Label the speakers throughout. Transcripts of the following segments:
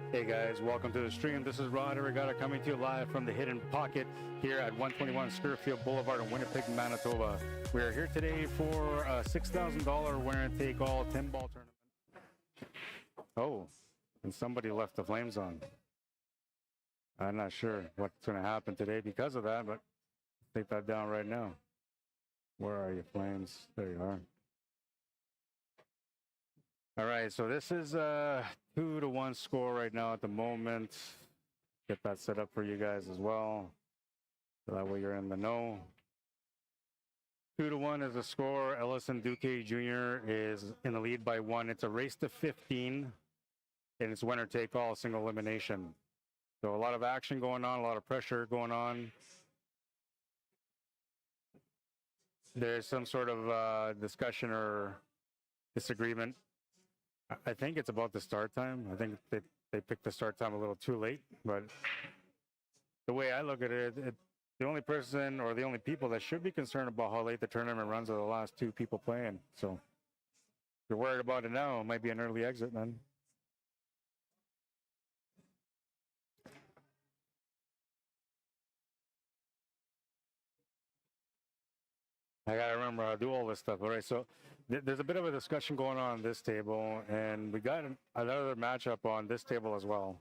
Speaker 1: Hey guys, welcome to the stream. This is Arriagada coming to you live from the Hidden Pocket here at 121 SCURFIELD Boulevard in Winnipeg, Manitoba. We are here today for a $6,000 winner-take-all 10-ball tournament. Oh, and somebody left the flames on. I'm not sure what's going to happen today because of that, but take that down right now. Where are you, flames? There you are. All right, so this is a 2-1 score right now at the moment. Get that set up for you guys as well. So that way you're in the know. 2-1 is the score. Ellison DUQUE Jr. is in the lead by 1. It's a race to 15, and it's winner take all, single elimination. So a lot of action going on, a lot of pressure going on. There's some sort of discussion or disagreement. I think it's about the start time. I think they picked the start time a little too late, but the way I look at it, the only person or the only people that should be concerned about how late the tournament runs are the last two people playing. So if you're worried about it now, it might be an early exit then. I gotta remember how to do all this stuff. All right, so there's a bit of a discussion going on this table, and we got another matchup on this table as well.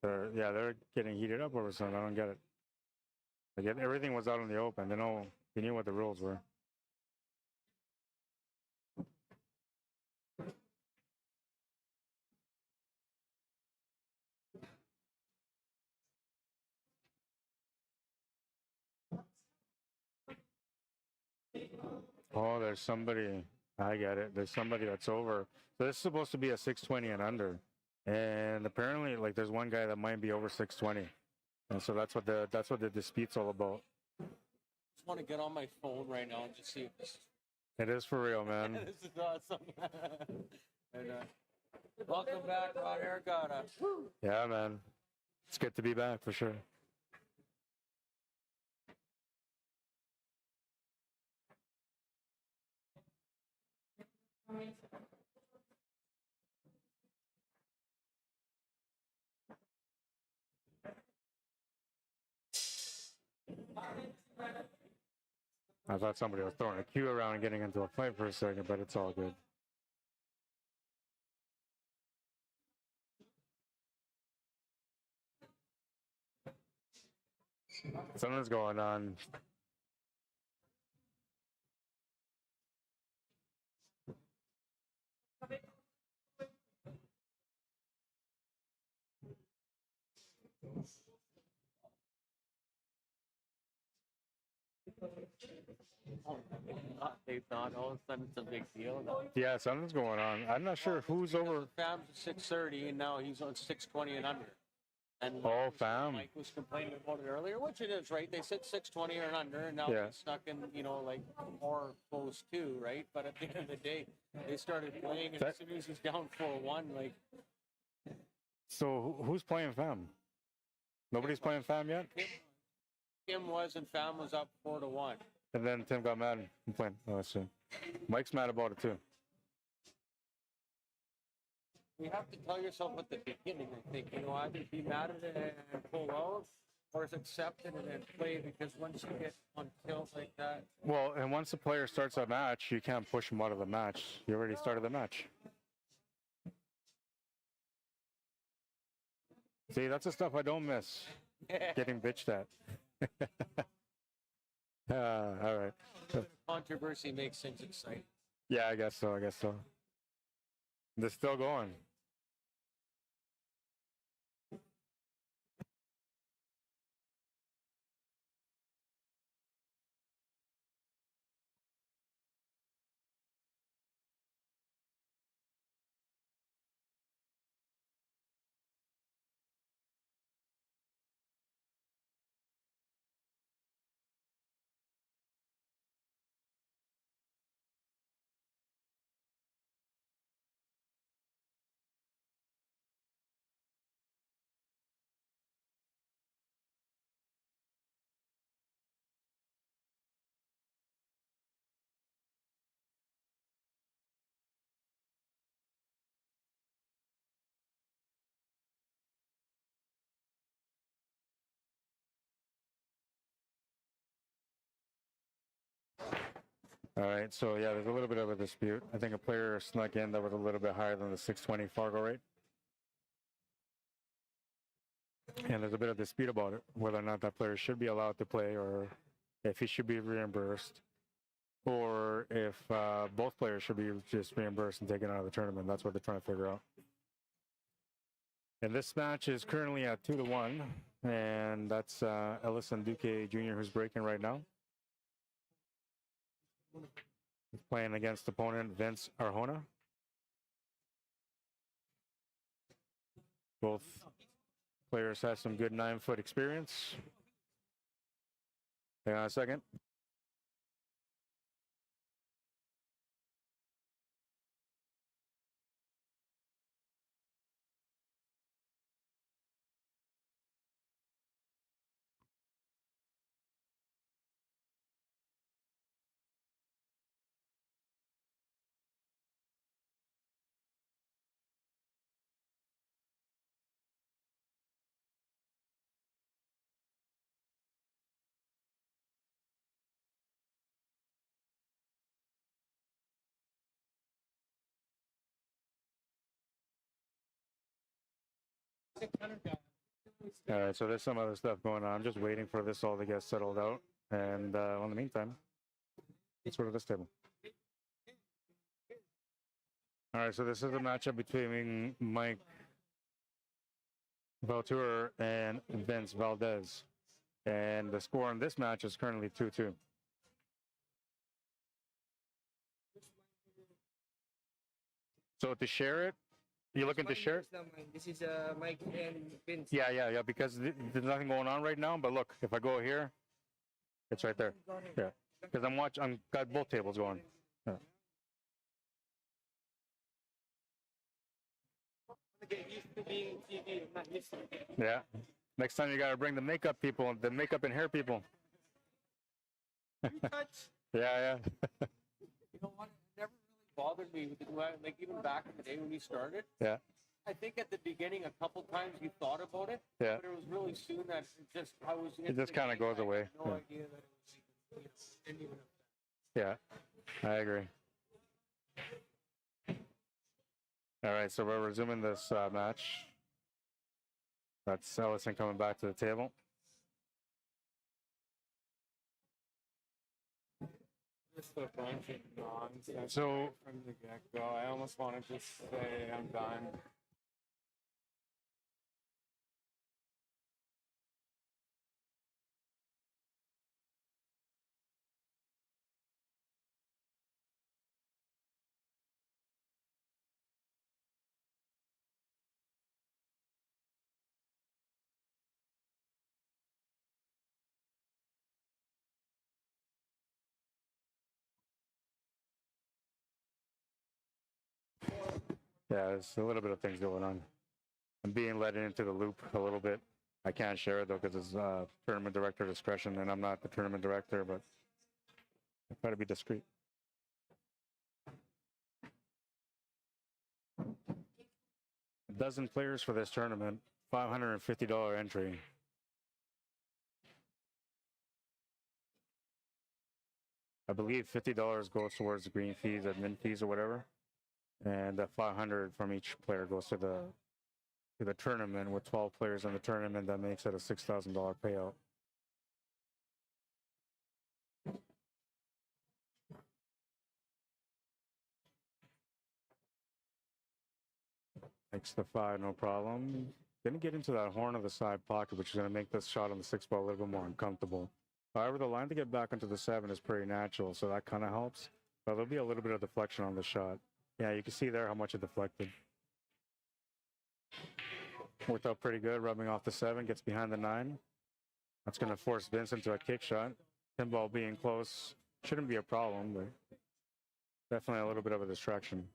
Speaker 1: They're getting heated up over something. I don't get it. Again, everything was out in the open. They knew what the rules were. Oh, there's somebody. I get it. There's somebody that's over. So this is supposed to be a 620 and under, and apparently, like, there's one guy that might be over 620, and so that's what the dispute's all about.
Speaker 2: Just want to get on my phone right now and just see if this.
Speaker 1: It is for real, man.
Speaker 2: This is awesome. And, welcome back, Arriagada.
Speaker 1: Yeah, man. It's good to be back for sure. I thought somebody was throwing a cue around and getting into a fight for a second, but it's all good. Something's going on.
Speaker 2: They've not. All of a sudden, it's a big deal.
Speaker 1: Yeah, something's going on. I'm not sure who's over.
Speaker 2: Fam's at 630, and now he's on 620 and under. And
Speaker 1: Fam.
Speaker 2: Mike was complaining about it earlier, which it is, right? They said 620 or under, and now they're stuck in, like more close to, right? But at the end of the day, they started playing, and as soon as he's down 4-1, like.
Speaker 1: So who's playing Fam? Nobody's playing Fam yet?
Speaker 2: Tim was, and Fam was up 4-1.
Speaker 1: And then Tim got mad and complained. Oh, I see. Mike's mad about it too.
Speaker 2: You have to tell yourself at the beginning, I think, either be mad at it and pull out, or accept it and then play, because once you get on tilt like that.
Speaker 1: Well, and once the player starts a match, you can't push him out of the match. You already started the match. See, that's the stuff I don't miss. Getting bitched at. All right.
Speaker 2: Controversy makes things exciting.
Speaker 1: Yeah, I guess so. They're still going. All right, so yeah, there's a little bit of a dispute. I think a player snuck in that was a little bit higher than the 620 Fargo rate. And there's a bit of dispute about it, whether or not that player should be allowed to play or if he should be reimbursed, or if both players should be just reimbursed and taken out of the tournament. That's what they're trying to figure out. And this match is currently at 2-1, and that's ELLISON DUQUE Jr. who's breaking right now. He's playing against opponent Vince Arjona. Both players have some good 9-foot experience. Hang on a second. All right, so there's some other stuff going on. I'm just waiting for this all to get settled out. And in the meantime, let's go to this table. All right, so this is a matchup between Mike Valtour and Vince Valdez. And the score on this match is currently 2-2. So to share it, you looking to share it?
Speaker 3: This is Mike and Vince.
Speaker 1: Yeah, because there's nothing going on right now. But look, if I go here, it's right there. Yeah, because I'm got both tables going. Yeah.
Speaker 3: Get used to being TV, not used to it.
Speaker 1: Yeah. Next time you gotta bring the makeup people, the makeup and hair people.
Speaker 3: You touch.
Speaker 1: Yeah.
Speaker 2: You know what? It never really bothered me with the, like even back in the day when we started.
Speaker 1: Yeah.
Speaker 2: I think at the beginning a couple times you thought about it.
Speaker 1: Yeah.
Speaker 2: But it was really soon that I was.
Speaker 1: It just kind of goes away.
Speaker 2: I had no idea that it was even, didn't even.
Speaker 1: Yeah, I agree. All right, so we're resuming this match. That's ELLISON coming back to the table.
Speaker 4: Just a bunch of nonsense
Speaker 1: So
Speaker 4: from the get-go. I almost wanted to say I'm done.
Speaker 1: yeah, there's a little bit of things going on. I'm being led into the loop a little bit. I can't share it though because it's tournament director discretion, and I'm not the tournament director, but I try to be discreet. A dozen players for this tournament, $550 entry. I believe $50 goes towards the green fees, admin fees, or whatever, and $500 from each player goes to the tournament. With 12 players in the tournament, that makes it a $6,000 payout. Makes the 5, no problem. Gonna get into that horn of the side pocket, which is gonna make this shot on the 6 ball a little bit more uncomfortable. However, the line to get back into the 7 is pretty natural, so that kind of helps. But there'll be a little bit of deflection on the shot. Yeah, you can see there how much it deflected. Worked out pretty good, rubbing off the 7, gets behind the 9. That's gonna force Vince into a kick shot. Pinball being close shouldn't be a problem, but definitely a little bit of a distraction.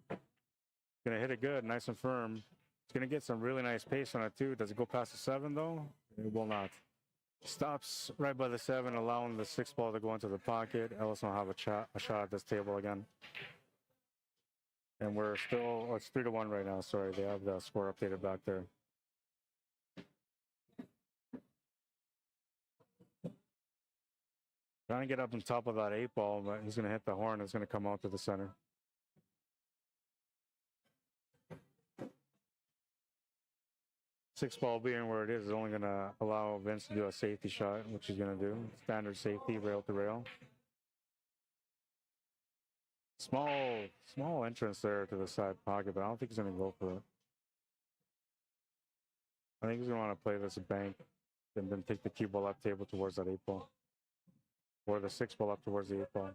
Speaker 1: Gonna hit it good, nice and firm. It's gonna get some really nice pace on it too. Does it go past the 7 though? It will not. Stops right by the 7, allowing the 6 ball to go into the pocket. ELLISON will have a shot at this table again. And we're still, it's 3-1 right now. Sorry, they have the score updated back there. Trying to get up on top of that 8 ball, but he's going to hit the horn. It's going to come out to the center. Six ball being where it is only going to allow Vince to do a safety shot, which he's going to do. Standard safety, rail to rail. Small entrance there to the side pocket, but I don't think he's going to go for it. I think he's going to want to play this bank and then take the cue ball up table towards that 8 ball. Or the 6 ball up towards the 8 ball.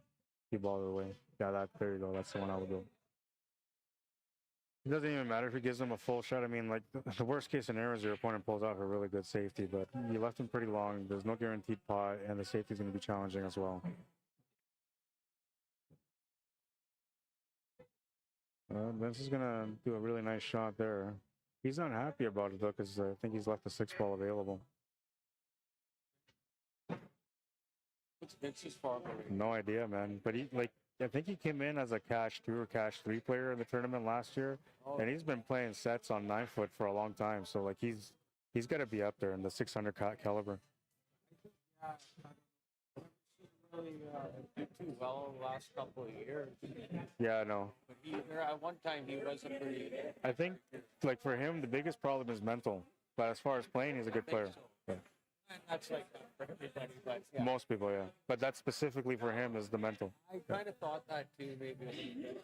Speaker 1: Cue ball the other way. Yeah, there you go. That's the one I would do. It doesn't even matter if he gives him a full shot. I mean, like, the worst case scenario is your opponent pulls out a really good safety, but you left him pretty long. There's no guaranteed pot, and the safety is going to be challenging as well. Vince is going to do a really nice shot there. He's not happy about it, though, because I think he's left the 6 ball available.
Speaker 2: What's Vince's FARGO rate?
Speaker 1: No idea, man. But I think he came in as a cash 2 or cash 3 player in the tournament last year, and he's been playing sets on 9-foot for a long time. So like he's got to be up there in the 600 caliber.
Speaker 2: Really did too well the last couple of years.
Speaker 1: Yeah, I know.
Speaker 2: But at one time he wasn't pretty.
Speaker 1: I think like for him the biggest problem is mental. But as far as playing, he's a good player.
Speaker 2: So.
Speaker 1: Yeah.
Speaker 2: And that's like that for everybody, but yeah.
Speaker 1: Most people, yeah. But that's specifically for him is the mental.
Speaker 2: I kind of thought that too, maybe a little bit.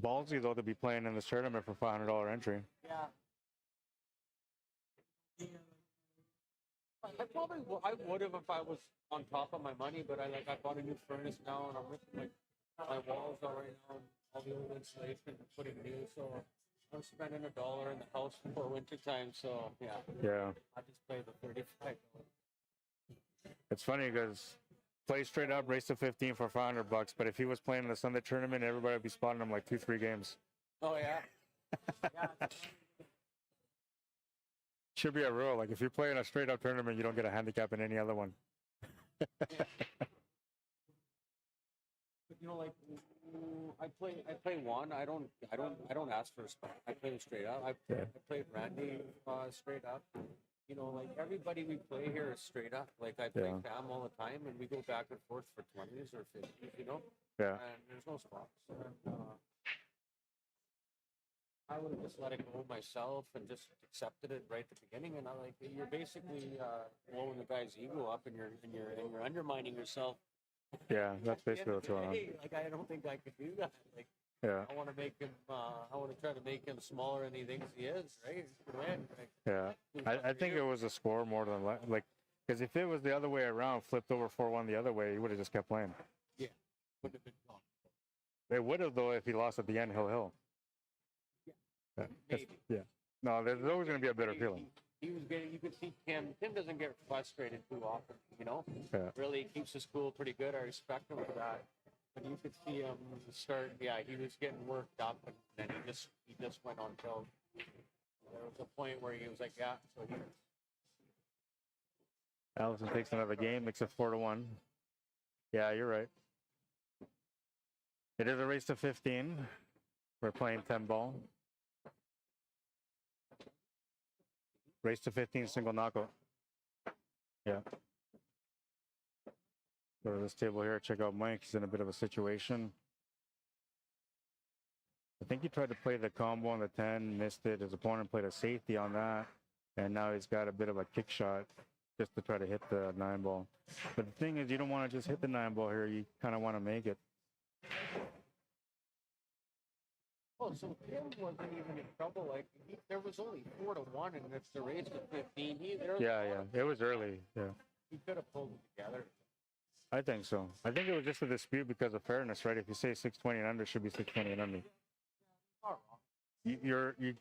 Speaker 1: Ballsy though to be playing in this tournament for $500 entry.
Speaker 2: Yeah. I would have if I was on top of my money, but I bought a new furnace now, and I'm ripping my walls out right now, and all the old insulation and putting new. So I'm spending $1 in the house for winter time. So yeah.
Speaker 1: Yeah.
Speaker 2: I just play the 35.
Speaker 1: It's funny because play straight up, race to 15 for $500. But if he was playing in the Sunday tournament, everybody would be spotting him like 2-3 games.
Speaker 2: Oh yeah. Yeah.
Speaker 1: Should be a rule. Like if you're playing a straight up tournament, you don't get a handicap in any other one.
Speaker 2: But you know, like I play one. I don't ask for a spot. I play straight up. I played Randy straight up. You know, like everybody we play here is straight up. Like I play Cam all the time, and we go back and forth for 20s or 50s. You know.
Speaker 1: Yeah.
Speaker 2: And there's no spots. I would have just let it go myself and just accepted it right at the beginning. And you're basically blowing the guy's ego up, and you're undermining yourself.
Speaker 1: Yeah, that's basically what's going on.
Speaker 2: Like I don't think I could do that. Like
Speaker 1: yeah,
Speaker 2: I want to make him. I want to try to make him smaller than he thinks he is. Right? Like,
Speaker 1: yeah. I think it was a score more than like because if it was the other way around, flipped over 4-1 the other way, he would have just kept playing.
Speaker 2: Yeah, would have been gone.
Speaker 1: It would have though if he lost at the end. Hill. Yeah.
Speaker 2: Maybe.
Speaker 1: Yeah. No, there's always going to be a better feeling.
Speaker 2: He was getting. You could see Tim. Tim doesn't get frustrated too often. You know.
Speaker 1: Yeah.
Speaker 2: Really he keeps his cool pretty good. I respect him for that. But you could see him start. Yeah, he was getting worked up, and then he just went on till there was a point where he was like, yeah. So he.
Speaker 1: Allison takes another game, makes it 4-1. Yeah, you're right. It is a race to 15. We're playing 10 ball. Race to 15, single knockout. Yeah. Go to this table here, check out Mike. He's in a bit of a situation. I think he tried to play the combo on the 10, missed it. His opponent played a safety on that. And now he's got a bit of a kick shot just to try to hit the 9 ball. But the thing is, you don't want to just hit the 9 ball here. You kind of want to make it.
Speaker 2: Oh, so Tim wasn't even in trouble. Like there was only 4-1, and it's the race to 15.
Speaker 1: Yeah. It was early. Yeah.
Speaker 2: He could have pulled it together.
Speaker 1: I think so. I think it was just a dispute because of fairness, right? If you say 620 and under, it should be 620 and under.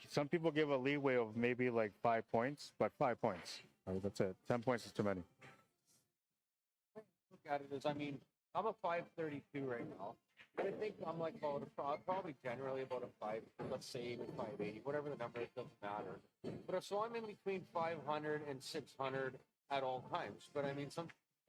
Speaker 1: Some people give a leeway of maybe like 5 points, but 5 points. Right, that's it. 10 points is too many.
Speaker 2: Look at it as, I mean, I'm a 532 right now. I think I'm like probably generally about a 5, let's say even 580, whatever the number, it doesn't matter. But so I'm in between 500 and 600 at all times. But I mean,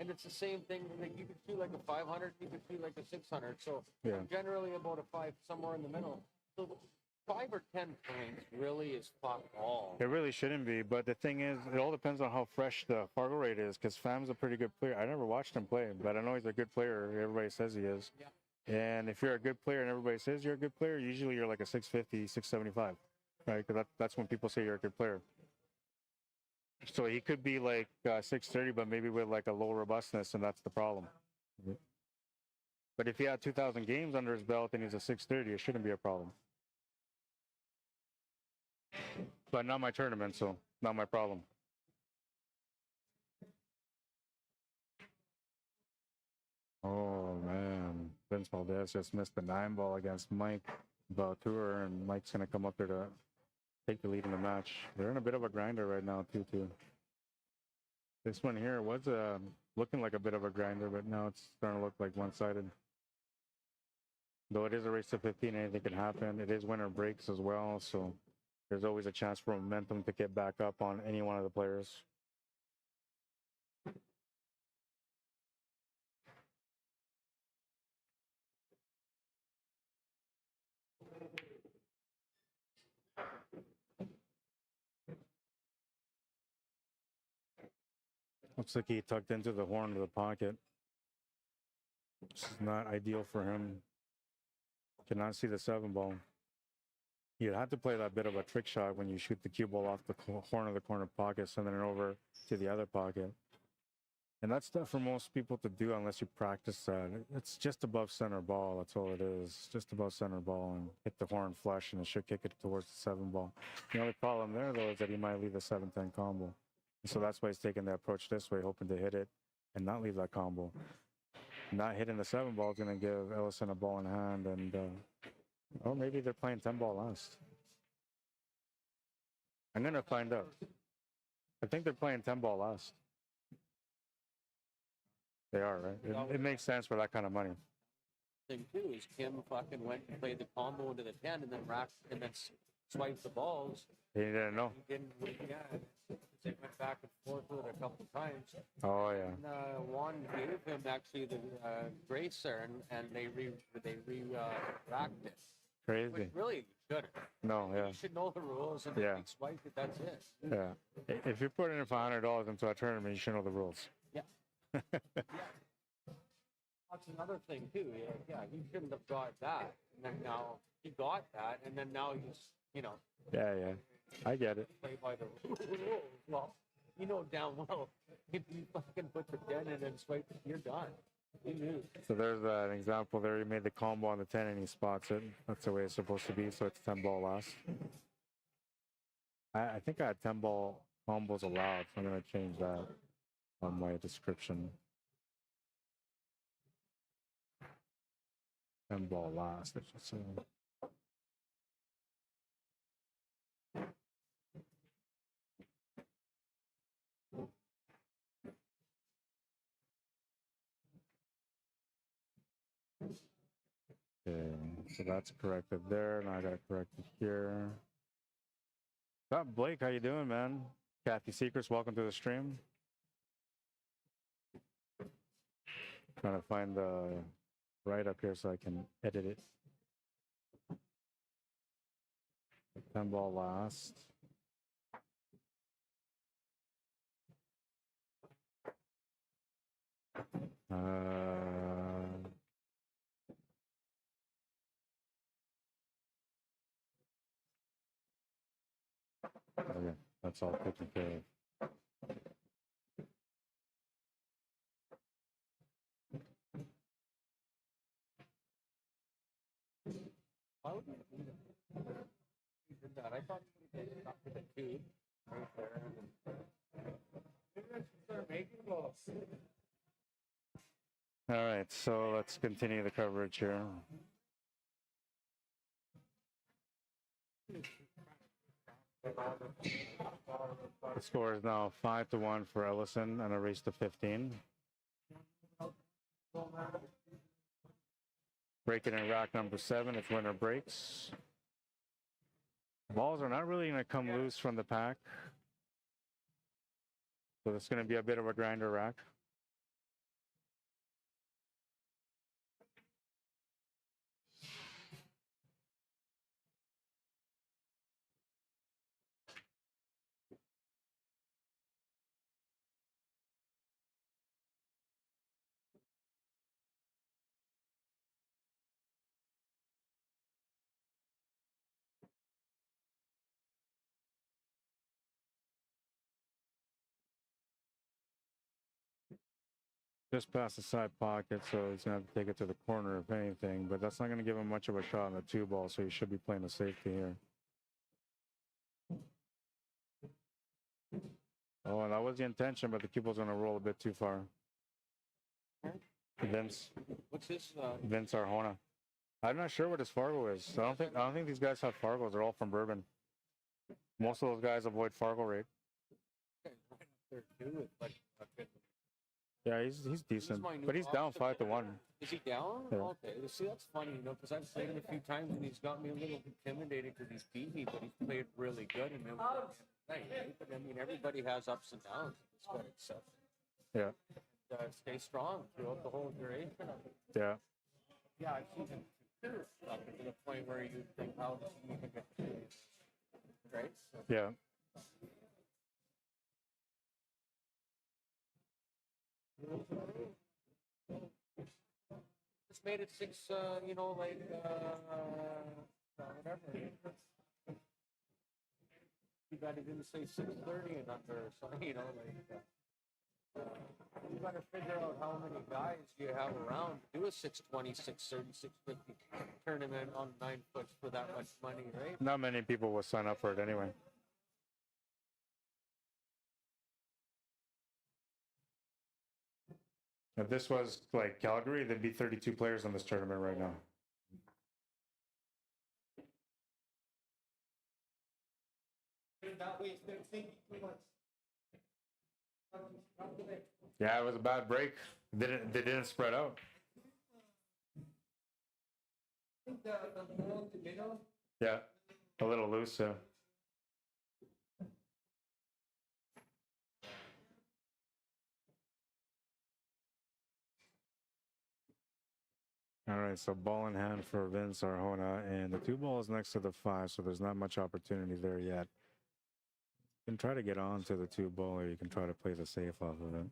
Speaker 2: and it's the same thing. Like you could see like a 500, you could see like a 600. So I'm generally about a 5, somewhere in the middle. So 5 or 10 points really is fuck all.
Speaker 1: It really shouldn't be, but the thing is, it all depends on how fresh the Fargo rate is, because Fam's a pretty good player. I never watched him play, but I know he's a good player. Everybody says he is.
Speaker 2: Yeah.
Speaker 1: And if you're a good player and everybody says you're a good player, usually you're like a 650, 675, right? Because that's when people say you're a good player. So he could be like 630, but maybe with like a low robustness, and that's the problem. But if he had 2,000 games under his belt and he's a 630, it shouldn't be a problem. But not my tournament, so not my problem. Oh man, Vince Valdez just missed the 9-ball against Mike Valtour, and Mike's gonna come up there to take the lead in the match. They're in a bit of a grinder right now, 2-2. This one here was looking like a bit of a grinder, but now it's starting to look like one-sided. Though it is a race to 15, anything can happen. It is winner breaks as well, so there's always a chance for momentum to get back up on any one of the players. Looks like he tucked into the horn of the pocket. This is not ideal for him. Cannot see the 7-ball. You'd have to play that bit of a trick shot when you shoot the cue ball off the horn of the corner pocket, sending it over to the other pocket. And that's tough for most people to do unless you practice that. It's just above center ball. That's all it is. Just above center ball, and hit the horn flush, and it should kick it towards the 7-ball. The only problem there, though, is that he might leave the 7-10 combo. And so that's why he's taking the approach this way, hoping to hit it and not leave that combo. Not hitting the 7-ball is going to give Ellison a ball in hand, and or maybe they're playing 10-ball last. I'm going to find out. I think they're playing 10-ball last. They are, right? It makes sense for that kind of money.
Speaker 2: Thing too is Kim fucking went and played the combo into the 10 and then swiped the balls.
Speaker 1: He didn't know.
Speaker 2: He didn't. Yeah, they went back and forth with it a couple times.
Speaker 1: Oh yeah.
Speaker 2: And Juan gave him actually the grace there, and they racked it.
Speaker 1: Crazy.
Speaker 2: Which really you shouldn't.
Speaker 1: No, yeah.
Speaker 2: You should know the rules, and
Speaker 1: Yeah.
Speaker 2: if you swipe it, that's it.
Speaker 1: Yeah. If you're putting in $500 into a tournament, you should know the rules.
Speaker 2: Yeah. Yeah. That's another thing too. Yeah, he shouldn't have got that, and then now he got that, and then now he's,
Speaker 1: Yeah, yeah. I get it.
Speaker 2: play by the rules. Well, you know damn well if you fucking put the 10 in and swipe it, you're done. You knew.
Speaker 1: So there's an example there. He made the combo on the 10 and he spots it. That's the way it's supposed to be. So it's 10-ball last. I think I had 10-ball combos allowed. So I'm going to change that on my description. 10-ball last, I should say. Okay, so that's corrected there. Now I got to correct it here. What's up, Blake? How you doing, man? Kathy Secrets, welcome to the stream. Trying to find the right up here so I can edit it. 10-ball last. Okay, that's all taken care of.
Speaker 2: Why would you do that? You did that. I thought you did it after the 2 right there. Maybe I should start making balls.
Speaker 1: All right, so let's continue the coverage here. The score is now 5-1 for Ellison and a race to 15. Breaking in rack number 7, it's winner breaks. Balls are not really going to come loose from the pack. So it's going to be a bit of a grinder rack. just past the side pocket, so he's gonna have to take it to the corner if anything. But that's not gonna give him much of a shot on the 2 ball, so he should be playing a safety here. Oh, and that was the intention, but the cue ball's gonna roll a bit too far. Vince.
Speaker 2: What's his?
Speaker 1: Vince Arjona. I'm not sure what his Fargo is. I don't think these guys have Fargos. They're all from Bourbon. Most of those guys avoid Fargo rate.
Speaker 2: There too, with like a good.
Speaker 1: Yeah, he's decent,
Speaker 2: my new
Speaker 1: but he's down
Speaker 2: boss.
Speaker 1: 5-1.
Speaker 2: Is he down?
Speaker 1: Yeah.
Speaker 2: Okay. See, that's funny, you know, because I've played him a few times and he's got me a little intimidated because he's beat me, but he's played really good. And it was nice, right? But I mean, everybody has ups and downs. It's got itself.
Speaker 1: Yeah.
Speaker 2: Stay strong throughout the whole duration of it.
Speaker 1: Yeah.
Speaker 2: Yeah, I've seen him up to the point where you think, how does he even get to it? Right? So,
Speaker 1: Yeah.
Speaker 2: just made it 6, you know, like, whatever. Too bad he didn't say 6:30 and under, so, you know, like, you got to figure out how many guys you have around to do a 620, 630, 650 tournament on 9 foot for that much money, right?
Speaker 1: Not many people will sign up for it anyway. If this was like Calgary, there'd be 32 players in this tournament right now.
Speaker 3: That way, instead of thinking too much.
Speaker 1: Yeah, it was a bad break. They didn't spread out.
Speaker 3: I think the ball in the middle.
Speaker 1: Yeah, a little loose. Yeah. All right, so ball in hand for Vince Arjona, and the 2 ball is next to the 5, so there's not much opportunity there yet. You can try to get on to the 2 ball, or you can try to play the safe off of it.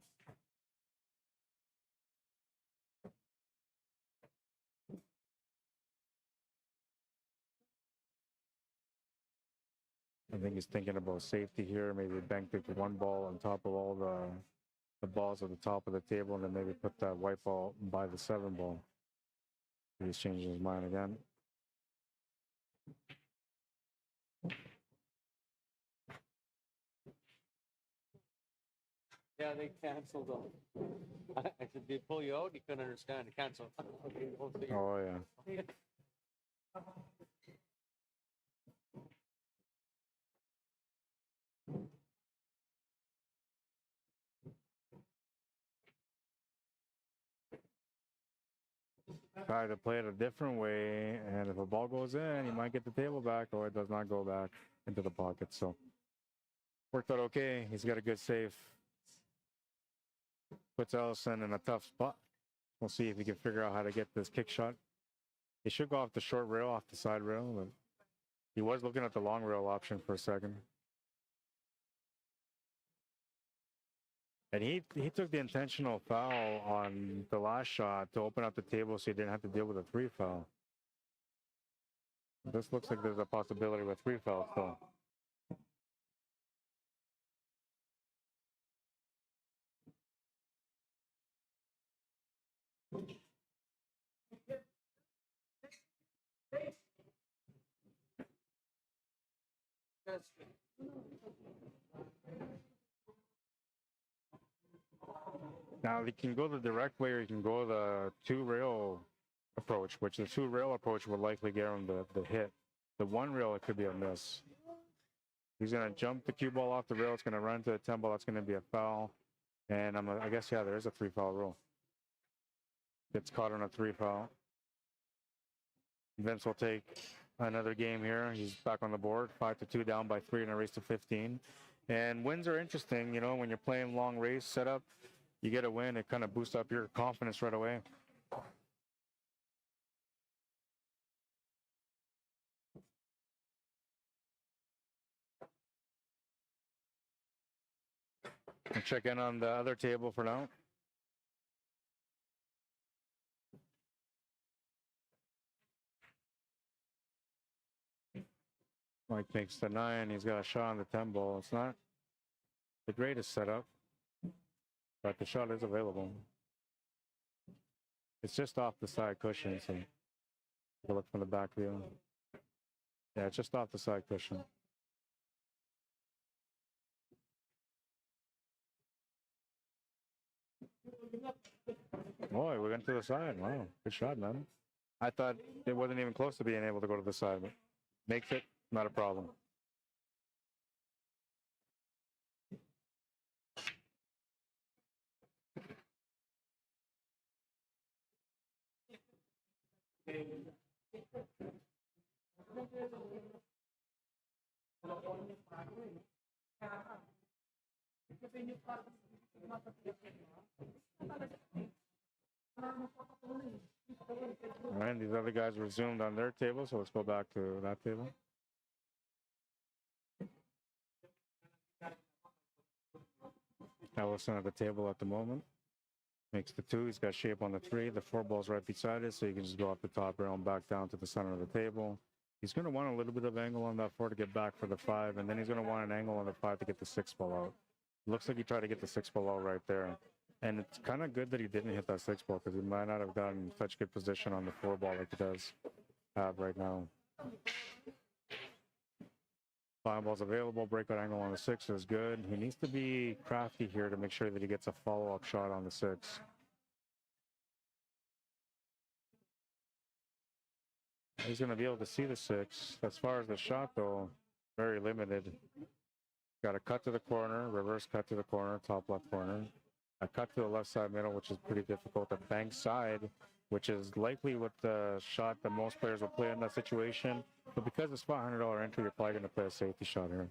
Speaker 1: I think he's thinking about safety here, maybe bank the 1 ball on top of all the balls at the top of the table, and then maybe put that white ball by the 7 ball. He's changing his mind again.
Speaker 2: Yeah, they canceled them. I said, did they pull you out? You couldn't understand. Cancel. Okay, we'll see.
Speaker 1: Oh, yeah. Try to play it a different way, and if a ball goes in, you might get the table back, or it does not go back into the pocket. So worked out okay. He's got a good save. Puts Ellison in a tough spot. We'll see if he can figure out how to get this kick shot. He should go off the short rail, off the side rail, but he was looking at the long rail option for a second. And he took the intentional foul on the last shot to open up the table so he didn't have to deal with a 3 foul. This looks like there's a possibility with 3 fouls still. Now, you can go the direct way, or you can go the 2-rail approach, which the 2-rail approach will likely get him the hit. The 1-rail, it could be a miss. He's going to jump the cue ball off the rail. It's going to run to the 10 ball. That's going to be a foul. And I guess, yeah, there is a 3 foul rule. Gets caught on a 3 foul. Vince will take another game here. He's back on the board, 5-2, down by 3 in a race to 15. And wins are interesting, you know, when you're playing long race setup. You get a win, it kind of boosts up your confidence right away. I'll check in on the other table for now. Mike makes the 9. He's got a shot on the 10 ball. It's not the greatest setup, but the shot is available. It's just off the side cushion, so we'll look from the back view. Yeah, it's just off the side cushion. Boy, we went to the side. Wow, good shot, man. I thought it wasn't even close to being able to go to the side, but makes it not a problem. All right, these other guys resumed on their table, so let's go back to that table. Ellison at the table at the moment. Makes the 2, he's got shape on the 3, the 4 ball's right beside it, so you can just go off the top rail and back down to the center of the table. He's going to want a little bit of angle on that 4 to get back for the 5, and then he's going to want an angle on the 5 to get the 6 ball out. Looks like he tried to get the 6 ball out right there. And it's kind of good that he didn't hit that 6 ball, because he might not have gotten such good position on the 4 ball like he does have right now. 5 balls available, breakout angle on the 6 is good. He needs to be crafty here to make sure that he gets a follow-up shot on the 6. He's going to be able to see the 6. As far as the shot, though, very limited. Got a cut to the corner, reverse cut to the corner, top left corner. A cut to the left side middle, which is pretty difficult. A bank side, which is likely what the shot that most players will play in that situation. But because it's $500 entry, you're probably going to play a safety shot here.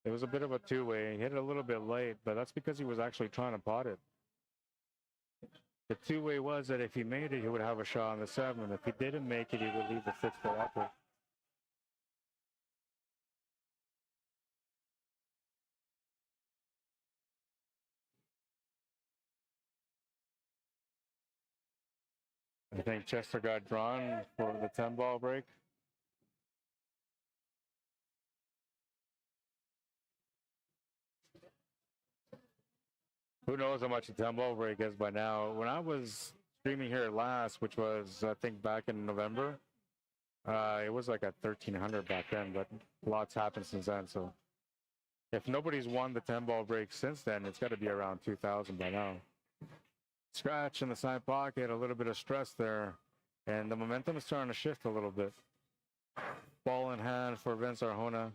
Speaker 1: It was a bit of a 2-way. He hit it a little bit late, but that's because he was actually trying to pot it. The 2-way was that if he made it, he would have a shot on the 7. If he didn't make it, he would leave the 6 ball upper. I think Chester got drawn for the 10 ball break. Who knows how much a 10 ball break is by now. When I was streaming here last, which was, I think, back in November, it was like at 1,300 back then, but lots happened since then. So if nobody's won the 10 ball break since then, it's got to be around 2,000 by now. Scratch in the side pocket, a little bit of stress there, and the momentum is starting to shift a little bit. Ball in hand for Vince Arjona.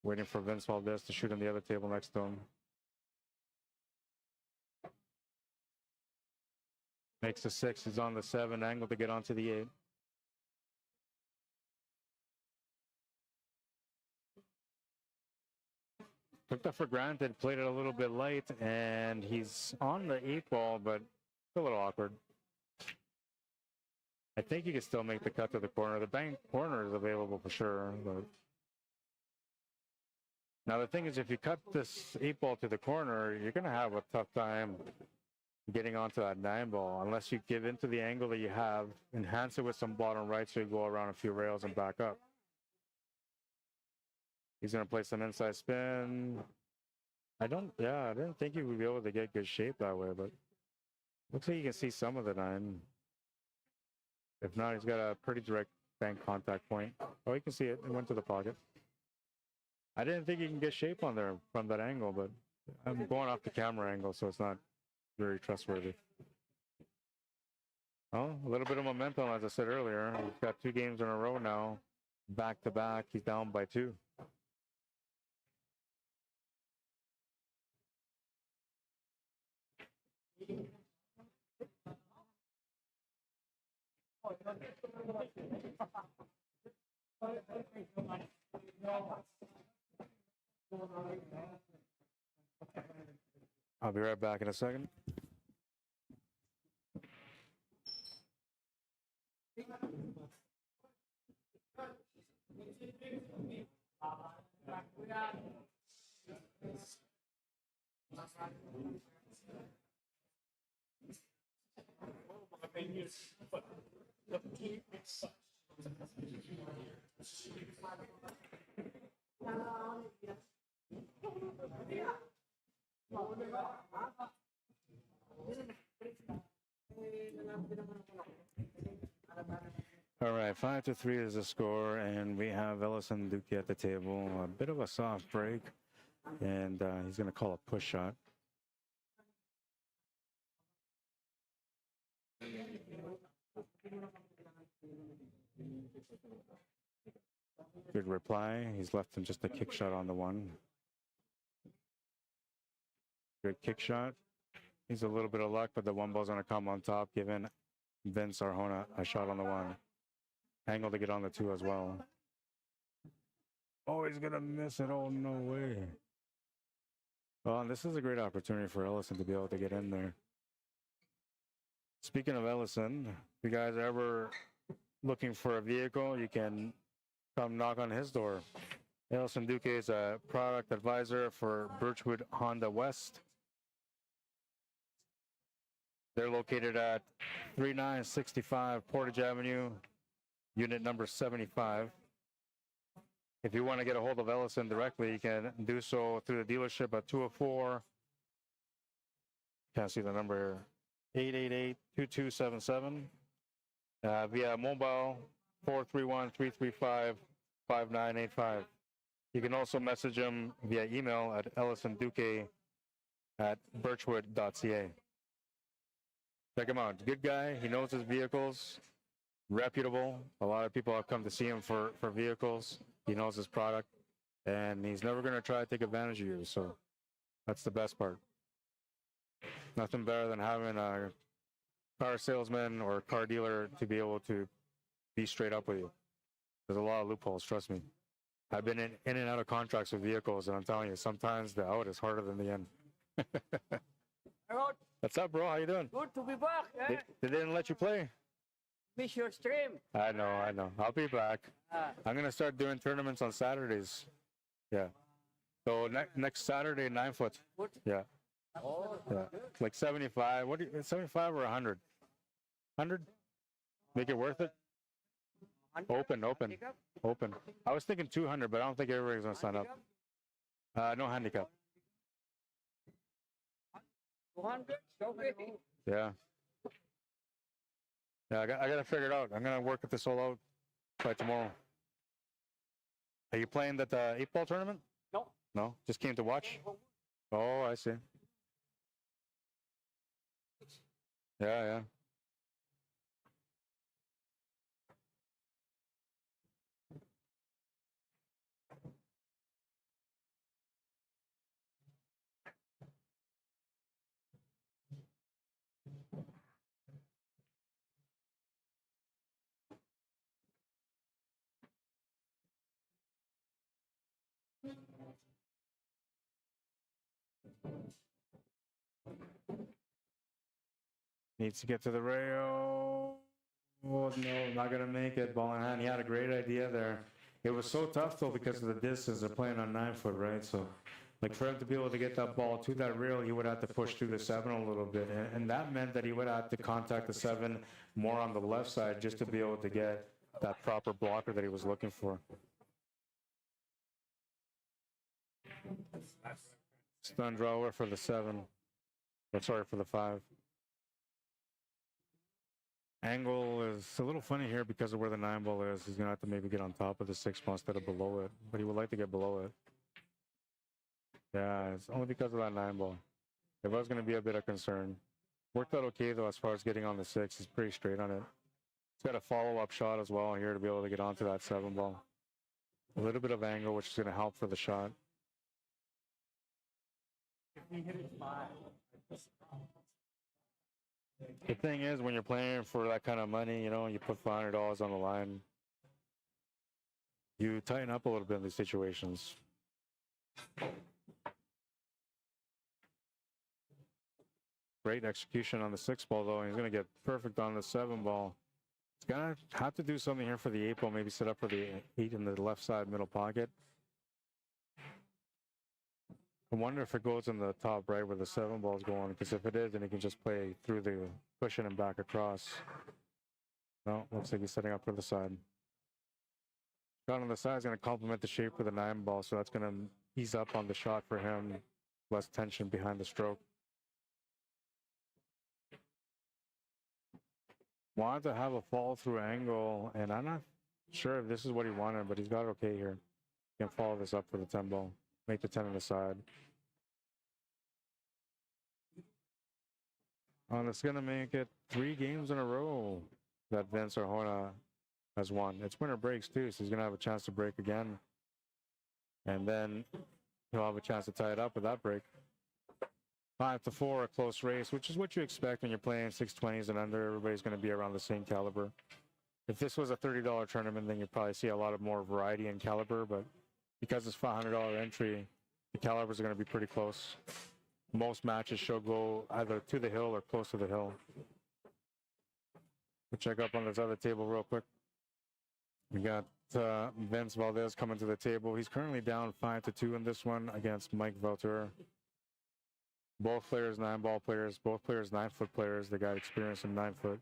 Speaker 1: Waiting for Vince Valdez to shoot on the other table next to him. Makes the 6, he's on the 7, angle to get onto the 8. Took that for granted, played it a little bit late, and he's on the 8 ball, but it's a little awkward. I think he can still make the cut to the corner. The bank corner is available for sure. But now the thing is, if you cut this 8 ball to the corner, you're going to have a tough time getting onto that 9 ball unless you give into the angle that you have, enhance it with some bottom right so you go around a few rails and back up. He's going to play some inside spin. I didn't think he would be able to get good shape that way, but looks like you can see some of the 9. If not, he's got a pretty direct bank contact point. Oh, you can see it. It went to the pocket. I didn't think you can get shape on there from that angle, but I'm going off the camera angle, so it's not very trustworthy. Oh, a little bit of momentum, as I said earlier. He's got 2 games in a row now. Back to back, he's down by 2. I'll be right back in a second. All right, 5-3 is the score, and we have Ellison Duque at the table. A bit of a soft break, and he's going to call a push shot. Good reply. He's left him just a kick shot on the one. Good kick shot. He's a little bit of luck, but the one ball's going to come on top, giving Vince Arjona a shot on the one. Angle to get on the two as well. Oh, he's going to miss it. Oh, no way. Well, and this is a great opportunity for Ellison to be able to get in there. Speaking of Ellison, if you guys are ever looking for a vehicle, you can come knock on his door. Ellison Duque is a product advisor for Birchwood Honda West. They're located at 3965 Portage Avenue, unit number 75. If you want to get a hold of Ellison directly, you can do so through the dealership at 204. Can't see the number, 888-2277. Via mobile, 431-335-5985. You can also message him via email at ellisonduque@birchwood.ca. Check him out. Good guy. He knows his vehicles. Reputable. A lot of people have come to see him for vehicles. He knows his product. And he's never going to try to take advantage of you. So that's the best part. Nothing better than having a car salesman or car dealer to be able to be straight up with you. There's a lot of loopholes, trust me. I've been in and out of contracts with vehicles, and I'm telling you, sometimes the out is harder than the in. What's up, bro? How you doing?
Speaker 5: Good to be back. Eh?
Speaker 1: They didn't let you play?
Speaker 5: Miss your stream.
Speaker 1: I know. I'll be back. I'm going to start doing tournaments on Saturdays. Yeah. So next Saturday, 9 foot.
Speaker 5: Good.
Speaker 1: Yeah.
Speaker 5: Oh,
Speaker 1: Yeah. Like 75. 75 or 100? 100? Make it worth it? Open.
Speaker 5: handicap?
Speaker 1: Open. I was thinking 200, but I don't think everybody's going to sign up. No handicap.
Speaker 5: 200? Okay.
Speaker 1: Yeah. Yeah, I got to figure it out. I'm going to work at this all out by tomorrow. Are you playing at the 8-ball tournament?
Speaker 5: No.
Speaker 1: No? Just came to watch? Oh, I see. Yeah. Needs to get to the rail. Oh, no, not going to make it. Ball in hand. He had a great idea there. It was so tough, though, because of the distance. They're playing on 9 foot, right? So, like, for him to be able to get that ball to that rail, he would have to push through the 7 a little bit. And that meant that he would have to contact the 7 more on the left side just to be able to get that proper blocker that he was looking for. Stun drawer for the 7. Oh, sorry, for the 5. Angle is a little funny here because of where the 9 ball is. He's going to have to maybe get on top of the 6 ball instead of below it. But he would like to get below it. Yeah, it's only because of that 9 ball. It was going to be a bit of concern. Worked out okay, though, as far as getting on the 6. He's pretty straight on it. He's got a follow-up shot as well here to be able to get onto that 7 ball. A little bit of angle, which is going to help for the shot. The thing is, when you're playing for that kind of money, you know, you put $500 on the line, you tighten up a little bit in these situations. Great execution on the 6 ball, though. He's going to get perfect on the 7 ball. He's going to have to do something here for the 8 ball, maybe set up for the 8 in the left side middle pocket. I wonder if it goes in the top right where the 7 ball is going, because if it is, then he can just play through the cushion and back across. No, looks like he's setting up for the side. Shot on the side is going to complement the shape of the 9 ball, so that's going to ease up on the shot for him. less tension behind the stroke. Wanted to have a fall through angle, and I'm not sure if this is what he wanted, but he's got it okay here. He can follow this up for the 10 ball, make the 10 on the side. And it's going to make it 3 games in a row that Vince Arjona has won. It's winner breaks too, so he's going to have a chance to break again. And then he'll have a chance to tie it up with that break. 5-4, a close race, which is what you expect when you're playing 620s and under. Everybody's going to be around the same caliber. If this was a $30 tournament, then you'd probably see a lot of more variety in caliber, but because it's $500 entry, the calibers are going to be pretty close. Most matches should go either to the hill or close to the hill. We'll check up on this other table real quick. We got Vince Valdez coming to the table. He's currently down 5-2 in this one against Mike Velter. Both players 9-ball players, both players 9-foot players. They got experience in 9-foot.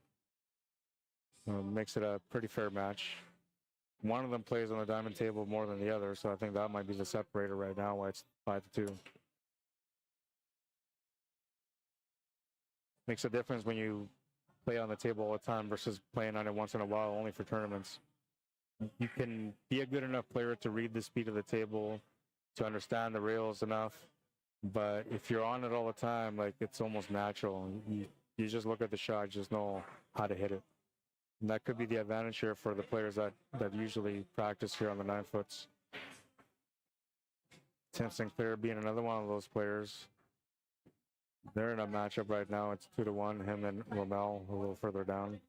Speaker 1: Makes it a pretty fair match. One of them plays on the diamond table more than the other, so I think that might be the separator right now, why it's 5-2. Makes a difference when you play on the table all the time versus playing on it once in a while, only for tournaments. You can be a good enough player to read the speed of the table, to understand the rails enough, but if you're on it all the time, like, it's almost natural. You just look at the shot, you just know how to hit it. And that could be the advantage here for the players that usually practice here on the 9-foots. Tim Sinclair being another one of those players. They're in a matchup right now. It's 2-1, him and Rommel a little further down.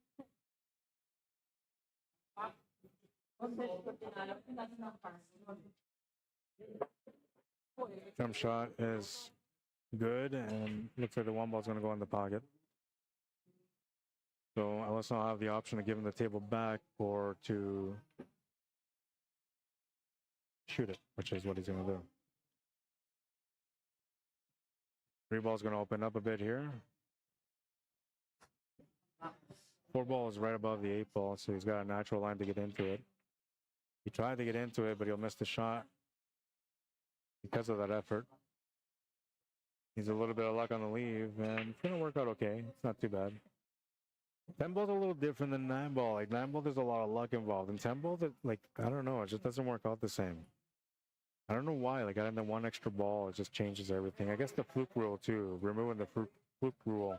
Speaker 1: Jump shot is good, and looks like the 1 ball's going to go in the pocket. So Ellis will have the option of giving the table back or to shoot it, which is what he's going to do. 3 ball's going to open up a bit here. 4 ball is right above the 8 ball, so he's got a natural line to get into it. He tried to get into it, but he'll miss the shot because of that effort. He's a little bit of luck on the leave, and it's going to work out okay. It's not too bad. 10 ball's a little different than 9 ball. Like, 9 ball, there's a lot of luck involved. In 10 ball, like, I don't know, it just doesn't work out the same. I don't know why. Like, adding the 1 extra ball, it just changes everything. I guess the fluke rule too. Removing the fluke rule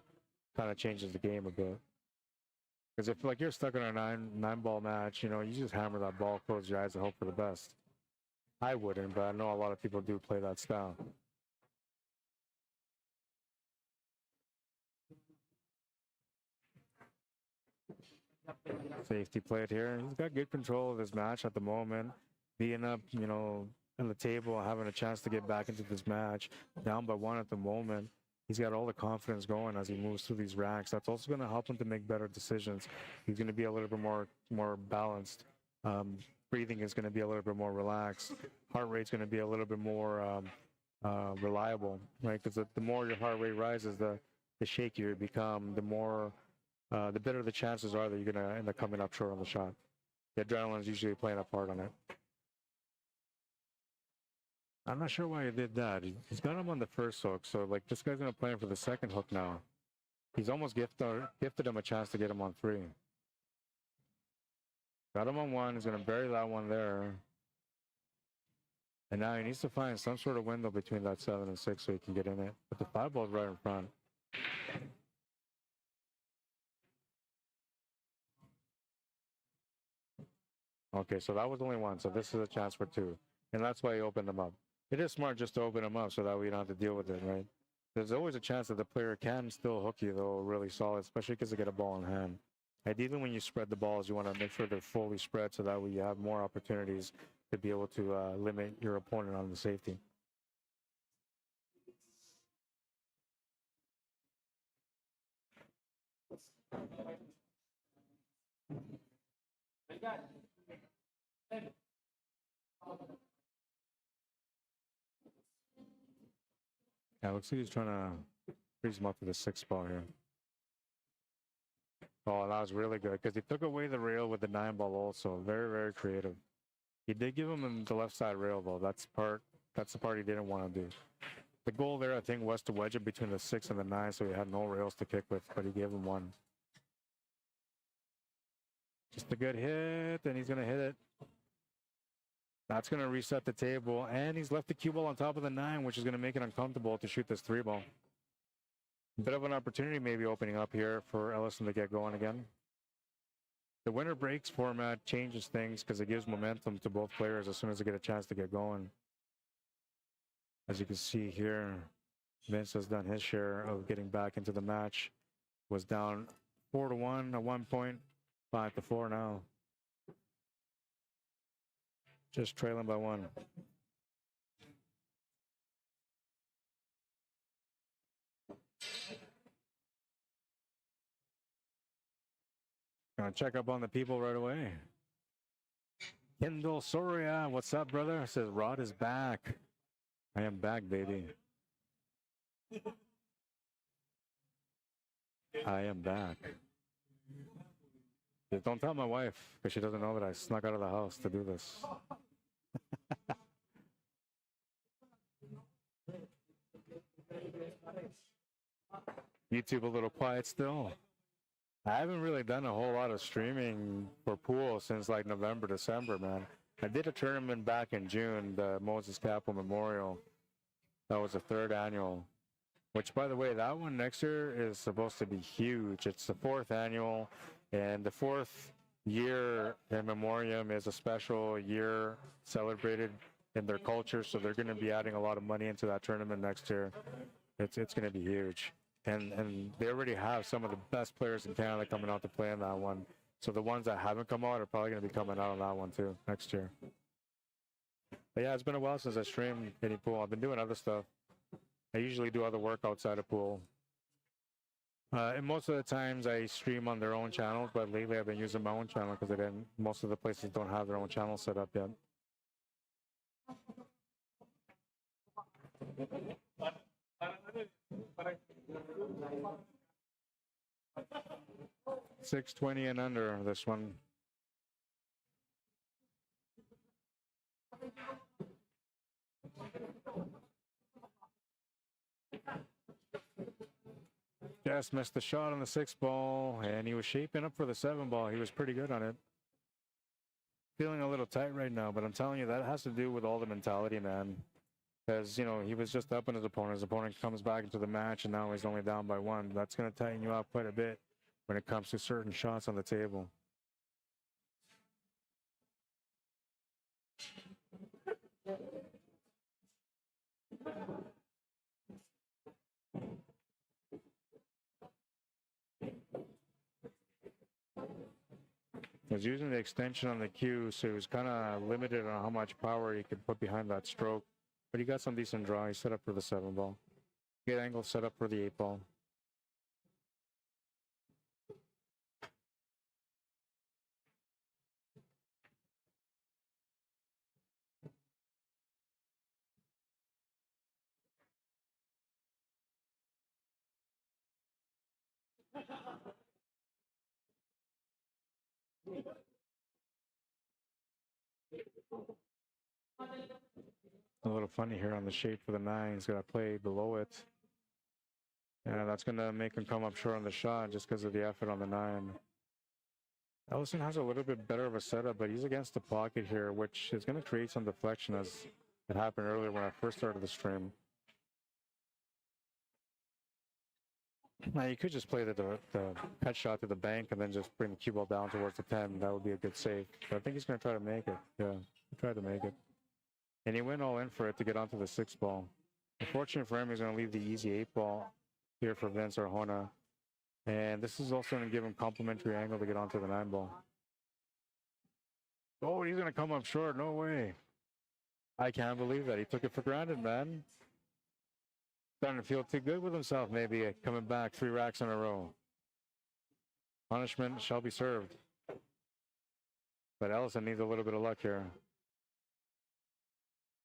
Speaker 1: kind of changes the game a bit. Because if, like, you're stuck in a 9 ball match, you know, you just hammer that ball, close your eyes, and hope for the best. I wouldn't, but I know a lot of people do play that style. Safety played here. He's got good control of his match at the moment. Being up, you know, on the table, having a chance to get back into this match. Down by 1 at the moment. He's got all the confidence going as he moves through these racks. That's also going to help him to make better decisions. He's going to be a little bit more balanced. Breathing is going to be a little bit more relaxed. Heart rate's going to be a little bit more reliable, right? Because the more your heart rate rises, the shakier you become, the better the chances are that you're going to end up coming up short on the shot. The adrenaline is usually playing a part on it. I'm not sure why he did that. He's got him on the first hook, so, like, this guy's going to play him for the second hook now. He's almost gifted him a chance to get him on 3. Got him on 1. He's going to bury that one there. And now he needs to find some sort of window between that 7 and 6 so he can get in it. But the 5 ball's right in front. Okay, so that was only 1, so this is a chance for 2. And that's why he opened them up. It is smart just to open them up so that way you don't have to deal with it, right? There's always a chance that the player can still hook you, though, really solid, especially because they get a ball in hand. Ideally, when you spread the balls, you want to make sure they're fully spread so that way you have more opportunities to be able to limit your opponent on the safety. Yeah, looks like he's trying to freeze him up to the 6 ball here. Oh, that was really good because he took away the rail with the 9 ball also. Very, very creative. He did give him the left side rail though. That's the part he didn't want to do. The goal there, I think, was to wedge it between the 6 and the 9, so he had no rails to kick with, but he gave him one. Just a good hit, and he's going to hit it. That's going to reset the table, and he's left the cue ball on top of the 9, which is going to make it uncomfortable to shoot this 3 ball. Bit of an opportunity maybe opening up here for Ellison to get going again. The winner breaks format changes things because it gives momentum to both players as soon as they get a chance to get going. As you can see here, Vince has done his share of getting back into the match. Was down 4-1 at one point, 5-4 now. Just trailing by 1. Gonna check up on the people right away. Kendall Soria, what's up, brother? Says Rod is back. I am back, baby. I am back. Just don't tell my wife, because she doesn't know that I snuck out of the house to do this. YouTube a little quiet still. I haven't really done a whole lot of streaming for pool since like November, December, man. I did a tournament back in June, the Moses Capel Memorial. That was the 3rd annual, which, by the way, that one next year is supposed to be huge. It's the 4th annual, and the 4th year in memoriam is a special year celebrated in their culture, so they're going to be adding a lot of money into that tournament next year. It's going to be huge. And they already have some of the best players in Canada coming out to play in that one. So the ones that haven't come out are probably going to be coming out on that one too next year. But yeah, it's been a while since I streamed any pool. I've been doing other stuff. I usually do other work outside of pool. And most of the times I stream on their own channels, but lately I've been using my own channel because most of the places don't have their own channel set up yet. 620 and under this one. Just missed the shot on the 6 ball, and he was shaping up for the 7 ball. He was pretty good on it. Feeling a little tight right now, but I'm telling you, that has to do with all the mentality, man. Because, you know, he was just up on his opponent. His opponent comes back into the match, and now he's only down by 1. That's going to tighten you up quite a bit when it comes to certain shots on the table. He was using the extension on the cue, so he was kind of limited on how much power he could put behind that stroke. But he got some decent draw. He set up for the 7 ball. Good angle set up for the 8 ball. A little funny here on the shape for the 9. He's got to play below it. And that's going to make him come up short on the shot just because of the effort on the 9. Ellison has a little bit better of a setup, but he's against the pocket here, which is going to create some deflection as it happened earlier when I first started the stream. Now, you could just play the cut shot to the bank and then just bring the cue ball down towards the 10. That would be a good save. But I think he's going to try to make it. Yeah, he tried to make it. And he went all in for it to get onto the 6 ball. Unfortunately for him, he's going to leave the easy 8 ball here for Vince Arjona. And this is also going to give him complimentary angle to get onto the 9 ball. Oh, he's going to come up short. No way. I can't believe that. He took it for granted, man. Starting to feel too good with himself, maybe, coming back 3 racks in a row. Punishment shall be served. But Ellison needs a little bit of luck here.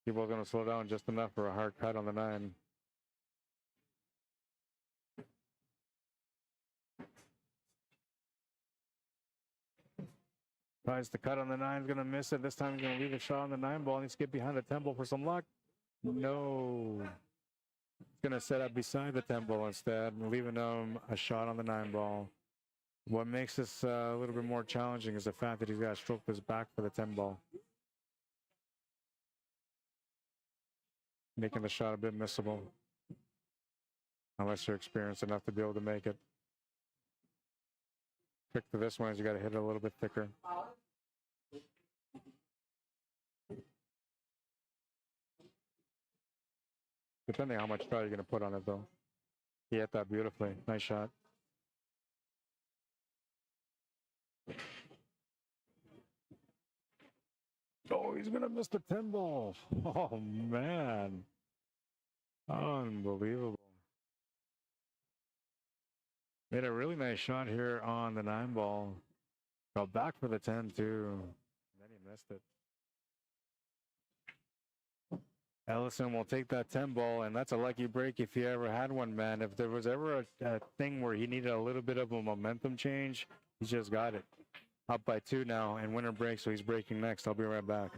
Speaker 1: People are going to slow down just enough for a hard cut on the 9. Tries to cut on the 9, is going to miss it. This time he's going to leave a shot on the 9 ball and he's get behind the 10 ball for some luck. No. Gonna set up beside the 10 ball instead, leaving him a shot on the 9 ball. What makes this a little bit more challenging is the fact that he's got to stroke this back for the 10 ball, making the shot a bit missable, unless you're experienced enough to be able to make it. Trick to this one is you got to hit it a little bit thicker. Depending on how much try you're going to put on it, though. He hit that beautifully. Nice shot. Oh, he's going to miss the 10 ball. Oh, man. Unbelievable. Made a really nice shot here on the 9 ball. Got back for the 10, too. And then he missed it. Ellison will take that 10 ball, and that's a lucky break if he ever had one, man. If there was ever a thing where he needed a little bit of a momentum change, he just got it. Up by 2 now, and winner break, so he's breaking next. I'll be right back.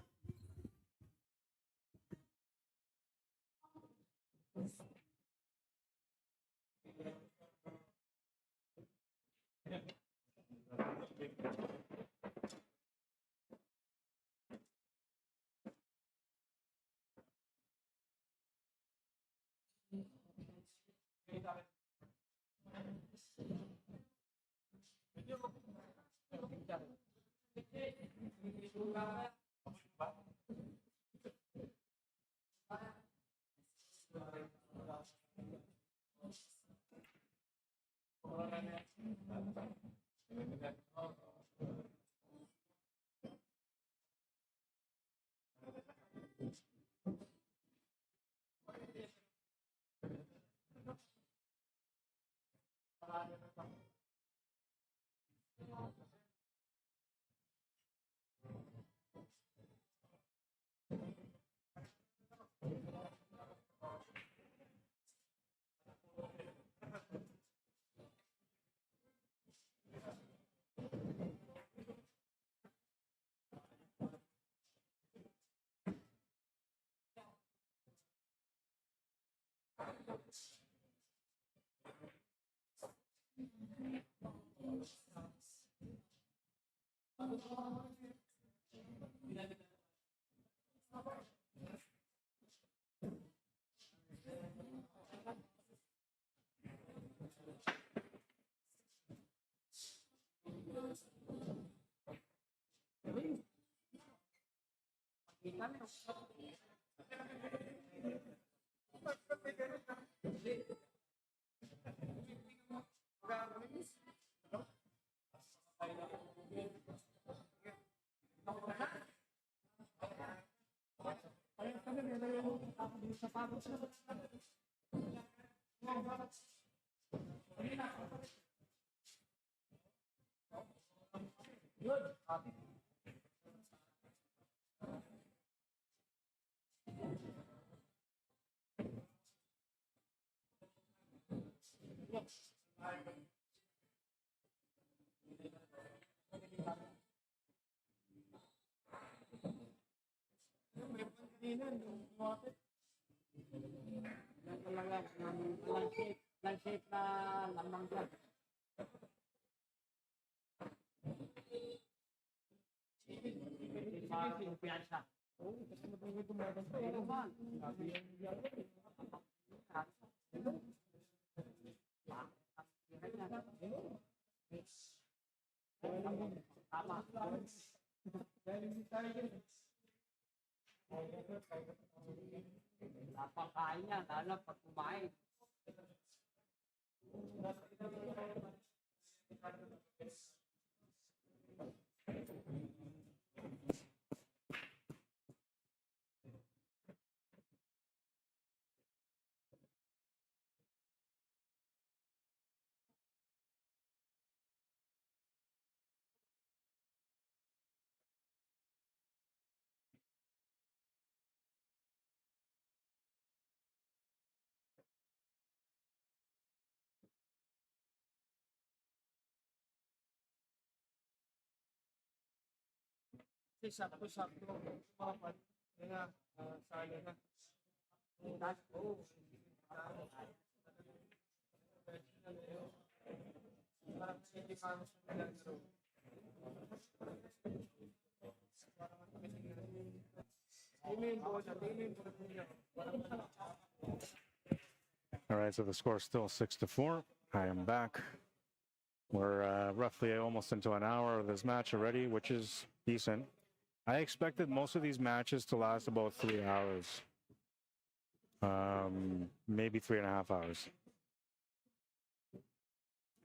Speaker 5: Napakain niya, lalo pag kumain. Sakto-sakto. Kaya, sali na.
Speaker 1: All right, so the score is still 6-4. I am back. We're roughly almost into an hour of this match already, which is decent. I expected most of these matches to last about 3 hours. Maybe 3.5 hours.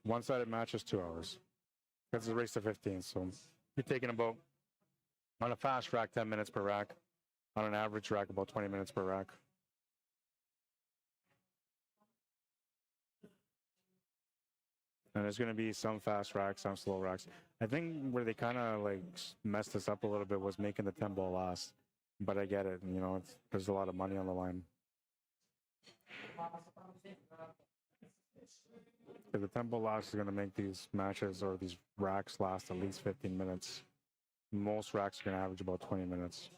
Speaker 1: One-sided match is 2 hours. That's a race to 15, so you're taking about, on a fast rack, 10 minutes per rack. On an average rack, about 20 minutes per rack. And there's going to be some fast racks, some slow racks. I think where they kind of like messed us up a little bit was making the 10 ball last. But I get it, you know, there's a lot of money on the line. Because the 10 ball last is going to make these matches or these racks last at least 15 minutes. Most racks are going to average about 20 minutes.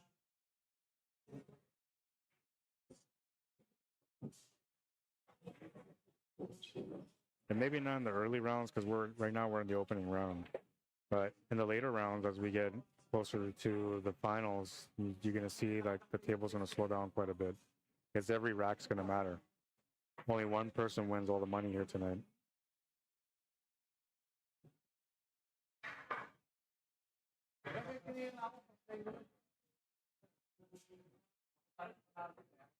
Speaker 1: And maybe not in the early rounds because right now we're in the opening round. But in the later rounds, as we get closer to the finals, you're going to see like the table's going to slow down quite a bit because every rack's going to matter. Only one person wins all the money here tonight.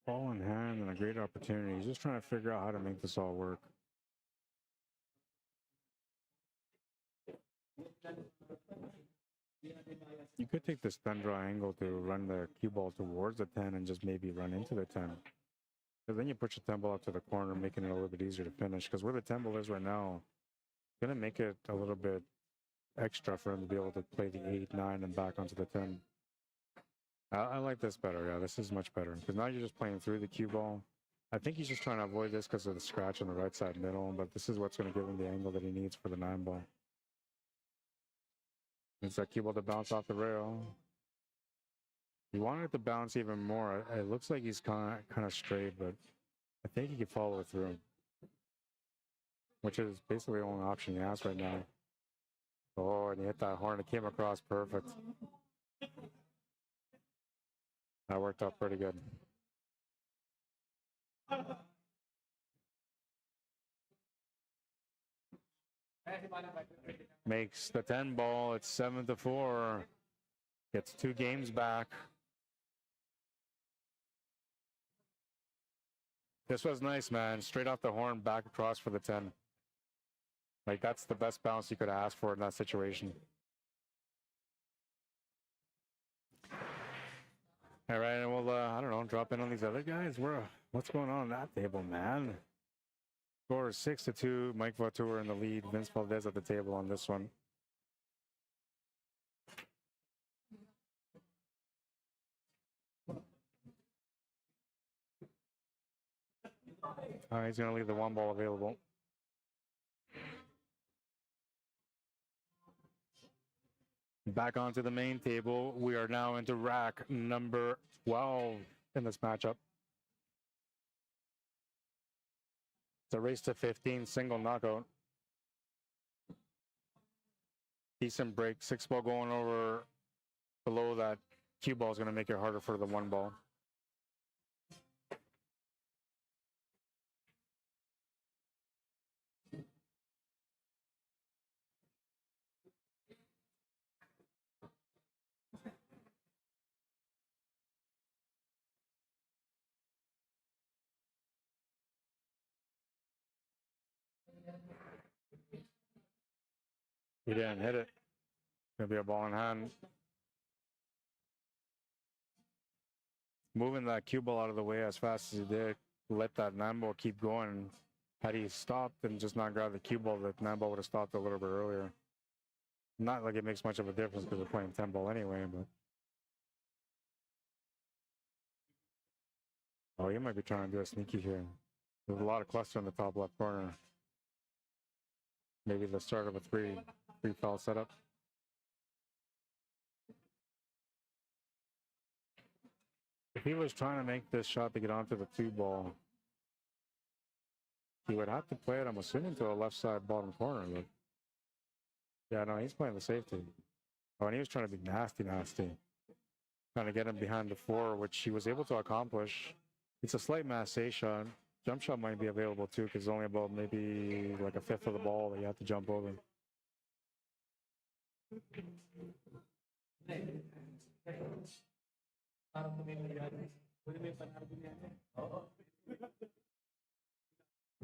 Speaker 1: Ball in hand and a great opportunity. He's just trying to figure out how to make this all work. You could take this 10 draw angle to run the cue ball towards the 10 and just maybe run into the 10. Because then you put your 10 ball up to the corner, making it a little bit easier to finish. Because where the 10 ball is right now, going to make it a little bit extra for him to be able to play the 8, 9, and back onto the 10. I like this better. Yeah, this is much better. Because now you're just playing through the cue ball. I think he's just trying to avoid this because of the scratch on the right side middle. But this is what's going to give him the angle that he needs for the 9 ball. It's that cue ball to bounce off the rail. He wanted it to bounce even more. It looks like he's kind of straight, but I think he can follow it through. Which is basically the only option he has right now. Oh, and he hit that horn. It came across perfect. That worked out pretty good. Makes the 10 ball. It's 7-4. Gets 2 games back. This was nice, man. Straight off the horn, back across for the 10. Like, that's the best bounce you could ask for in that situation. All right, and we'll, I don't know, drop in on these other guys. What's going on that table, man? Score is 6-2. Mike Vautour in the lead. Vince Valdez at the table on this one. All right, he's going to leave the 1 ball available. Back onto the main table. We are now into rack number 12 in this matchup. It's a race to 15, single knockout. Decent break. 6 ball going over below that cue ball is going to make it harder for the 1 ball. He didn't hit it. Gonna be a ball in hand. Moving that cue ball out of the way as fast as he did, let that 9 ball keep going. Had he stopped and just not grabbed the cue ball, the 9 ball would have stopped a little bit earlier. Not like it makes much of a difference because we're playing 10 ball anyway, but. Oh, he might be trying to do a sneaky here. There's a lot of cluster in the top left corner. Maybe the start of a three foul setup. If he was trying to make this shot to get onto the 2 ball, He would have to play it, I'm assuming, to the left side bottom corner. But yeah, no, he's playing the safety. Oh, and he was trying to be nasty. Trying to get him behind the four, which he was able to accomplish. It's a slight massé shot. Jump shot might be available too, because it's only about maybe like a fifth of the ball that you have to jump over.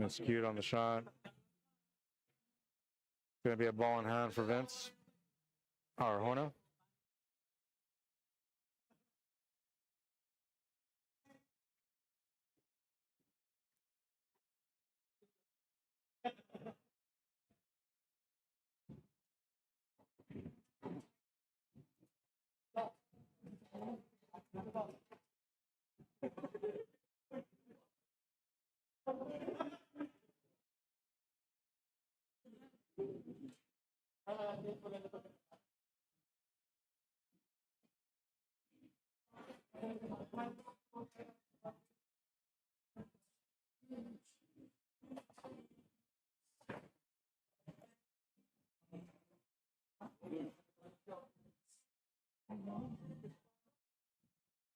Speaker 1: Skewed on the shot. Gonna be a ball in hand for Vince. Arjona.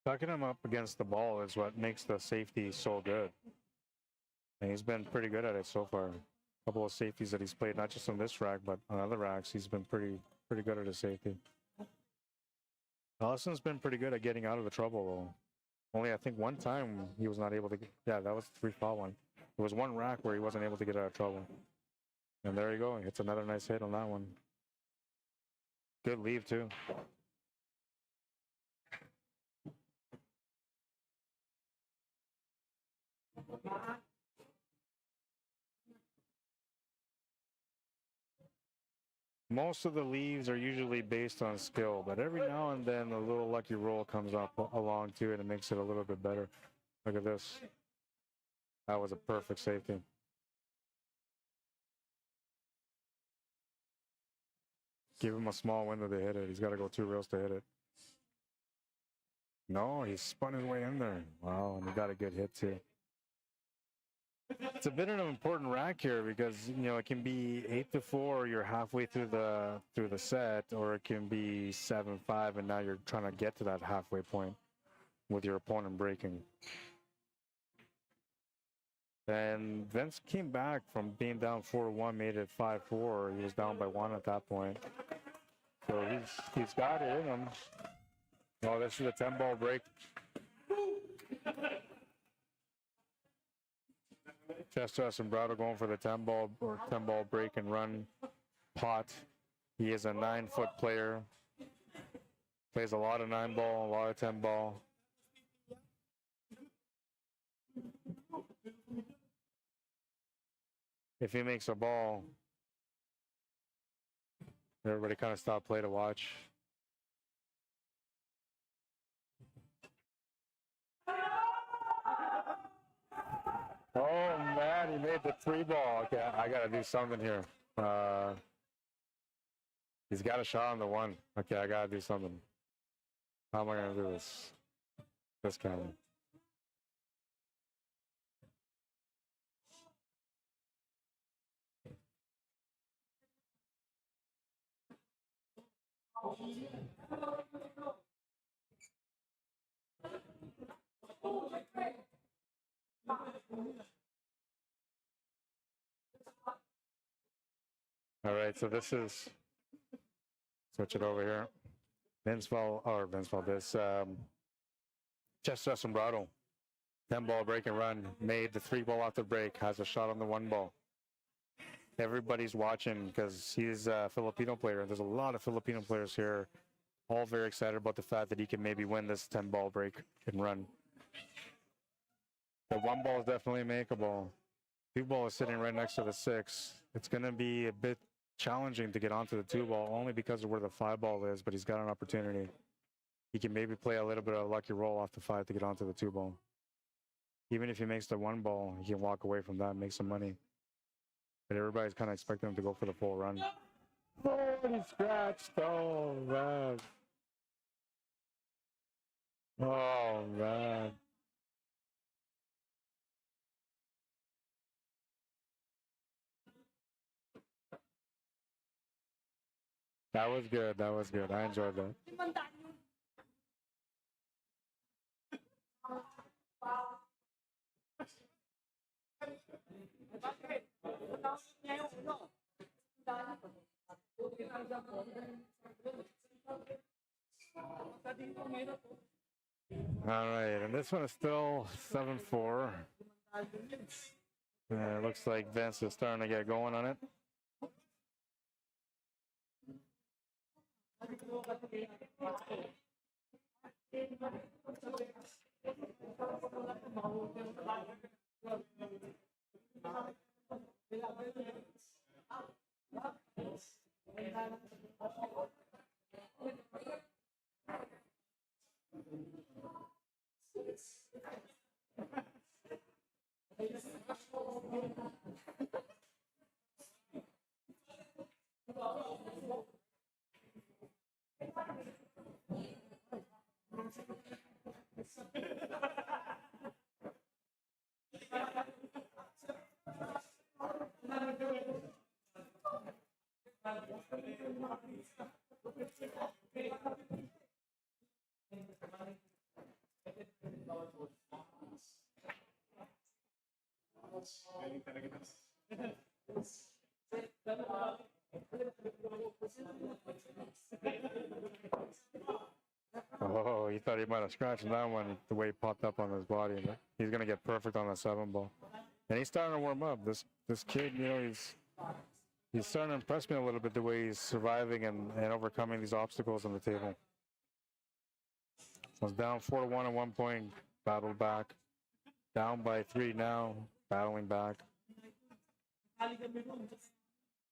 Speaker 1: Tucking him up against the ball is what makes the safety so good. And he's been pretty good at it so far. A couple of safeties that he's played, not just on this rack, but on other racks, he's been pretty good at his safety. Ellison's been pretty good at getting out of the trouble, though. Only, I think, one time he was not able to get, yeah, that was the 3-foul one. There was one rack where he wasn't able to get out of trouble. And there you go. He hits another nice hit on that one. Good leave, too. Most of the leaves are usually based on skill, but every now and then a little lucky roll comes up along to it and makes it a little bit better. Look at this. That was a perfect safety. Give him a small window to hit it. He's got to go 2 reels to hit it. No, he spun his way in there. Wow, and he got a good hit too. It's a bit of an important rack here because, you know, it can be 8-4, you're halfway through the set, or it can be 7-5, and now you're trying to get to that halfway point with your opponent breaking. And Vince came back from being down 4-1, made it 5-4. He was down by 1 at that point. So he's got it in him. Oh, this is a 10-ball break. Chester Sombrado going for the 10-ball break and run pot. He is a 9-foot player. Plays a lot of 9-ball, a lot of 10-ball. If he makes a ball, everybody kind of stop play to watch. Oh man, he made the 3-ball. Okay, I gotta do something here. He's got a shot on the 1. Okay, I gotta do something. How am I gonna do this? This camera. All right, so this is, switch it over here. This Chester Sombrado, 10-ball break and run, made the 3-ball off the break, has a shot on the 1-ball. Everybody's watching because he's a Filipino player. There's a lot of Filipino players here, all very excited about the fact that he can maybe win this 10-ball break and run. The 1-ball is definitely makeable. 2-ball is sitting right next to the 6. It's going to be a bit challenging to get onto the 2-ball only because of where the 5-ball is, but he's got an opportunity. He can maybe play a little bit of a lucky roll off the 5 to get onto the 2-ball. Even if he makes the 1-ball, he can walk away from that and make some money. But everybody's kind of expecting him to go for the full run. Oh, he scratched. Oh, man. Oh, man. That was good. That was good. I enjoyed that. All right, and this one is still 7-4. It looks like Vince is starting to get going on it. Oh, he thought he might have scratched that one the way he popped up on his body. But he's going to get perfect on the 7 ball. And he's starting to warm up. This kid, you know, he's starting to impress me a little bit the way he's surviving and overcoming these obstacles on the table. Was down 4-1 at one point, battled back. Down by 3 now, battling back.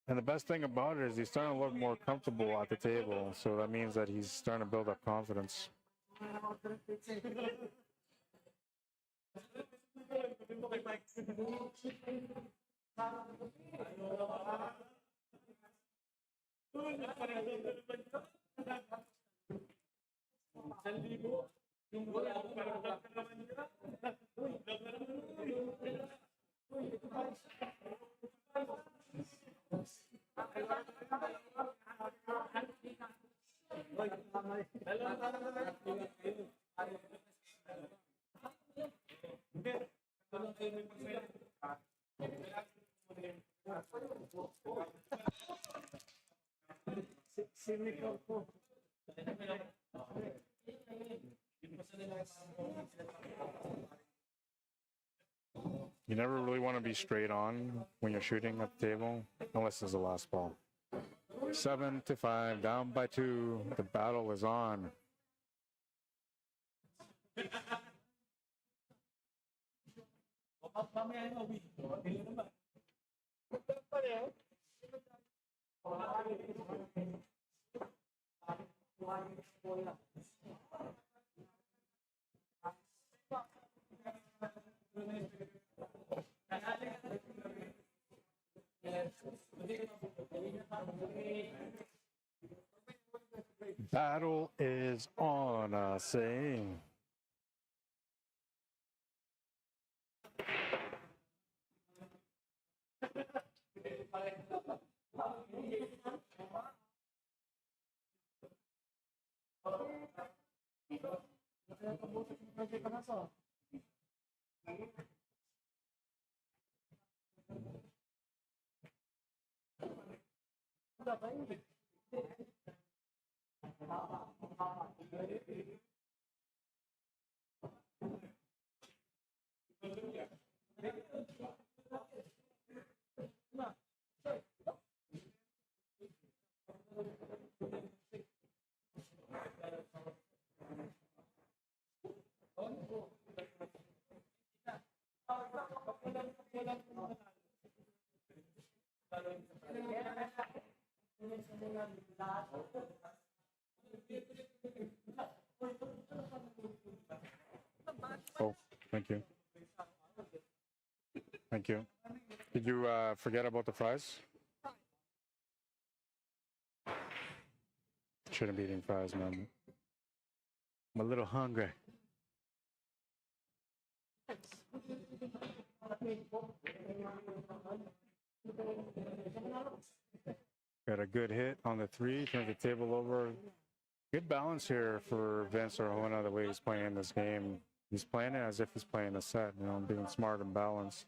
Speaker 1: And the best thing about it is he's starting to look more comfortable at the table. So that means that he's starting to build up confidence. You never really want to be straight on when you're shooting at the table, unless it's the last ball. 7-5, down by 2. The battle is on. Battle is on, I say. Oh, thank you. Thank you. Did you forget about the fries? Shouldn't be eating fries, man. I'm a little hungry. Got a good hit on the 3, turns the table over. Good balance here for Vince Arjona, the way he's playing this game. He's playing it as if he's playing a set, you know, being smart and balanced.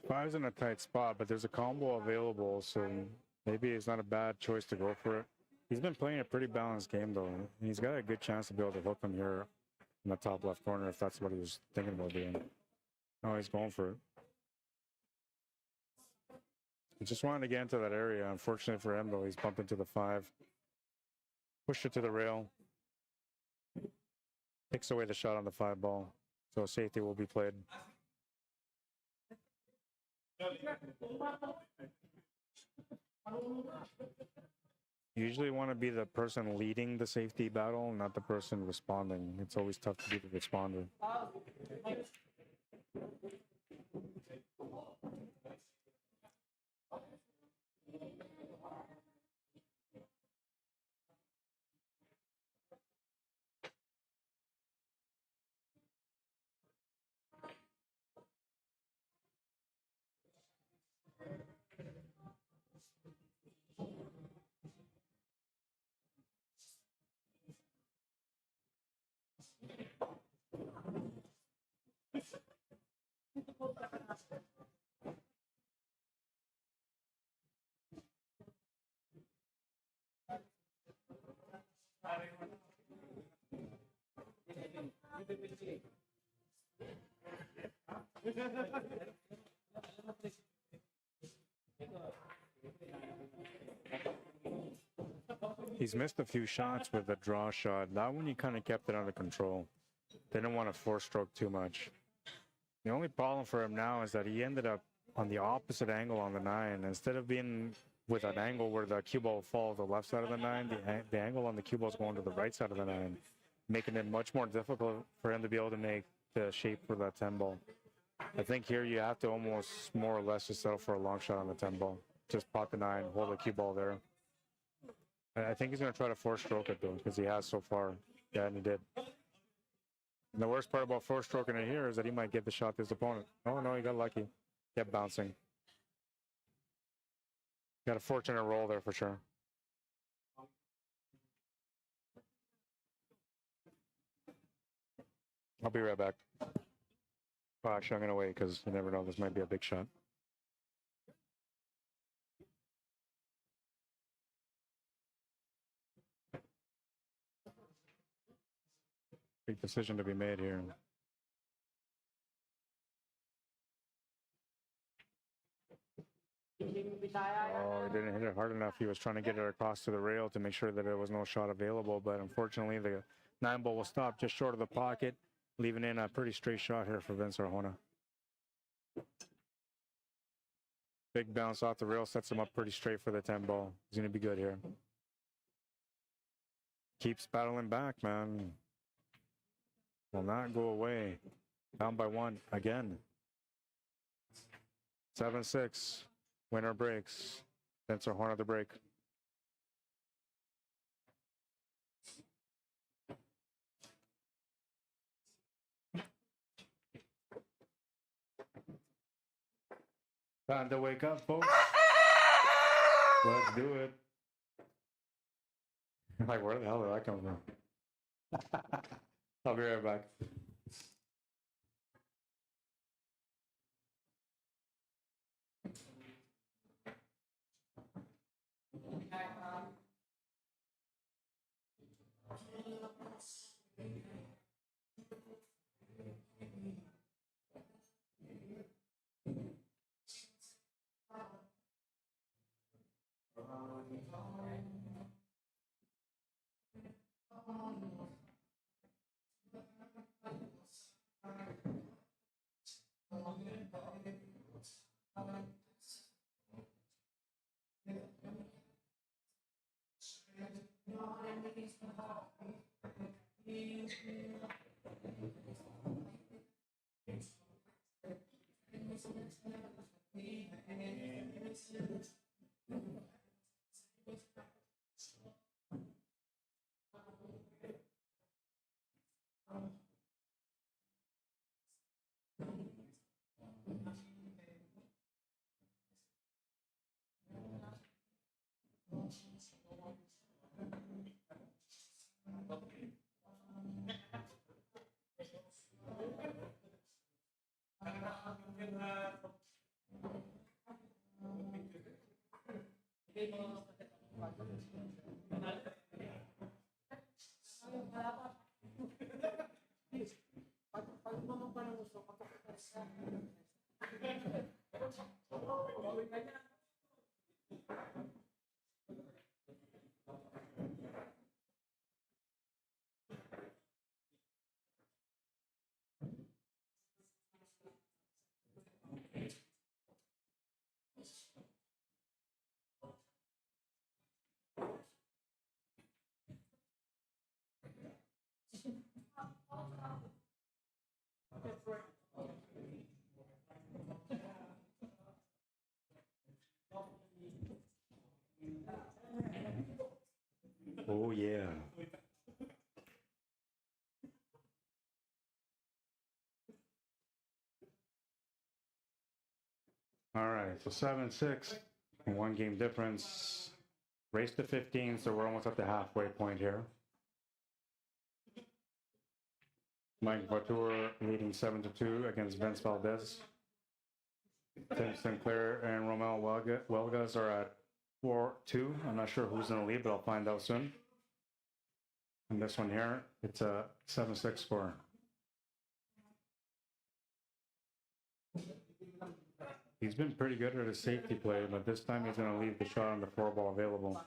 Speaker 1: Five's in a tight spot, but there's a combo available, so maybe it's not a bad choice to go for it. He's been playing a pretty balanced game, though, and he's got a good chance to be able to hook him here in the top left corner if that's what he was thinking about doing. No, he's going for it. He just wanted to get into that area. Unfortunately for him, though, he's bumped into the 5. Pushed it to the rail. Takes away the shot on the 5 ball. So safety will be played. You usually want to be the person leading the safety battle, not the person responding. It's always tough to be the responder. He's missed a few shots with the draw shot. That one, he kind of kept it under control. Didn't want to force stroke too much. The only problem for him now is that he ended up on the opposite angle on the 9. Instead of being with an angle where the cue ball will fall to the left side of the 9, the angle on the cue ball is going to the right side of the 9, making it much more difficult for him to be able to make the shape for that 10 ball. I think here you have to almost more or less just settle for a long shot on the 10 ball. Just pot the 9, hold the cue ball there. And I think he's going to try to force stroke it, though, because he has so far. Yeah, and he did. And the worst part about force stroking it here is that he might give the shot to his opponent. Oh, no, he got lucky. Kept bouncing. Got a fortunate roll there for sure. I'll be right back. Well, actually, I'm going to wait because you never know. This might be a big shot. Big decision to be made here. Oh, he didn't hit it hard enough. He was trying to get it across to the rail to make sure that there was no shot available, but unfortunately the 9 ball will stop just short of the pocket, leaving in a pretty straight shot here for Vince Arjona. Big bounce off the rail sets him up pretty straight for the 10 ball. He's going to be good here. Keeps battling back, man. Will not go away. Down by 1 again. 7-6. Winner breaks. Vince Arjona the break. Time to wake up, folks. Let's do it. Like, where the hell did that come from? I'll be right back. Oh, yeah. All right, so 7-6, one game difference. Race to 15, so we're almost at the halfway point here. Mike Vartour leading 7-2 against Vince Valdez. Tim Sinclair and Romel Welgas are at 4-2. I'm not sure who's in the lead, but I'll find out soon. And this one here, it's a 7-6 score. He's been pretty good at his safety play, but this time he's going to leave the shot on the 4-ball available.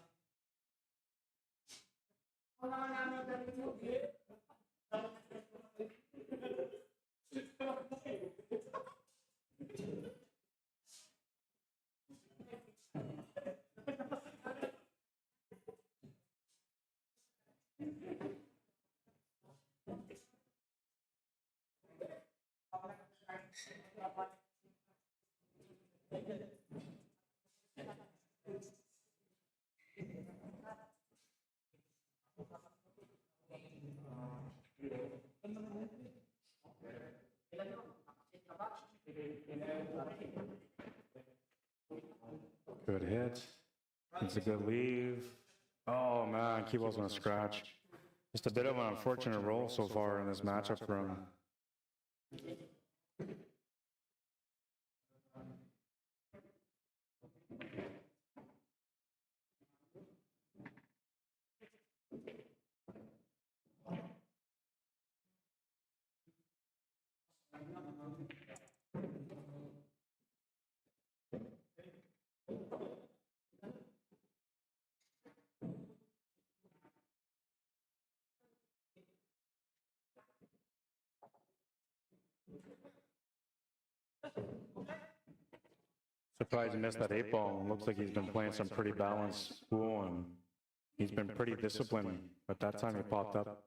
Speaker 1: Good hit. It's a good leave. Oh man, Keyball's gonna scratch. Just a bit of an unfortunate roll so far in this matchup for him. Surprised he missed that 8-ball. Looks like he's been playing some pretty balanced pool, and he's been pretty disciplined, but that time he popped up.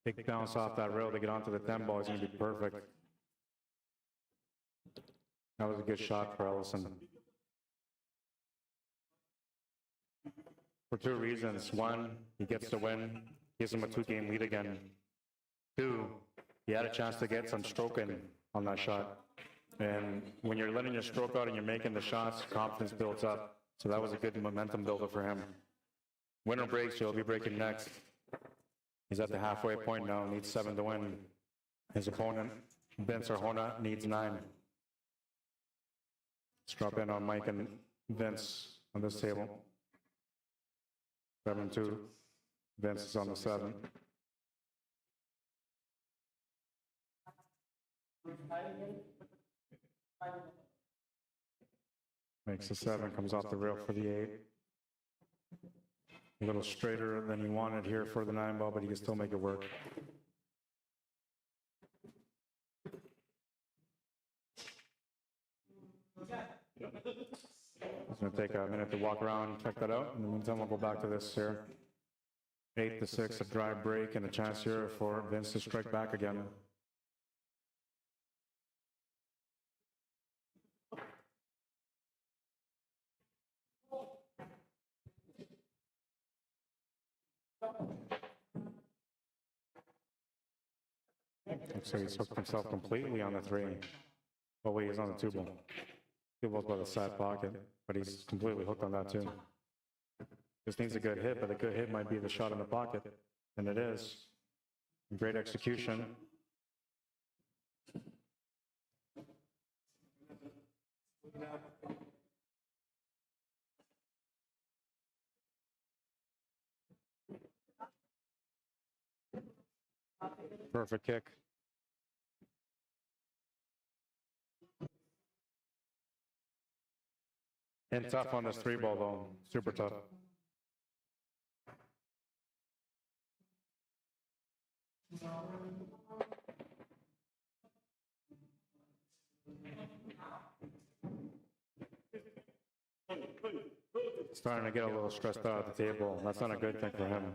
Speaker 1: Big bounce off that rail to get onto the 10-ball is going to be perfect. That was a good shot for Ellison. For two reasons. One, he gets the win, gives him a 2-game lead again. Two, he had a chance to get some stroke in on that shot. And when you're letting your stroke out and you're making the shots, confidence builds up. So that was a good momentum builder for him. Winner breaks, he'll be breaking next. He's at the halfway point now, needs 7 to win. His opponent, Vince Arjona, needs 9. Let's drop in on Mike and Vince on this table. 7-2. Vince is on the 7. Makes the 7, comes off the rail for the 8. A little straighter than he wanted here for the 9-ball, but he can still make it work. It's going to take a minute to walk around, check that out. In the meantime, we'll go back to this here. 8-6, a dry break and a chance here for Vince to strike back again. So he's hooked himself completely on the 3. Oh wait, he's on the 2 ball. 2 ball's by the side pocket, but he's completely hooked on that too. Just needs a good hit, but the good hit might be the shot in the pocket, and it is. Great execution. Perfect kick. And tough on this 3 ball though, super tough. Starting to get a little stressed out at the table. That's not a good thing for him.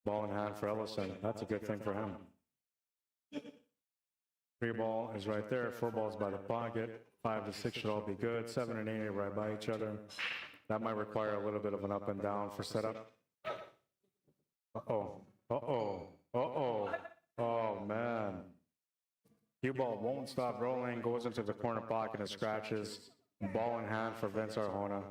Speaker 1: Ball in hand for Ellison. That's a good thing for him. 3 ball is right there. 4 balls by the pocket. 5 to 6 should all be good. 7 and 8 are right by each other. That might require a little bit of an up and down for setup. Uh-oh. Uh-oh. Uh-oh. Oh, man. Cue ball won't stop rolling. Goes into the corner pocket and scratches. Ball in hand for Vince Arjona.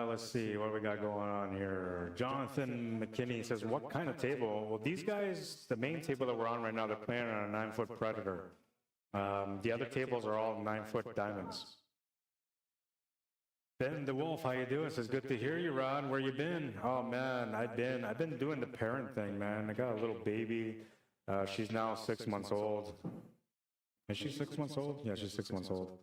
Speaker 1: Let's see what we got going on here. Jonathan McKinney says, what kind of table? Well, these guys, the main table that we're on right now, they're playing on a 9-foot Predator. The other tables are all 9-foot diamonds. Ben the Wolf, how you doing? Says, good to hear you, Rod. Where you been? Oh man, I've been doing the parent thing, man. I got a little baby. She's now 6 months old. Is she 6 months old? Yeah, she's 6 months old.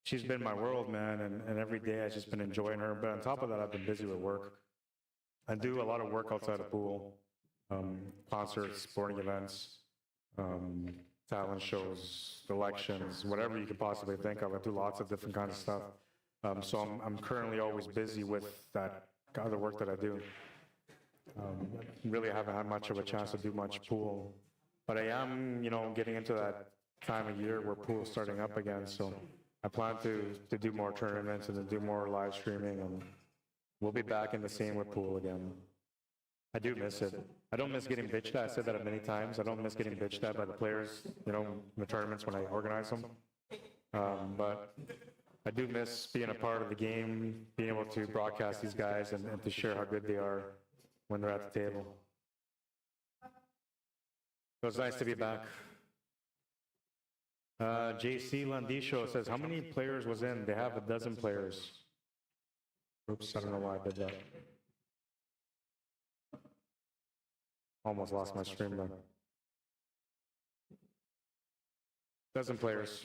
Speaker 1: She's been my world, man, and every day I've just been enjoying her. But on top of that, I've been busy with work. I do a lot of work outside of pool, concerts, sporting events, talent shows, elections, whatever you could possibly think of. I do lots of different kinds of stuff. So I'm currently always busy with that other work that I do. Really haven't had much of a chance to do much pool, but I am, getting into that time of year where pool's starting up again. So I plan to do more tournaments and to do more live streaming, and we'll be back in the scene with pool again. I do miss it. I don't miss getting bitched at. I said that many times. I don't miss getting bitched at by the players, in the tournaments when I organize them. But I do miss being a part of the game, being able to broadcast these guys and to share how good they are when they're at the table. So it's nice to be back. JC Landisho says, how many players was in? They have 12 players. Oops, I don't know why I did that. Almost lost my stream there. 12 players.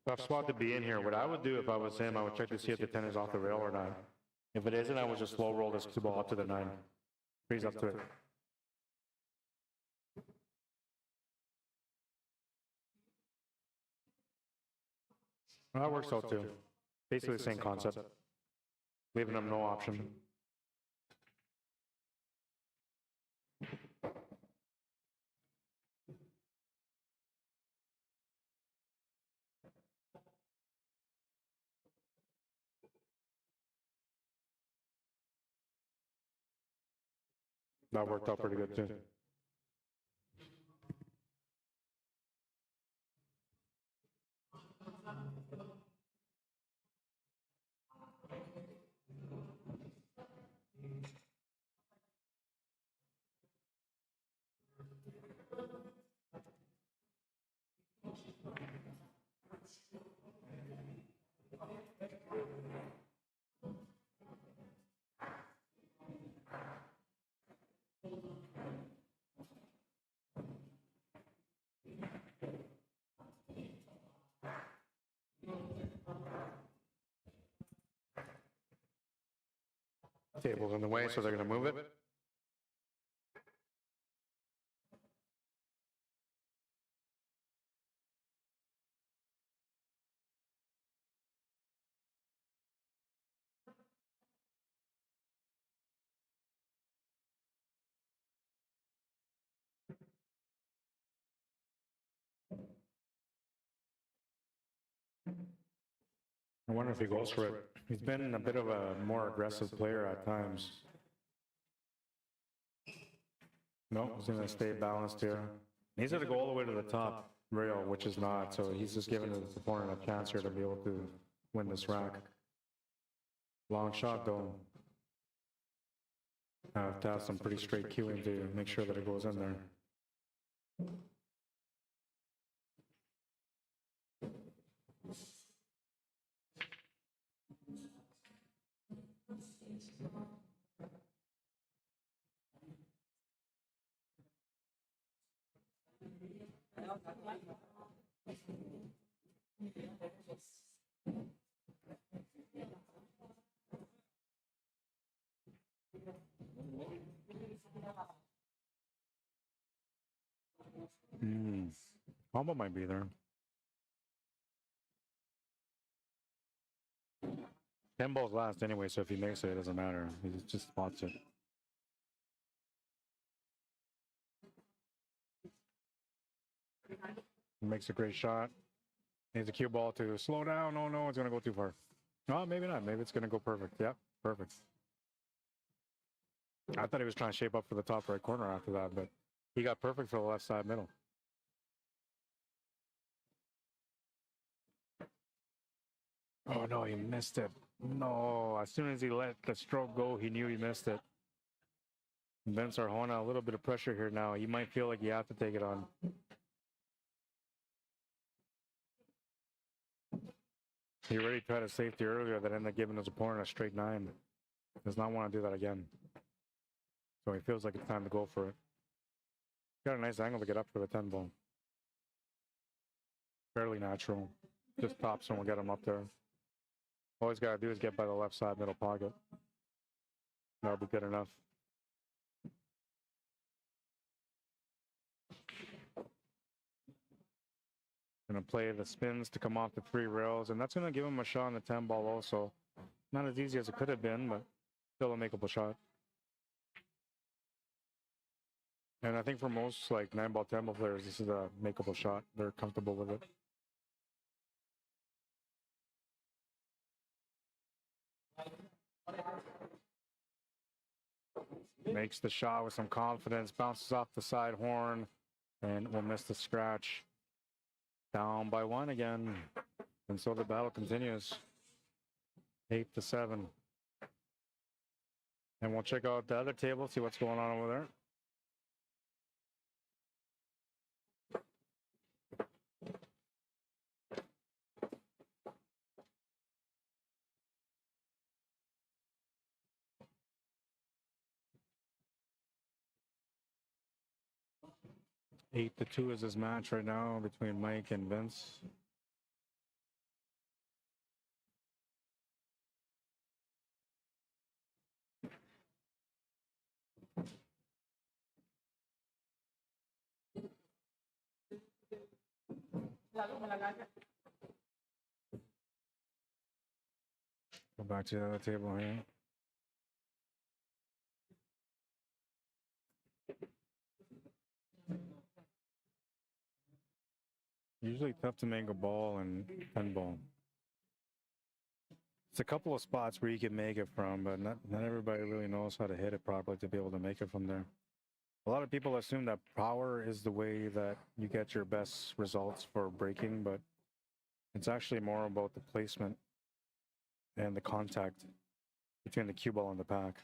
Speaker 1: Tough spot to be in here. What I would do if I was him, I would check to see if the 10 is off the rail or not. If it isn't, I would just slow roll this cue ball up to the 9. Freeze up to it. Well, that works out too. Basically the same concept. Leaving them no option. That worked out pretty good too. Table's in the way, so they're going to move it. I wonder if he goes for it. He's been a bit of a more aggressive player at times. No, he's going to stay balanced here. He's going to go all the way to the top rail, which is not, so he's just giving his opponent a chance here to be able to win this rack. Long shot, though. I have to have some pretty straight queuing to make sure that it goes in there. Combo might be there. 10 balls last anyway, so if he makes it, it doesn't matter. He just spots it. He makes a great shot. Needs a cue ball to slow down. Oh no, it's going to go too far. Oh, maybe not. Maybe it's going to go perfect. Yep, perfect. I thought he was trying to shape up for the top right corner after that, but he got perfect for the left side middle. Oh no, he missed it. No, as soon as he let the stroke go, he knew he missed it. Vince Arjona, a little bit of pressure here now. You might feel like you have to take it on. He already tried a safety earlier that ended up giving his opponent a straight 9. Does not want to do that again. So he feels like it's time to go for it. Got a nice angle to get up for the 10 ball. Fairly natural. Just tops and we'll get him up there. All he's got to do is get by the left side middle pocket. That'll be good enough. Gonna play the spins to come off the 3 rails, and that's gonna give him a shot on the 10 ball also. Not as easy as it could have been, but still a makeable shot. And I think for most like 9 ball, 10 ball players, this is a makeable shot. They're comfortable with it. Makes the shot with some confidence, bounces off the side horn, and will miss the scratch. Down by 1 again. And so the battle continues. 8-7. And we'll check out the other table, see what's going on over there. Eight to 2 is his match right now between Mike and Vince. Go back to the other table here. Usually tough to make a ball and 10 ball. It's a couple of spots where you can make it from, but not everybody really knows how to hit it properly to be able to make it from there. A lot of people assume that power is the way that you get your best results for breaking, but it's actually more about the placement and the contact between the cue ball and the pack.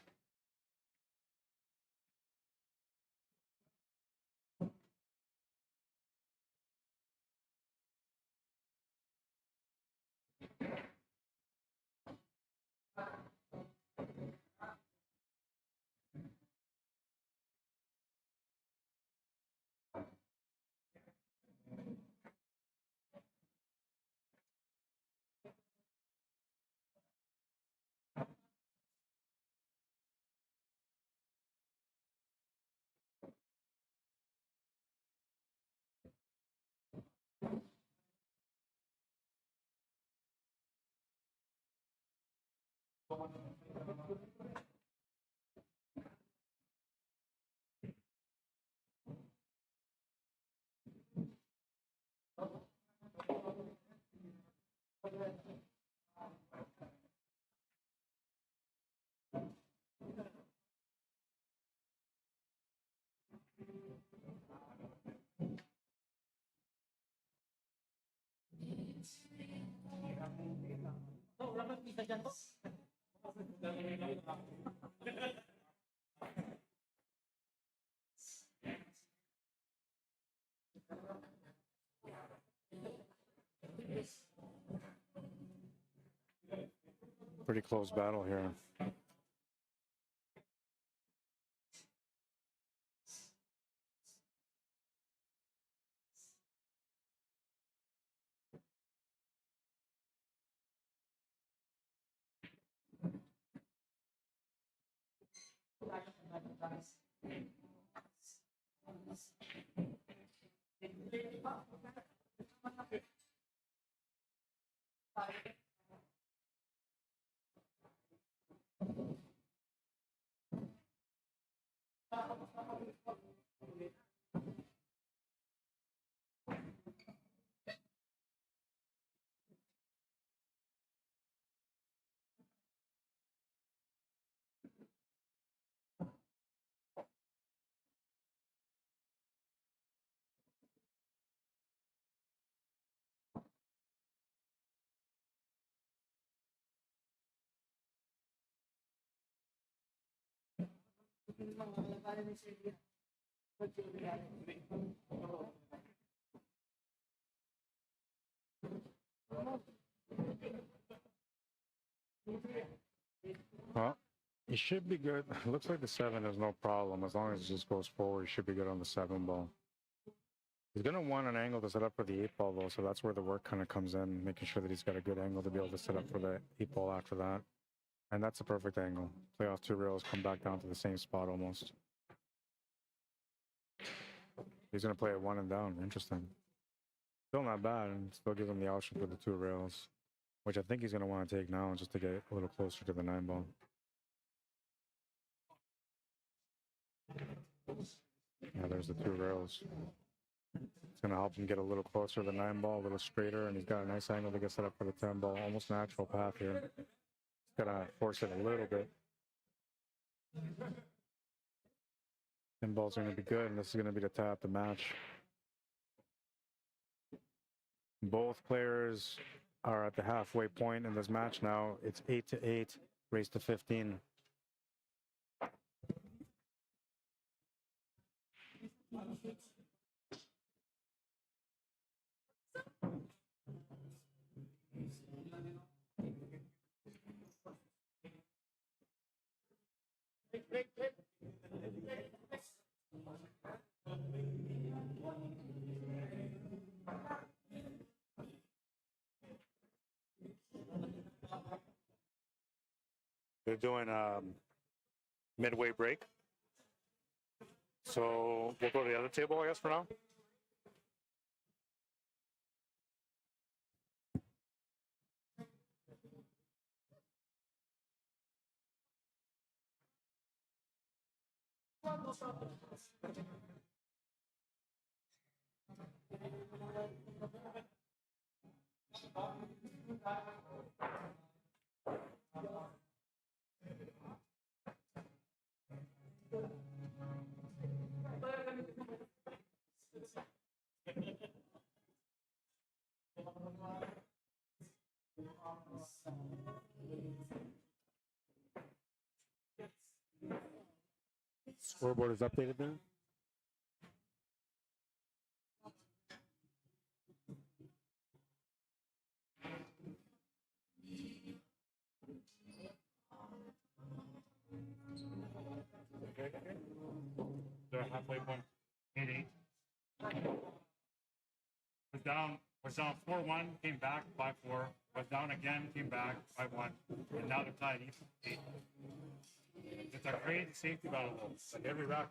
Speaker 1: Pretty close battle here. Well, he should be good. Looks like the 7 is no problem. As long as it just goes forward, he should be good on the 7 ball. He's going to want an angle to set up for the 8 ball, though, so that's where the work kind of comes in, making sure that he's got a good angle to be able to set up for the 8 ball after that. And that's a perfect angle. Play off 2 rails, come back down to the same spot almost. He's going to play it 1 and down. Interesting. Still not bad, and still give him the option for the 2 rails, which I think he's going to want to take now just to get a little closer to the 9 ball. Yeah, there's the 2 rails. It's going to help him get a little closer to the 9 ball, a little straighter, and he's got a nice angle to get set up for the 10 ball. Almost natural path here. He's got to force it a little bit. 10 balls are going to be good, and this is going to be the tap to match. Both players are at the halfway point in this match now. It's 8-8, race to 15. They're doing midway break. So we'll go to the other table, I guess, for now. Scoreboard is updated now. They're halfway point. 8-8. Was down 4-1, came back 5-4. Was down again, came back 5-1, and now they're tied 8-8. It's a crazy safety battle, though. Like every rack.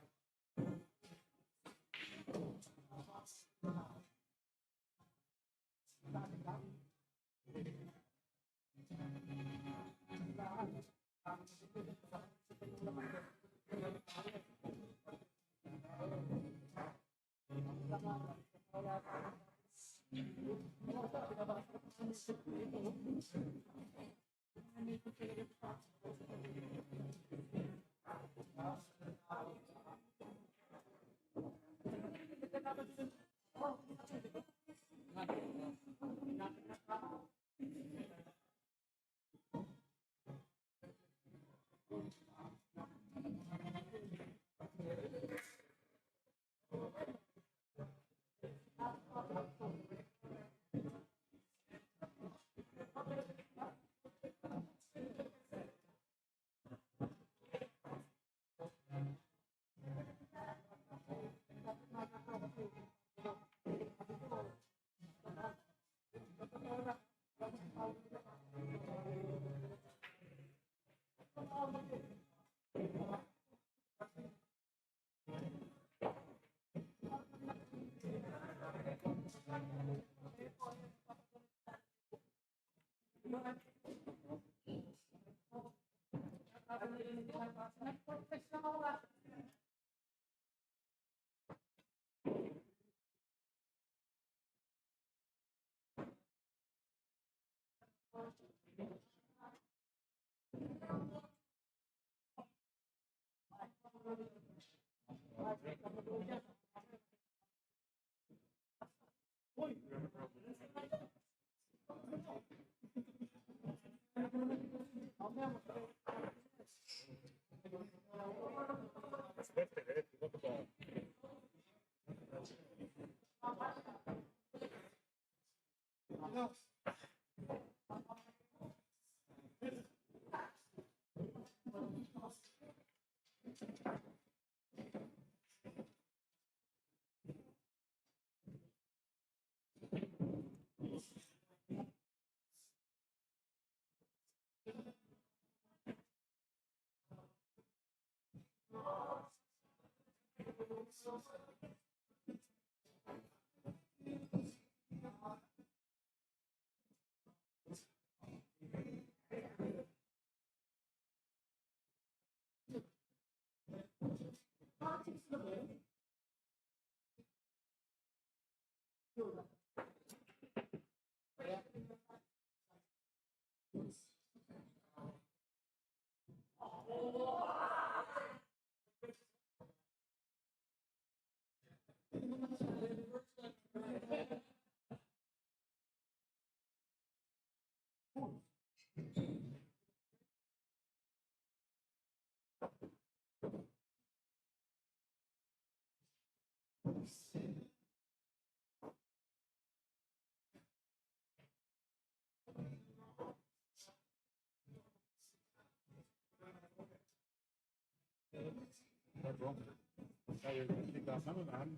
Speaker 1: You're going to take off some of them.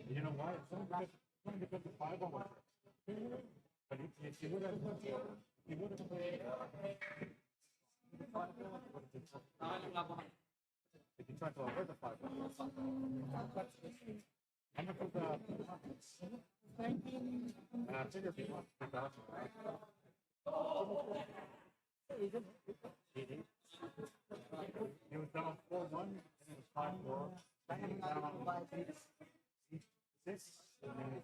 Speaker 1: You know why? It's only because the 5 on it. But if you would have played, if you tried to avoid the 5 on how much was that? I figure if you want to take off. It was down 4-1, and it was 5-4. And it was down 6, and then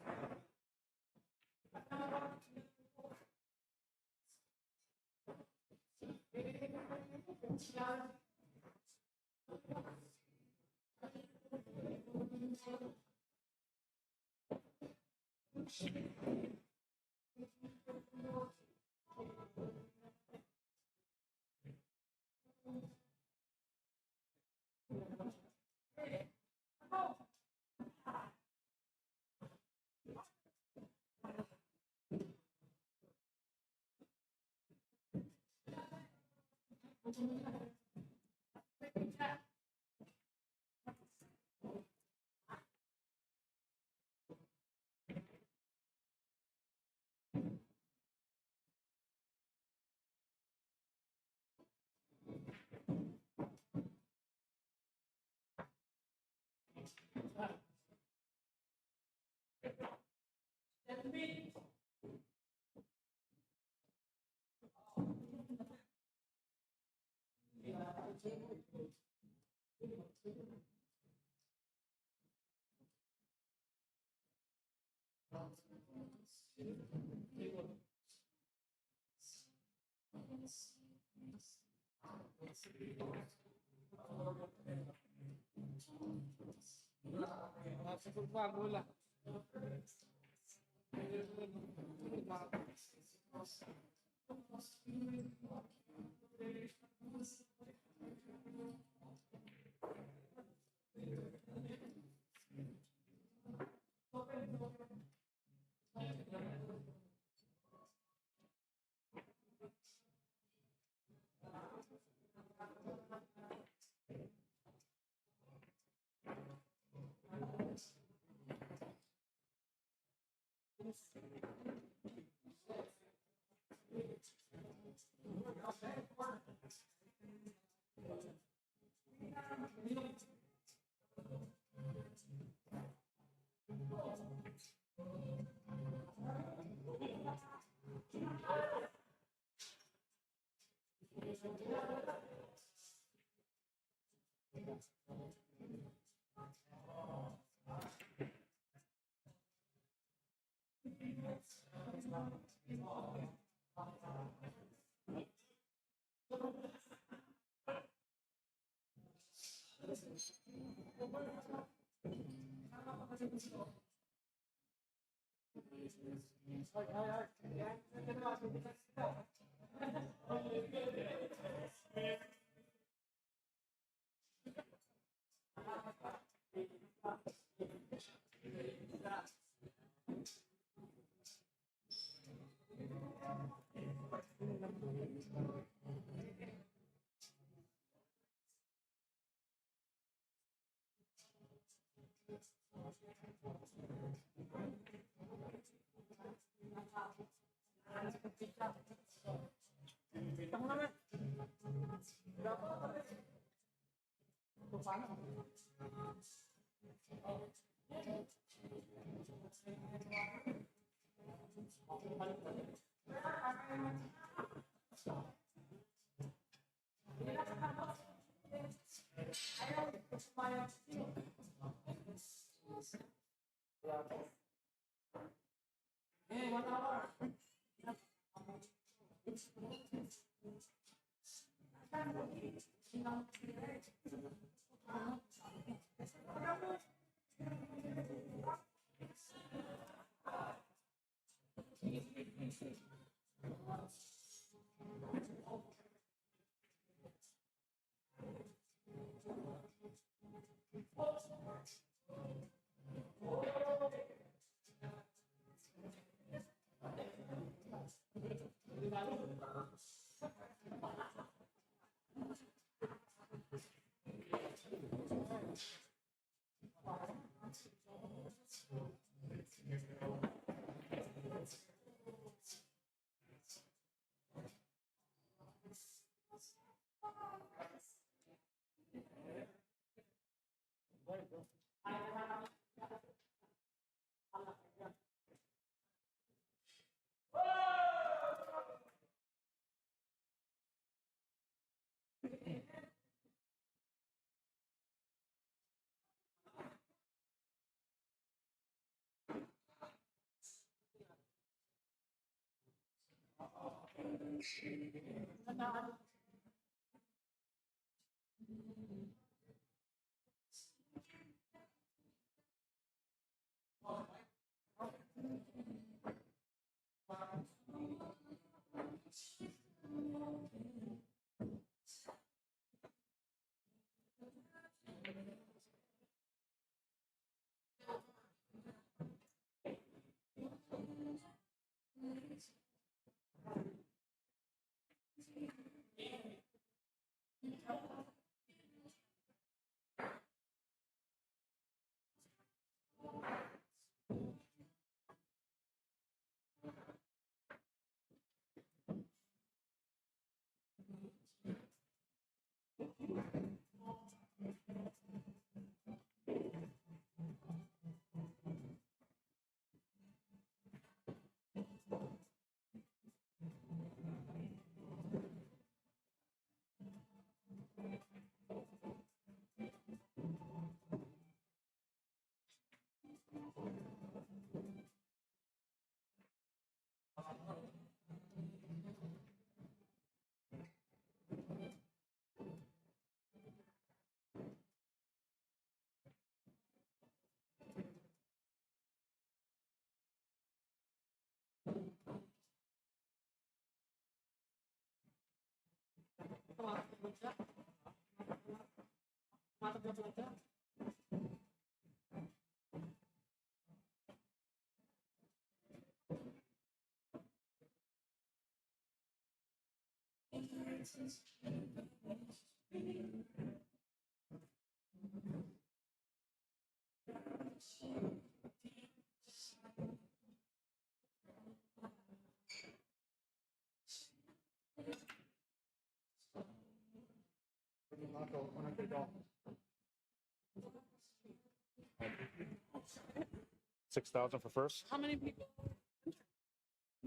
Speaker 1: $6,000 for first.
Speaker 6: How many people?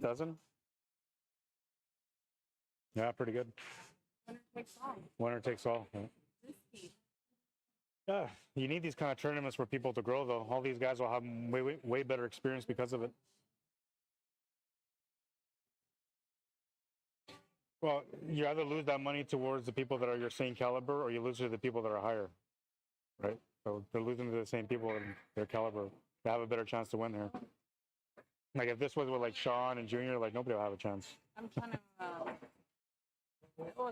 Speaker 1: Dozen? Yeah, pretty good.
Speaker 6: Winner takes all.
Speaker 1: Winner takes all. Yeah.
Speaker 6: Risky.
Speaker 1: Yeah, you need these kind of tournaments for people to grow, though. All these guys will have way better experience because of it. Well, you either lose that money towards the people that are your same caliber, or you lose to the people that are higher, right? So they're losing to the same people in their caliber. They have a better chance to win here. Like if this was with like Sean and Junior, like nobody will have a chance.
Speaker 6: I'm trying to,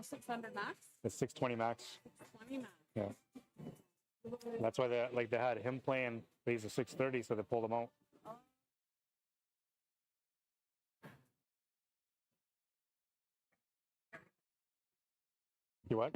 Speaker 6: 600 max?
Speaker 1: It's 620 max.
Speaker 6: 620 max.
Speaker 1: Yeah. That's why they had him playing, but he's a 630, so they pulled him out. You what?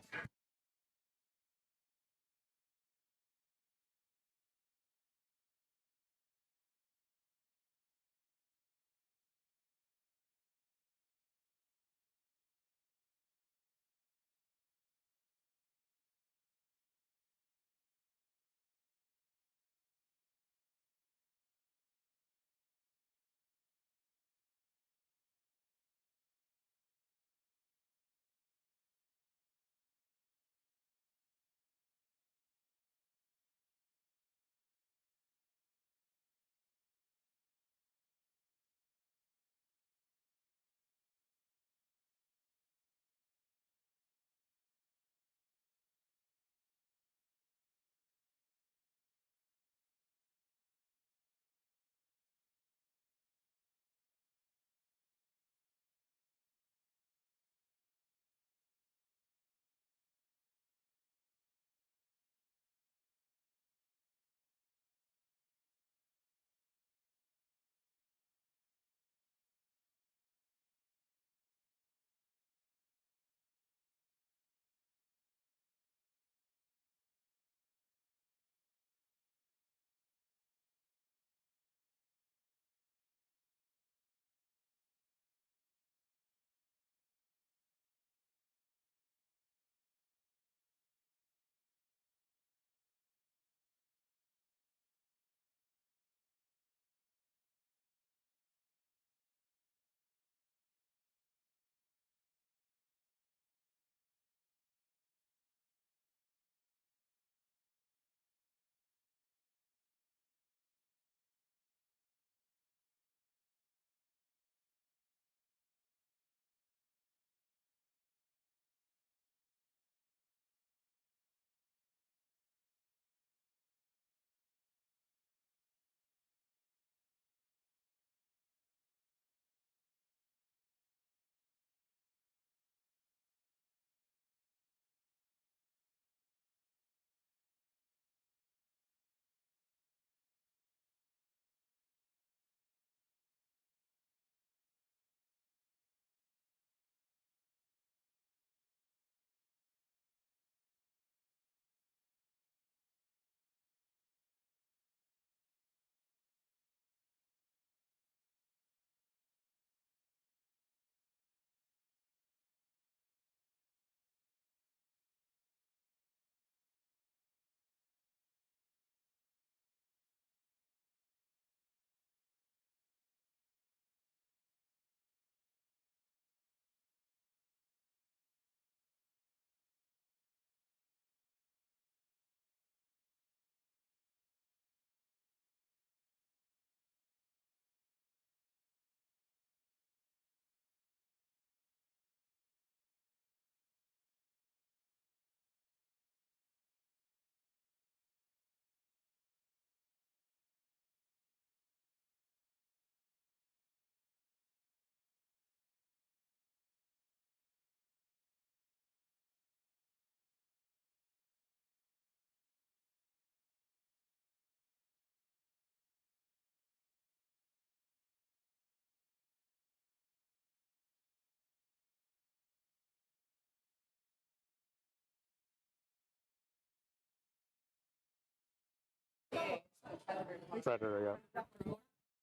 Speaker 1: Predator, yeah.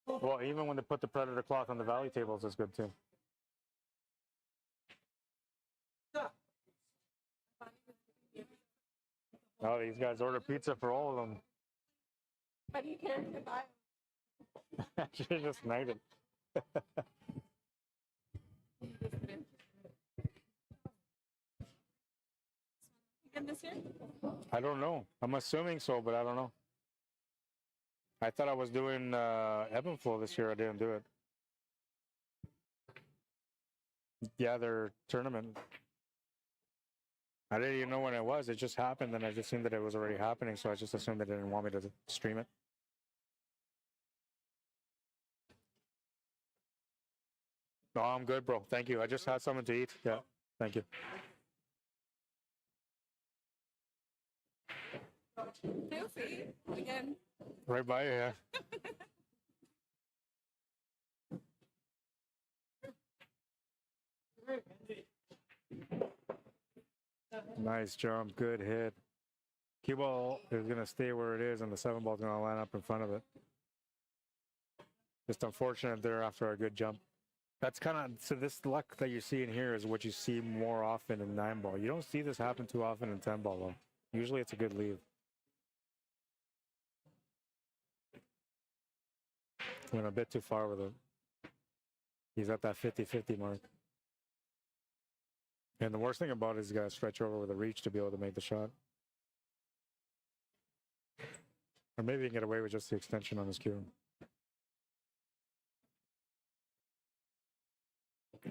Speaker 1: Well, even when they put the Predator cloth on the value tables, it's good too. Oh, these guys order pizza for all of them.
Speaker 6: But he cared to buy.
Speaker 1: She just snagged it.
Speaker 6: Again this year?
Speaker 1: I don't know. I'm assuming so, but I don't know. I thought I was doing ebb and flow this year. I didn't do it. Yeah, their tournament. I didn't even know when it was. It just happened, and I just assumed that it was already happening, so I just assumed they didn't want me to stream it. No, I'm good, bro. Thank you. I just had something to eat. Yeah, thank you.
Speaker 6: Feel free. Again.
Speaker 1: Right by you, yeah. Nice jump, good hit. Cue ball is going to stay where it is, and the 7 ball is going to line up in front of it. Just unfortunate there after a good jump. That's kind of, so this luck that you're seeing here is what you see more often in 9 ball. You don't see this happen too often in 10 ball, though. Usually it's a good lead. Went a bit too far with it. He's at that 50-50 mark. And the worst thing about it is he's got to stretch over with a reach to be able to make the shot. Or maybe he can get away with just the extension on his cue.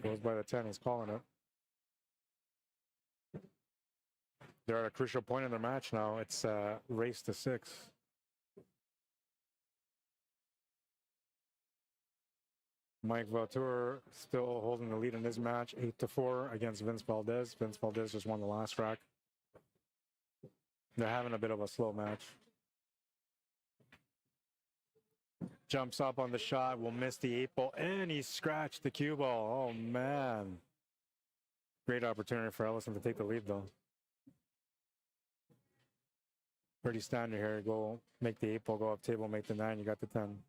Speaker 1: Goes by the 10, he's calling it. They're at a crucial point in their match now. It's race to 6. Mike Valtour still holding the lead in his match, 8-4 against Vince Valdez. Vince Valdez just won the last rack. They're having a bit of a slow match. Jumps up on the shot, will miss the 8 ball, and he scratched the cue ball. Oh, man. Great opportunity for Ellison to take the lead, though. Pretty standard here. Go make the 8 ball, go up table, make the 9, you got the 10.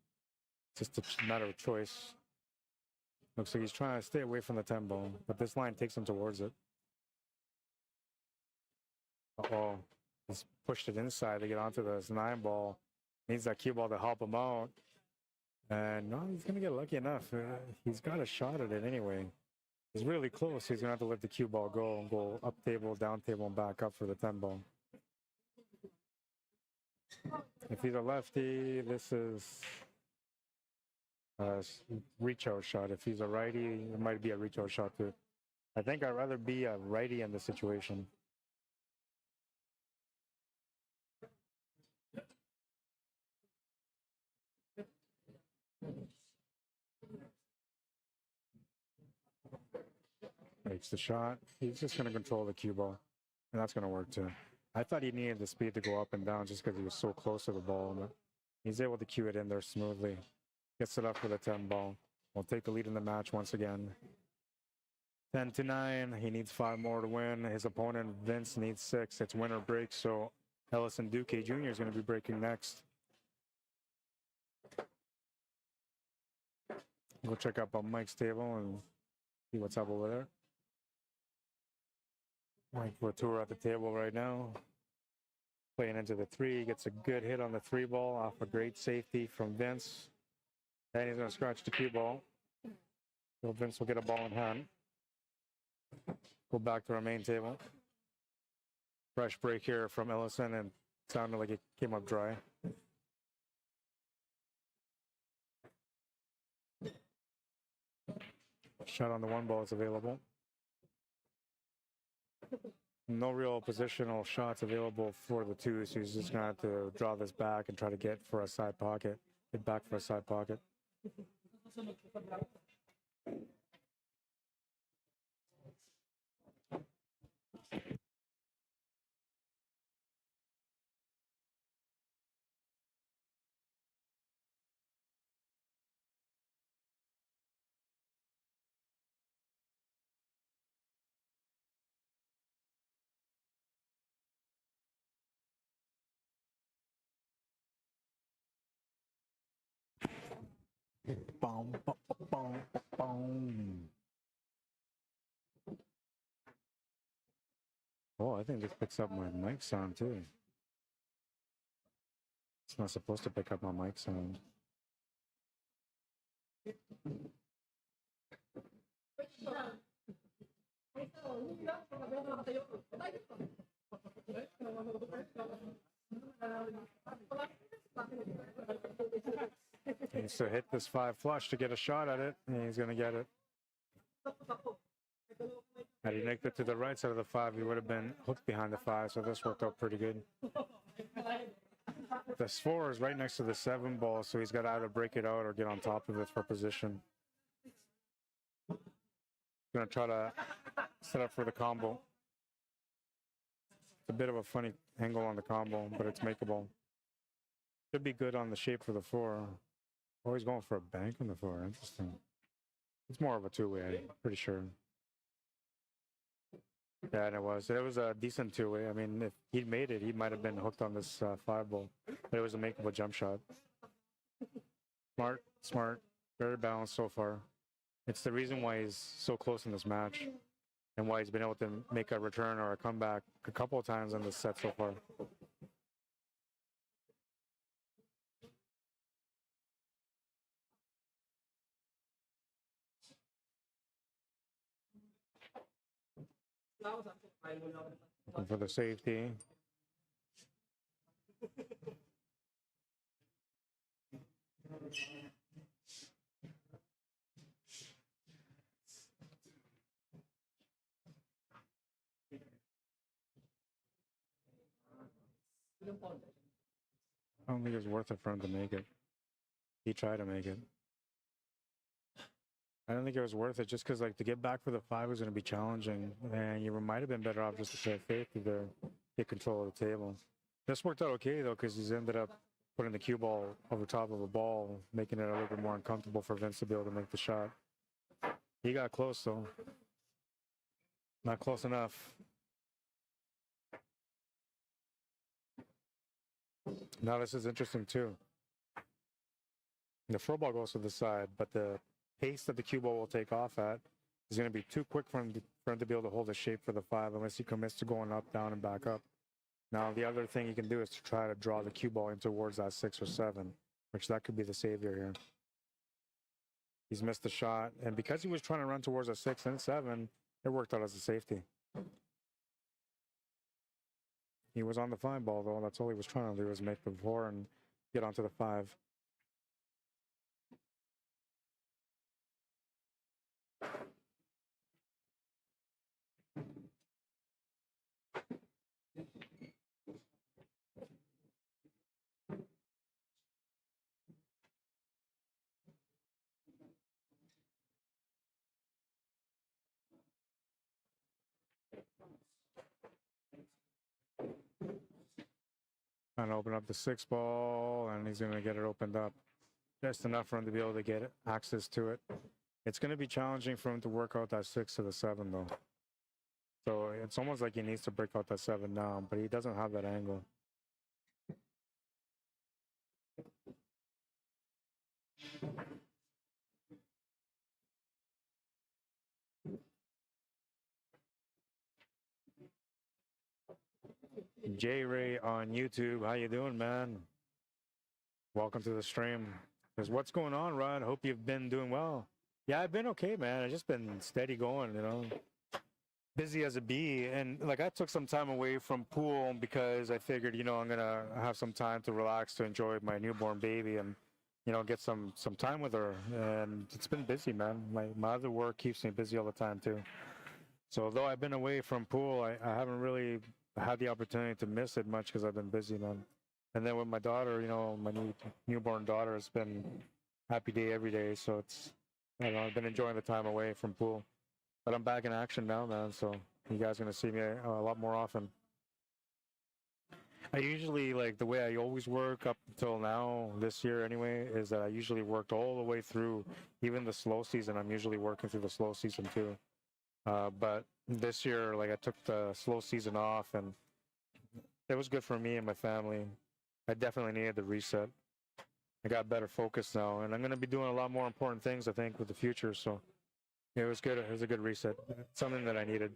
Speaker 1: Just a matter of choice. Looks like he's trying to stay away from the 10 ball, but this line takes him towards it. Uh-oh. He's pushed it inside to get onto this 9 ball. Needs that cue ball to help him out. And no, he's going to get lucky enough. He's got a shot at it anyway. He's really close. He's going to have to let the cue ball go and go up table, down table, and back up for the 10 ball. If he's a lefty, this is a reach out shot. If he's a righty, it might be a reach out shot too. I think I'd rather be a righty in this situation. Makes the shot. He's just going to control the cue ball, and that's going to work too. I thought he needed the speed to go up and down just because he was so close to the ball, but he's able to cue it in there smoothly. Gets it up for the 10 ball. We'll take the lead in the match once again. 10-9. He needs 5 more to win. His opponent, Vince, needs 6. It's winner break, so Ellison DUQUE Jr. is going to be breaking next. We'll check up on Mike's table and see what's up over there. Mike Latour at the table right now. Playing into the 3. Gets a good hit on the 3 ball off a great safety from Vince. And he's going to scratch the cue ball. So Vince will get a ball in hand. Go back to our main table. Fresh break here from Ellison, and sounded like it came up dry. Shot on the 1 ball is available. No real positional shots available for the 2, so he's just going to have to draw this back and try to get for a side pocket. Get back for a side pocket. Boom, boom, boom, boom. Oh, I think this picks up my mic sound too. It's not supposed to pick up my mic sound. He needs to hit this 5 flush to get a shot at it, and he's going to get it. Had he nicked it to the right side of the 5, he would have been hooked behind the 5, so this worked out pretty good. The 4 is right next to the 7 ball, so he's got to either break it out or get on top of it for position. Gonna try to set up for the combo. It's a bit of a funny angle on the combo, but it's makeable. Should be good on the shape for the 4. Oh, he's going for a bank on the 4. Interesting. It's more of a two-way, I'm pretty sure. Yeah, and it was. It was a decent two-way. I mean, if he'd made it, he might have been hooked on this 5 ball. But it was a makeable jump shot. Smart, smart, very balanced so far. It's the reason why he's so close in this match and why he's been able to make a return or a comeback a couple of times in this set so far. And for the safety. I don't think it was worth it for him to make it. He tried to make it. I don't think it was worth it just because, like, to get back for the 5 was going to be challenging, and you might have been better off just to play safety there, get control of the table. This worked out okay, though, because he's ended up putting the cue ball over top of a ball, making it a little bit more uncomfortable for Vince to be able to make the shot. He got close, though. Not close enough. Now this is interesting, too. The 4 ball goes to the side, but the pace that the cue ball will take off at is going to be too quick for him to be able to hold the shape for the 5 unless he commits to going up, down, and back up. Now, the other thing you can do is to try to draw the cue ball in towards that 6 or 7, which that could be the savior here. He's missed the shot, and because he was trying to run towards a 6 and 7, it worked out as a safety. He was on the 5 ball, though. That's all he was trying to do, was make the 4 and get onto the 5. Trying to open up the 6 ball, and he's going to get it opened up. Just enough for him to be able to get access to it. It's going to be challenging for him to work out that 6 to the 7, though. So it's almost like he needs to break out that 7 now, but he doesn't have that angle. J Ray on YouTube, how you doing, man? Welcome to the stream. Because what's going on, Rod? Hope you've been doing well. Yeah, I've been okay, man. I've just been steady going, you know. Busy as a bee, and like I took some time away from pool because I figured, you know, I'm gonna have some time to relax, to enjoy my newborn baby, and you know, get some time with her. And it's been busy, man. My other work keeps me busy all the time too. So though I've been away from pool, I haven't really had the opportunity to miss it much because I've been busy, man. And then with my daughter, you know, my newborn daughter, it's been happy day every day. So it's, I don't know, I've been enjoying the time away from pool. But I'm back in action now, man, so you guys are going to see me a lot more often. I usually, like, the way I always work up until now, this year anyway, is that I usually worked all the way through, even the slow season. I'm usually working through the slow season too. But this year, like, I took the slow season off, and it was good for me and my family. I definitely needed the reset. I got better focus now, and I'm going to be doing a lot more important things, I think, with the future, so. It was good. It was a good reset. Something that I needed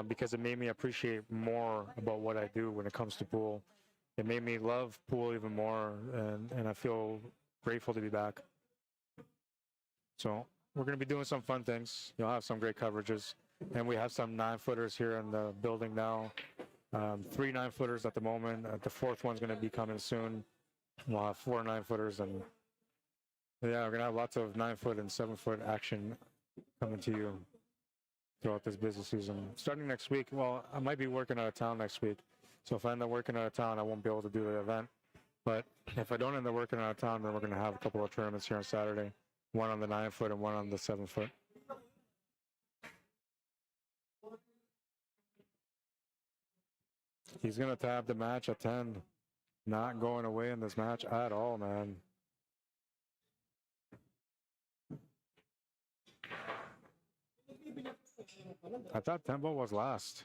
Speaker 1: because it made me appreciate more about what I do when it comes to pool. It made me love pool even more, and I feel grateful to be back. So we're going to be doing some fun things. You'll have some great coverages, and we have some 9-footers here in the building now. 3 9-footers at the moment. The 4th one's going to be coming soon. We'll have 4 9-footers, and yeah, we're going to have lots of 9-foot and 7-foot action coming to you throughout this busy season. Starting next week, well, I might be working out of town next week. So if I end up working out of town, I won't be able to do the event. But if I don't end up working out of town, then we're going to have a couple of tournaments here on Saturday. One on the 9-foot and one on the 7-foot. He's going to tab the match at 10. Not going away in this match at all, man. I thought tempo was last.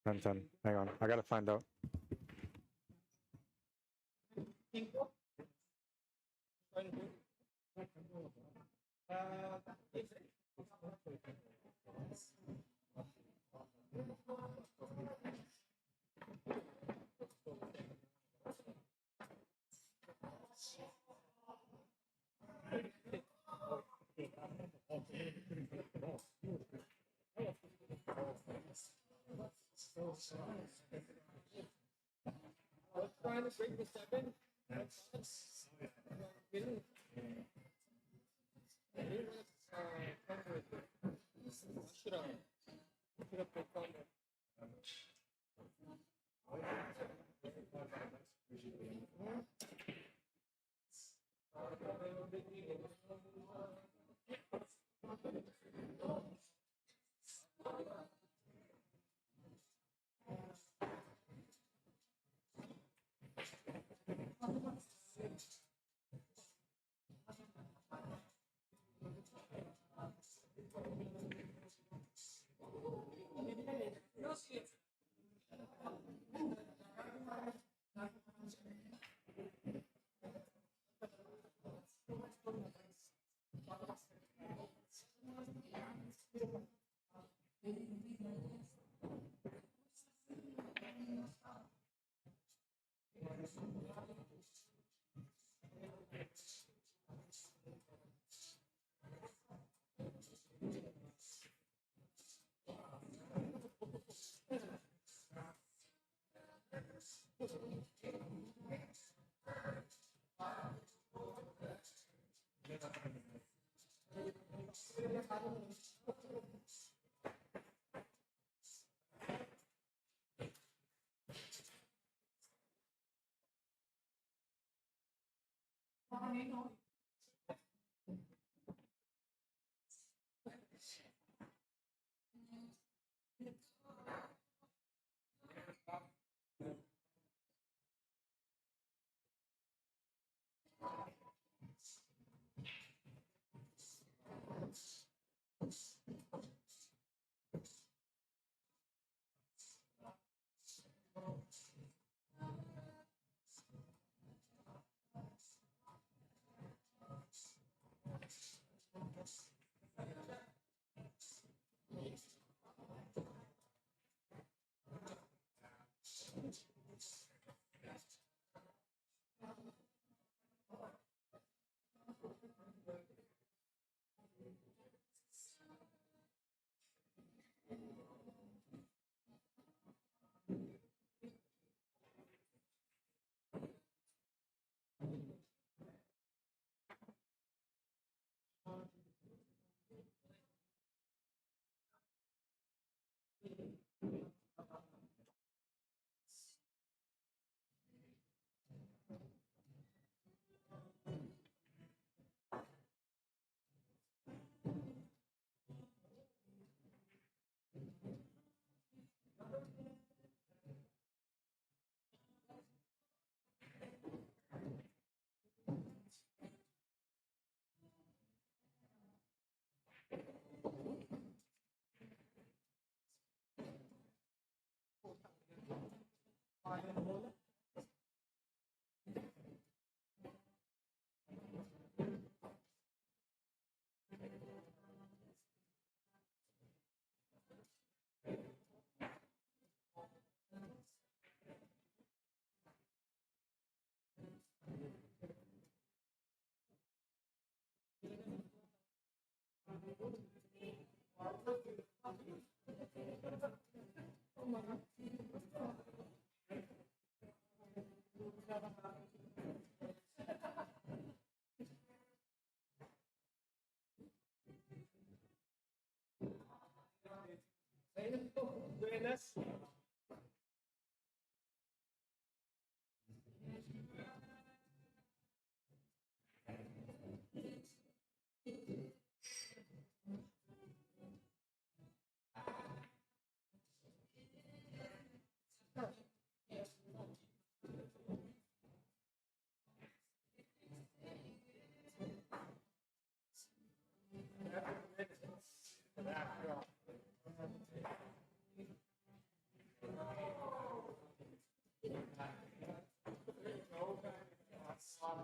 Speaker 1: 10-10. Hang on. I got to find out.
Speaker 3: Trying to break the 7. Should have played on there.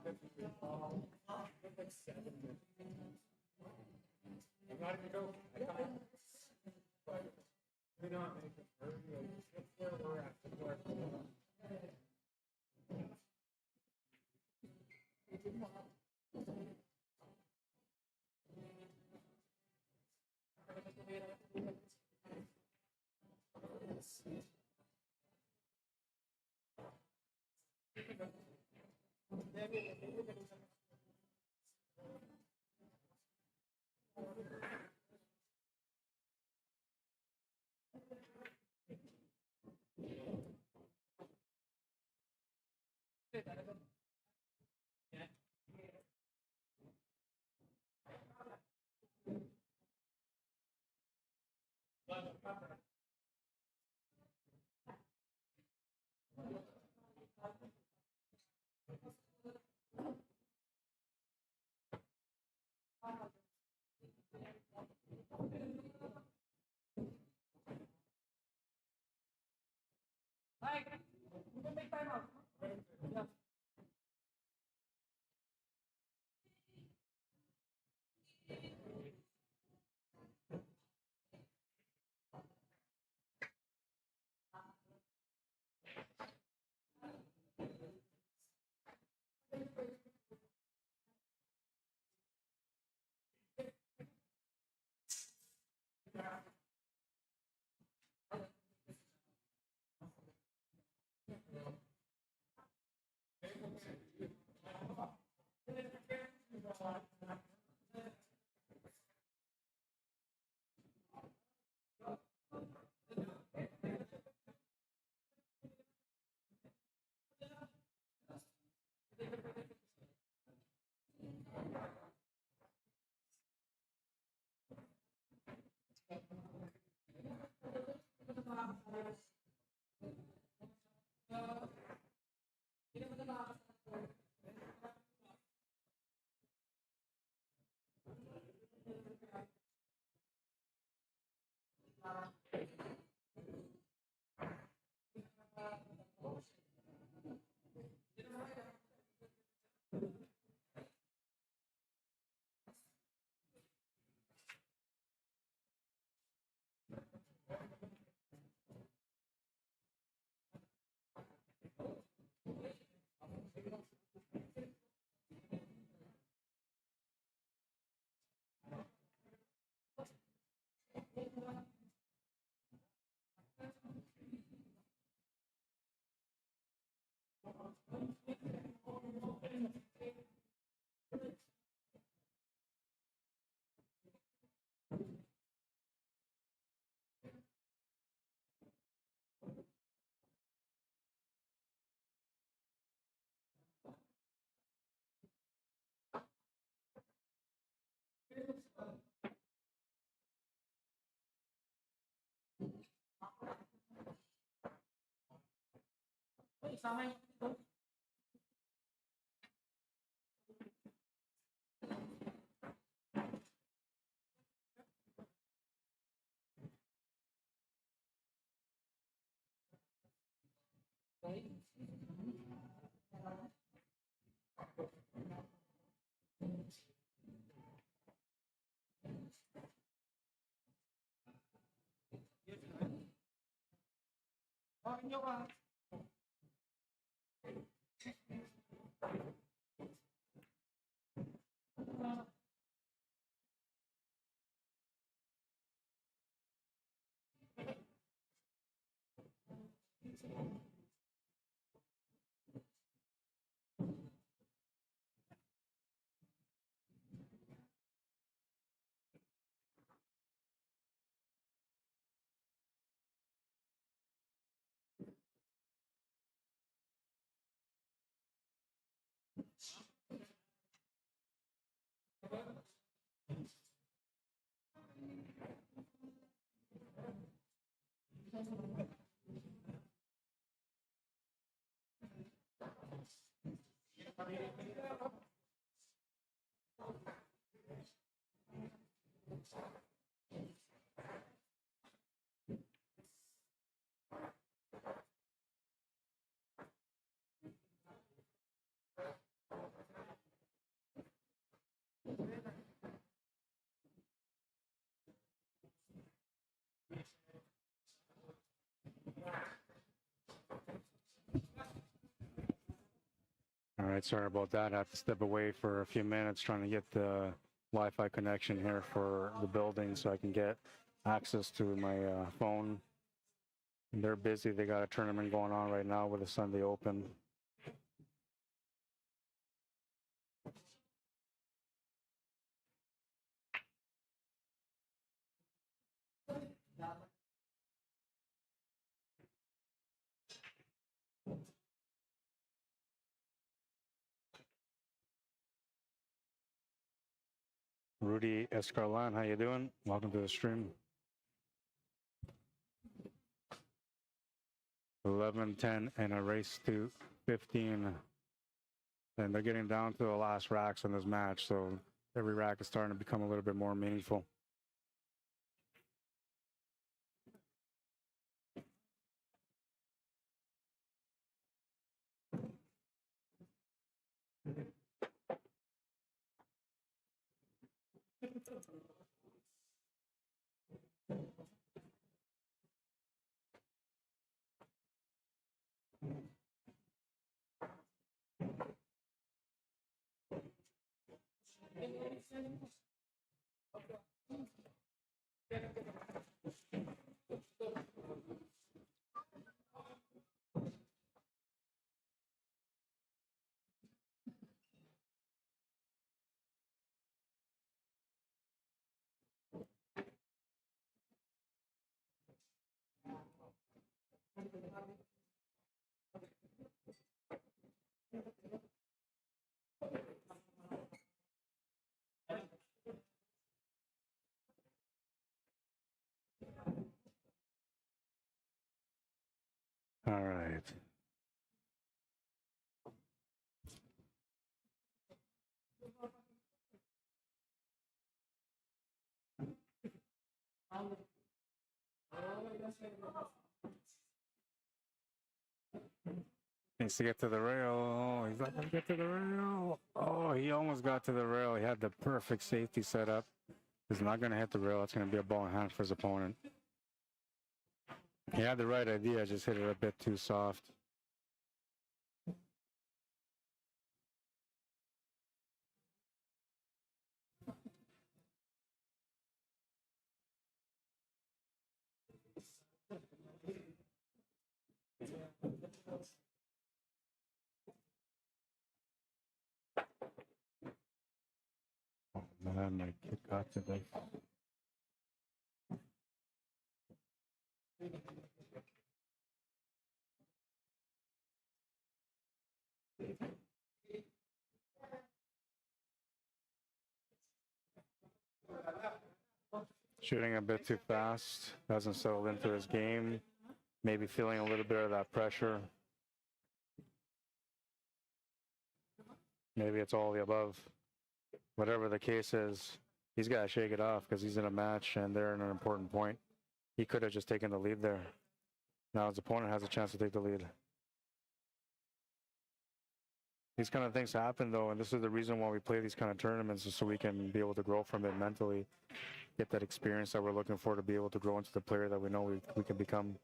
Speaker 3: I'm not even joking. I thought, but do not make it hurt. It's where we're at. It's where we're at.
Speaker 1: right, sorry about that. I have to step away for a few minutes trying to get the Wi-Fi connection here for the building so I can get access to my phone. They're busy. They got a tournament going on right now with the Sunday Open. Rudy Escarlan, how you doing? Welcome to the stream. 11-10 and a race to 15. And they're getting down to the last racks in this match, so every rack is starting to become a little bit more meaningful. All right. Needs to get to the rail. Oh, he's not going to get to the rail. Oh, he almost got to the rail. He had the perfect safety set up. He's not going to hit the rail. It's going to be a ball in hand for his opponent. He had the right idea, just hit it a bit too soft. Oh man, my kid got to the... Shooting a bit too fast, hasn't settled into his game, maybe feeling a little bit of that pressure. Maybe it's all the above. Whatever the case is, he's got to shake it off because he's in a match and they're in an important point. He could have just taken the lead there. Now his opponent has a chance to take the lead. These kind of things happen though, and this is the reason why we play these kind of tournaments, is so we can be able to grow from it mentally, get that experience that we're looking for to be able to grow into the player that we know we can become.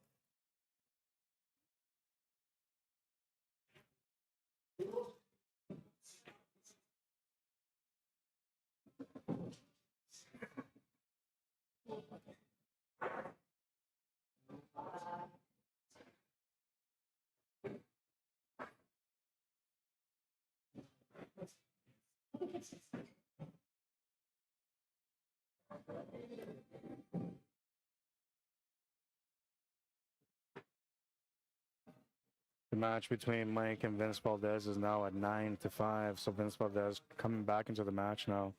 Speaker 1: The match between Mike and Vince Valdez is now at 9-5, so Vince Valdez coming back into the match now.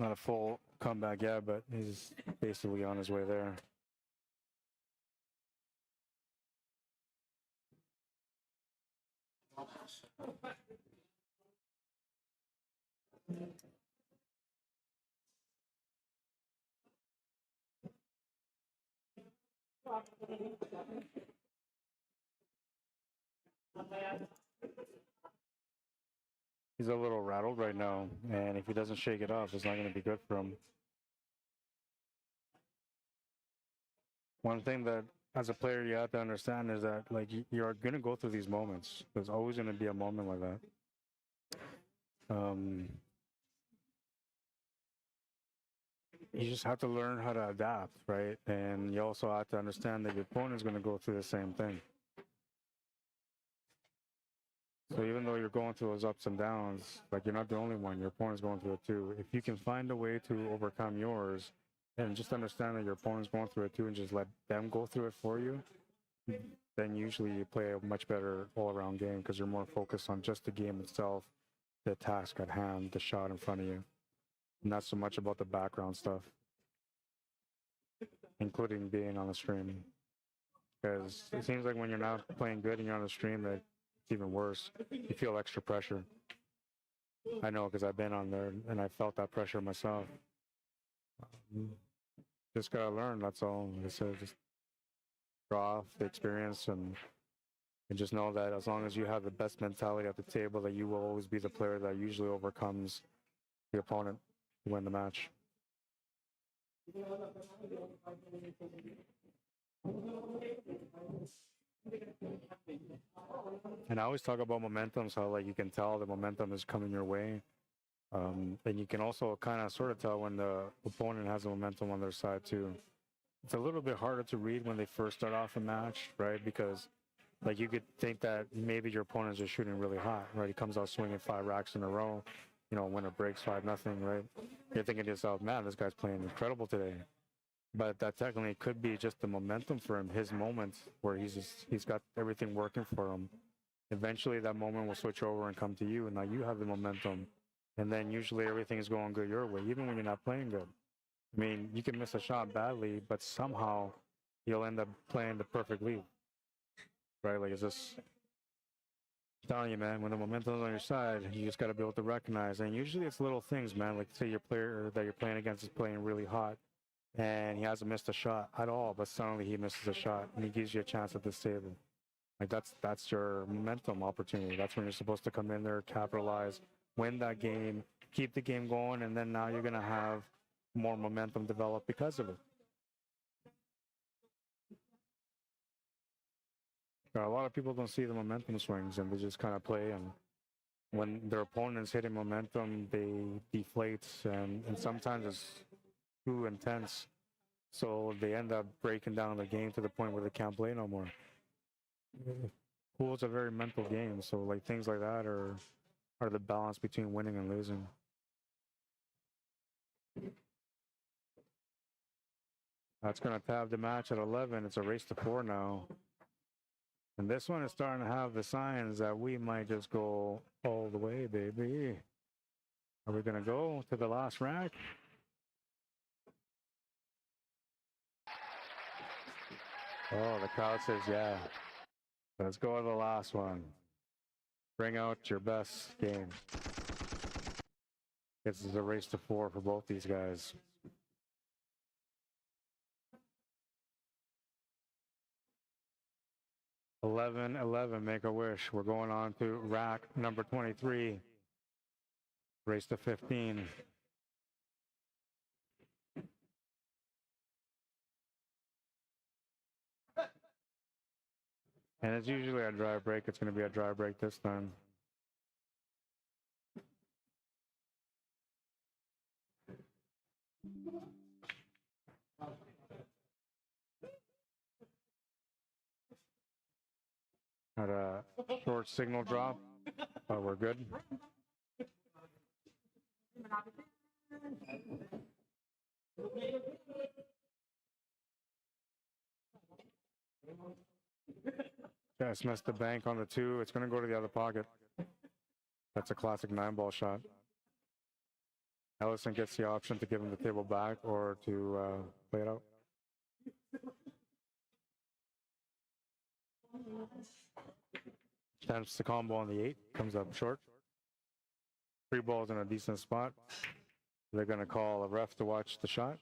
Speaker 1: Not a full comeback yet, but he's basically on his way there. He's a little rattled right now, and if he doesn't shake it off, it's not going to be good for him. One thing that as a player, you have to understand is that like you're gonna go through these moments. There's always gonna be a moment like that. You just have to learn how to adapt, right? And you also have to understand that your opponent's gonna go through the same thing. So even though you're going through those ups and downs, like you're not the only one, your opponent's going through it too. If you can find a way to overcome yours and just understand that your opponent's going through it too and just let them go through it for you, then usually you play a much better all-around game because you're more focused on just the game itself, the task at hand, the shot in front of you. Not so much about the background stuff, including being on the stream. Because it seems like when you're not playing good and you're on the stream, that it's even worse. You feel extra pressure. I know because I've been on there and I felt that pressure myself. Just gotta learn, that's all. Like I said, just draw off the experience and just know that as long as you have the best mentality at the table, that you will always be the player that usually overcomes the opponent to win the match. And I always talk about momentum, so like you can tell the momentum is coming your way. And you can also kind of sort of tell when the opponent has a momentum on their side too. It's a little bit harder to read when they first start off a match, right? Because like you could think that maybe your opponent's just shooting really hot, right? He comes out swinging 5 racks in a row, you know, winner breaks 5-0, right? You're thinking to yourself, man, this guy's playing incredible today. But that technically could be just the momentum for him, his moment where he's got everything working for him. Eventually that moment will switch over and come to you, and now you have the momentum. And then usually everything is going good your way, even when you're not playing good. I mean, you can miss a shot badly, but somehow you'll end up playing the perfect lead, right? Like, it's just telling you, man, when the momentum's on your side, you just got to be able to recognize. And usually it's little things, man. Like, say your player that you're playing against is playing really hot, and he hasn't missed a shot at all, but suddenly he misses a shot, and he gives you a chance at this table. Like, that's your momentum opportunity. That's when you're supposed to come in there, capitalize, win that game, keep the game going, and then now you're going to have more momentum develop because of it. A lot of people don't see the momentum swings, and they just kind of play, and when their opponent's hitting momentum, they deflate, and sometimes it's too intense, so they end up breaking down the game to the point where they can't play no more. Pool's a very mental game, so like things like that are the balance between winning and losing. That's going to tab the match at 11. It's a race to 4 now. And this one is starting to have the signs that we might just go all the way, baby. Are we going to go to the last rack? Oh, the crowd says yeah. Let's go to the last one. Bring out your best game. This is a race to 4 for both these guys. $11-11, make a wish. We're going on to rack number 23. Race to 15. And it's usually a dry break. It's going to be a dry break this time. Had a short signal drop, but we're good. Just missed the bank on the 2. It's going to go to the other pocket. That's a classic 9-ball shot. Ellison gets the option to give him the table back or to play it out. Attempts the combo on the 8, comes up short. 3 balls in a decent spot. They're going to call a ref to watch the shot.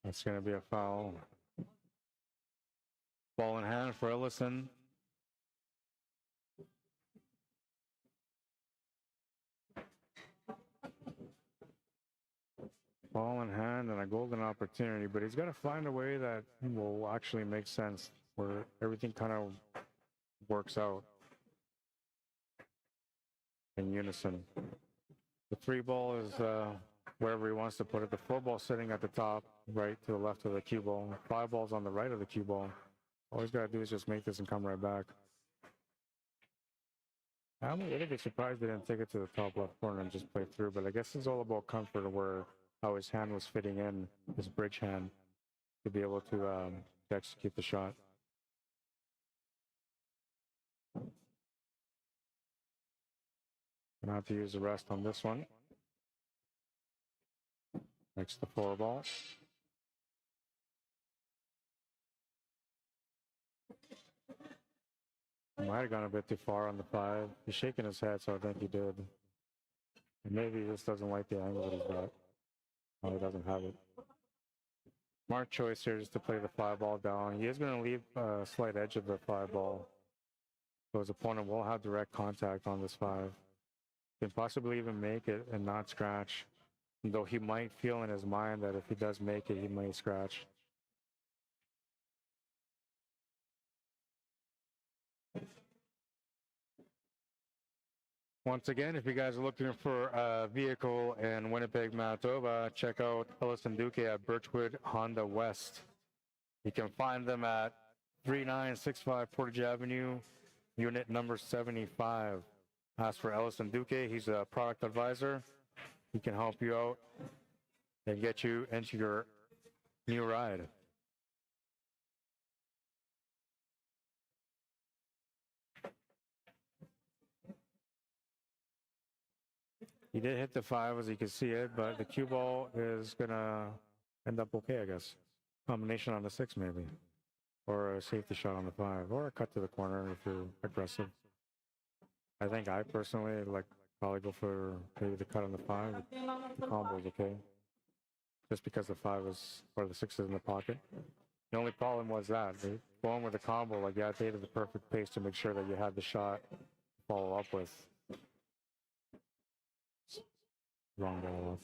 Speaker 1: That's going to be a foul. Ball in hand for ELLISON. Ball in hand and a golden opportunity, but he's got to find a way that will actually make sense, where everything kind of works out in unison. The 3 ball is wherever he wants to put it. The 4 ball sitting at the top, right to the left of the cue ball. 5 balls on the right of the cue ball. All he's got to do is just make this and come right back. I'm a little bit surprised they didn't take it to the top left corner and just play through, but I guess it's all about comfort of where how his hand was fitting in, his bridge hand, to be able to execute the shot. Gonna have to use the rest on this one. Next, the 4 ball. Might have gone a bit too far on the 5. He's shaking his head, so I think he did. And maybe he just doesn't like the angle that he's got. No, he doesn't have it. Smart choice here is to play the 5 ball down. He is going to leave a slight edge of the 5 ball, so his opponent will have direct contact on this 5. Can possibly even make it and not scratch, though he might feel in his mind that if he does make it, he might scratch. Once again, if you guys are looking for a vehicle in Winnipeg, Manitoba, check out ELLISON DUQUE at Birchwood Honda West. You can find them at 3965 Portage Avenue, unit number 75. Ask for ELLISON DUQUE. He's a product advisor. He can help you out and get you into your new ride. He did hit the 5 as you can see it, but the cue ball is gonna end up okay, I guess. Combination on the 6 maybe, or a safety shot on the 5, or a cut to the corner if you're aggressive. I think I personally like probably go for maybe the cut on the 5. The combo is okay, just because the 5 is, or the 6 is in the pocket. The only problem was that going with the combo, like you had to hit at the perfect pace to make sure that you had the shot to follow up with. Wrong ball.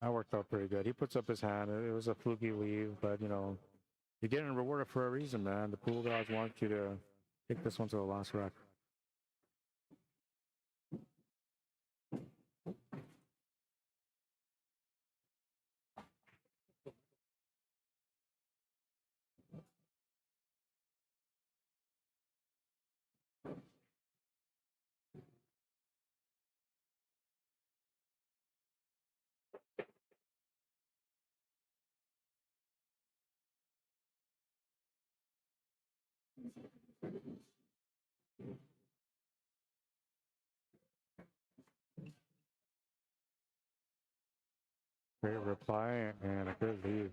Speaker 1: That worked out pretty good. He puts up his hand. It was a fluky leave, but you know, you're getting rewarded for a reason, man. The pool guys want you to take this one to the last rack. Great reply and a good lead.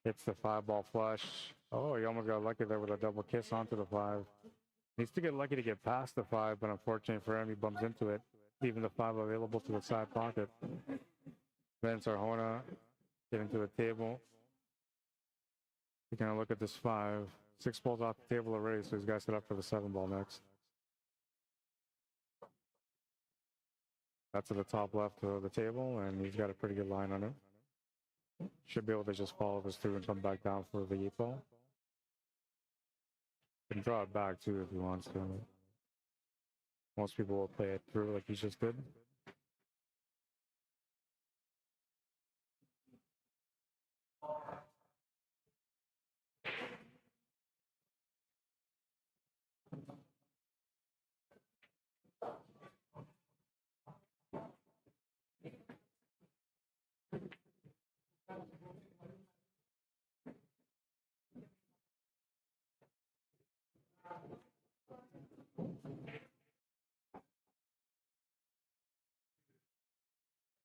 Speaker 1: Hits the 5 ball flush. Oh, he almost got lucky there with a double kiss onto the 5. Needs to get lucky to get past the 5, but unfortunately for him, he bumps into it, leaving the 5 available to the side pocket. Then Arjona getting to the table. He's gonna look at this 5. 6 balls off the table already, so he's got to set up for the 7 ball next. That's to the top left of the table, and he's got a pretty good line on it. Should be able to just follow this through and come back down for the 8 ball. Can draw it back too if he wants to. Most people will play it through like he just did.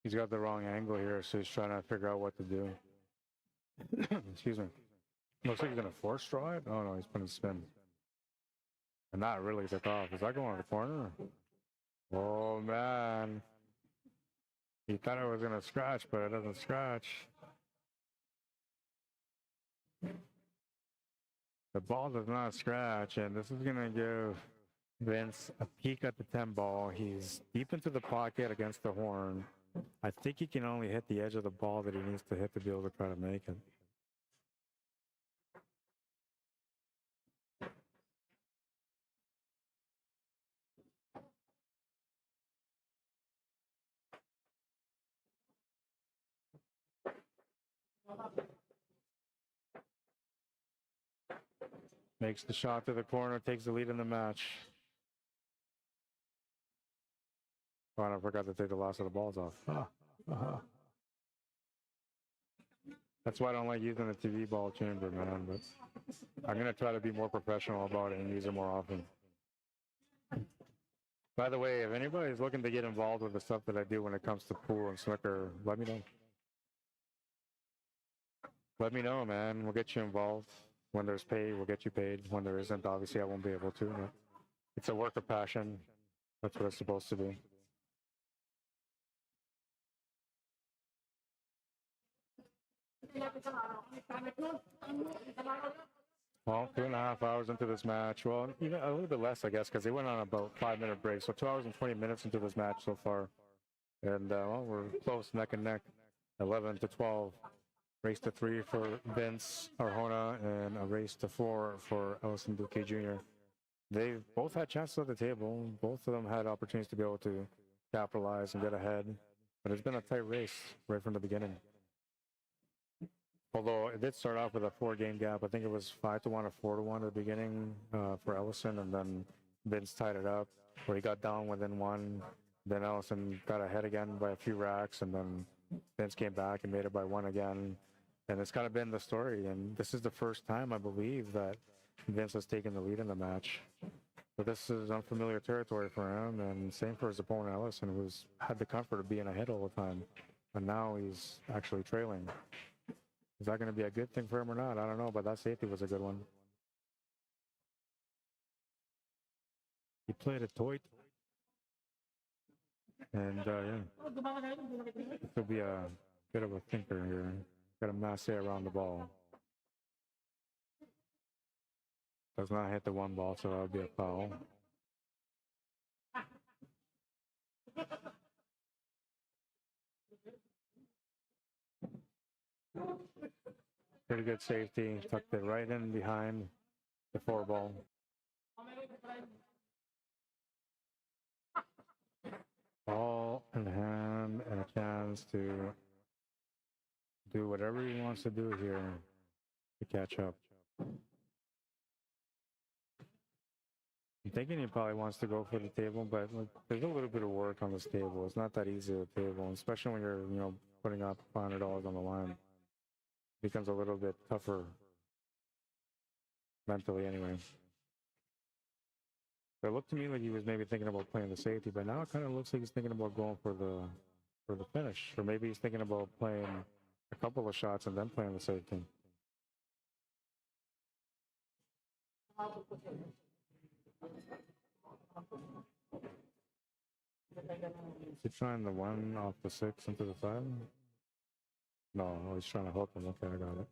Speaker 1: He's got the wrong angle here, so he's trying to figure out what to do. Excuse me. Looks like he's going to force draw it. Oh no, he's putting spin. And not really took off. Is that going to the corner? Oh, man. He thought it was going to scratch, but it doesn't scratch. The ball does not scratch, and this is going to give Vince a peek at the 10 ball. He's deep into the pocket against the horn. I think he can only hit the edge of the ball that he needs to hit to be able to try to make it. Makes the shot to the corner, takes the lead in the match. Oh, and I forgot to take the last of the balls off. That's why I don't like using the TV ball chamber, man. But I'm going to try to be more professional about it and use it more often. By the way, if anybody's looking to get involved with the stuff that I do when it comes to pool and snooker, let me know. Let me know, man. We'll get you involved. When there's pay, we'll get you paid. When there isn't, obviously, I won't be able to. But it's a work of passion. That's what it's supposed to be. Well, 2.5 hours into this match. Well, even a little bit less, I guess, because they went on about 5-minute break. So 2 hours and 20 minutes into this match so far. And well, we're close, neck and neck. 11-12. Race to 3 for Vince Arjona and a race to 4 for Ellison DUQUE Jr. They've both had chances at the table. Both of them had opportunities to be able to capitalize and get ahead. But it's been a tight race right from the beginning. Although it did start off with a 4-game gap. I think it was 5-1 or 4-1 at the beginning for Ellison, and then Vince tied it up where he got down within 1. Then Ellison got ahead again by a few racks, and then Vince came back and made it by 1 again. And it's kind of been the story. And this is the first time, I believe, that Vince has taken the lead in the match. But this is unfamiliar territory for him, and same for his opponent Ellison, who's had the comfort of being ahead all the time. And now he's actually trailing. Is that going to be a good thing for him or not? I don't know, but that safety was a good one. He played a toit. And yeah, he'll be a bit of a thinker here. Got a masse around the ball. Does not hit the 1 ball, so that would be a foul. Pretty good safety. Tucked it right in behind the 4 ball. Ball in hand and a chance to do whatever he wants to do here to catch up. I'm thinking he probably wants to go for the table, but like, there's a little bit of work on this table. It's not that easy at the table, especially when you're, putting up $500 on the line. It becomes a little bit tougher mentally anyway. So it looked to me like he was maybe thinking about playing the safety, but now it kind of looks like he's thinking about going for the finish, or maybe he's thinking about playing a couple of shots and then playing the safety. Is he trying the 1 off the 6 into the 5? No, he's trying to hook him. Okay, I got it.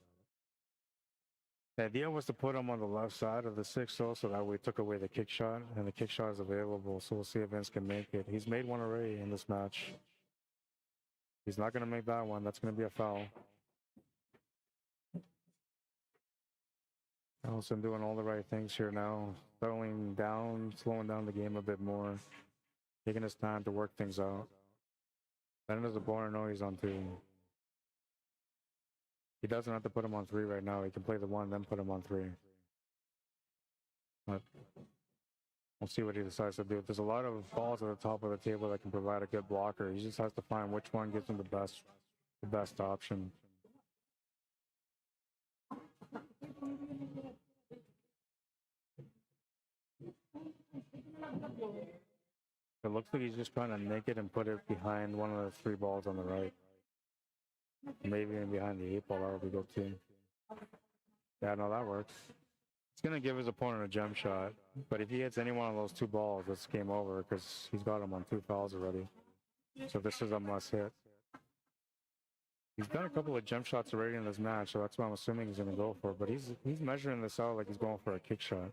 Speaker 1: The idea was to put him on the left side of the 6 though, so that we took away the kick shot, and the kick shot is available, so we'll see if Vince can make it. He's made 1 already in this match. He's not going to make that one. That's going to be a foul. Ellison doing all the right things here now. Settling down, slowing down the game a bit more. Taking his time to work things out. Then does the border know he's on 2. He doesn't have to put him on 3 right now. He can play the 1, then put him on 3. But we'll see what he decides to do. There's a lot of balls at the top of the table that can provide a good blocker. He just has to find which one gives him the best option. It looks like he's just trying to nick it and put it behind one of the 3 balls on the right. Maybe even behind the 8 ball, that would be good too. Yeah, no, that works. It's going to give his opponent a jump shot, but if he hits any one of those two balls, it's game over because he's got him on 2 fouls already. So this is a must hit. He's done a couple of jump shots already in this match, so that's what I'm assuming he's going to go for. But he's measuring this out like he's going for a kick shot.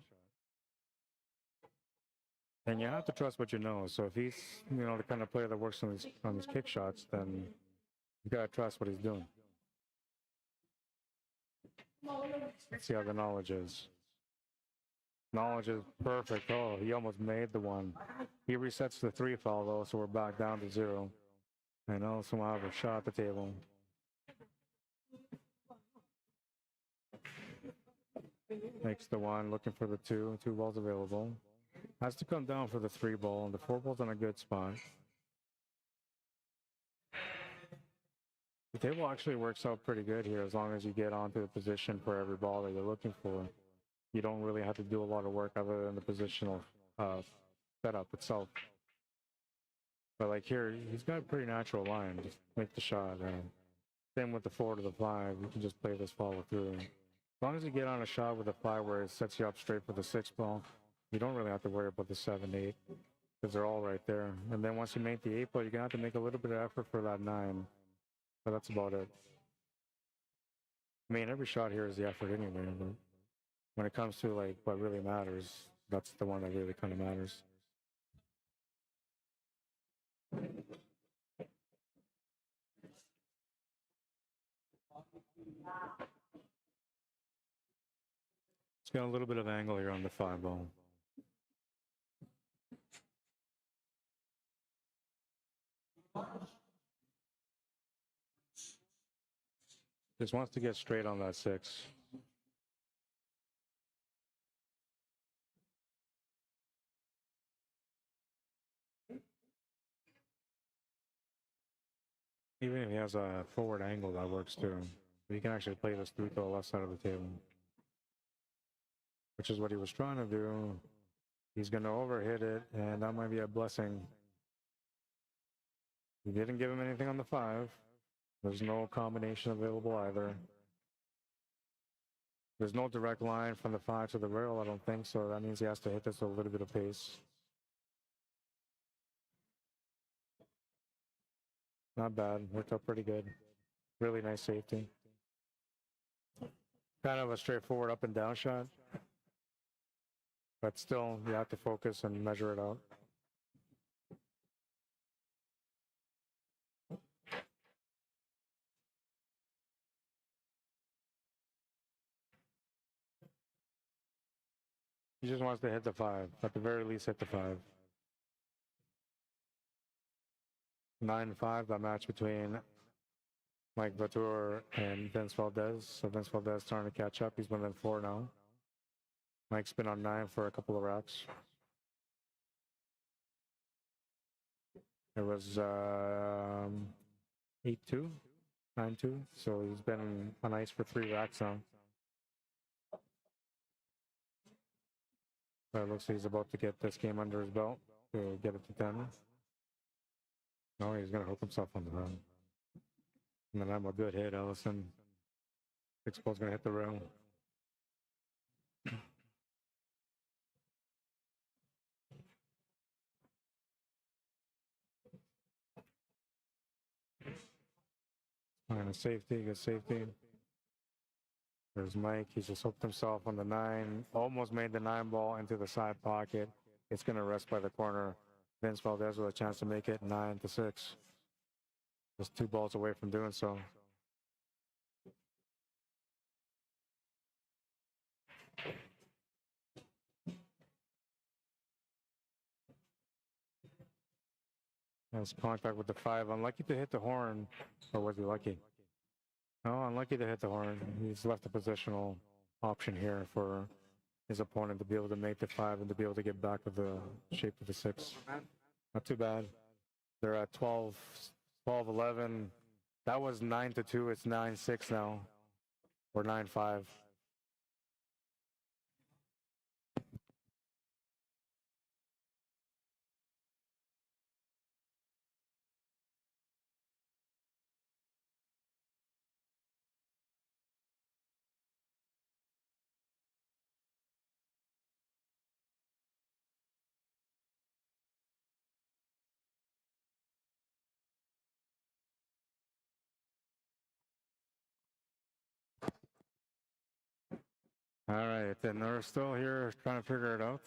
Speaker 1: And you have to trust what you know. So if he's, you know, the kind of player that works on these kick shots, then you got to trust what he's doing. Let's see how the knowledge is. Knowledge is perfect. Oh, he almost made the one. He resets the 3 foul, though, so we're back down to 0. And Ellison will have a shot at the table. Makes the 1, looking for the 2. 2 balls available. Has to come down for the 3 ball, and the 4 ball's on a good spot. The table actually works out pretty good here as long as you get onto the position for every ball that you're looking for. You don't really have to do a lot of work other than the positional setup itself. But like here, he's got a pretty natural line. Just make the shot. Same with the 4 to the 5. You can just play this follow through. As long as you get on a shot with a 5 where it sets you up straight for the 6 ball, you don't really have to worry about the 7, 8 because they're all right there. And then once you make the 8 ball, you're gonna have to make a little bit of effort for that 9. But that's about it. I mean, every shot here is the effort anyway. But when it comes to like what really matters, that's the one that really kind of matters. It's got a little bit of angle here on the 5 ball. Just wants to get straight on that 6. Even if he has a forward angle, that works too. You can actually play this through to the left side of the table, which is what he was trying to do. He's going to overhit it, and that might be a blessing. He didn't give him anything on the 5. There's no combination available either. There's no direct line from the 5 to the rail, I don't think, so that means he has to hit this with a little bit of pace. Not bad, worked out pretty good. Really nice safety. Kind of a straightforward up and down shot, but still you have to focus and measure it out. He just wants to hit the 5, at the very least hit the 5. 9-5, that match between Mike Vautour and Vince Valdez. So Vince Valdez starting to catch up. He's within 4 now. Mike's been on 9 for a couple of racks. It was 8-2, 9-2. So he's been on ice for 3 racks now. So it looks like he's about to get this game under his belt to get it to 10. No, he's going to hook himself on the run. And then I'm a good hit, Ellison. 6 ball's going to hit the rail. And a safety, good safety. There's Mike. He's just hooked himself on the 9. Almost made the 9 ball into the side pocket. It's going to rest by the corner. Vince Valdez with a chance to make it 9-6. Just 2 balls away from doing so. Has contact with the 5. Unlucky to hit the horn, or was he lucky? No, unlucky to hit the horn. He's left a positional option here for his opponent to be able to make the 5 and to be able to get back to the shape of the 6. Not too bad. They're at 12-11. That was 9-2. It's 9-6 now, or 9-5. All right, and they're still here trying to figure it out.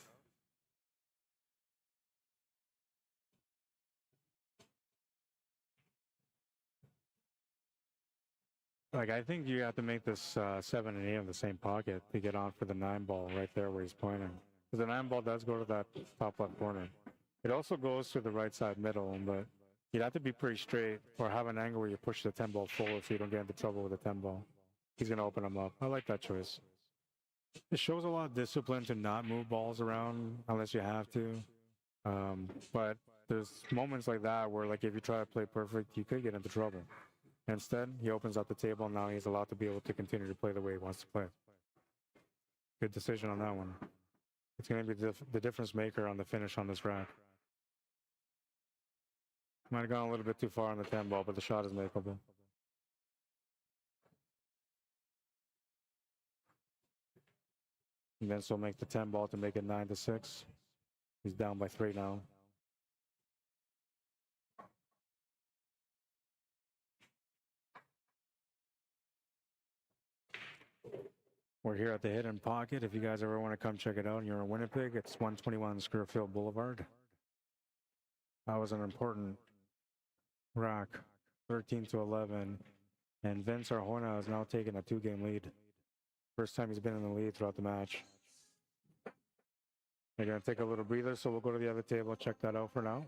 Speaker 1: Like, I think you have to make this 7 and 8 in the same pocket to get on for the 9 ball right there where he's pointing. Because the 9 ball does go to that top left corner. It also goes to the right side middle, but you'd have to be pretty straight or have an angle where you push the 10 ball forward so you don't get into trouble with the 10 ball. He's going to open them up. I like that choice. It shows a lot of discipline to not move balls around unless you have to. But there's moments like that where, like, if you try to play perfect, you could get into trouble. Instead, he opens up the table, and now he's allowed to be able to continue to play the way he wants to play. Good decision on that one. It's going to be the difference maker on the finish on this rack. Might have gone a little bit too far on the 10 ball, but the shot is makeable. And Vince will make the 10 ball to make it 9-6. He's down by 3 now. We're here at the Hidden Pocket. If you guys ever want to come check it out and you're in Winnipeg, it's 121 SCURFIELD Boulevard. That was an important rack, 13-11. And Vince Arjona has now taken a 2-game lead. First time he's been in the lead throughout the match. They're going to take a little breather, so we'll go to the other table, check that out for now.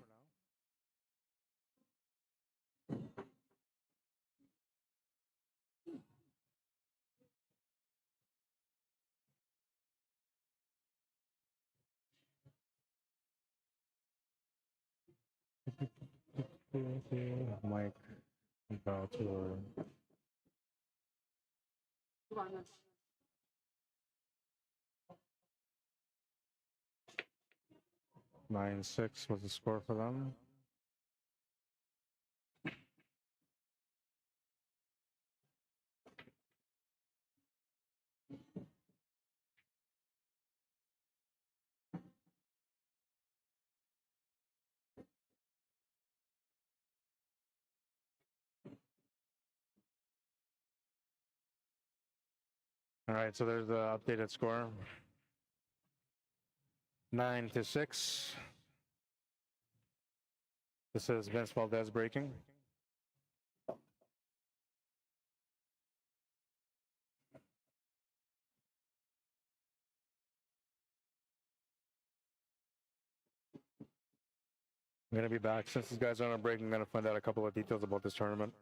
Speaker 1: Mike, about to 9-6 was the score for them. All right, so there's the updated score. 9-6. This is Vince Valdez breaking. I'm going to be back. Since these guys are on a break, I'm going to find out a couple of details about this tournament.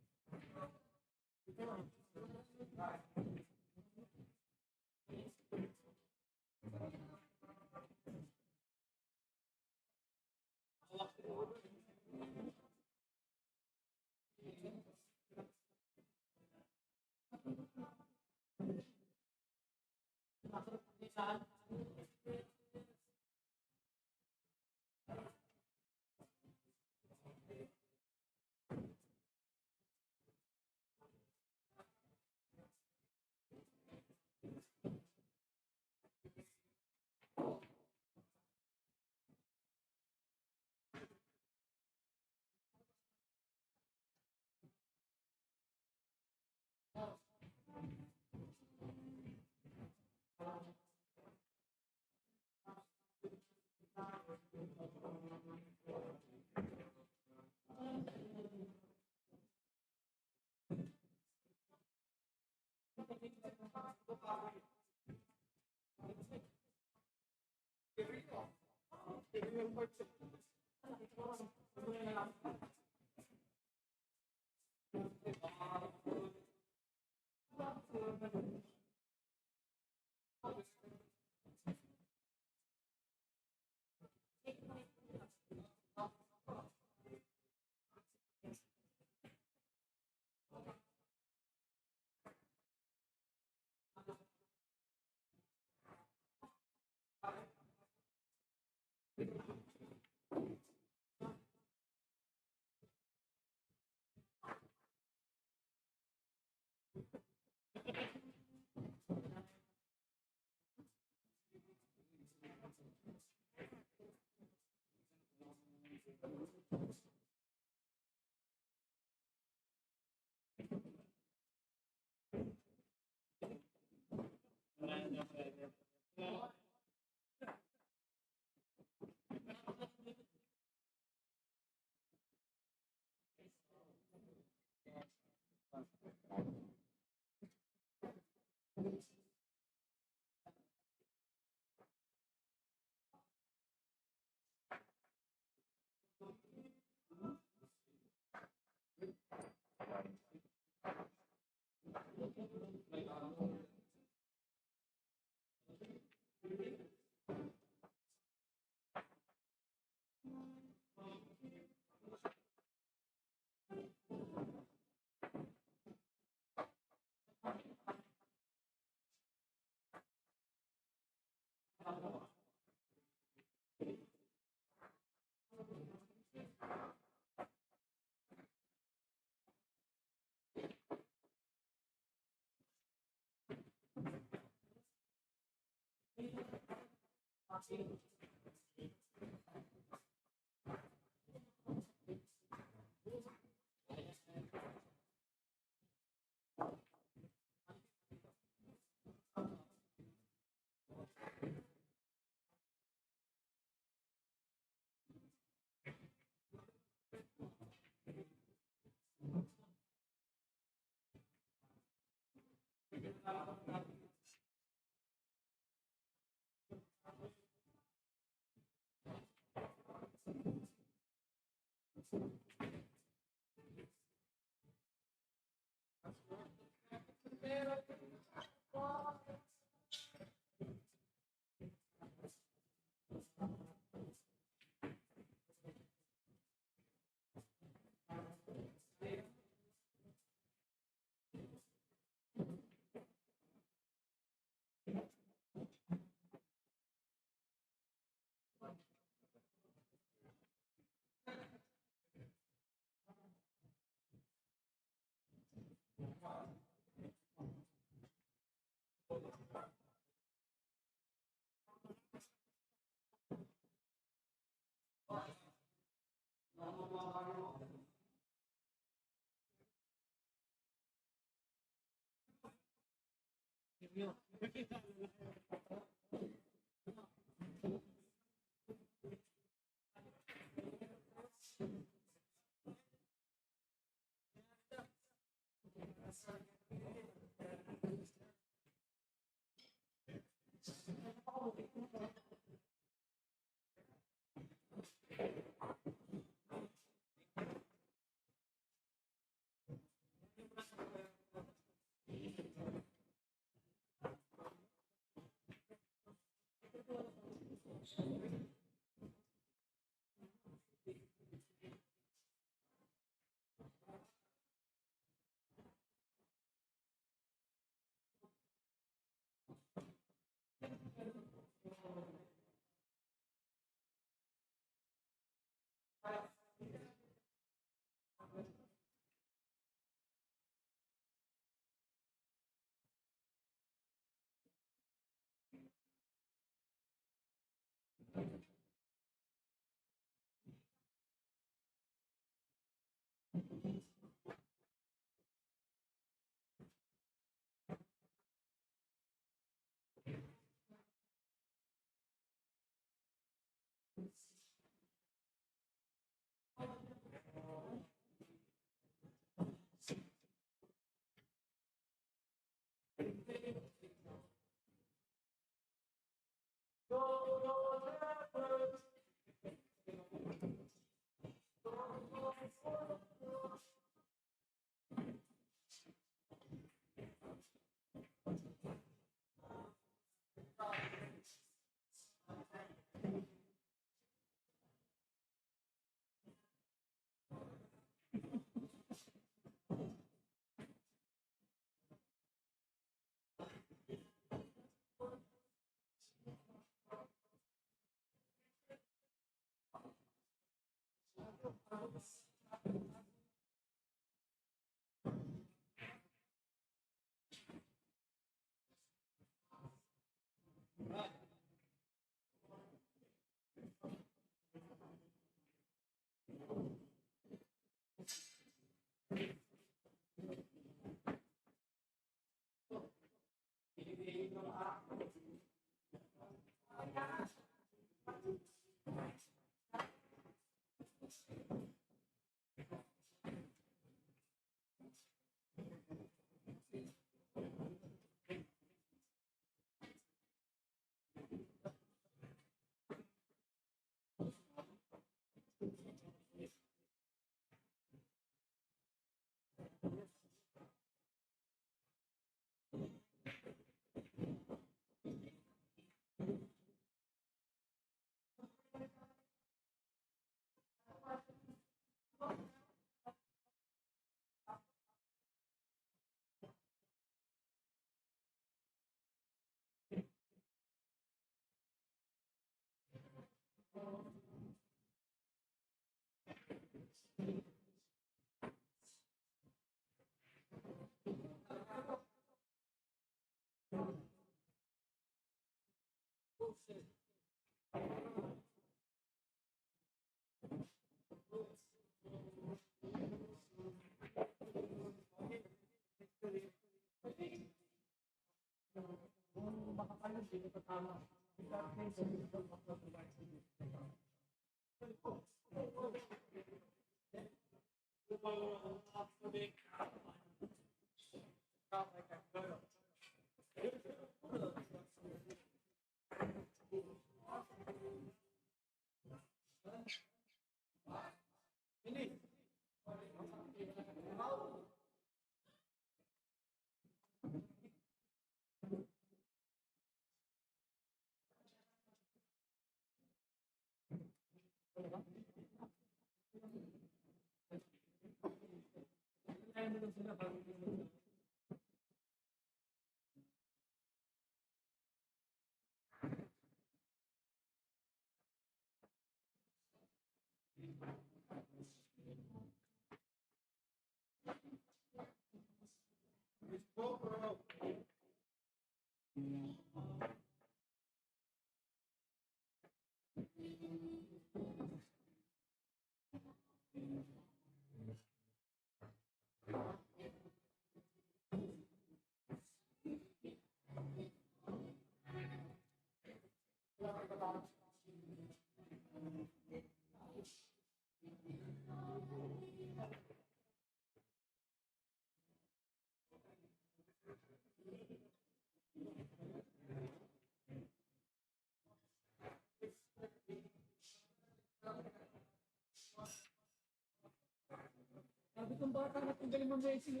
Speaker 3: Sabi kong bata na tanggalin mo Messi.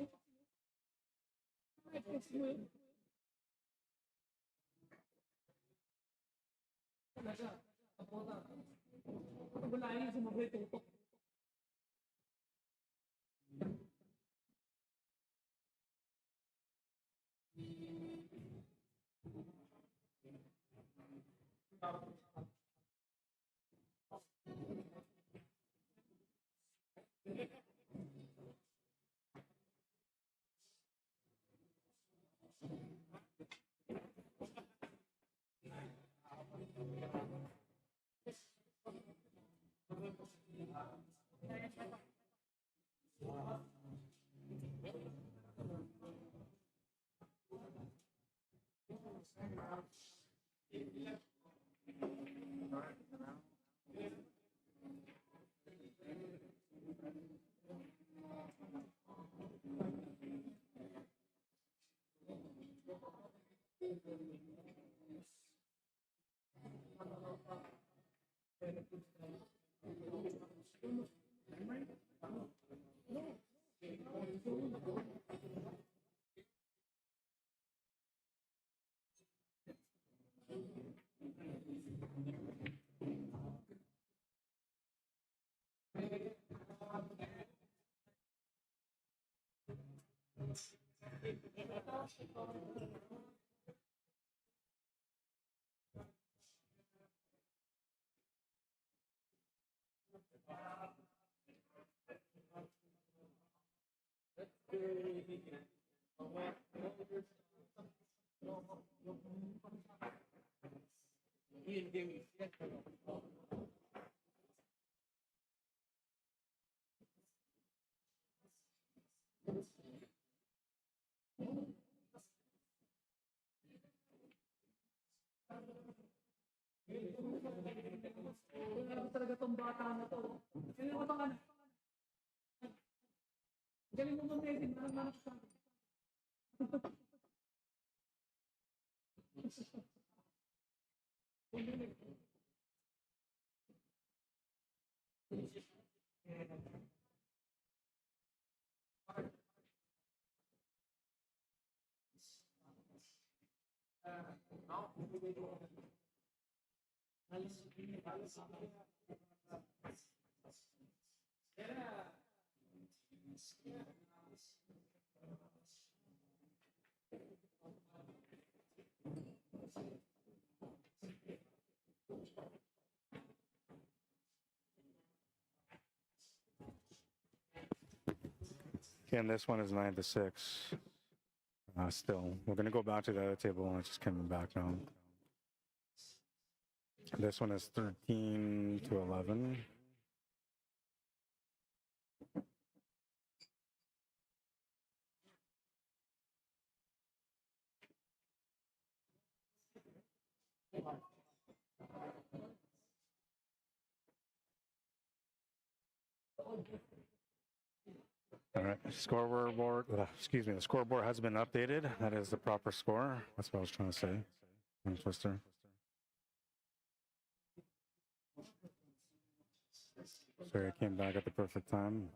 Speaker 3: Talaga, kapota. Wala yung sumabay tutok. Talaga tong bata na to. Sino mo ka na? Galing mo mag-edit. Malang sa akin.
Speaker 1: Okay, and this one is 9-6. Still, we're gonna go back to the other table and it's just coming back now. This one is 13-11. All right, scoreboard. Excuse me. The scoreboard has been updated. That is the proper score. That's what I was trying to say. Twister. Sorry, I came back at the perfect time.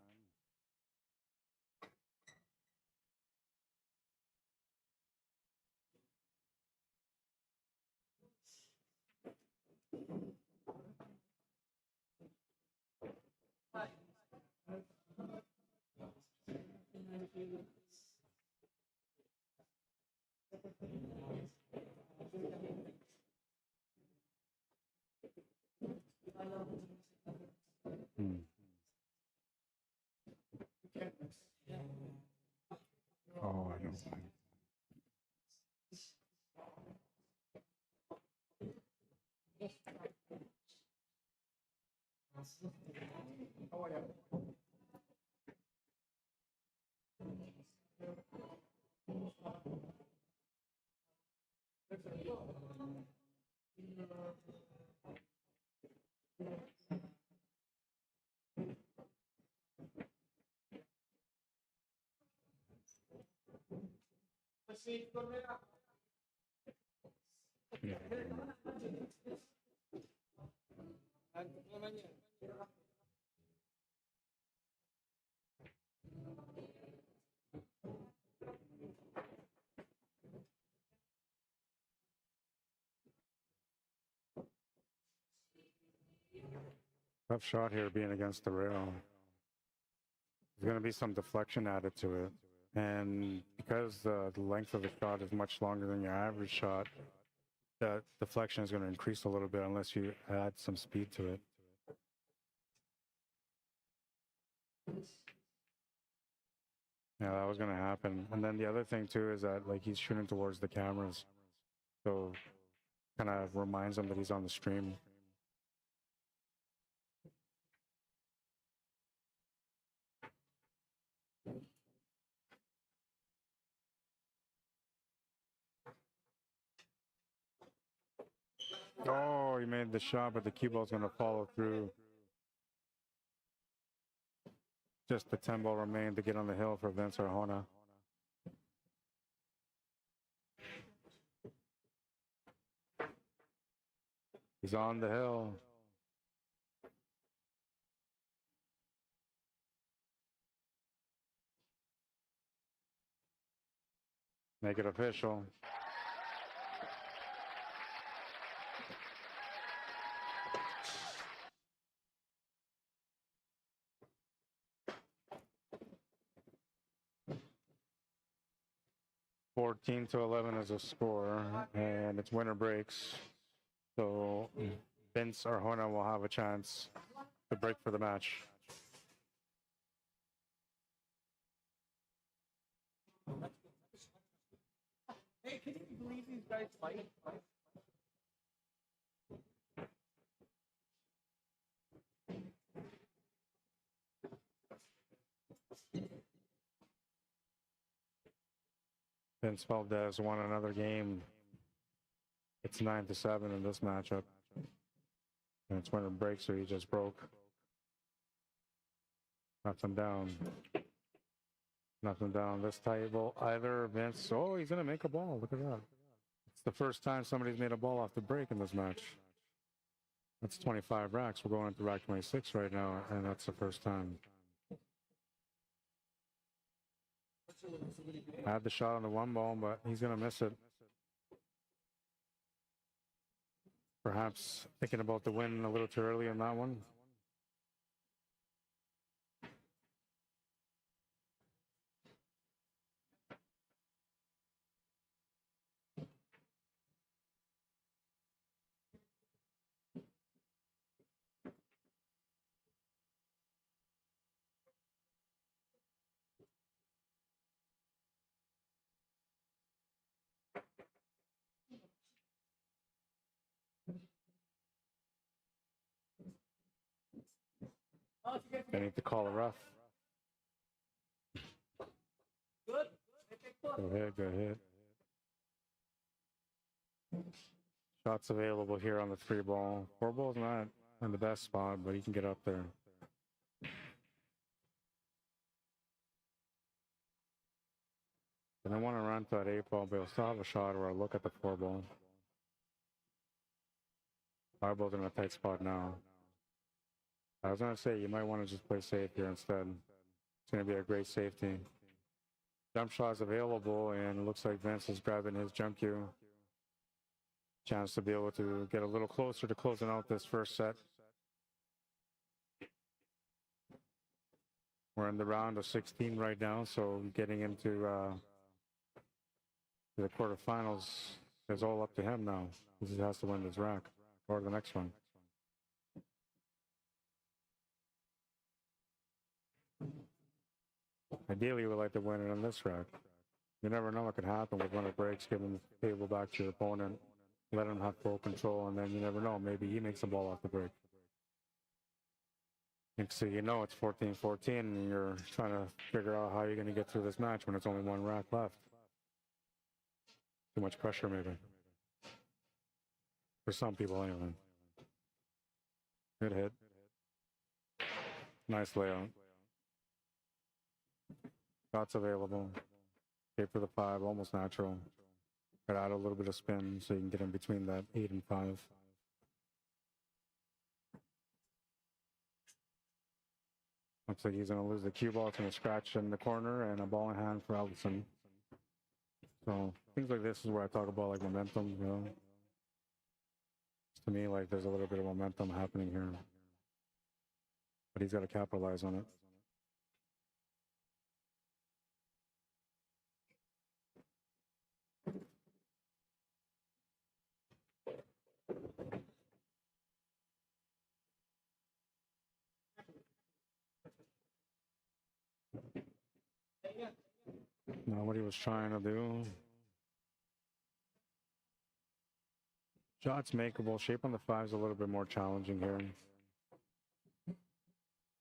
Speaker 1: Oh, I don't. Tough shot here being against the rail. There's going to be some deflection added to it. And because the length of the shot is much longer than your average shot, that deflection is going to increase a little bit unless you add some speed to it. Yeah, that was going to happen. And then the other thing too is that like he's shooting towards the cameras. So kind of reminds him that he's on the stream. Oh, he made the shot, but the cue ball's going to follow through. Just the 10 ball remained to get on the hill for Vince Arjona. He's on the hill. Make it official. (14 to 11) is a score, and it's winner breaks. So Vince Arjona will have a chance to break for the match.
Speaker 2: Hey, can you believe these guys fight?
Speaker 1: Vince Valdez won another game. It's 9-7 in this matchup. And it's when it breaks, so he just broke. Nothing down. Nothing down this table either. Vince, oh, he's going to make a ball. Look at that. It's the first time somebody's made a ball off the break in this match. That's 25 racks. We're going into rack 26 right now, and that's the first time. I had the shot on the one ball, but he's going to miss it. Perhaps thinking about the win a little too early in that one. They need to call a rough.
Speaker 2: Good.
Speaker 1: Go ahead, go ahead. Shots available here on the 3-ball. 4-ball's not in the best spot, but he can get up there. And I want to run to that 8-ball, but he'll still have a shot or a look at the 4-ball. 5-ball's in a tight spot now. I was going to say, you might want to just play safe here instead. It's going to be a great safety. Jump shot's available, and it looks like Vince is grabbing his jump cue. Chance to be able to get a little closer to closing out this first set. We're in the round of 16 right now, so getting into the quarterfinals is all up to him now. He just has to win this rack or the next one. Ideally, we like to win it on this rack. You never know what could happen with when it breaks, giving the table back to your opponent, let him have full control, and then you never know, maybe he makes the ball off the break. Next thing you know, it's 14-14, and you're trying to figure out how you're going to get through this match when it's only one rack left. Too much pressure, maybe. For some people, anyway. Good hit. Nice layout. Shots available. Okay for the 5, almost natural. Got add a little bit of spin so you can get in between that 8 and 5. Looks like he's going to lose the cue ball. It's going to scratch in the corner and a ball in hand for Ellison. So things like this is where I talk about like momentum, you know. To me, like there's a little bit of momentum happening here. But he's got to capitalize on it. Now what he was trying to do. Shots makeable. Shape on the 5 is a little bit more challenging here.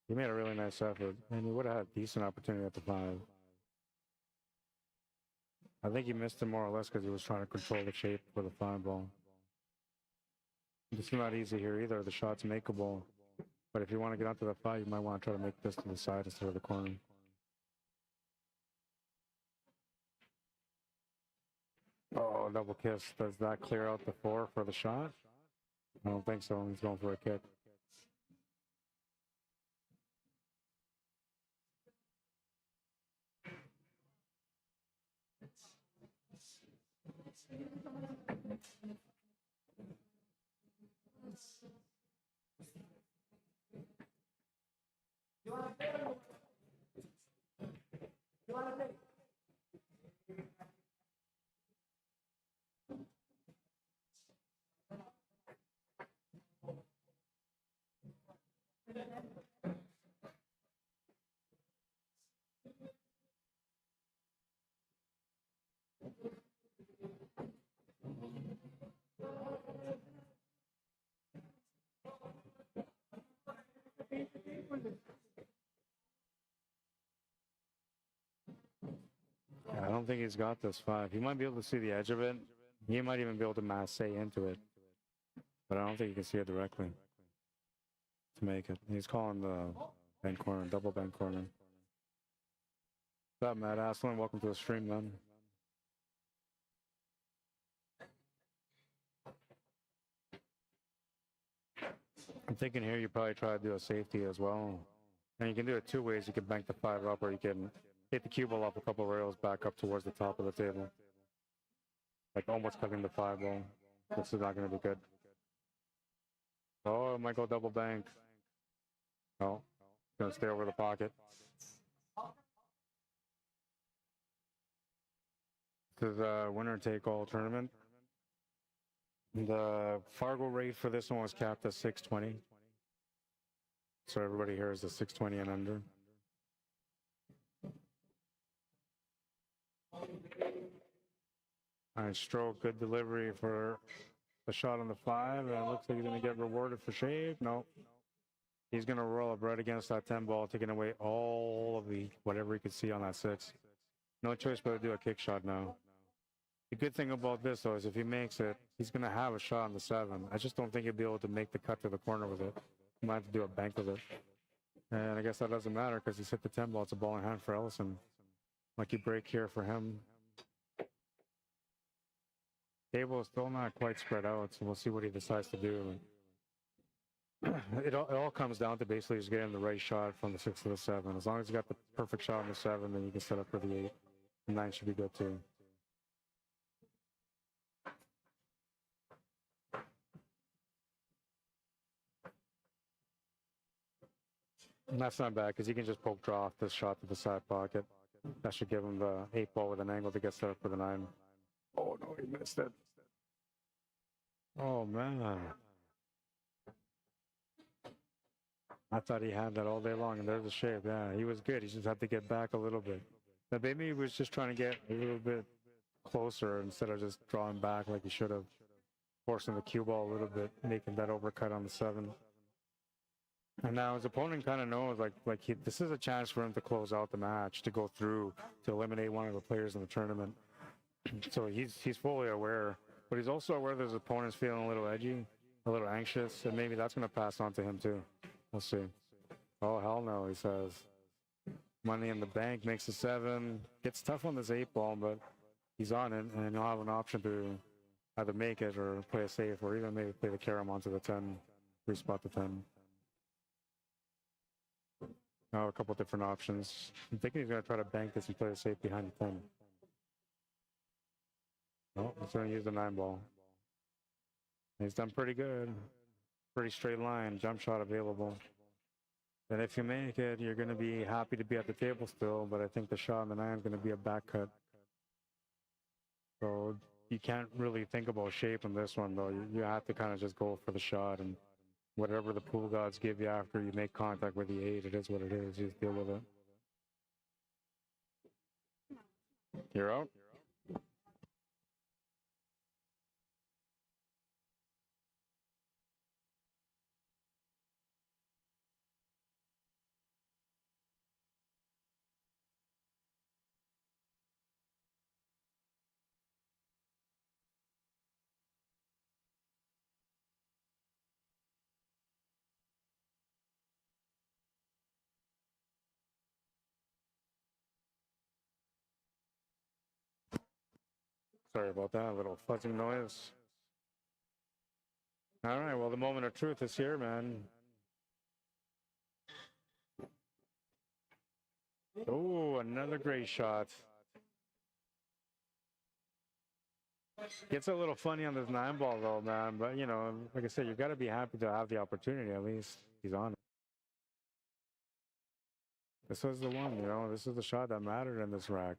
Speaker 1: He made a really nice effort, and he would have had a decent opportunity at the 5. I think he missed it more or less because he was trying to control the shape for the 5 ball. It's not easy here either. The shot's makeable, but if you want to get onto the 5, you might want to try to make this to the side instead of the corner. Oh, double kiss. Does that clear out the 4 for the shot? I don't think so. He's going for a kick. don't think he's got this 5. He might be able to see the edge of it. He might even be able to masse into it. But I don't think you can see it directly to make it. He's calling the bend corner, double bend corner. What's up, Matt Aslan? Welcome to the stream, man. I'm thinking here you probably try to do a safety as well. And you can do it 2 ways. You can bank the 5 up, or you can hit the cue ball off a couple rails back up towards the top of the table. Like almost cutting the 5 ball. This is not going to be good. Oh, it might go double bank. Oh, it's going to stay over the pocket. This is a winner-take-all tournament. The Fargo rate for this one was capped at 620. So everybody here is a 620 and under. All right, stroke, good delivery for the shot on the 5. And it looks like he's going to get rewarded for shape. No. He's going to roll up right against that 10 ball, taking away all of the whatever he could see on that 6. No choice but to do a kick shot now. The good thing about this, though, is if he makes it, he's going to have a shot on the 7. I just don't think he'll be able to make the cut to the corner with it. He might have to do a bank with it. And I guess that doesn't matter because he's hit the 10 ball. It's a ball in hand for Ellison. Lucky break here for him. Table is still not quite spread out, so we'll see what he decides to do. It all comes down to basically just getting the right shot from the 6 to the 7. As long as you got the perfect shot on the 7, then you can set up for the 8. The 9 should be good too. And that's not bad because he can just poke draw off this shot to the side pocket. That should give him the 8 ball with an angle to get set up for the 9. Oh no, he missed it. Oh man. I thought he had that all day long, and there's the shape. Yeah, he was good. He just had to get back a little bit. But maybe he was just trying to get a little bit closer instead of just drawing back like he should have. Forcing the cue ball a little bit, making that overcut on the 7. And now his opponent kind of knows, this is a chance for him to close out the match, to go through, to eliminate one of the players in the tournament. So he's fully aware, but he's also aware that his opponent's feeling a little edgy, a little anxious, and maybe that's going to pass on to him too. We'll see. Oh, hell no, he says. Money in the bank, makes a 7. Gets tough on this 8 ball, but he's on it, and he'll have an option to either make it or play a safe, or even maybe play the carom onto the 10, respot the 10. Now a couple different options. I'm thinking he's going to try to bank this and play the safe behind the 10. No, he's going to use the 9 ball. He's done pretty good. Pretty straight line, jump shot available. And if you make it, you're going to be happy to be at the table still, but I think the shot on the 9 is going to be a back cut. So you can't really think about shape in this one, though. You have to kind of just go for the shot, and whatever the pool gods give you after you make contact with the 8, it is what it is. You just deal with it. You're out. Sorry about that, a little fuzzing noise. All right, well, the moment of truth is here, man. Oh, another great shot. Gets a little funny on this 9 ball, though, man. But, you know, like I said, you've got to be happy to have the opportunity, at least. He's on it. This was the one, you know. This is the shot that mattered in this rack.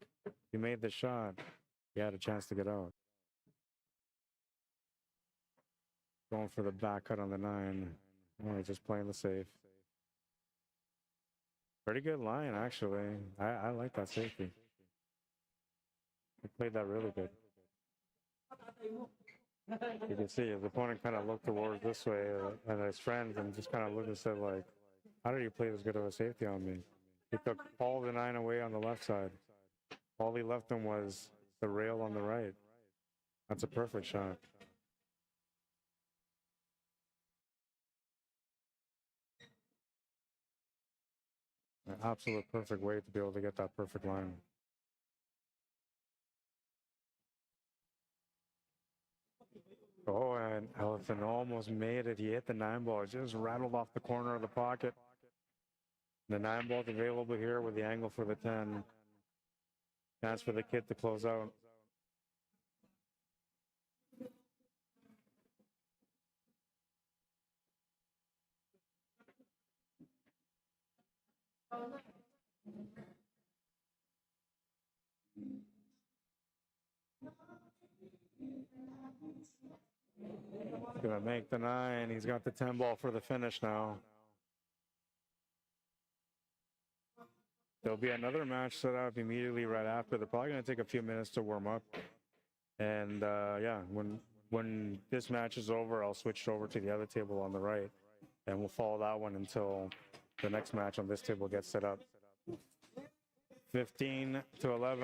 Speaker 1: He made the shot. He had a chance to get out. Going for the back cut on the 9. Oh, he's just playing the safe. Pretty good line, actually. I like that safety. He played that really good. You can see his opponent kind of looked towards this way and his friends and just kind of looked and said, like, how did you play this good of a safety on me? He took all the 9 away on the left side. All he left him was the rail on the right. That's a perfect shot. An absolute perfect way to be able to get that perfect line. Oh, and Elephant almost made it. He hit the 9-ball. It just rattled off the corner of the pocket. The 9-ball's available here with the angle for the 10. Chance for the kid to close out. He's gonna make the 9. He's got the 10-ball for the finish now. There'll be another match set up immediately right after. They're probably gonna take a few minutes to warm up. And yeah, when this match is over, I'll switch over to the other table on the right, and we'll follow that one until the next match on this table gets set up. 15-11,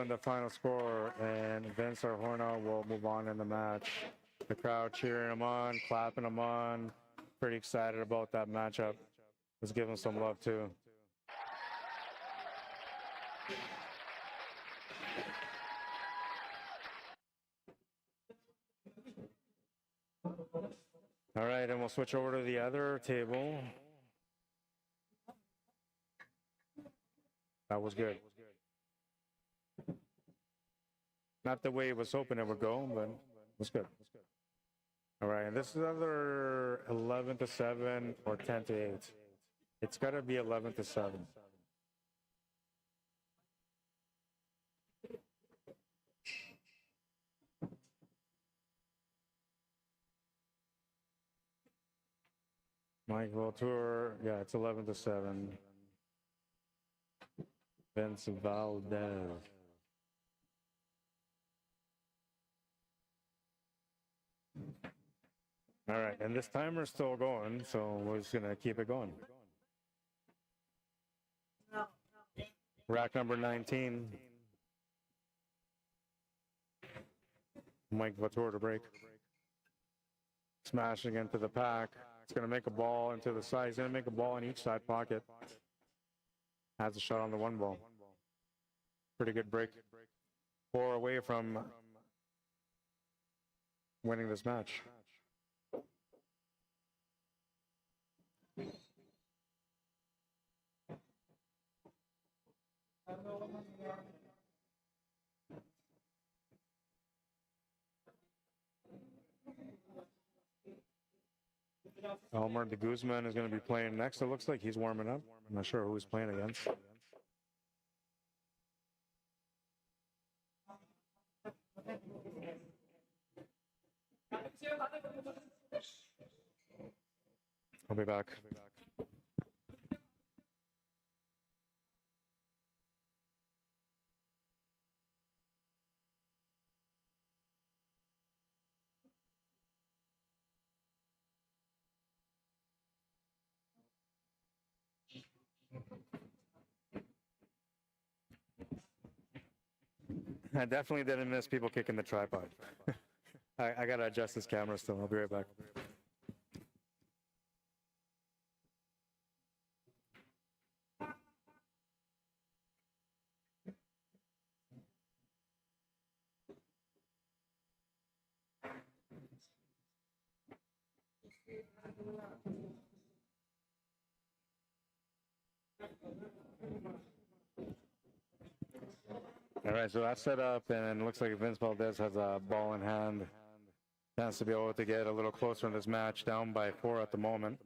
Speaker 1: the final score, and Vince Arjona will move on in the match. The crowd cheering him on, clapping him on. Pretty excited about that matchup. Let's give him some love too. All right, and we'll switch over to the other table. That was good. Not the way it was hoping it would go, but it was good. All right, and this is either 11-7 or 10-8. It's got to be 11-7. Mike Voltour, yeah, it's 11-7. Vince Valdez. All right, and this timer's still going, so we're just gonna keep it going. Rack number 19. Mike Voltour to break. Smashing into the pack. It's going to make a ball into the side. He's going to make a ball in each side pocket. Has a shot on the 1-ball. Pretty good break. 4 away from winning this match. Elmer de Guzman is going to be playing next. It looks like he's warming up. I'm not sure who he's playing against. I'll be back. I definitely didn't miss people kicking the tripod. I gotta adjust this camera still. I'll be right back. All right, so that's set up, and it looks like Vince Valdez has a ball in hand. Chance to be able to get a little closer in this match, down by 4 at the moment.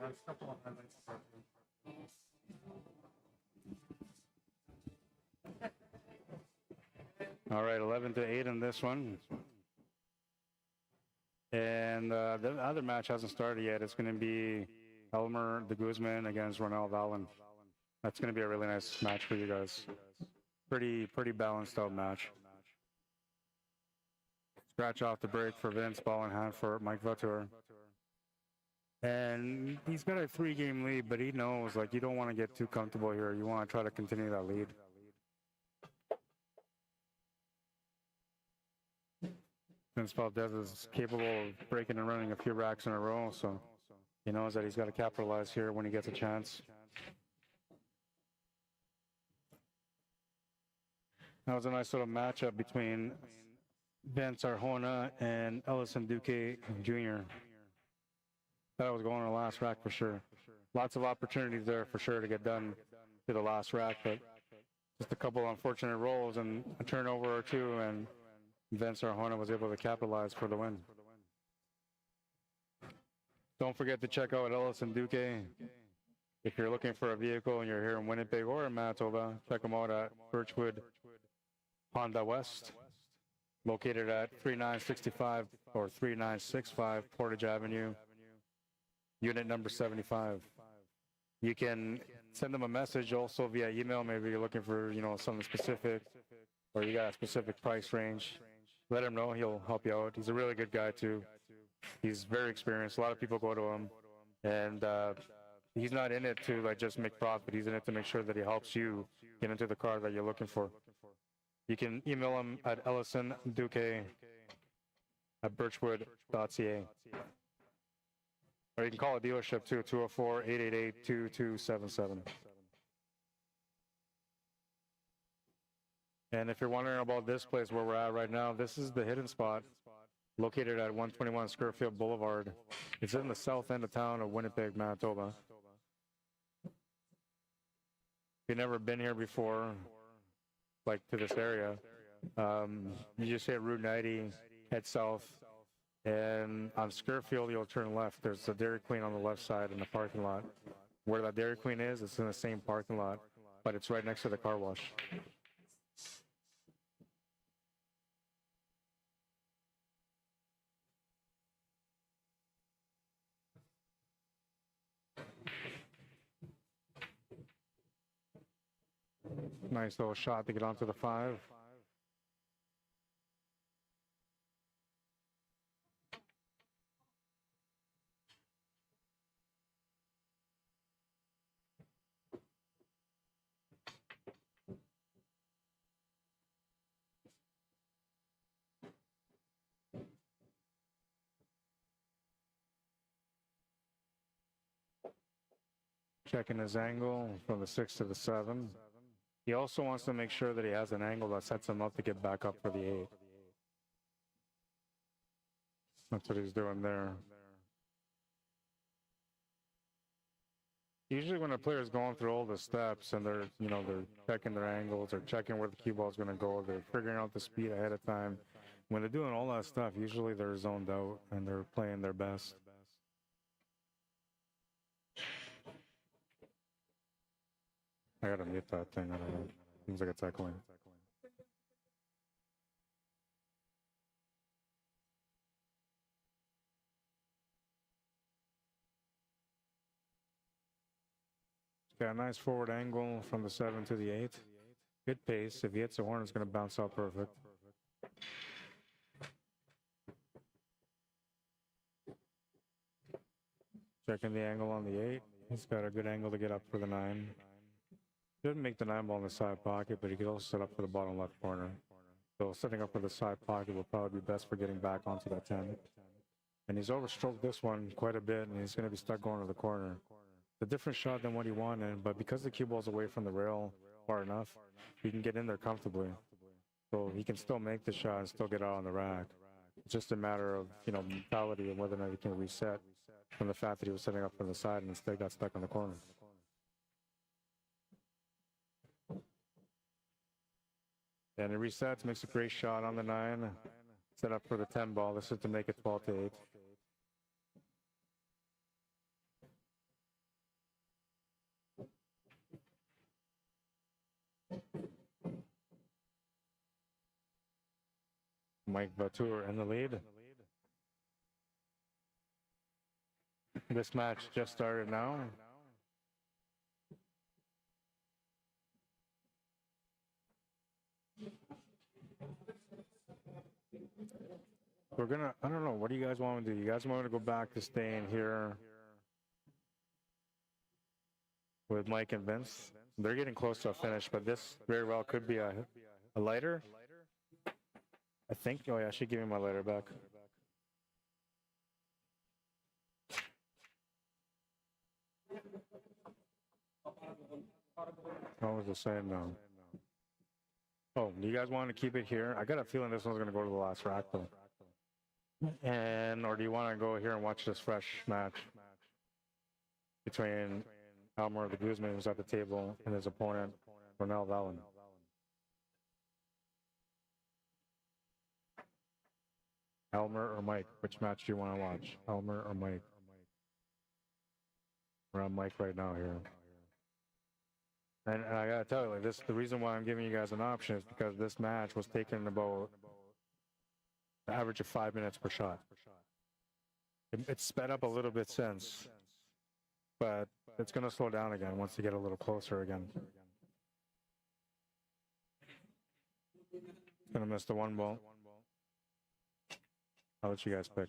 Speaker 3: There's a couple of highlights.
Speaker 1: All right, 11-8 in this one. And the other match hasn't started yet. It's going to be Elmer de Guzman against Ronald Allen. That's going to be a really nice match for you guys. Pretty balanced out match. Scratch off the break for Vince, ball in hand for Mike Vautour. And he's got a 3-game lead, but he knows, like, you don't want to get too comfortable here. You want to try to continue that lead. Vince Valdez is capable of breaking and running a few racks in a row, so he knows that he's got to capitalize here when he gets a chance. That was a nice little matchup between Vince Arjona and Ellison Duque Jr. That was going on the last rack for sure. Lots of opportunities there for sure to get done to the last rack, but just a couple unfortunate rolls and a turnover or two, and Vince Arjona was able to capitalize for the win. Don't forget to check out Ellison Duque. If you're looking for a vehicle and you're here in Winnipeg or in Manitoba, check them out at Birchwood Honda West, located at 3965 or 3965 Portage Avenue, unit number 75. You can send them a message also via email. Maybe you're looking for, something specific, or you got a specific price range. Let him know. He'll help you out. He's a really good guy too. He's very experienced. A lot of people go to him, and he's not in it to just make profit. He's in it to make sure that he helps you get into the car that you're looking for. You can email him at ellisonduque@birchwood.ca. Or you can call a dealership too, 204-888-2277. And if you're wondering about this place where we're at right now, this is the hidden spot located at 121 Scurfield Boulevard. It's in the south end of town of Winnipeg, Manitoba. If you've never been here before, like to this area, you just hit Route 90, head south, and on Scurfield you'll turn left. There's a Dairy Queen on the left side in the parking lot. Where that Dairy Queen is, it's in the same parking lot, but it's right next to the car wash. Nice little shot to get onto the 5. Checking his angle from the 6 to the 7. He also wants to make sure that he has an angle that sets him up to get back up for the 8. That's what he's doing there. Usually when a player is going through all the steps and they're checking their angles or checking where the cue ball is going to go, they're figuring out the speed ahead of time. When they're doing all that stuff, usually they're zoned out and they're playing their best. I gotta mute that thing. I don't know. Seems like it's echoing. Got a nice forward angle from the 7 to the 8. Good pace. If he hits the horn, it's gonna bounce out perfect. Checking the angle on the 8. He's got a good angle to get up for the 9. Didn't make the 9 ball in the side pocket, but he could also set up for the bottom left corner. So setting up for the side pocket will probably be best for getting back onto that 10. And he's overstroked this one quite a bit, and he's going to be stuck going to the corner. It's a different shot than what he wanted, but because the cue ball's away from the rail far enough, he can get in there comfortably. So he can still make the shot and still get out on the rack. It's just a matter of, mentality and whether or not he can reset from the fact that he was setting up from the side and instead got stuck on the corner. And he resets, makes a great shot on the 9. Set up for the 10 ball. This is to make it 12 to 8. Mike Batur in the lead. This match just started now. We're gonna, I don't know, what do you guys want to do? You guys want to go back to staying here with Mike and Vince? They're getting close to a finish, but this very well could be a lighter. I think, oh yeah, she gave me my lighter back. What was it saying now? Oh, do you guys want to keep it here? I got a feeling this one's going to go to the last rack, though. Or do you want to go here and watch this fresh match between Elmer the Guzman, who's at the table, and his opponent, Ronell Vallon? Elmer or Mike? Which match do you want to watch? Elmer or Mike? We're on Mike right now here. And I gotta tell you, like this, the reason why I'm giving you guys an option is because this match was taken about an average of 5 minutes per shot. It's sped up a little bit since, but it's gonna slow down again once you get a little closer again. Gonna miss the 1 ball. I'll let you guys pick.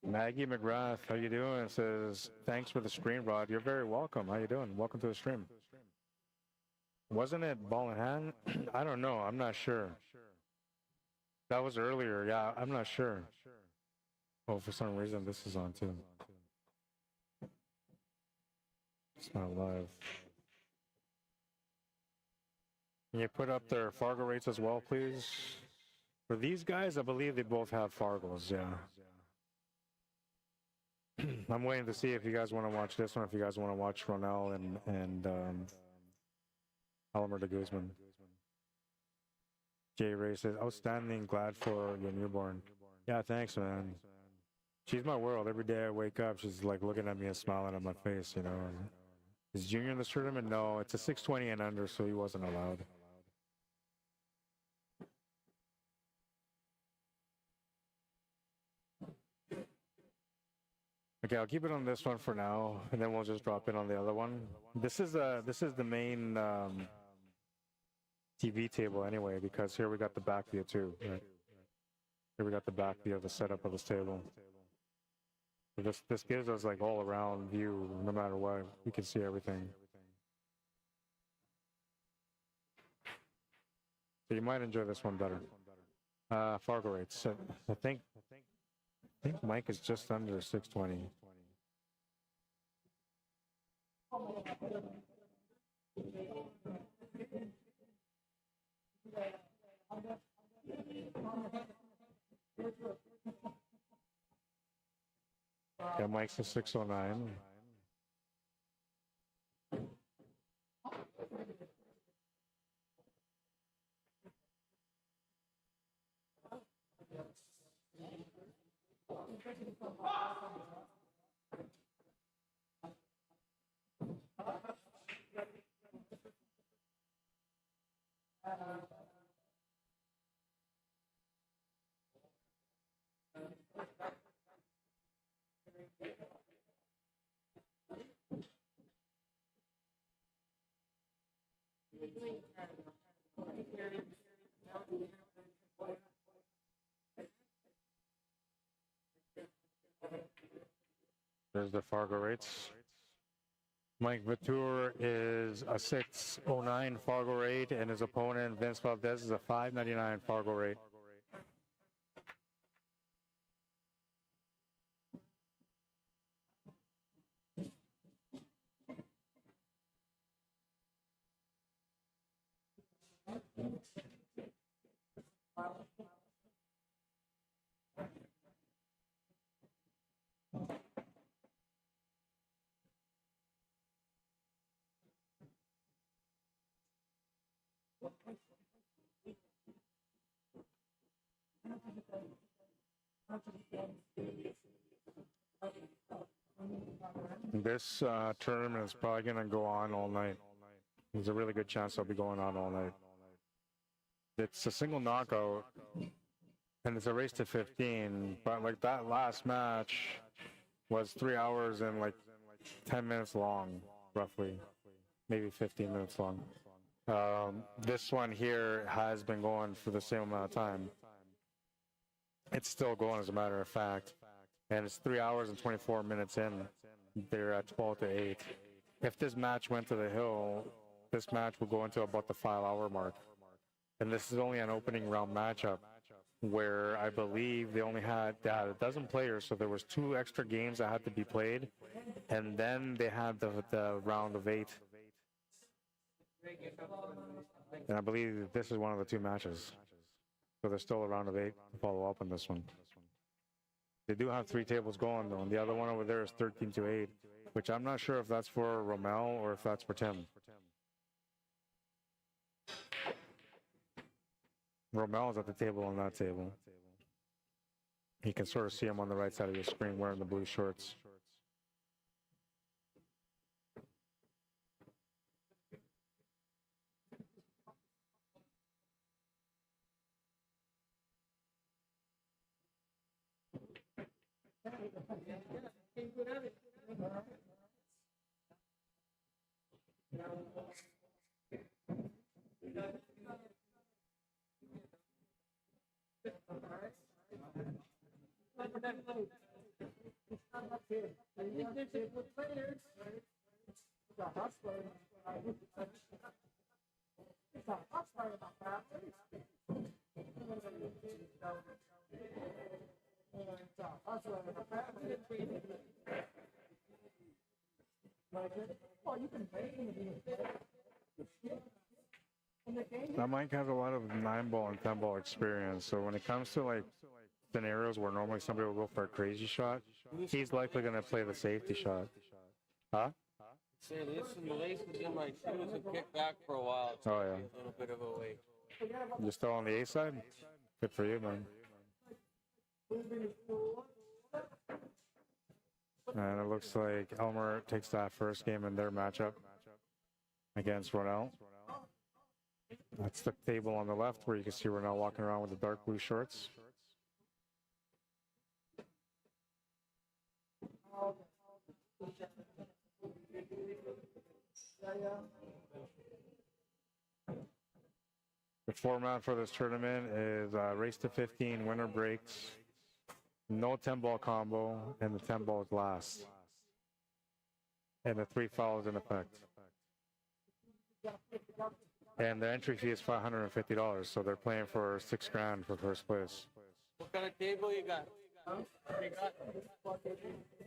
Speaker 1: Maggie McGrath, how you doing? It says, thanks for the stream, Rod. You're very welcome. How you doing? Welcome to the stream. Wasn't it ball in hand? I don't know. I'm not sure. That was earlier. Yeah, I'm not sure. Oh, for some reason this is on too. It's not live. Can you put up their Fargo rates as well, please? For these guys, I believe they both have Fargos, yeah. I'm waiting to see if you guys want to watch this one, if you guys want to watch Ronell and Almer de Guzman. Jay Ray says, outstanding, glad for your newborn. Yeah, thanks, man. She's my world. Every day I wake up, she's like looking at me and smiling on my face, you know. Is Junior in this tournament? No, it's a 620 and under, so he wasn't allowed. Okay, I'll keep it on this one for now, and then we'll just drop in on the other one. This is the main TV table anyway, because here we got the back view too. Right? Here we got the back view of the setup of this table. So this gives us like all around view, no matter what. We can see everything. So you might enjoy this one better. Fargo rates. I think Mike is just under 620. Yeah, Mike's a 609. There's the Fargo rates. Mike Vatour is a 609 Fargo rate, and his opponent, Vince Valdez, is a 599 Fargo rate. This tournament is probably going to go on all night. There's a really good chance it'll be going on all night. It's a single knockout, and it's a race to 15, but like that last match was 3 hours and like 10 minutes long, roughly, maybe 15 minutes long. This one here has been going for the same amount of time. It's still going, as a matter of fact, and it's 3 hours and 24 minutes in. They're at 12 to 8. If this match went to the hill, this match will go into about the 5 hour mark. And this is only an opening round matchup where I believe they only had a dozen players, so there was 2 extra games that had to be played, and then they had the round of 8. And I believe this is one of the 2 matches. So there's still a round of 8 to follow up on this one. They do have 3 tables going though, and the other one over there is 13 to 8, which I'm not sure if that's for Romel or if that's for Tim. Romel's at the table on that table. You can sort of see him on the right side of your screen wearing the blue shorts. Now Mike has a lot of 9-ball and 10-ball experience, so when it comes to like scenarios where normally somebody will go for a crazy shot, he's likely going to play the safety shot. Huh?
Speaker 2: Say, listen, the laces in my shoes and kick back for a while. It's
Speaker 1: Oh,
Speaker 2: gonna
Speaker 1: yeah.
Speaker 2: be a little bit of a wait.
Speaker 1: You're still on the A side? Good for you, man. And it looks like Elmer takes that first game in their matchup against Ronell. That's the table on the left where you can see Ronell walking around with the dark blue shorts. The format for this tournament is race to 15, winner breaks, no 10-ball combo, and the 10 balls last. And the 3 fouls in effect. And the entry fee is $550, so they're playing for $6,000 for first place.
Speaker 2: What kind of table you got? What you got?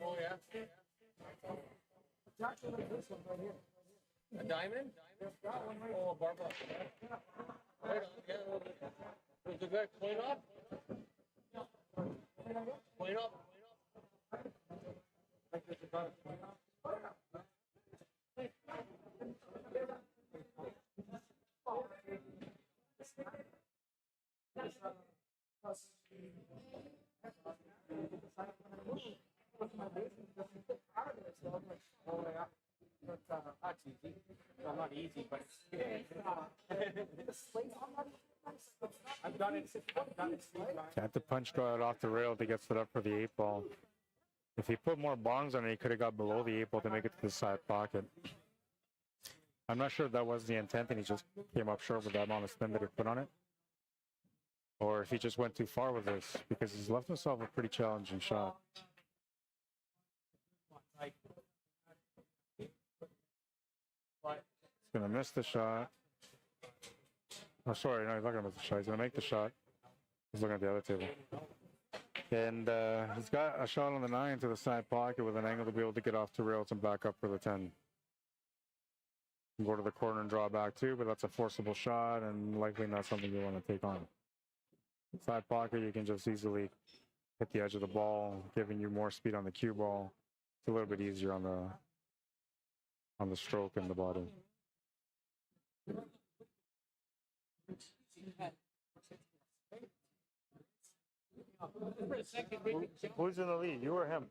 Speaker 2: Oh, yeah? A diamond? Oh, a barbell. Right on, yeah. Is it good? Clean up? Clean up? That's easy. Well, not easy, but I've done it.
Speaker 1: You have to punch draw it off the rail to get set up for the 8-ball. If he put more bongs on it, he could have got below the 8-ball to make it to the side pocket. I'm not sure if that was the intent and he just came up short with that amount of spin that he put on it. Or if he just went too far with this, because he's left himself a pretty challenging shot. He's going to miss the shot. Oh, sorry, no, he's not going to miss the shot. He's going to make the shot. He's looking at the other table. And he's got a shot on the 9 to the side pocket with an angle to be able to get off to rails and back up for the 10. Go to the corner and draw back too, but that's a forcible shot and likely not something you want to take on. Side pocket, you can just easily hit the edge of the ball, giving you more speed on the cue ball. It's a little bit easier on the stroke and the body. Who's in the lead? You or him?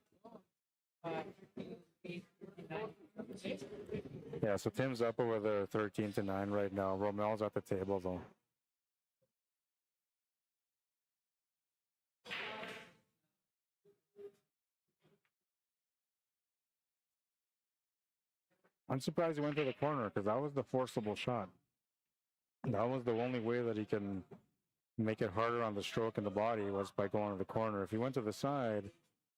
Speaker 1: Yeah, so Tim's up over the 13-9 right now. Romel's at the table though. I'm surprised he went to the corner because that was the forcible shot. That was the only way that he can make it harder on the stroke and the body was by going to the corner. If he went to the side,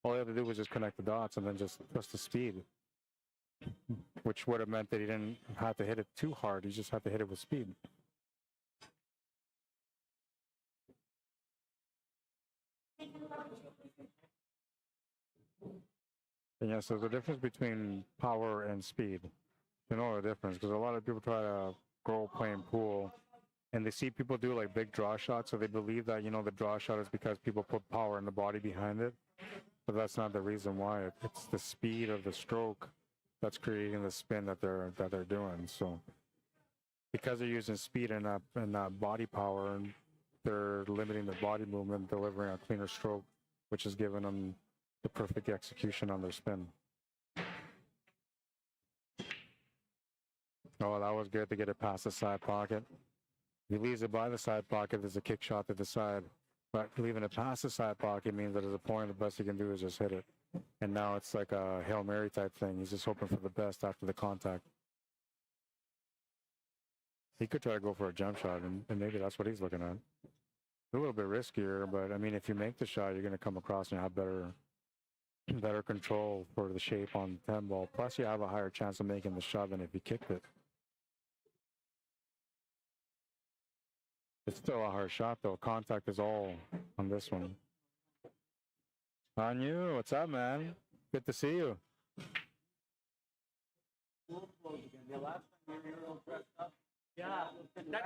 Speaker 1: all he had to do was just connect the dots and then just the speed, which would have meant that he didn't have to hit it too hard. He just had to hit it with speed. And yes, there's a difference between power and speed. You know the difference because a lot of people try to grow playing pool and they see people do like big draw shots, so they believe that, you know, the draw shot is because people put power in the body behind it. But that's not the reason why. It's the speed of the stroke that's creating the spin that they're doing. So because they're using speed and not body power, and they're limiting the body movement, delivering a cleaner stroke, which is giving them the perfect execution on their spin. Oh, that was good to get it past the side pocket. If he leaves it by the side pocket, there's a kick shot to the side. But leaving it past the side pocket means that as a point, the best he can do is just hit it. And now it's like a Hail Mary type thing. He's just hoping for the best after the contact. He could try to go for a jump shot, and maybe that's what he's looking at. A little bit riskier, but I mean, if you make the shot, you're going to come across and have better control for the shape on 10 ball. Plus, you have a higher chance of making the shot than if you kicked it. It's still a hard shot though. Contact is all on this one. On you. What's up, man? Good to see you.
Speaker 2: The last time you were all dressed up.
Speaker 5: Yeah,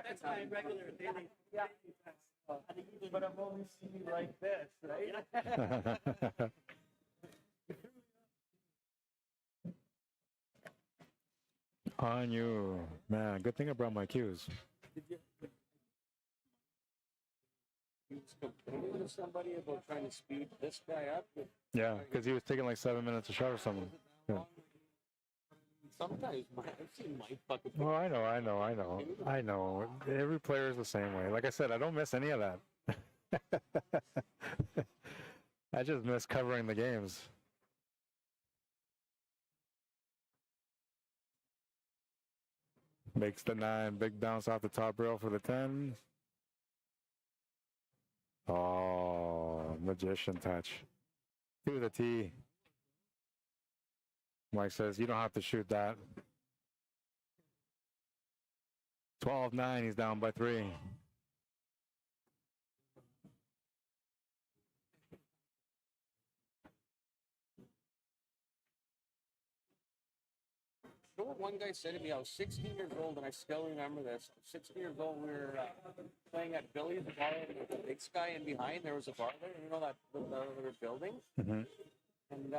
Speaker 5: that's my regular daily. Yeah.
Speaker 2: But I've only seen you like this, right?
Speaker 1: On you. Man, good thing I brought my cues.
Speaker 2: You was complaining to somebody about trying to speed this guy up.
Speaker 1: Yeah, because he was taking like 7 minutes to shot or something. Yeah.
Speaker 2: Sometimes I've seen my fucking.
Speaker 1: Oh, I know. Every player is the same way. Like I said, I don't miss any of that. I just miss covering the games. Makes the 9. Big bounce off the top rail for the 10. Oh, magician touch. To the tee. Mike says, you don't have to shoot that. 12-9, he's down by 3.
Speaker 2: You know what one guy said to me? I was 16 years old, and I still remember this. 16 years old, we were playing at Billy's, the bar, the big sky, and behind there was a bar there. You know that other building?
Speaker 1: Mm-hmm.
Speaker 2: And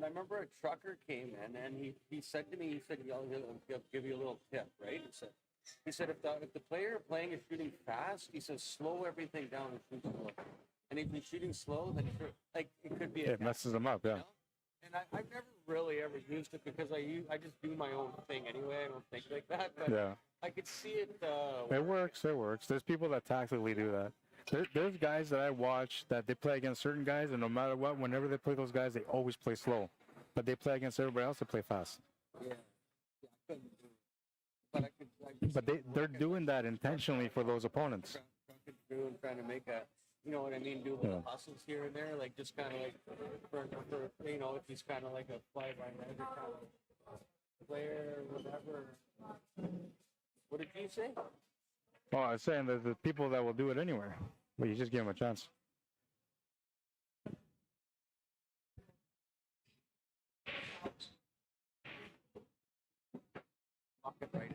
Speaker 2: I remember a trucker came in, and he said to me, he said, he'll give you a little tip, right? He said if the player playing is shooting fast, he says slow everything down and shoot slow. And if you're shooting slow, then like it could be
Speaker 1: It messes them up, yeah.
Speaker 2: You know? And I've never really ever used it because I just do my own thing anyway. I don't think like that. But
Speaker 1: Yeah.
Speaker 2: I could see it.
Speaker 1: It works. There's people that tactically do that. There's guys that I watch that they play against certain guys, and no matter what, whenever they play those guys, they always play slow. But they play against everybody else, they play fast.
Speaker 2: Yeah. I couldn't do it. But
Speaker 1: They're doing that intentionally for those opponents.
Speaker 2: Trying to make a, you know what I mean, do little hustles here and there, like just kind of like for you know, if he's kind of like a fly by night kind of player, whatever. What did you say?
Speaker 1: Oh, I was saying that the people that will do it anywhere, but you just give them a chance.
Speaker 2: Pocket right in.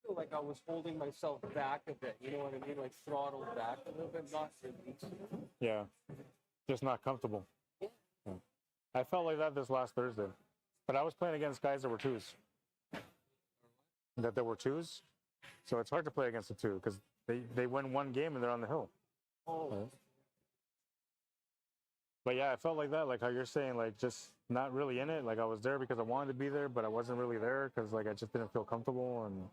Speaker 2: Feel like I was holding myself back a bit, you know what I mean? Like throttled back a little bit, not released.
Speaker 1: Yeah, just not comfortable. Yeah. I felt like that this last Thursday, but I was playing against guys that were 2s. That there were 2s, so it's hard to play against the 2 because they win one game and they're on the hill.
Speaker 2: Oh.
Speaker 1: Right. But yeah, I felt like that, like how you're saying, like just not really in it. Like I was there because I wanted to be there, but I wasn't really there because like I just didn't feel comfortable and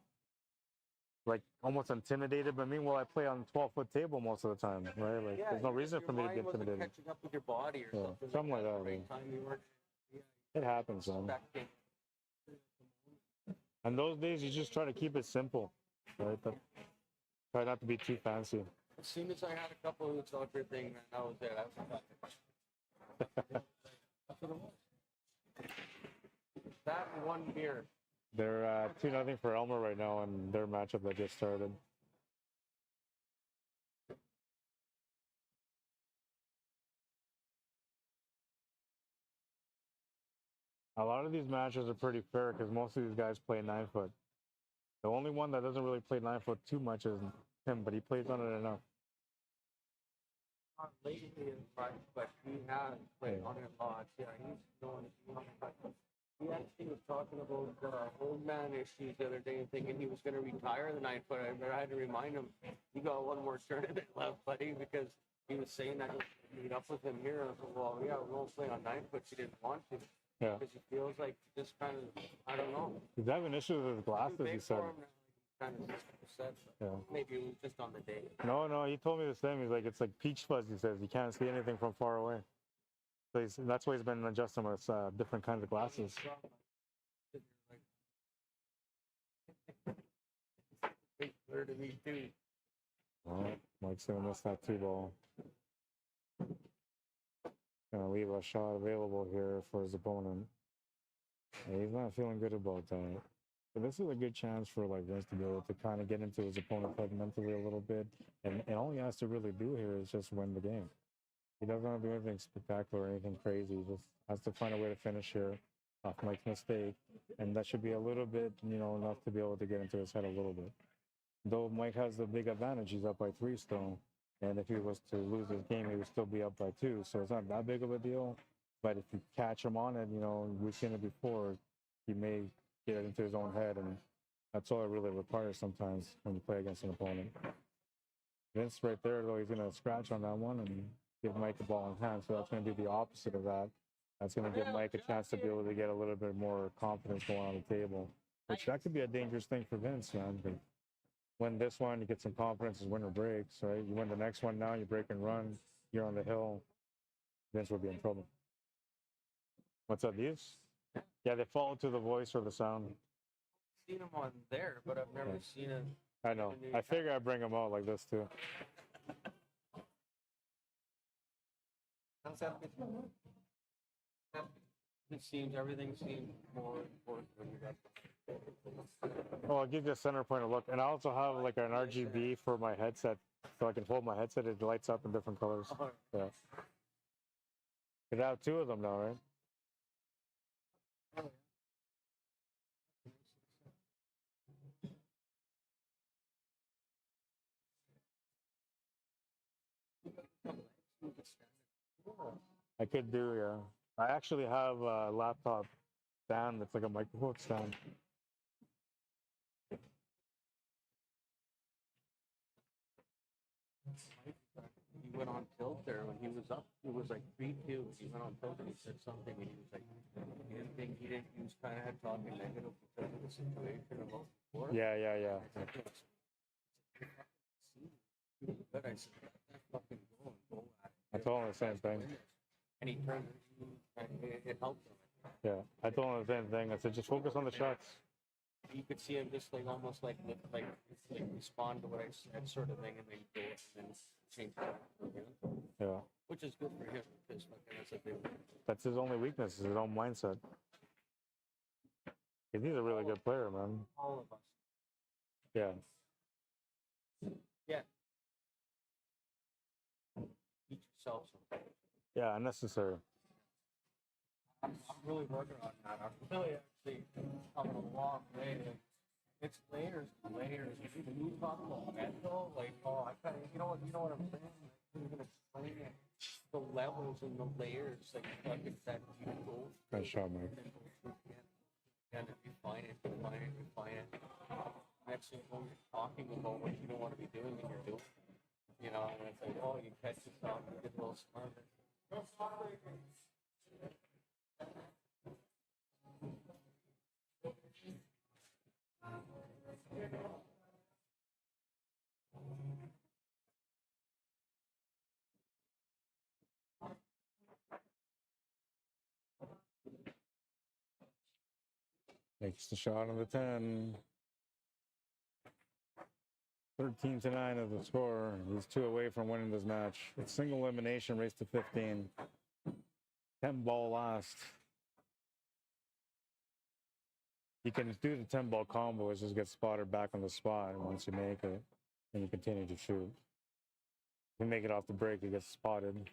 Speaker 1: like almost intimidated. But meanwhile, I play on 12-foot table most of the time, right? Like there's no reason for me to be intimidated.
Speaker 2: Catching up with your body or something.
Speaker 1: Something like that. Man.
Speaker 2: Time you weren't,
Speaker 1: It happens, man. And those days, you just try to keep it simple, right? But try not to be too fancy.
Speaker 2: As soon as I had a couple of hoots out your thing, man, that was it. That's what it was. That and one beer.
Speaker 1: They're 2-0 for Elmer right now in their matchup that just started. A lot of these matches are pretty fair because most of these guys play 9-foot. The only one that doesn't really play 9-foot too much is him, but he plays on it enough.
Speaker 2: Not lately as much, but he has played on it a lot. Yeah, he's going. He actually was talking about old man issues the other day and thinking he was going to retire the 9 foot. I had to remind him, you got one more tournament left, buddy, because he was saying that he'll meet up with him here. I said, well, yeah, we won't play on 9 foot. He didn't want to.
Speaker 1: Yeah.
Speaker 2: Because he feels like just kind of, I don't know.
Speaker 1: He's having issues with his glasses, he said.
Speaker 2: Kind of upset.
Speaker 1: Yeah.
Speaker 2: Maybe it was just on the day.
Speaker 1: No, he told me the same. He's like, it's like peach fuzz, he says. You can't see anything from far away. So that's why he's been adjusting with different kinds of glasses.
Speaker 2: Big blur to me too.
Speaker 1: Oh, Mike's gonna miss that 2-ball. Gonna leave a shot available here for his opponent. Yeah, he's not feeling good about that. But this is a good chance for like Vince to be able to kind of get into his opponent's head mentally a little bit. And all he has to really do here is just win the game. He doesn't want to do anything spectacular or anything crazy. He just has to find a way to finish here off Mike's mistake. And that should be a little bit, enough to be able to get into his head a little bit. Though Mike has the big advantage, he's up by 3 still. And if he was to lose this game, he would still be up by 2. So it's not that big of a deal. But if you catch him on it, we've seen it before, he may get into his own head. And that's all it really requires sometimes when you play against an opponent. Vince right there, though, he's going to scratch on that one and give Mike the ball in hand. So that's going to be the opposite of that. That's going to give Mike a chance to be able to get a little bit more confidence going on the table. Which that could be a dangerous thing for Vince, man. But win this one, you get some confidence as winner breaks, right? You win the next one now, you break and run, you're on the hill. Vince will be in trouble. What's up, these? Yeah, they follow to the voice or the sound.
Speaker 2: I've seen him on there, but I've never seen him.
Speaker 1: I know. I figure I'd bring him out like this too.
Speaker 2: Everything seems more important when you got.
Speaker 1: Oh, I'll give you a center point of look. And I also have like an RGB for my headset. So I can hold my headset, it lights up in different colors. Yeah. You have 2 of them now, right? I could do, yeah. I actually have a laptop stand that's like a microphone stand.
Speaker 2: He went on tilt there when he was up. It was like 3-2. He went on tilt and he said something, and he was like, he was kind of talking negative because of the situation about before.
Speaker 1: Yeah.
Speaker 2: But I said, fucking go at it.
Speaker 1: I told him the same thing.
Speaker 2: And he turned and it helped him.
Speaker 1: Yeah, I told him the same thing. I said, just focus on the shots.
Speaker 2: You could see him just like almost like respond to what I said, sort of thing, and then go and change it again.
Speaker 1: Yeah.
Speaker 2: Which is good for him because that's a big.
Speaker 1: That's his only weakness, is his own mindset. He's a really good player, man.
Speaker 2: All of us.
Speaker 1: Yeah.
Speaker 2: Yeah. Teach yourself something.
Speaker 1: Yeah, unnecessary.
Speaker 2: I'm really working on that. I'm really actually coming a long way. It's layers. When you talk about mental, like, I kind of, you know what I'm saying? I'm gonna explain it. The levels and the layers, like that you go.
Speaker 1: Nice shot, Mike.
Speaker 2: And if you find it. Next thing you know, you're talking about what you don't want to be doing, and you're doing. And it's like, you catch yourself, you get a little smarter.
Speaker 1: Makes the shot on the 10. 13-9 is the score. He's 2 away from winning this match. It's single elimination, race to 15. 10-ball last. You can do the 10-ball combo, just get spotted back on the spot. And once you make it, and you continue to shoot. If you make it off the break, you get spotted.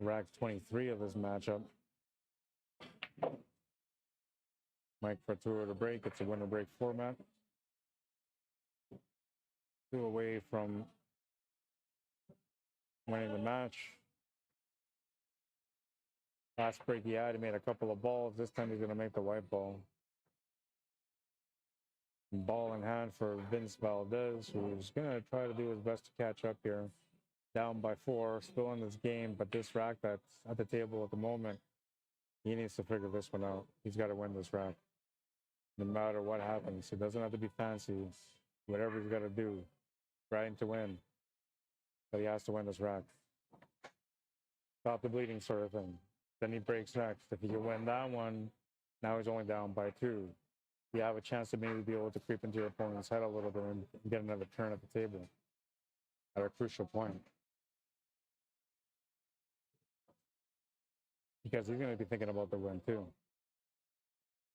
Speaker 1: rack 23 of this matchup. Mike for 2 to break. It's a winner break format. 2 away from winning the match. Last break he had, he made a couple of balls. This time he's going to make the white ball. Ball in hand for Vince Valdez, who's going to try to do his best to catch up here. Down by 4, still in this game, but this rack that's at the table at the moment, he needs to figure this one out. He's got to win this rack. No matter what happens, it doesn't have to be fancy. Whatever he's got to do, trying to win. But he has to win this rack. Stop the bleeding sort of thing. Then he breaks next. If he can win that one, now he's only down by 2. You have a chance to maybe be able to creep into your opponent's head a little bit and get another turn at the table at a crucial point. Because he's going to be thinking about the win too.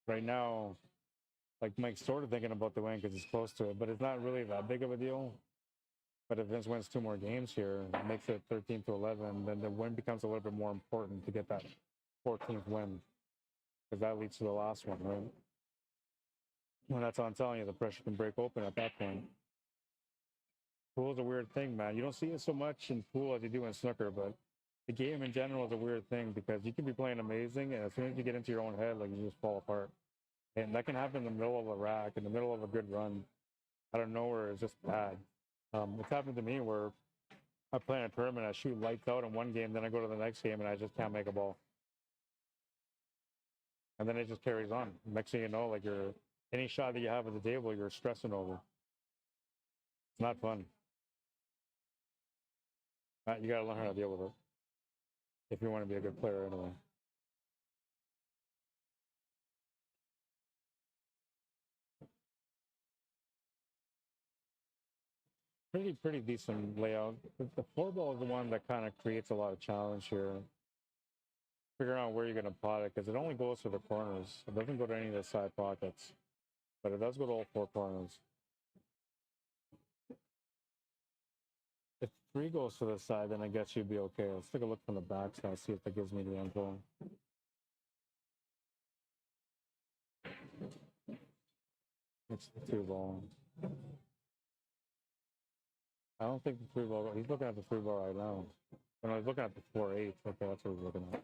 Speaker 1: Right now, like Mike's sort of thinking about the win because he's close to it, but it's not really that big of a deal. But if Vince wins 2 more games here, makes it 13 to 11, then the win becomes a little bit more important to get that 14th win, because that leads to the last one, right? And that's what I'm telling you, the pressure can break open at that point. Pool's a weird thing, man. You don't see it so much in pool as you do in snooker, but the game in general is a weird thing because you can be playing amazing, and as soon as you get into your own head, like, you just fall apart. And that can happen in the middle of a rack, in the middle of a good run. Out of nowhere, it's just bad. It's happened to me where I play in a tournament, I shoot lights out in one game, then I go to the next game and I just can't make a ball. And then it just carries on. Next thing you know, like, any shot that you have at the table, you're stressing over. It's not fun. You gotta learn how to deal with it if you want to be a good player anyway. Pretty decent layout. The 4 ball is the one that kind of creates a lot of challenge here. Figuring out where you're going to pot it, because it only goes to the corners. It doesn't go to any of the side pockets, but it does go to all 4 corners. If 3 goes to the side, then I guess you'd be okay. Let's take a look from the back now, see if that gives me the info. It's the 2 ball. I don't think the 3 ball, he's looking at the 3 ball right now. When I was looking at the 4-8, okay, that's what he's looking at.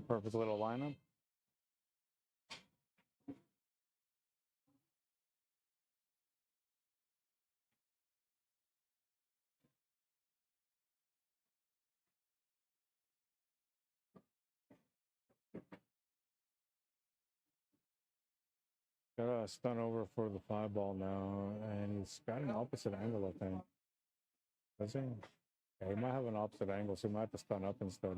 Speaker 1: Perfect little lineup. Got a stun over for the 5 ball now, and he's got an opposite angle, I think. Does he? Yeah, he might have an opposite angle, so he might have to stun up instead.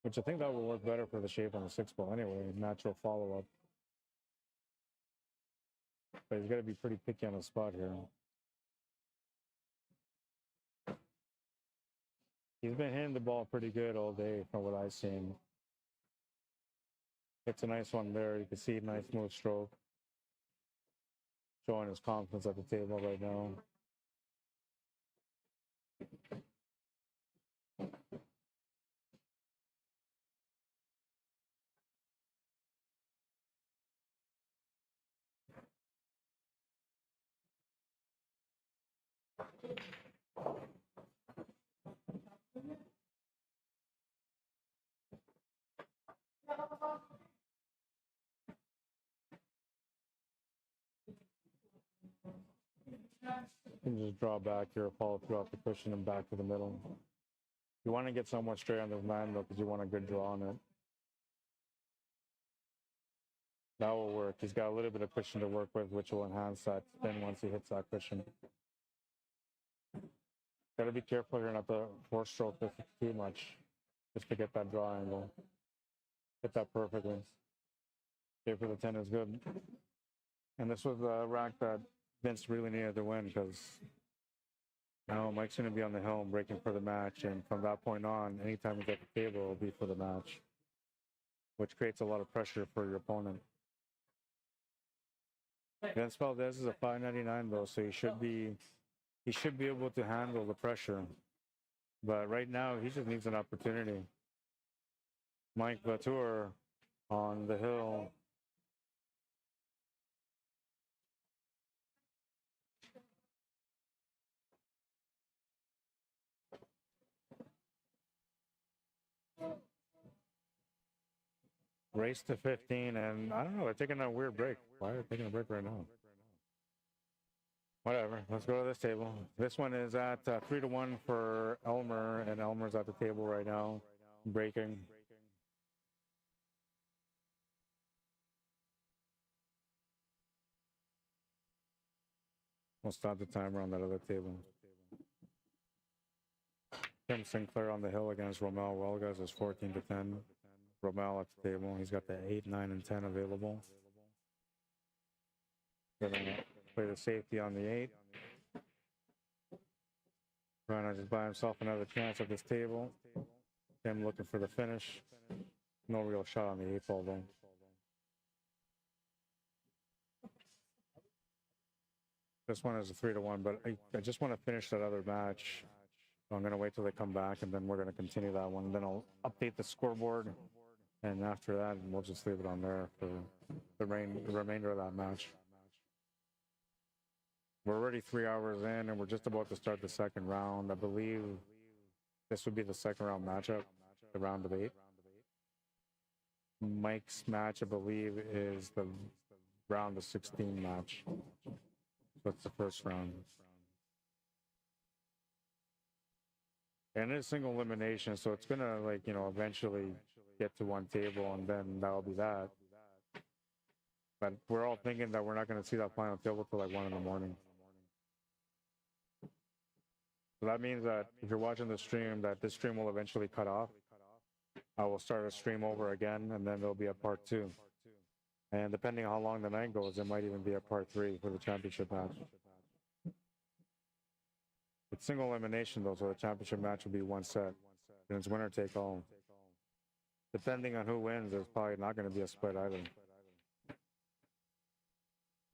Speaker 1: Which I think that would work better for the shape on the 6 ball anyway, natural follow-up. But he's got to be pretty picky on the spot here. He's been hitting the ball pretty good all day from what I've seen. It's a nice one there. You can see a nice smooth stroke. Showing his confidence at the table right now. You can just draw back here, follow throughout the cushion and back to the middle. You want to get somewhat straight on this man though, because you want a good draw on it. That will work. He's got a little bit of cushion to work with, which will enhance that spin once he hits that cushion. Got to be careful here not to force stroke this too much, just to get that draw angle. Hit that perfectly. Shape for the 10 is good. And this was a rack that Vince really needed to win, because now Mike's going to be on the helm breaking for the match, and from that point on, anytime he's at the table, it'll be for the match. which creates a lot of pressure for your opponent. Against Valdez is a 599 though, so he should be able to handle the pressure. But right now, he just needs an opportunity. Mike Latour on the hill. Race to 15, and I don't know, they're taking a weird break. Why are they taking a break right now? Whatever, let's go to this table. This one is at 3-1 for Elmer, and Elmer's at the table right now, breaking. We'll start the timer on that other table. Tim Sinclair on the hill against Romel Welgas is 14-10. Romel at the table. He's got the 8, 9, and 10 available. Gonna play the safety on the 8. Trying to just buy himself another chance at this table. Tim looking for the finish. No real shot on the 8 ball though. This one is a 3-1, but I just want to finish that other match. So I'm going to wait till they come back, and then we're going to continue that one. Then I'll update the scoreboard. And after that, we'll just leave it on there for the remainder of that match. We're already 3 hours in, and we're just about to start the second round. I believe this would be the second round matchup, the round of 8. Mike's match, I believe, is the round of 16 match. So it's the first round. And it's single elimination, so it's gonna, like, you know, eventually get to one table, and then that'll be that. But we're all thinking that we're not gonna see that final table till like 1 in the morning. So that means that if you're watching the stream, that this stream will eventually cut off. I will start a stream over again, and then there'll be a part 2. And depending on how long the night goes, it might even be a part 3 for the championship match. It's single elimination though, so the championship match will be one set. And it's winner take all. Depending on who wins, there's probably not going to be a split either.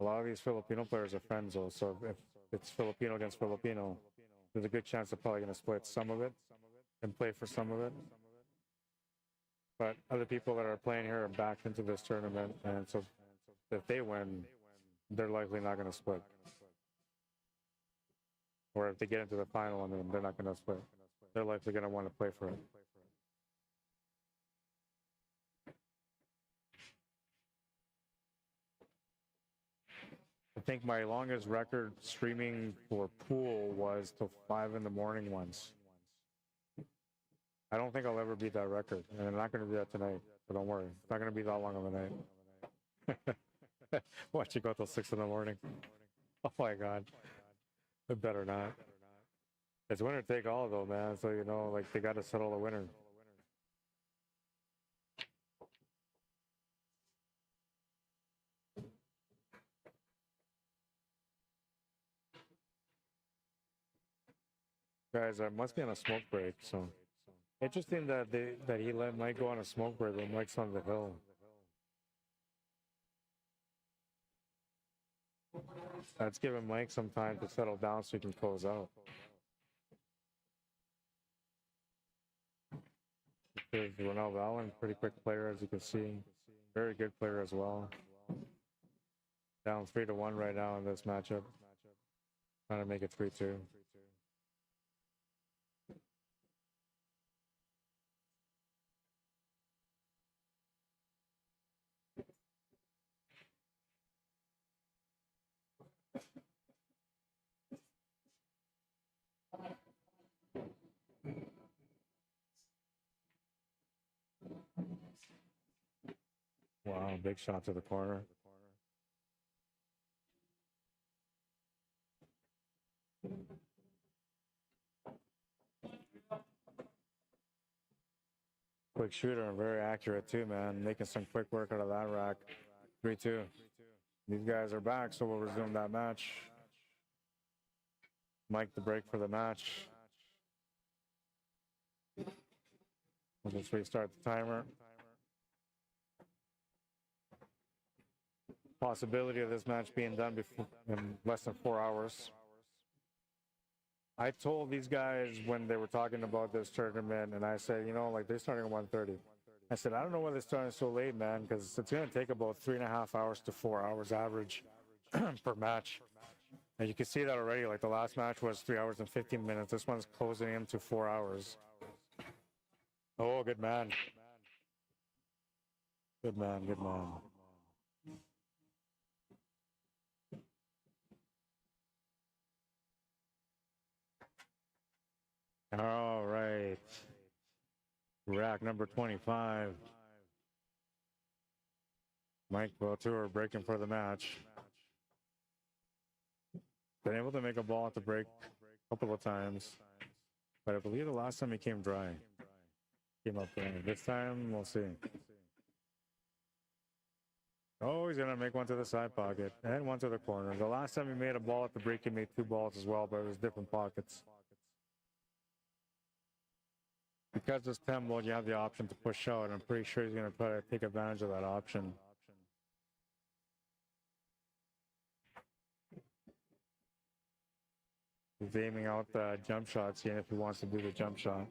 Speaker 1: A lot of these Filipino players are friends though, so if it's Filipino against Filipino, there's a good chance they're probably going to split some of it and play for some of it. But other people that are playing here are backed into this tournament, and so if they win, they're likely not going to split. Or if they get into the final, I mean, they're not going to split. They're likely going to want to play for it. I think my longest record streaming for pool was till 5 in the morning once. I don't think I'll ever beat that record, and I'm not going to do that tonight, so don't worry. It's not going to be that long of a night. Watch it go till 6 in the morning. Oh my God. It better not. It's winner take all though, man, so you know, like, they got to settle the winner. Guys, I must be on a smoke break, so interesting that he let Mike go on a smoke break when Mike's on the hill. That's giving Mike some time to settle down so he can close out. There's Ronald Allen, pretty quick player as you can see. Very good player as well. Down 3-1 right now in this matchup. Trying to make it 3-2. Wow, big shot to the corner. Quick shooter and very accurate too, man. Making some quick work out of that rack. 3-2. These guys are back, so we'll resume that match. Mike the break for the match. We'll just restart the timer. possibility of this match being done before, in less than 4 hours. I told these guys when they were talking about this tournament, and I said, you know, like they're starting at 1:30. I said, I don't know why they're starting so late, man, because it's going to take about 3.5 hours to 4 hours average per match. And you can see that already. Like the last match was 3 hours and 15 minutes. This one's closing in to 4 hours. Oh, good man. Good man, good man. All right. Rack number 25. Mike Valtour breaking for the match. Been able to make a ball at the break a couple of times. But I believe the last time he came dry. Came up there. This time, we'll see. Oh, he's going to make one to the side pocket and one to the corner. The last time he made a ball at the break, he made 2 balls as well, but it was different pockets. Because it's 10 ball, you have the option to push out. I'm pretty sure he's going to try to take advantage of that option. He's aiming out the jump shot, seeing if he wants to do the jump shot.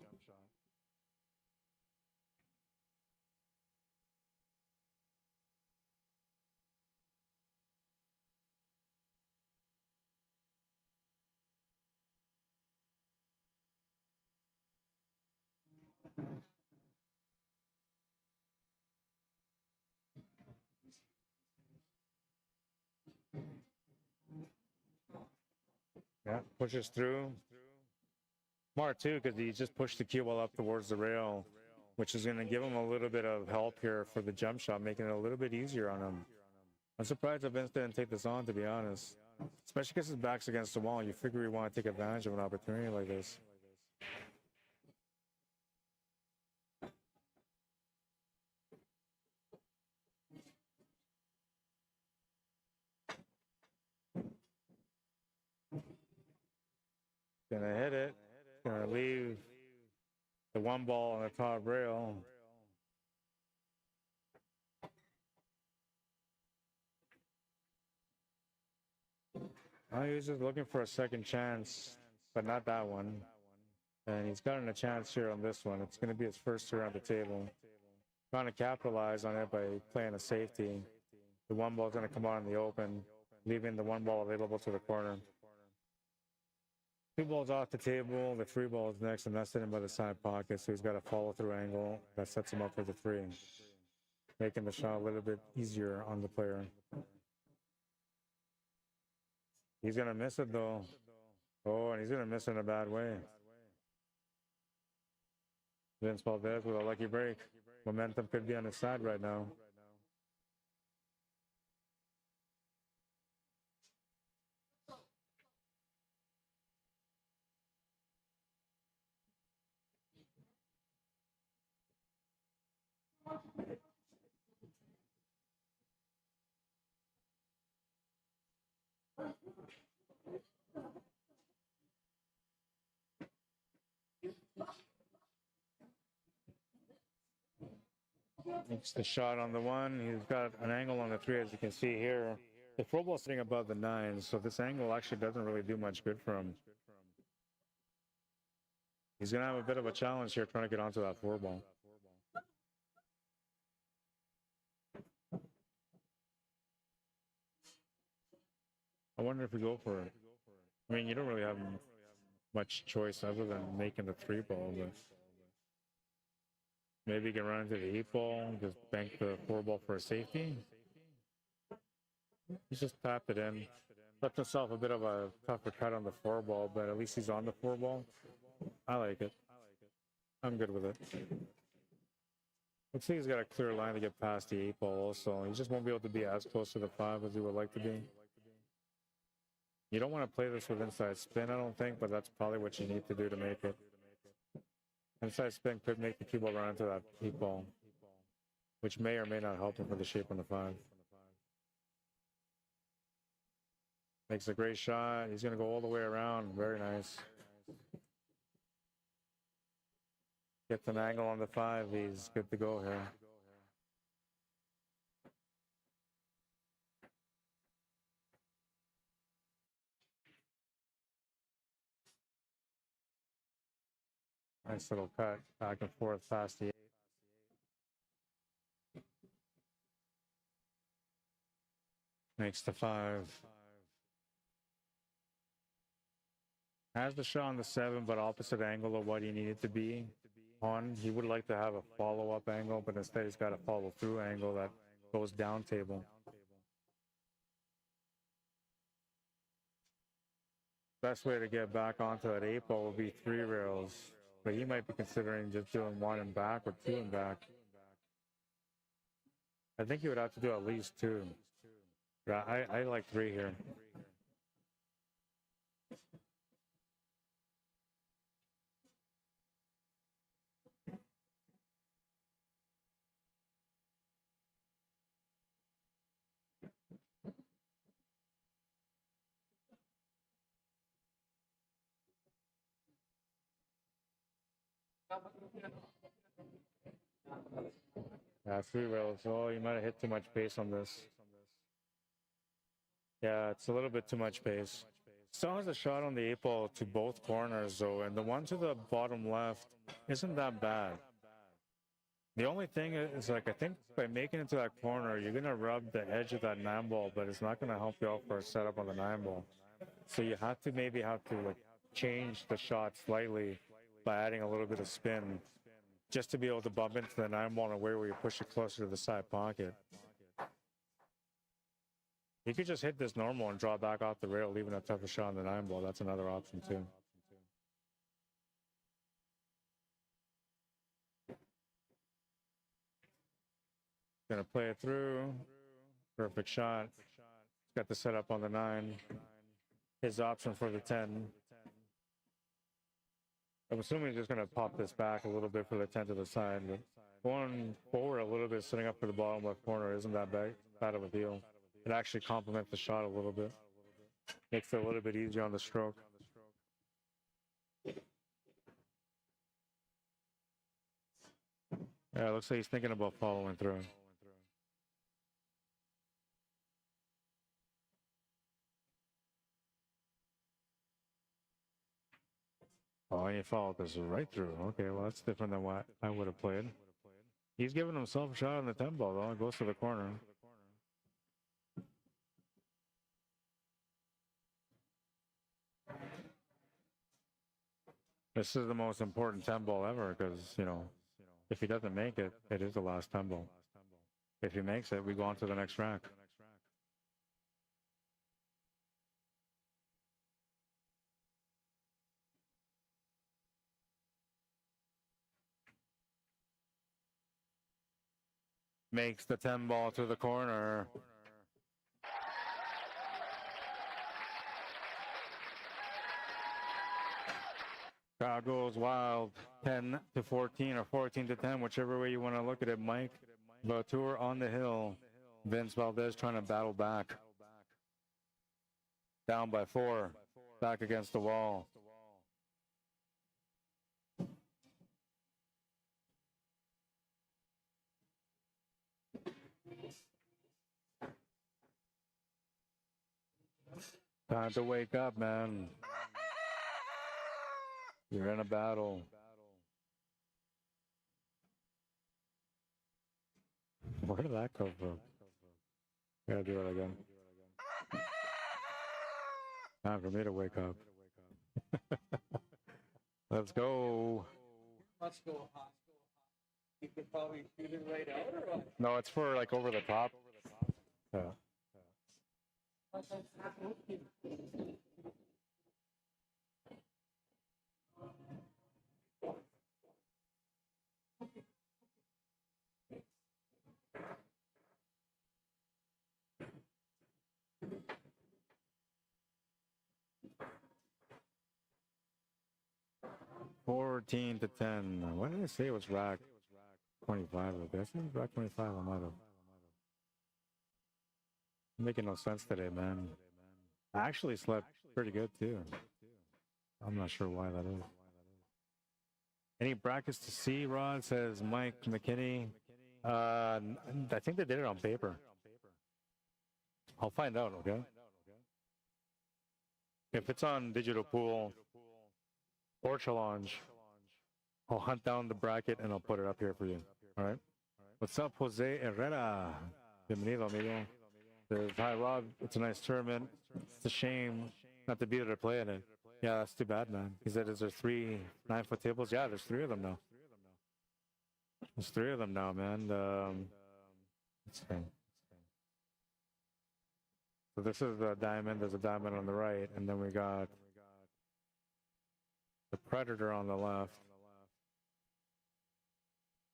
Speaker 1: Yeah, pushes through. Smart too, because he just pushed the cue ball up towards the rail, which is going to give him a little bit of help here for the jump shot, making it a little bit easier on him. I'm surprised that Vince didn't take this on, to be honest. Especially because his back's against the wall. You figure you want to take advantage of an opportunity like this. Gonna hit it. Gonna leave the 1 ball on the top rail. He was just looking for a second chance, but not that one. And he's gotten a chance here on this one. It's going to be his first here on the table. Trying to capitalize on it by playing a safety. The 1 ball is going to come out in the open, leaving the 1 ball available to the corner. 2 balls off the table, the 3 balls next, and that's hit him by the side pocket, so he's got a follow-through angle that sets him up for the 3, making the shot a little bit easier on the player. He's going to miss it, though. Oh, and he's going to miss it in a bad way. Vince Valdez with a lucky break. Momentum could be on his side right now. Makes the shot on the 1. He's got an angle on the 3, as you can see here. The 4 ball's sitting above the 9, so this angle actually doesn't really do much good for him. He's going to have a bit of a challenge here trying to get onto that 4 ball. I wonder if we go for it. I mean, you don't really have much choice other than making the 3 ball, but maybe you can run into the 8 ball and just bank the 4 ball for a safety. He's just tapped it in. Left himself a bit of a tougher cut on the 4 ball, but at least he's on the 4 ball. I like it. I'm good with it. Looks like he's got a clear line to get past the 8 ball also. He just won't be able to be as close to the 5 as he would like to be. You don't want to play this with inside spin, I don't think, but that's probably what you need to do to make it. Inside spin could make the cue ball run into that 8 ball, which may or may not help him for the shape on the 5. Makes a great shot. He's going to go all the way around. Very nice. Gets an angle on the 5. He's good to go here. Nice little cut back and forth past the 8. Makes the 5. Has the shot on the 7, but opposite angle of what he needed to be on. He would like to have a follow-up angle, but instead he's got a follow-through angle that goes down table. Best way to get back onto that 8 ball would be 3 rails, but he might be considering just doing 1 and back or 2 and back. I think he would have to do at least 2. But I like 3 here. Yeah, 3 rails. Oh, you might have hit too much pace on this. Yeah, it's a little bit too much pace. Still has a shot on the 8 ball to both corners, though, and the one to the bottom left isn't that bad. The only thing is, like, I think by making it to that corner, you're going to rub the edge of that 9 ball, but it's not going to help you out for a setup on the 9 ball. So you have to maybe like, change the shot slightly by adding a little bit of spin, just to be able to bump into the 9 ball in a way where you push it closer to the side pocket. You could just hit this normal and draw back off the rail, leaving a tougher shot on the 9 ball. That's another option too. Gonna play it through. Perfect shot. Got the setup on the 9. His option for the 10. I'm assuming he's just going to pop this back a little bit for the 10 to the side, but going forward a little bit, sitting up for the bottom left corner isn't that bad of a deal. It actually complements the shot a little bit. Makes it a little bit easier on the stroke. Yeah, it looks like he's thinking about following through. Oh, and he followed this right through. Okay, well, that's different than what I would have played. He's giving himself a shot on the 10 ball, though. It goes to the corner. This is the most important 10 ball ever because, you know, if he doesn't make it, it is the last 10 ball. If he makes it, we go on to the next rack. Makes the 10 ball to the corner. Crowd goes wild. 10 to 14 or 14 to 10, whichever way you want to look at it. Mike Vautour on the hill. Vince Valdez trying to battle back. Down by 4. Back against the wall. Time to wake up, man. You're in a battle. Where did that come from? Gotta do it again. Time for me to wake up. Let's go.
Speaker 2: Let's go. You could probably shoot it right out or what?
Speaker 1: No, it's for like over the top. Yeah. 14 to 10. Why did I say it was rack 25? I guess it was rack 25. I might have. Making no sense today, man. I actually slept pretty good too. I'm not sure why that is. Any brackets to see, Rod? Says Mike McKinney. I think they did it on paper. I'll find out, okay? If it's on Digital Pool or Challenge, I'll hunt down the bracket and I'll put it up here for you. All right. What's up, Jose Herrera? Bienvenido, amigo. There's hi, Rob. It's a nice tournament. It's a shame not to be able to play in it. Yeah, that's too bad, man. He said, is there 3 9-foot tables? Yeah, there's 3 of them now. There's 3 of them now, man. Let's see. So this is the diamond. There's a diamond on the right, and then we got the predator on the left,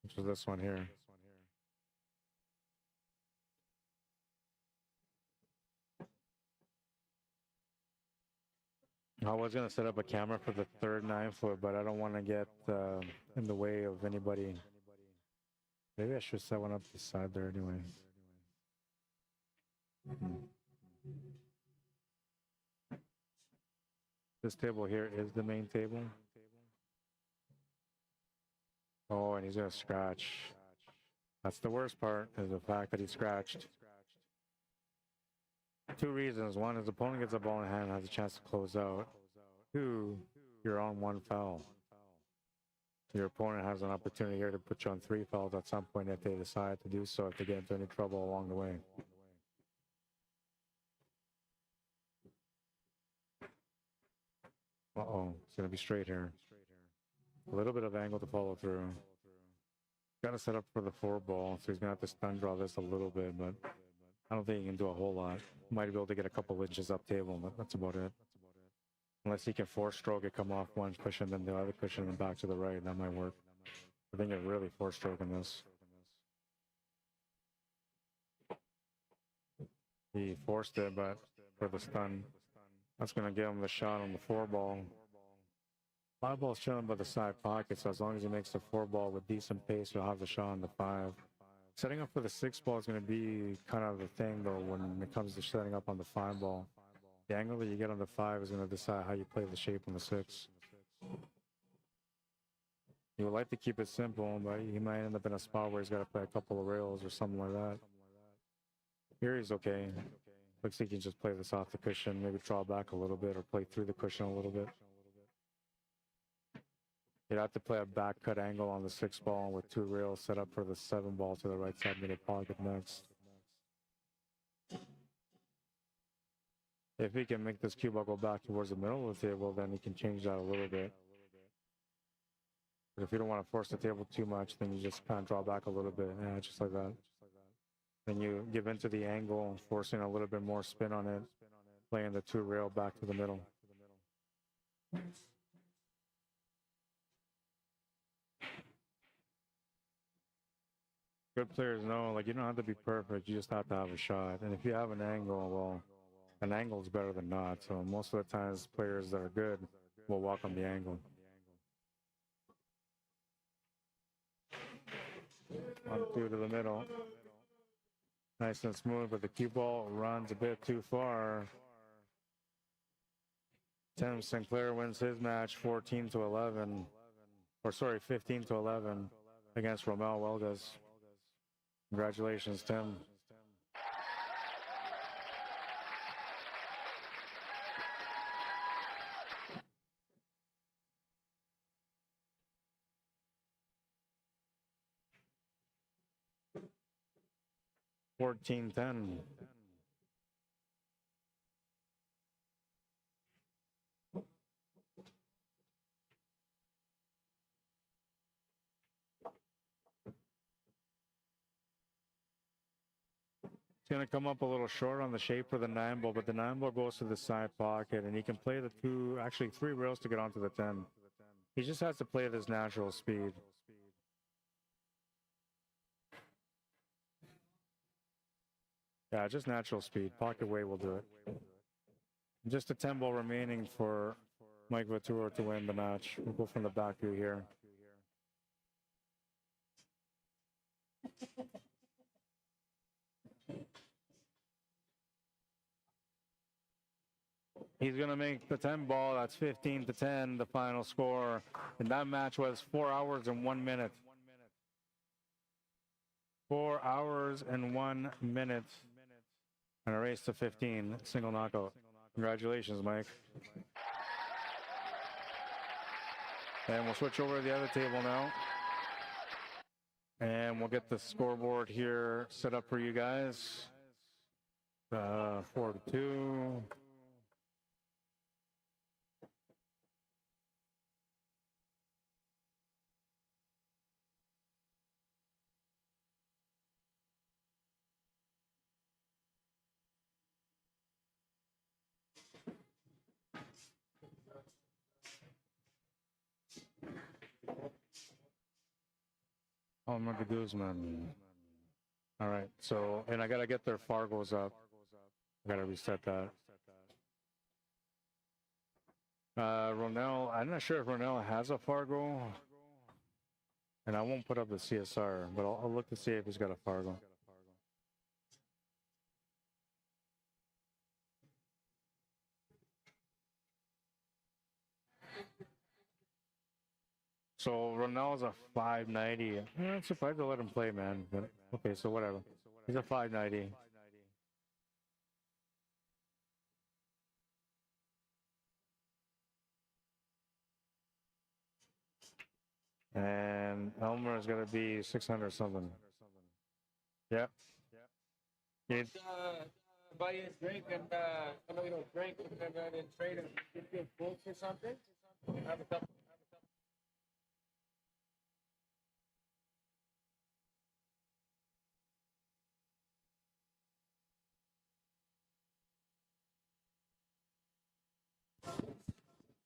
Speaker 1: which is this one here. I was going to set up a camera for the third 9-foot, but I don't want to get in the way of anybody. Maybe I should set one up beside there anyway. This table here is the main table. Oh, and he's going to scratch. That's the worst part, is the fact that he scratched. 2 reasons. 1 is the opponent gets a ball in hand and has a chance to close out. 2, you're on 1 foul. Your opponent has an opportunity here to put you on 3 fouls at some point if they decide to do so, if they get into any trouble along the way. Uh-oh, it's going to be straight here. A little bit of angle to follow through. Got to set up for the 4 ball, so he's going to have to stun draw this a little bit, but I don't think he can do a whole lot. Might be able to get a couple inches up table, but that's about it. Unless he can 4-stroke it, come off 1 cushion, then the other cushion, and back to the right. That might work. I think it's really 4-stroking this. He forced it, but for the stun, that's going to give him the shot on the 4 ball. 5 ball's chilling by the side pocket, so as long as he makes the 4 ball with decent pace, he'll have the shot on the 5. Setting up for the 6 ball is going to be kind of the thing, though, when it comes to setting up on the 5 ball. The angle that you get on the 5 is going to decide how you play the shape on the 6. You would like to keep it simple, but he might end up in a spot where he's got to play a couple of rails or something like that. Here he's okay. Looks like he can just play this off the cushion, maybe draw back a little bit or play through the cushion a little bit. You'd have to play a back cut angle on the 6 ball with 2 rails set up for the 7 ball to the right side middle pocket next. If he can make this cue ball go back towards the middle of the table, then he can change that a little bit. But if you don't want to force the table too much, then you just kind of draw back a little bit. Yeah, just like that. Then you give into the angle, forcing a little bit more spin on it, playing the 2 rail back to the middle. Good players know, like, you don't have to be perfect, you just have to have a shot. And if you have an angle, well, an angle is better than not. So most of the times, players that are good will walk on the angle. 1-2 to the middle. Nice and smooth, but the cue ball runs a bit too far. Tim Sinclair wins his match 14-11, or sorry, 15-11 against Romel Welgas. Congratulations, Tim. $14-10. It's going to come up a little short on the shape for the 9 ball, but the 9 ball goes to the side pocket, and he can play the 2, actually 3 rails to get onto the 10. He just has to play at his natural speed. Yeah, just natural speed. Pocket weight will do it. Just a 10 ball remaining for Mike Vautour to win the match. We'll go from the back view here. He's going to make the 10 ball. That's 15-10, the final score. And that match was 4 hours and 1 minute. 4 hours and 1 minute. And a race to 15, single knockout. Congratulations, Mike. And we'll switch over to the other table now. And we'll get the scoreboard here set up for you guys. 4-2. Oh, Mark Guzman. All right, so, and I gotta get their Fargos up. I gotta reset that. Ronell, I'm not sure if Ronell has a Fargo. And I won't put up the CSR, but I'll look to see if he's got a Fargo. So Ronell's a 590. I'm surprised to let him play, man. But okay, so whatever. He's a 590. And Elmer is gonna be 600 something. Yep. It,
Speaker 2: Buy you a drink and drink and then trade and get you a book or something. Have a couple.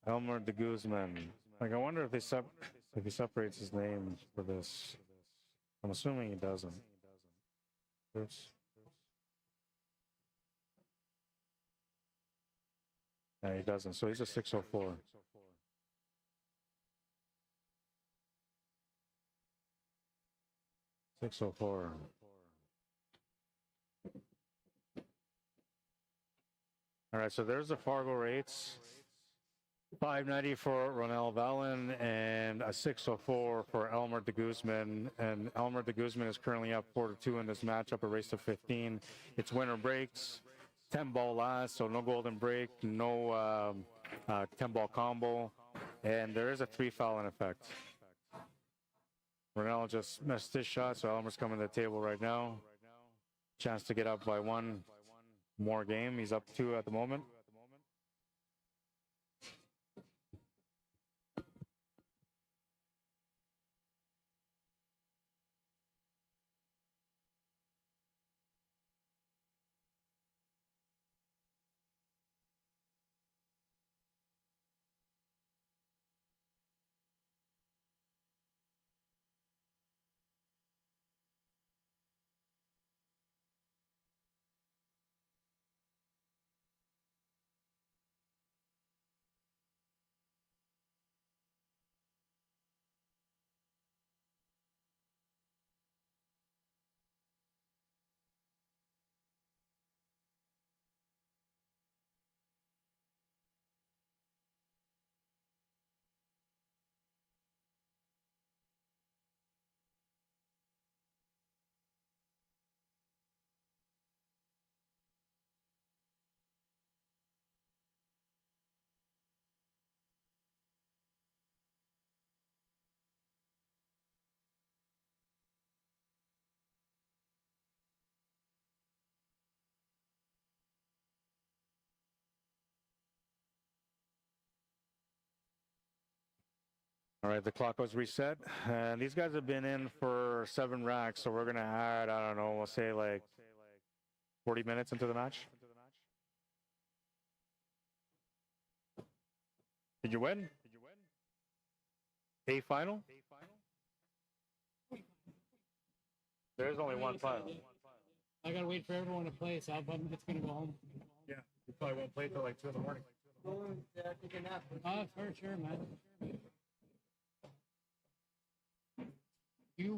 Speaker 1: Elmer de Guzman. Like, I wonder if if he separates his name for this. I'm assuming he doesn't. Oops. No, he doesn't. So he's a 604. All right, so there's the Fargo rates. 590 for Ronell Vallon and a 604 for Elmer de Guzman. And Elmer de Guzman is currently up 4-2 in this matchup, a race to 15. It's winner breaks, 10 ball last, so no golden break, no 10 ball combo, and there is a 3 foul in effect. Ronell just missed his shot, so Elmer's coming to the table right now. Chance to get up by 1 more game. He's up 2 at the moment. All right, the clock was reset, and these guys have been in for 7 racks, so we're gonna add, I don't know, we'll say like 40 minutes into the match. Did you win? A final? There's only one final.
Speaker 3: I gotta wait for everyone to play, so I'm just gonna go home.
Speaker 1: Yeah, you probably won't play till like 2 in the morning.
Speaker 2: Take a nap.
Speaker 3: Oh, for sure, man. You,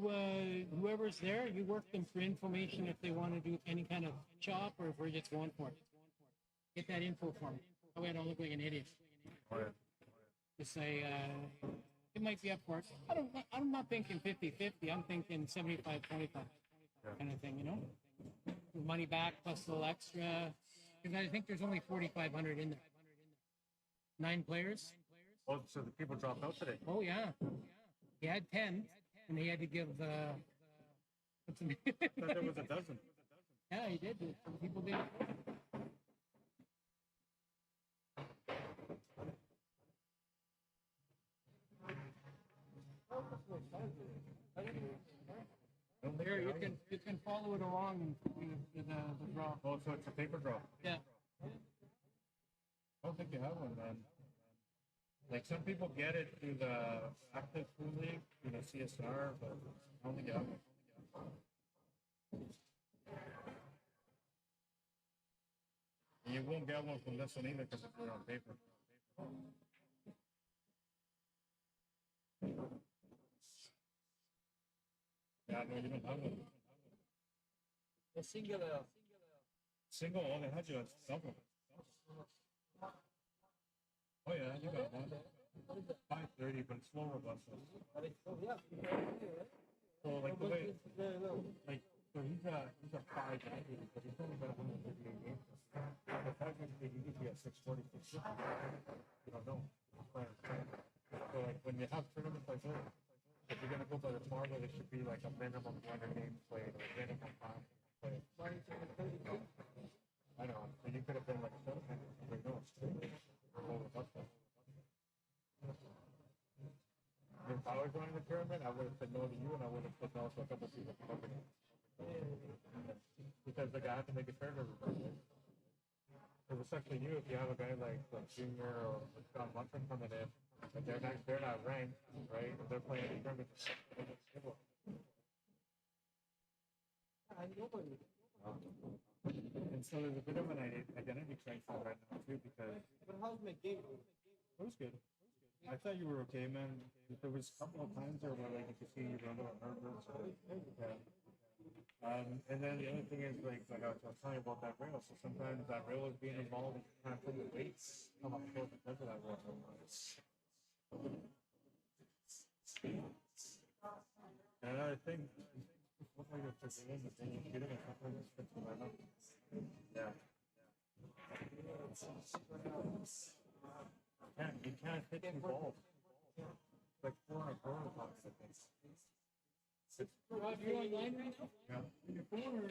Speaker 3: whoever's there, you work them for information if they want to do any kind of shop or if we're just going for it. Get that info for me. That way I don't look like an idiot. Just say, it might be up for it. I'm not thinking 50-50. I'm thinking 75-25 kind of thing, you know? Money back plus a little extra. Because I think there's only 4,500 in there. 9 players.
Speaker 1: Oh, so the people dropped out today.
Speaker 3: Oh yeah, he had 10, and he had to give what's the name?
Speaker 1: I thought there was a dozen.
Speaker 3: Yeah, he did. Some people did. There, you can follow it along and see the draw.
Speaker 1: Oh, so it's a paper draw.
Speaker 3: Yeah.
Speaker 1: I don't think you have one, man. Like some people get it through the active pool league, the CSR, but I don't think you have one. You won't get one from this one either because it's on paper. Yeah, no, you don't have one.
Speaker 3: The singular.
Speaker 1: Single, all they had you at double. Oh yeah, you got one. 530, but it's low robustness. So like the way, like, so he's a 590, but he's only got 138 games. The 590, he could be at 640. You don't know. So like when you have tournaments like this, if you're gonna go by the formula, there should be like a minimum 100 games played, or minimum time played. I know. So you could have been like 700, but no, it's still low robustness. If I was running the tournament, I would have said no to you, and I would have said no to a couple people. Because the guy had to make a fair to everybody. Because especially you, if you have a guy like Junior or John Munson coming in, and they're not ranked, right? And they're playing a tournament. And so there's a bit of an identity crisis right now too, because.
Speaker 2: But how's my game?
Speaker 1: It was good. I thought you were okay, man. There was a couple of times there where like you could see you were a little nervous. Yeah. And then the other thing is like I was telling you about that rail. So sometimes that rail is being involved and kind of put the weights come up close because of that rail. And another thing, look like you're forgetting the thing you shoot it and sometimes it fits right up. Yeah. You can't hit two balls. Like 400 balls on seconds.
Speaker 3: Rob, you're online right now?
Speaker 1: Yeah.
Speaker 3: On your phone, or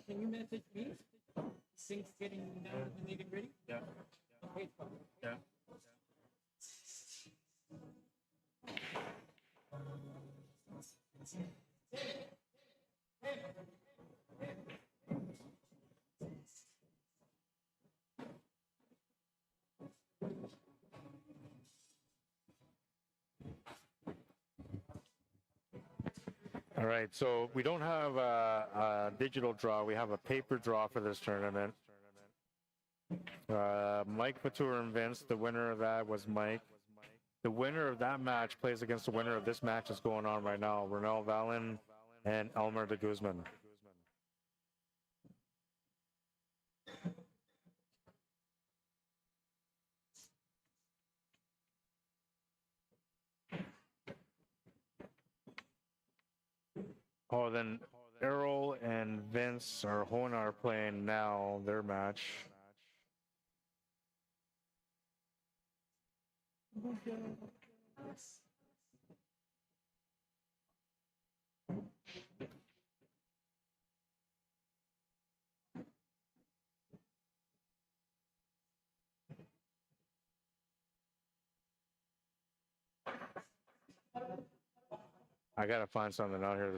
Speaker 3: can you message me? Things getting down to the nitty gritty?
Speaker 1: Yeah.
Speaker 3: Okay, fine.
Speaker 1: Yeah. All right, so we don't have a digital draw. We have a paper draw for this tournament. Mike Patur and Vince, the winner of that was Mike. The winner of that match plays against the winner of this match that's going on right now, Ronel Vallon and Elmer de Guzman. Oh, then Errol and Vince or Hona are playing now their match. I gotta find something out here.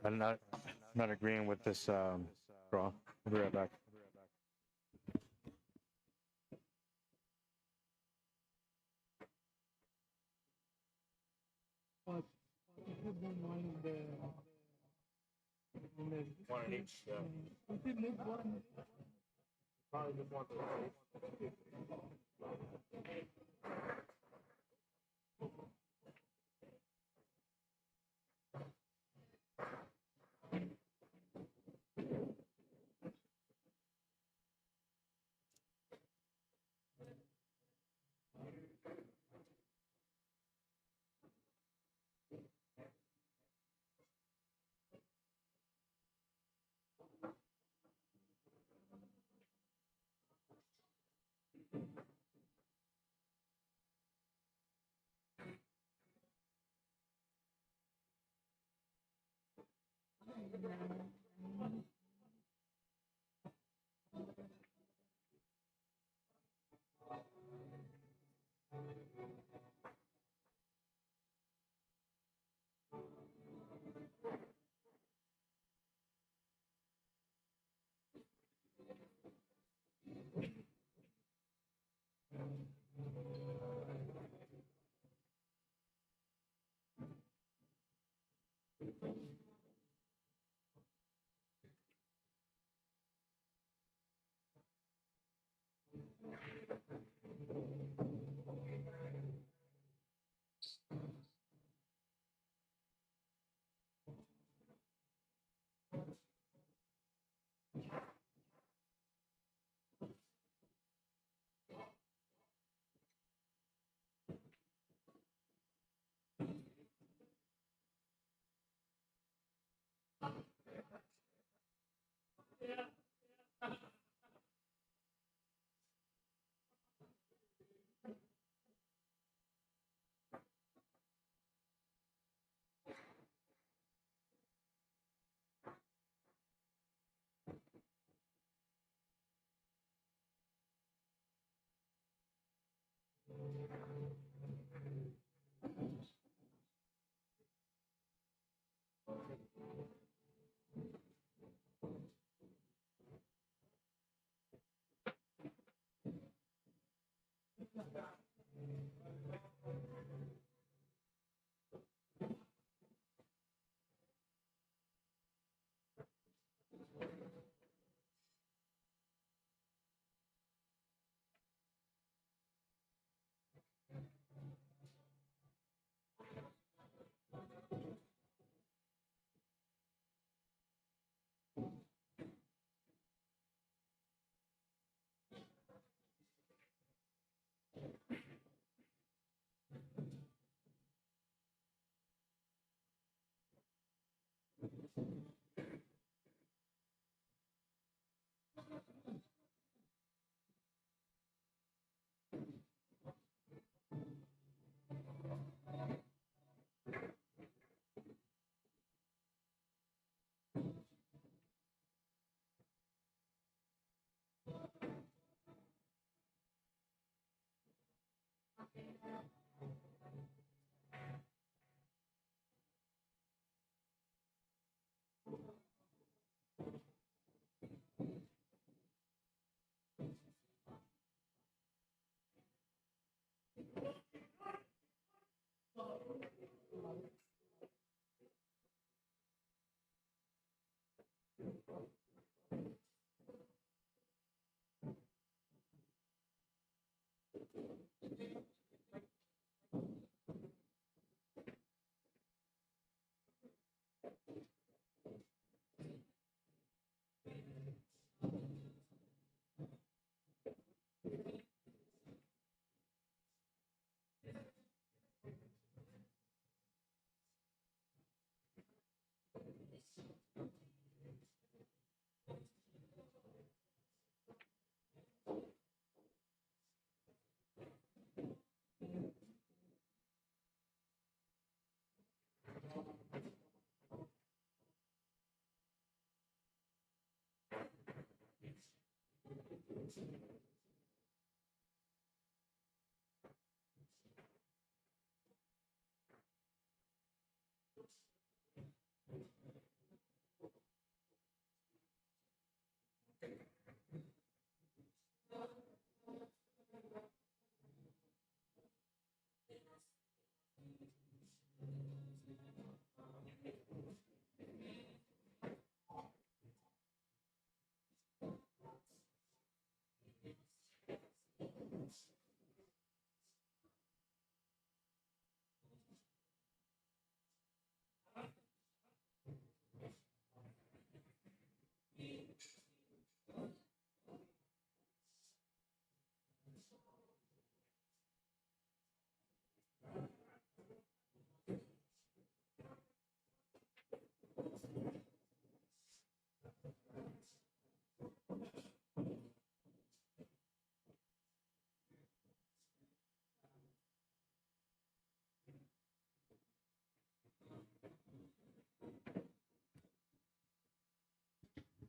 Speaker 1: I'm not agreeing with this draw. I'll be right back.
Speaker 3: But you could move one in the
Speaker 1: One in each, yeah.
Speaker 3: you could move one.
Speaker 1: Probably just one.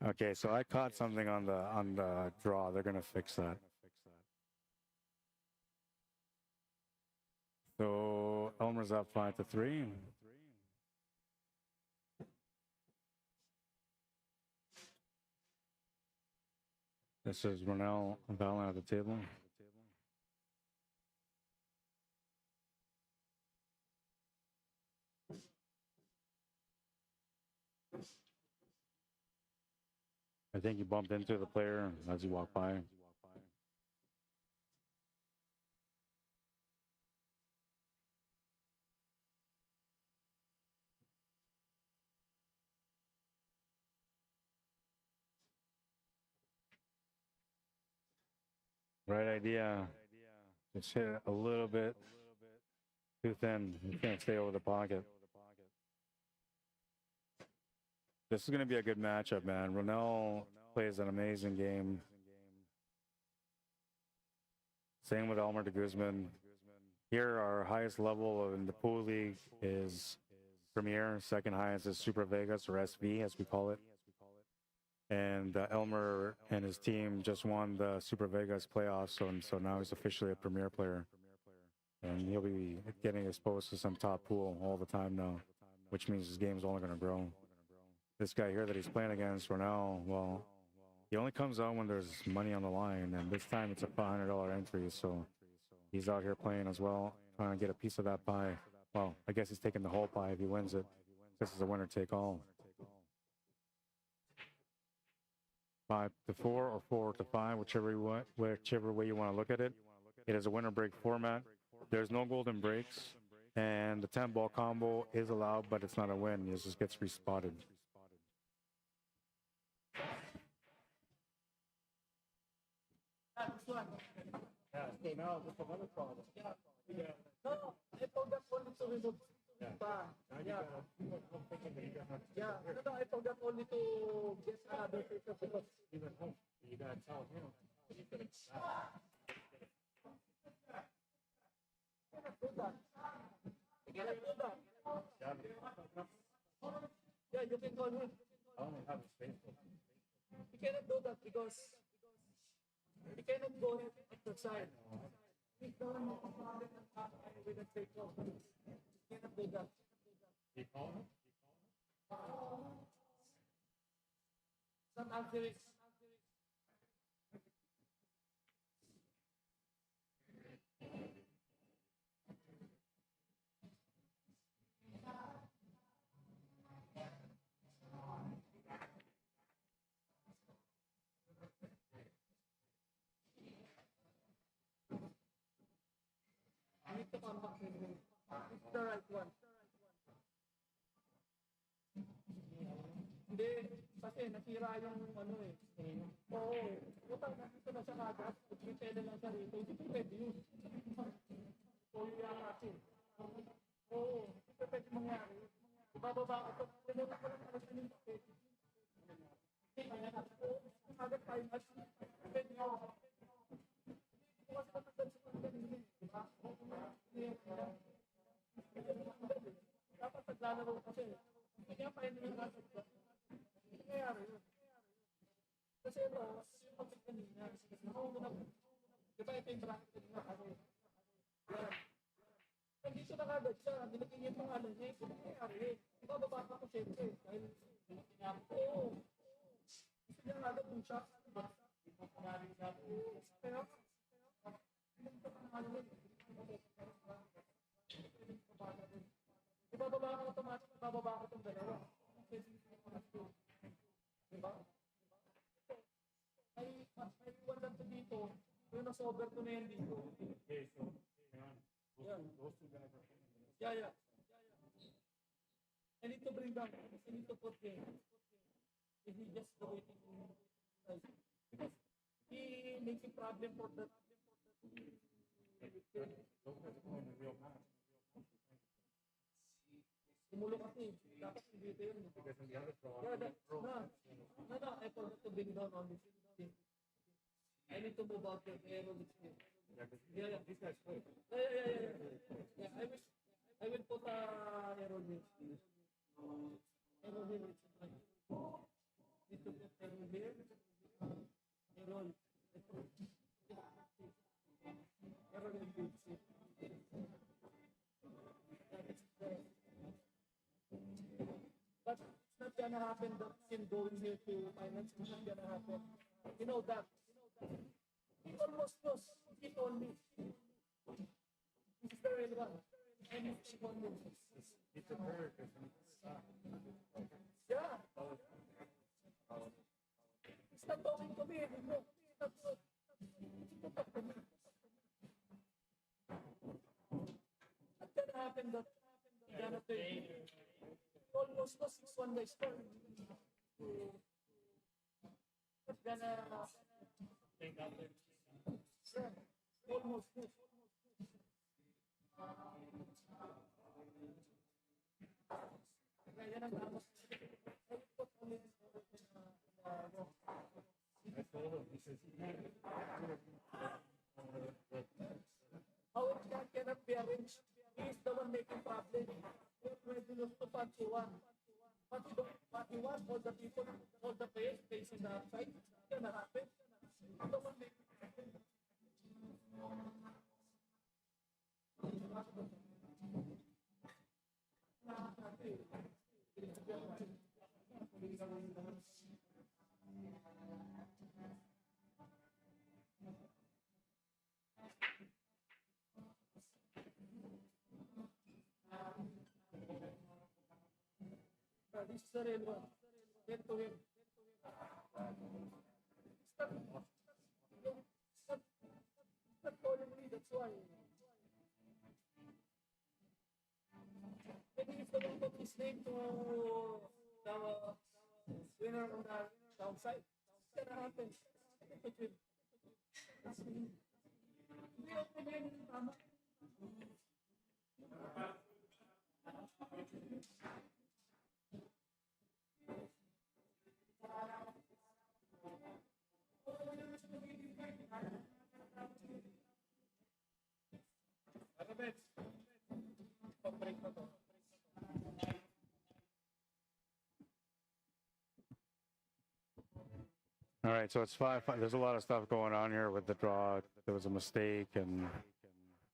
Speaker 1: Okay, so I caught something on the draw. They're gonna fix that. So Elmer's up 5-3. This is Ronell Valen at the table. I think he bumped into the player as he walked by. Right idea. Just hit it a little bit too thin. You can't stay over the pocket. This is going to be a good matchup, man. Ronell plays an amazing game. Same with Elmer de Guzman. Here, our highest level in the pool league is Premier. Second highest is Super Vegas, or SV, as we call it. And Elmer and his team just won the Super Vegas playoffs, so now he's officially a Premier player. And he'll be getting exposed to some top pool all the time now, which means his game's only going to grow. This guy here that he's playing against, Ronell, well, he only comes out when there's money on the line, and this time it's a $500 entry, so he's out here playing as well, trying to get a piece of that pie. Well, I guess he's taking the whole pie if he wins it. This is a winner-take-all. 5-4 or 4-5, whichever way you want to look at it. It is a winner break format. There's no golden breaks, and the 10-ball combo is allowed, but it's not a win. It just gets respotted.
Speaker 3: Okay, now there's another problem. No, I forgot only to remove. No, I forgot only to get another paper because even home, you gotta tell him. You cannot do that. You cannot do that. Yeah, you can call him. I only have a space. You cannot do that because you cannot go at the side. You cannot do that. Some answers. Need to contact him. It's the right one. Hindi, kasi nasira yung ano eh. Oo, utang na dito na siya kagad. Pwede lang siya rito. Hindi pwede yun. Oo, yung kasi. Oo, hindi pwede mangyari. Ibababa ko ito. Pinuna ko lang pala sa nito. Kagad tayo at pwede yun. Kasi matagal sa pagkakas. Diba? Dapat naglalaro kasi. Kaya pa hindi na nasa ito. Nangyayari yun. Kasi ito, yung pagkat kanina, diba ito yung bracket kanina kasi. Yan. Nandito na kagad siya, nilagay yung pangalan niya, ito nangyayari eh. Diba bababa ko siyempre, dahil oo. Gusto niya kagad yung shot, diba? Kaya, ibababa ko automatic, ibababa ko itong dalawa. Diba? May iwan lang ito dito. Yung nasa-over ko na yan dito. Okay, so, yeah. I need to bring down. I need to put here. If he just waiting because he makes a problem for that. Sumulo kasi. Dapat hindi ito yun. No, I forgot to bring down on this. I need to move out the arrow. Yeah, this guy's good. Yeah, I will put a arrow here. Arrow here. Need to put arrow
Speaker 7: gonna happen that in going here to finance is not gonna happen. You know that. He almost knows. He told me. This is the real one. And he told me.
Speaker 1: It's a bird.
Speaker 7: Yeah. He's not talking to me anymore. He's not talking to me. What's gonna happen that he's gonna take almost lost 6-1 by score. What's gonna almost lose. Kaya yan ang tama. How it cannot be arranged? He is the one making problem. He already lost to Pantua. But he wants all the people, all the players facing the outside. It's gonna happen. He's the one making problem. This is the real one. Head to head. Stop calling me, that's why. Maybe if the one put his name to the winner on the outside, it's gonna happen. Hindi ako pwede yung tama.
Speaker 1: All right, so it's 5-5. There's a lot of stuff going on here with the draw. There was a mistake, and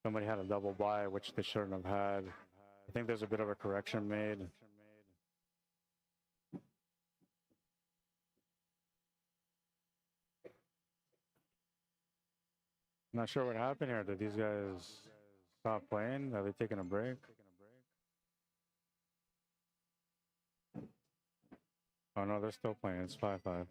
Speaker 1: somebody had a double buy, which they shouldn't have had. I think there's a bit of a correction made. Not sure what happened here. Did these guys stop playing? Are they taking a break? Oh no, they're still playing. It's 5-5.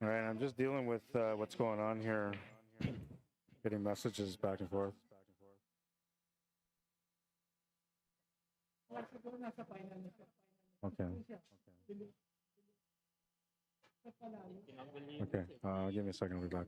Speaker 1: All right, I'm just dealing with what's going on here, getting messages back and forth. Okay. Okay. Give me a second. I'll be back.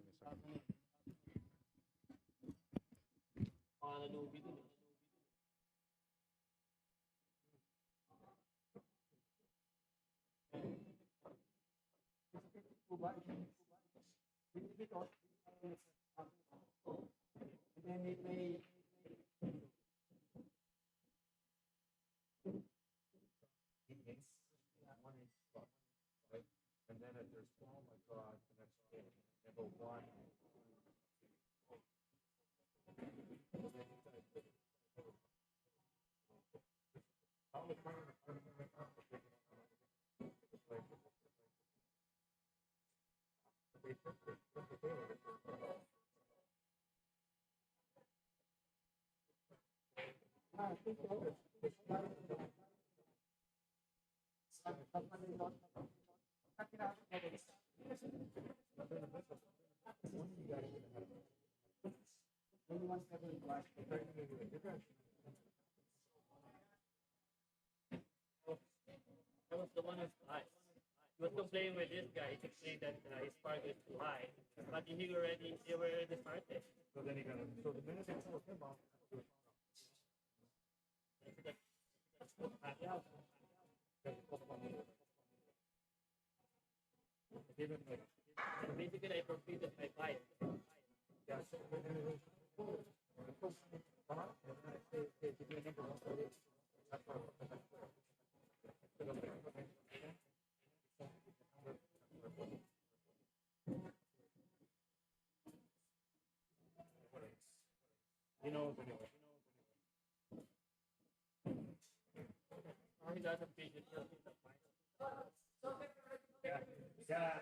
Speaker 8: And then if there's oh my god, the next game, number one.
Speaker 9: That was the one who's high. He was complaining with this guy. He explained that his FARGO is too high, but they were already started.
Speaker 8: So then he got so the minute they told him off.
Speaker 9: So basically, I completed my 5. You know, he doesn't beat it. Yeah.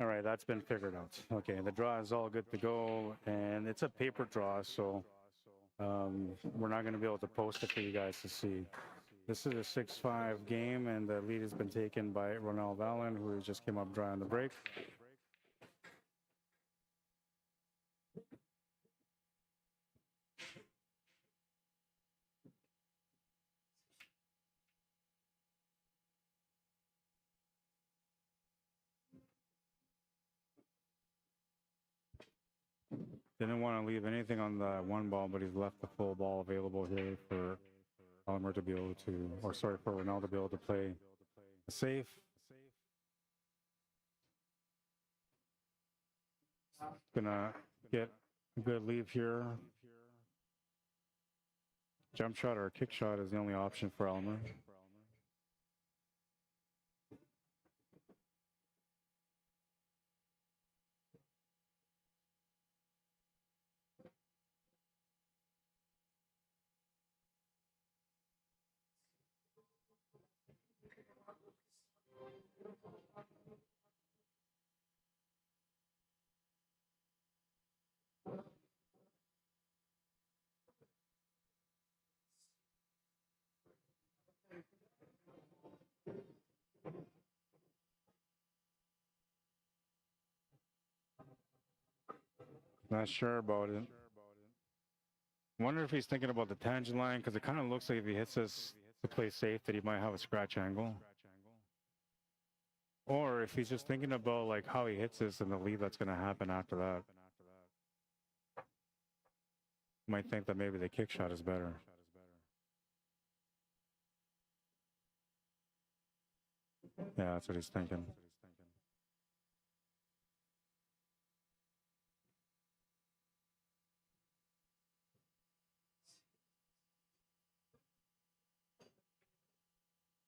Speaker 1: All right, that's been figured out. Okay, the draw is all good to go, and it's a paper draw, so we're not going to be able to post it for you guys to see. This is a 6-5 game, and the lead has been taken by Ronald Allen, who just came up dry on the break. Didn't want to leave anything on the one ball, but he's left the full ball available here for Elmer to be able to, or sorry, for Ronaldo to be able to play safe. Gonna get a good leave here. Jump shot or kick shot is the only option for Elmer. Not sure about it. Wonder if he's thinking about the tangent line, because it kind of looks like if he hits this to play safe that he might have a scratch angle. Or if he's just thinking about like how he hits this and the lead that's going to happen after that. Might think that maybe the kick shot is better. Yeah, that's what he's thinking.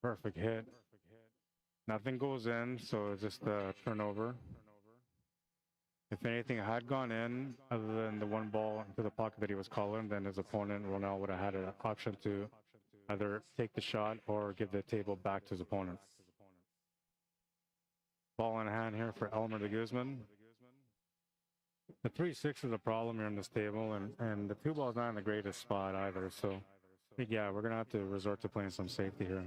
Speaker 1: Perfect hit. Nothing goes in, so it's just a turnover. If anything had gone in, other than the one ball into the pocket that he was calling, then his opponent, Ronald, would have had an option to either take the shot or give the table back to his opponent. Ball in hand here for Elmer de Guzman. The 3-6 is a problem here in this table, and the 2 ball's not in the greatest spot either, so I think, yeah, we're going to have to resort to playing some safety here.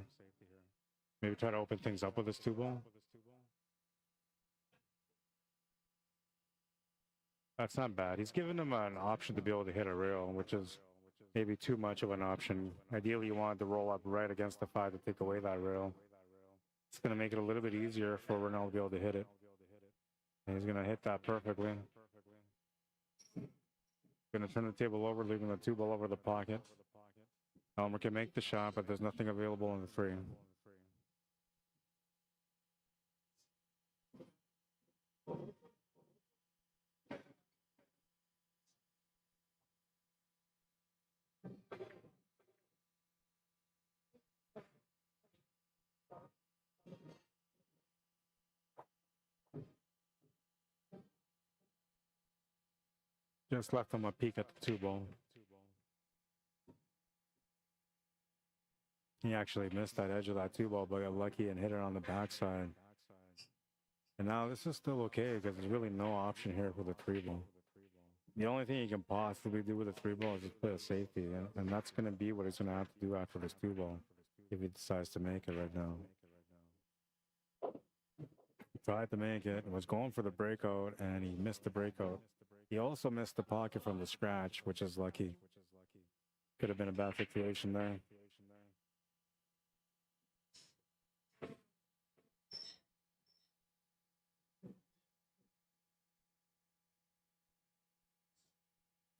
Speaker 1: Maybe try to open things up with this 2 ball. That's not bad. He's given him an option to be able to hit a rail, which is maybe too much of an option. Ideally, you want to roll up right against the 5 to take away that rail. It's going to make it a little bit easier for Ronaldo to be able to hit it. And he's going to hit that perfectly. Going to turn the table over, leaving the 2 ball over the pocket. Elmer can make the shot, but there's nothing available in the 3. Just left him a peek at the 2 ball. He actually missed that edge of that 2 ball, but got lucky and hit it on the backside. And now this is still okay because there's really no option here for the 3 ball. The only thing he can possibly do with the 3 ball is just play a safety, and that's going to be what he's going to have to do after this 2 ball if he decides to make it right now. tried to make it, was going for the breakout, and he missed the breakout. He also missed the pocket from the scratch, which is lucky. Could have been a bad situation there.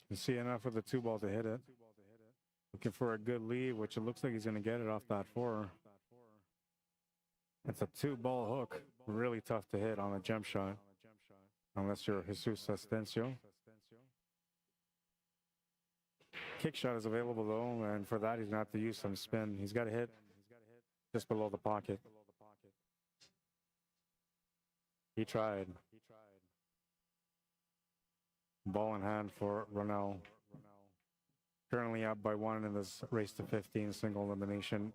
Speaker 1: You see enough with the 2-ball to hit it. Looking for a good lead, which it looks like he's going to get it off that 4. It's a 2-ball hook. Really tough to hit on a jump shot. Unless you're Jesus Asensio. Kick shot is available though, and for that he's going to have to use some spin. He's got to hit just below the pocket. He tried. Ball in hand for Ronell. Currently up by 1 in this race to 15 single elimination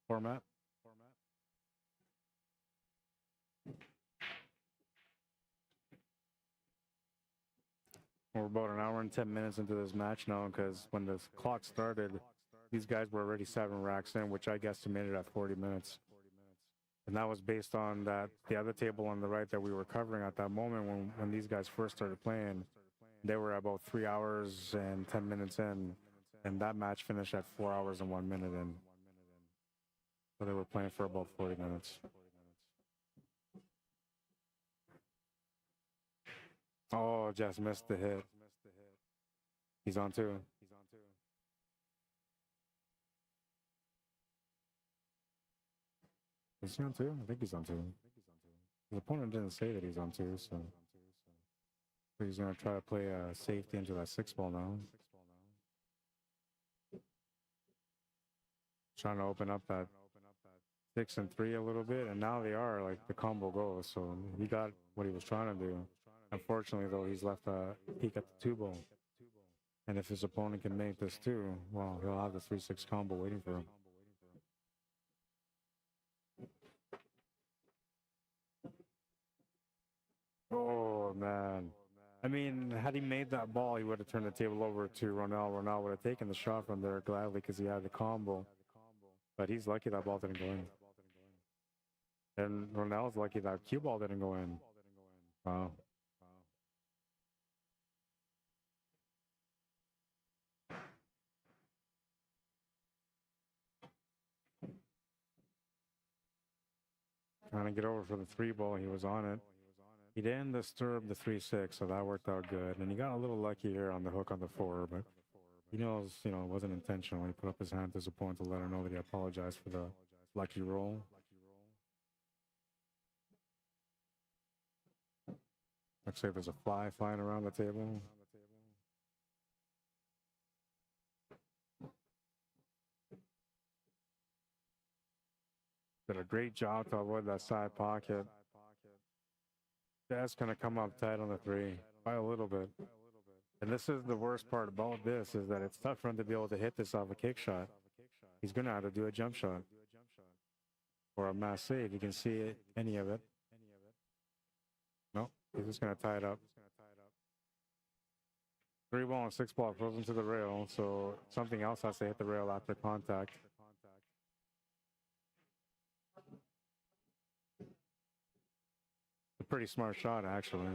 Speaker 1: format. We're about an hour and 10 minutes into this match now, because when the clock started, these guys were already 7 racks in, which I guesstimated at 40 minutes. And that was based on that the other table on the right that we were covering at that moment when these guys first started playing. They were about 3 hours and 10 minutes in, and that match finished at 4 hours and 1 minute in. So they were playing for about 40 minutes. Oh, just missed the hit. He's on 2. Is he on 2? I think he's on 2. His opponent didn't say that he's on 2, so he's going to try to play a safety into that 6-ball now. Trying to open up that 6 and 3 a little bit, and now they are, like, the combo goes, so he got what he was trying to do. Unfortunately, though, he's left a peek at the 2-ball. And if his opponent can make this too, well, he'll have the 3-6 combo waiting for him. Oh, man. I mean, had he made that ball, he would have turned the table over to Ronell. Ronell would have taken the shot from there gladly because he had the combo. But he's lucky that ball didn't go in. And Ronell's lucky that cue ball didn't go in. Wow. Trying to get over for the 3-ball, he was on it. He didn't disturb the 3-6, so that worked out good. And he got a little lucky here on the hook on the 4, but he knows, you know, it wasn't intentional. He put up his hand to his opponent to let her know that he apologized for the lucky roll. Looks like there's a fly flying around the table. Did a great job to avoid that side pocket. That's going to come up tight on the 3 by a little bit. And this is the worst part about this, is that it's tough for him to be able to hit this off a kick shot. He's going to have to do a jump shot or a mass save. You can see it, any of it. No, he's just going to tie it up. 3-ball and 6-ball frozen to the rail, so something else has to hit the rail after contact. A pretty smart shot, actually.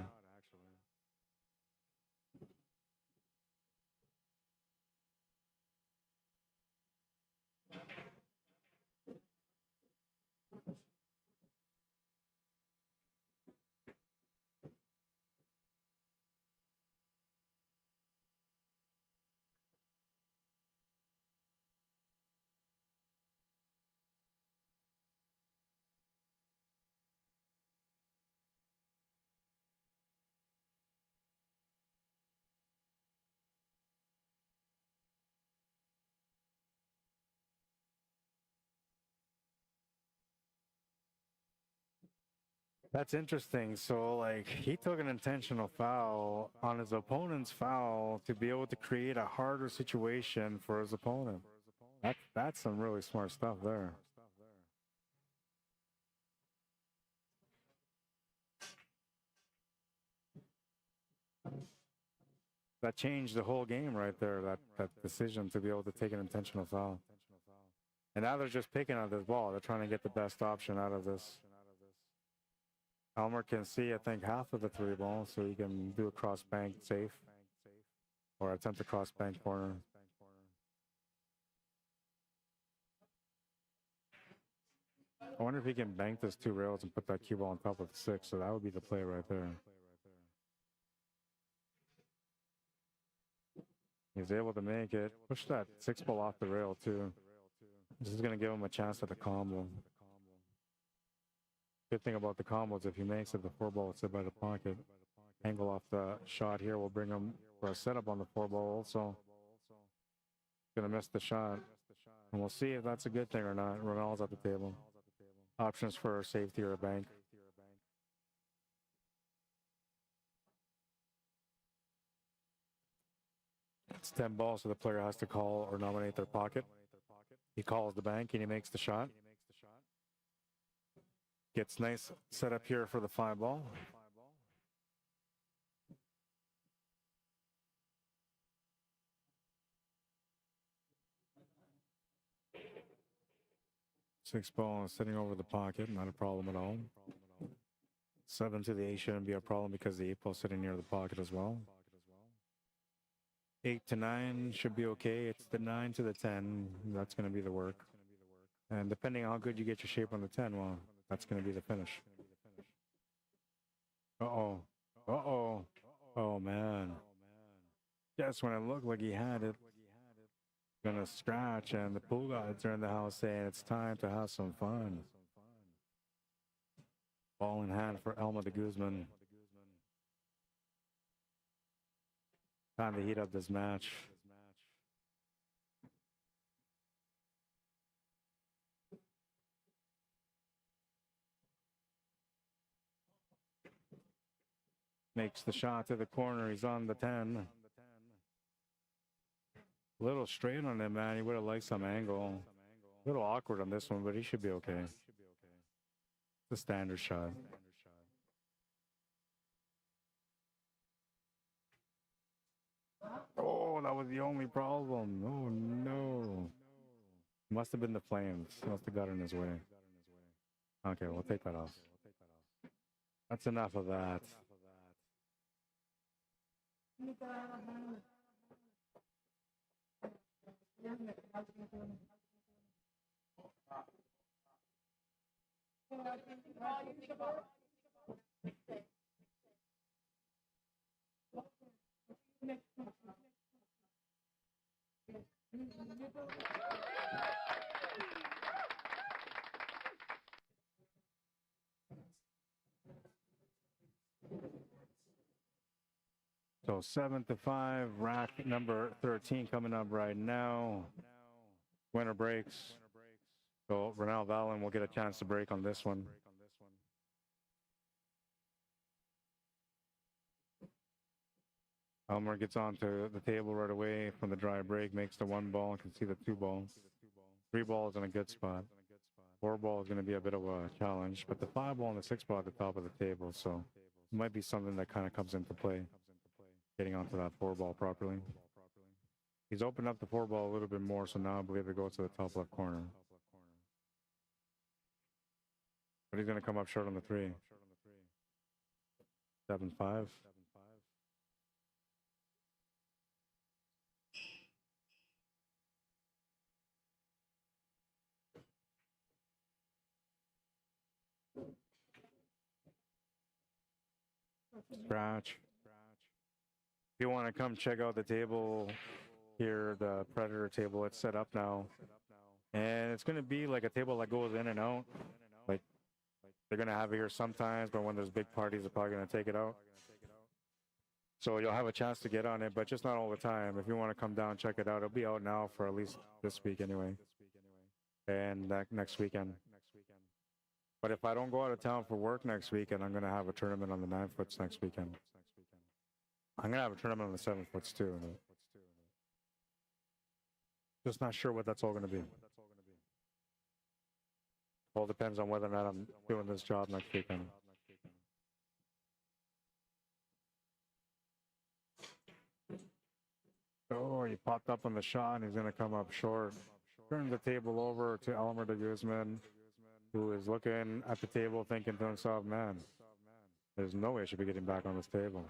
Speaker 1: That's interesting. So, like, he took an intentional foul on his opponent's foul to be able to create a harder situation for his opponent. That's some really smart stuff there. That changed the whole game right there, that decision to be able to take an intentional foul. And now they're just picking at this ball. They're trying to get the best option out of this. Elmer can see, I think, half of the 3 ball, so he can do a cross bank safe or attempt a cross bank corner. I wonder if he can bank this 2 rails and put that cue ball on top of the 6, so that would be the play right there. He's able to make it. Push that 6 ball off the rail too. This is going to give him a chance at the combo. Good thing about the combo is if he makes it, the 4 ball will sit by the pocket. Angle off the shot here will bring him for a setup on the 4 ball also. Going to miss the shot. And we'll see if that's a good thing or not. Ronald's at the table. Options for safety or a bank. It's 10 balls, so the player has to call or nominate their pocket. He calls the bank and he makes the shot. Gets nice setup here for the 5 ball. Six ball is sitting over the pocket, not a problem at all. 7 to the 8 shouldn't be a problem because the 8 ball is sitting near the pocket as well. 8 to 9 should be okay. It's the 9 to the 10. That's going to be the work. And depending on how good you get your shape on the 10, well, that's going to be the finish. Uh-oh. Uh-oh. Oh, man. Just when it looked like he had it. Gonna scratch, and the pool guys are in the house saying it's time to have some fun. Ball in hand for Elma de Guzman. Time to heat up this match. Makes the shot to the corner. He's on the 10. Little straight on him, man. He would have liked some angle. A little awkward on this one, but he should be okay. It's a standard shot. Oh, that was the only problem. Oh, no. Must have been the flames. Must have got in his way. Okay, we'll take that off. That's enough of that. So 7 to 5, rack number 13 coming up right now. Winner breaks. So Ronald Allen will get a chance to break on this one. Elmer gets onto the table right away from the dry break, makes the 1 ball, and can see the 2 balls. 3 balls in a good spot. 4 ball is going to be a bit of a challenge, but the 5 ball and the 6 ball at the top of the table, so it might be something that kind of comes into play, getting onto that 4 ball properly. He's opened up the 4 ball a little bit more, so now I believe it goes to the top left corner. But he's going to come up short on the 3. 7-5. Scratch. If you want to come check out the table here, the Predator table, it's set up now. And it's going to be like a table that goes in and out. Like, they're going to have it here sometimes, but when there's big parties, they're probably going to take it out. So you'll have a chance to get on it, but just not all the time. If you want to come down, check it out. It'll be out now for at least this week anyway. And next weekend. But if I don't go out of town for work next weekend, I'm going to have a tournament on the 9-foots next weekend. I'm going to have a tournament on the 7-foots too. Just not sure what that's all going to be. All depends on whether or not I'm doing this job next weekend. Oh, he popped up on the shot and he's going to come up short. Turn the table over to Elmer de Guzman, who is looking at the table thinking to himself, man, There's no way I should be getting back on this table.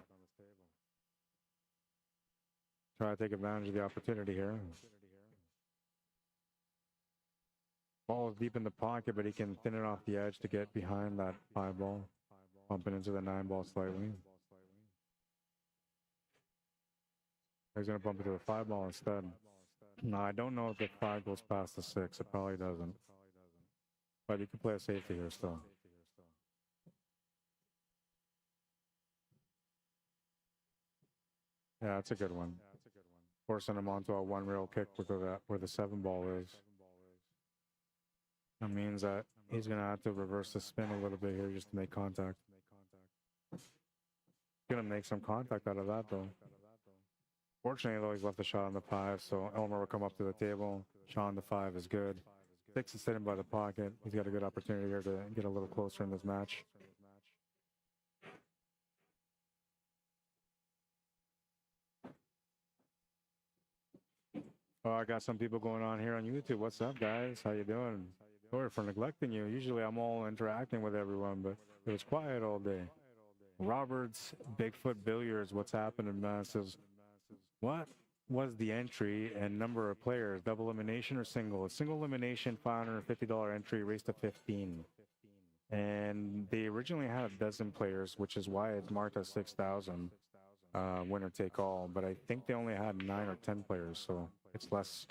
Speaker 1: Try to take advantage of the opportunity here. Ball is deep in the pocket, but he can thin it off the edge to get behind that 5 ball. Bumping into the 9 ball slightly. He's going to bump into the 5 ball instead. No, I don't know if the 5 goes past the 6. It probably doesn't. But you can play a safety here still. Yeah, that's a good one. Forcing him onto a 1 rail kick where the 7 ball is. That means that he's going to have to reverse the spin a little bit here just to make contact. Going to make some contact out of that though. Fortunately though, he's left the shot on the 5, so Elmer will come up to the table. Shot on the 5 is good. 6 is sitting by the pocket. He's got a good opportunity here to get a little closer in this match. Oh, I got some people going on here on YouTube. What's up, guys? How you doing? Sorry for neglecting you. Usually I'm all interacting with everyone, but it was quiet all day. Roberts, Bigfoot Billiards, what's happening, man? Says, what was the entry and number of players? Double elimination or single? A single elimination, $550 entry, race to 15. And they originally had a dozen players, which is why it's marked as 6,000 winner take all. But I think they only had 9 or 10 players, so it's less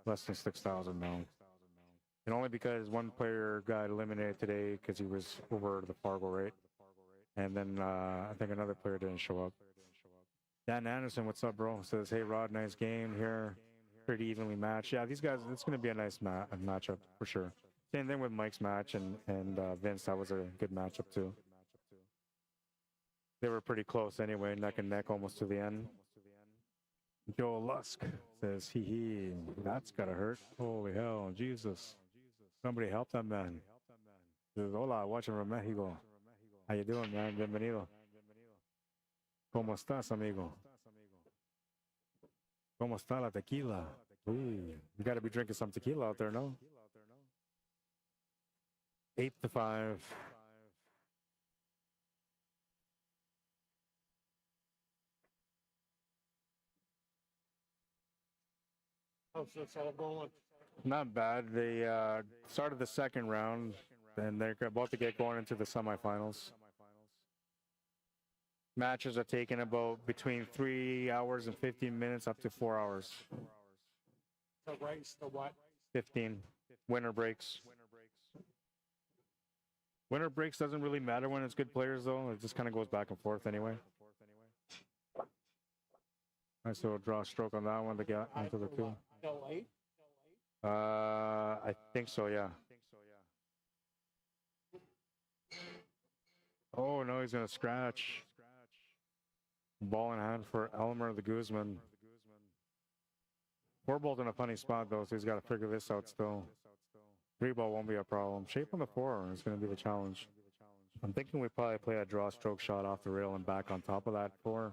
Speaker 1: than 6,000 now. And only because one player got eliminated today because he was over the FARGO rate. And then I think another player didn't show up. Dan Anderson, what's up, bro? Says, hey, Rod, nice game here. Pretty evenly matched. Yeah, these guys, it's going to be a nice matchup for sure. Same thing with Mike's match and Vince. That was a good matchup too. They were pretty close anyway, neck and neck almost to the end. Joel Lusk says, hee, that's got to hurt. Holy hell, Jesus. Somebody help that man. Says, hola, watching from Mexico. How you doing, man? Bienvenido. ¿Cómo estás, amigo? ¿Cómo está la tequila? Ooh, you got to be drinking some tequila out there, no? 8-5.
Speaker 2: How's this all going?
Speaker 1: Not bad. They started the second round, and they're about to get going into the semifinals. Matches are taking about between 3 hours and 15 minutes up to 4 hours.
Speaker 2: The race, the what?
Speaker 1: 15. Winner breaks. Winner breaks doesn't really matter when it's good players, though. It just kind of goes back and forth anyway. Nice little draw stroke on that one to get into the 2. I think so, yeah. Oh, no, he's going to scratch. Ball in hand for Elmer the Guzman. 4 ball's in a funny spot, though, so he's got to figure this out still. 3 ball won't be a problem. Shape on the 4 is going to be the challenge. I'm thinking we probably play a draw stroke shot off the rail and back on top of that 4.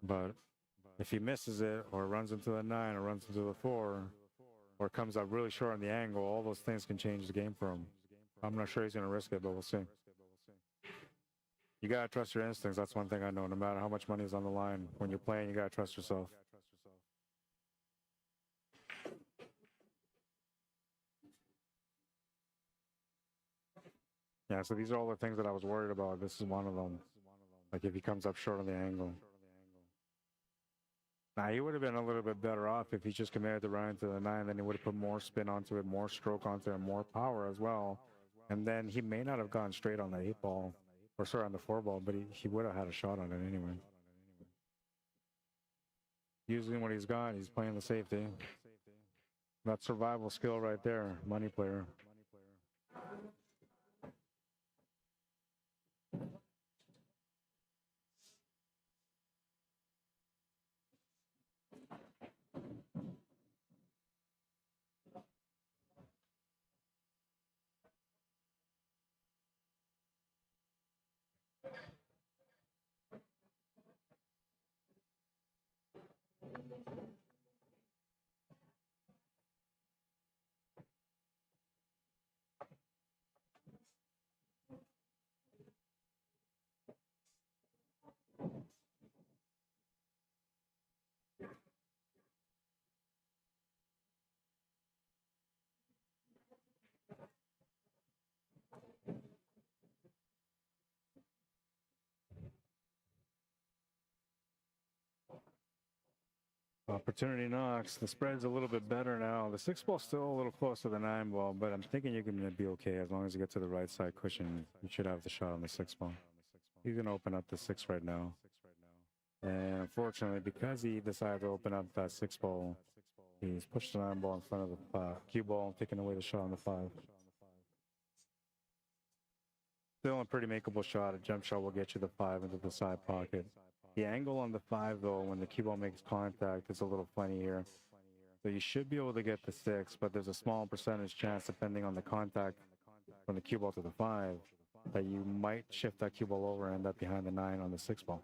Speaker 1: But if he misses it, or runs into the 9, or runs into the 4, or comes up really short on the angle, all those things can change the game for him. I'm not sure he's going to risk it, but we'll see. You got to trust your instincts. That's one thing I know. No matter how much money is on the line, when you're playing, you got to trust yourself. Yeah, so these are all the things that I was worried about. This is one of them. Like if he comes up short on the angle. Now, he would have been a little bit better off if he just committed to run into the 9, then he would have put more spin onto it, more stroke onto it, more power as well. And then he may not have gone straight on the 8 ball. Or sorry, on the 4 ball, but he would have had a shot on it anyway. Using what he's got, he's playing the safety. That survival skill right there, money player. Opportunity knocks. The spread's a little bit better now. The 6-ball's still a little close to the 9-ball, but I'm thinking you're going to be okay as long as you get to the right side cushion. You should have the shot on the 6-ball. He's going to open up the 6 right now. And unfortunately, because he decided to open up that 6-ball, he's pushed the 9-ball in front of the cue ball, taking away the shot on the 5. Still a pretty makeable shot. A jump shot will get you the 5 into the side pocket. The angle on the 5, though, when the cue ball makes contact, is a little funny here. So you should be able to get the 6, but there's a small percentage chance, depending on the contact from the cue ball to the 5, that you might shift that cue ball over and end up behind the 9 on the 6-ball.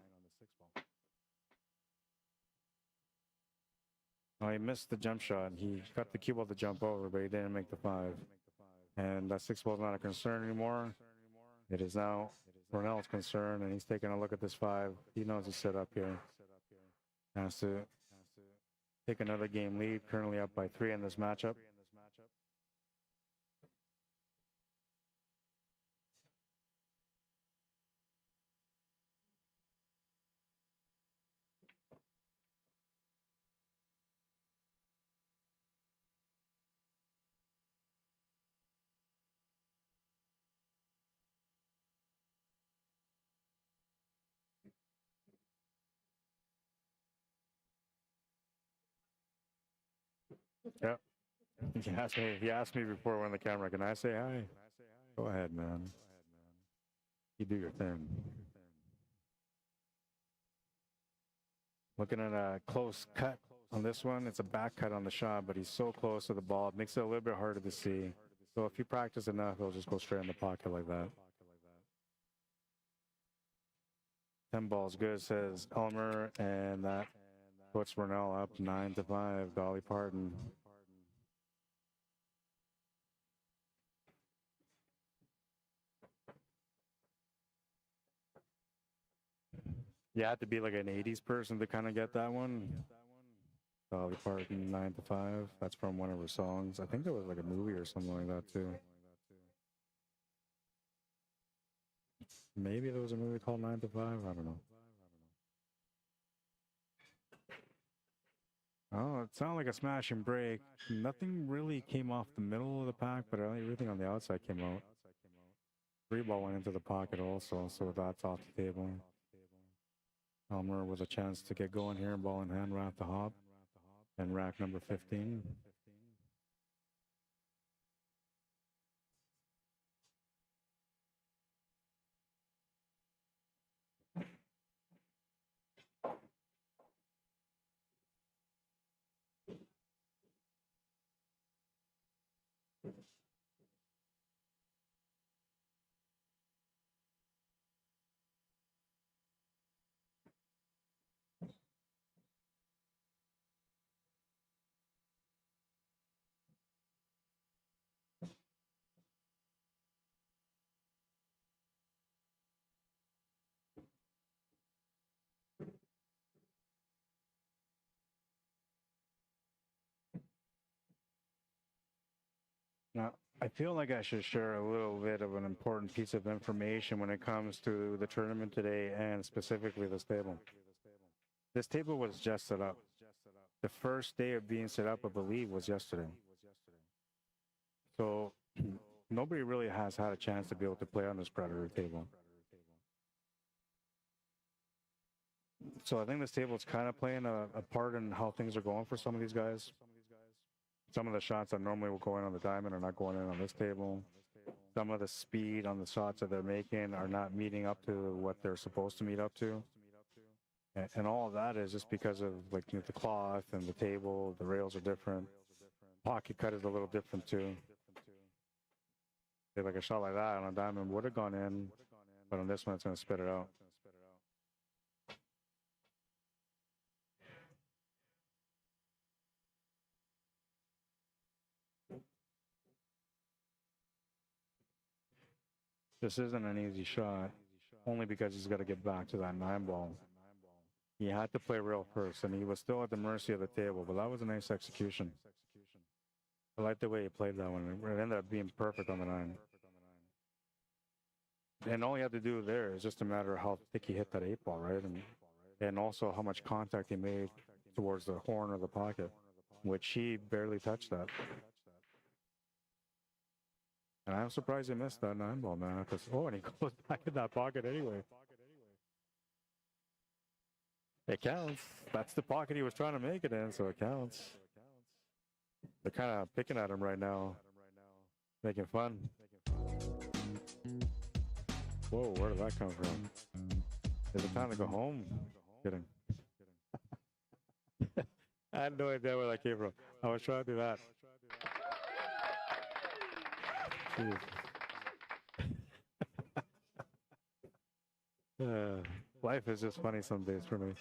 Speaker 1: Oh, he missed the jump shot. He got the cue ball to jump over, but he didn't make the 5. And that 6-ball is not a concern anymore. It is now Ronell's concern, and he's taking a look at this 5. He knows he's set up here. Has to take another game lead, currently up by 3 in this matchup. Yep. He asked me before we're on the camera, can I say hi? Go ahead, man. You do your thing. Looking at a close cut on this one. It's a back cut on the shot, but he's so close to the ball. It makes it a little bit harder to see. So if you practice enough, he'll just go straight in the pocket like that. 10 balls good, says Elmer, and that puts Ronell up 9-5. Dolly Parton. You have to be like an 80s person to kind of get that one. Dolly Parton, 9-5. That's from one of her songs. I think there was like a movie or something like that too. Maybe there was a movie called 9-5. I don't know. Oh, it sounded like a smash and break. Nothing really came off the middle of the pack, but everything on the outside came out. 3-ball went into the pocket also, so that's off the table. Elmer with a chance to get going here, ball in hand, wrap the hop, and rack number 15. Now, I feel like I should share a little bit of an important piece of information when it comes to the tournament today and specifically this table. This table was just set up. The first day of being set up, I believe, was yesterday. So nobody really has had a chance to be able to play on this Predator table. So I think this table is kind of playing a part in how things are going for some of these guys. Some of the shots that normally will go in on the diamond are not going in on this table. Some of the speed on the shots that they're making are not meeting up to what they're supposed to meet up to. And all of that is just because of like the cloth and the table, the rails are different. Pocket cut is a little different too. Like a shot like that on a diamond would have gone in, but on this one it's going to spit it out. This isn't an easy shot, only because he's got to get back to that 9-ball. He had to play real first, and he was still at the mercy of the table, but that was a nice execution. I like the way he played that one. It ended up being perfect on the 9. And all he had to do there is just a matter of how thick he hit that 8-ball, right? And also how much contact he made towards the horn of the pocket, which he barely touched that. And I'm surprised he missed that 9-ball, man. Because, oh, and he goes back in that pocket anyway. It counts. That's the pocket he was trying to make it in, so it counts. They're kind of picking at him right now, making fun. Whoa, where did that come from? Is it time to go home? Kidding. I had no idea where that came from. I was trying to do that. Life is just funny some days for me.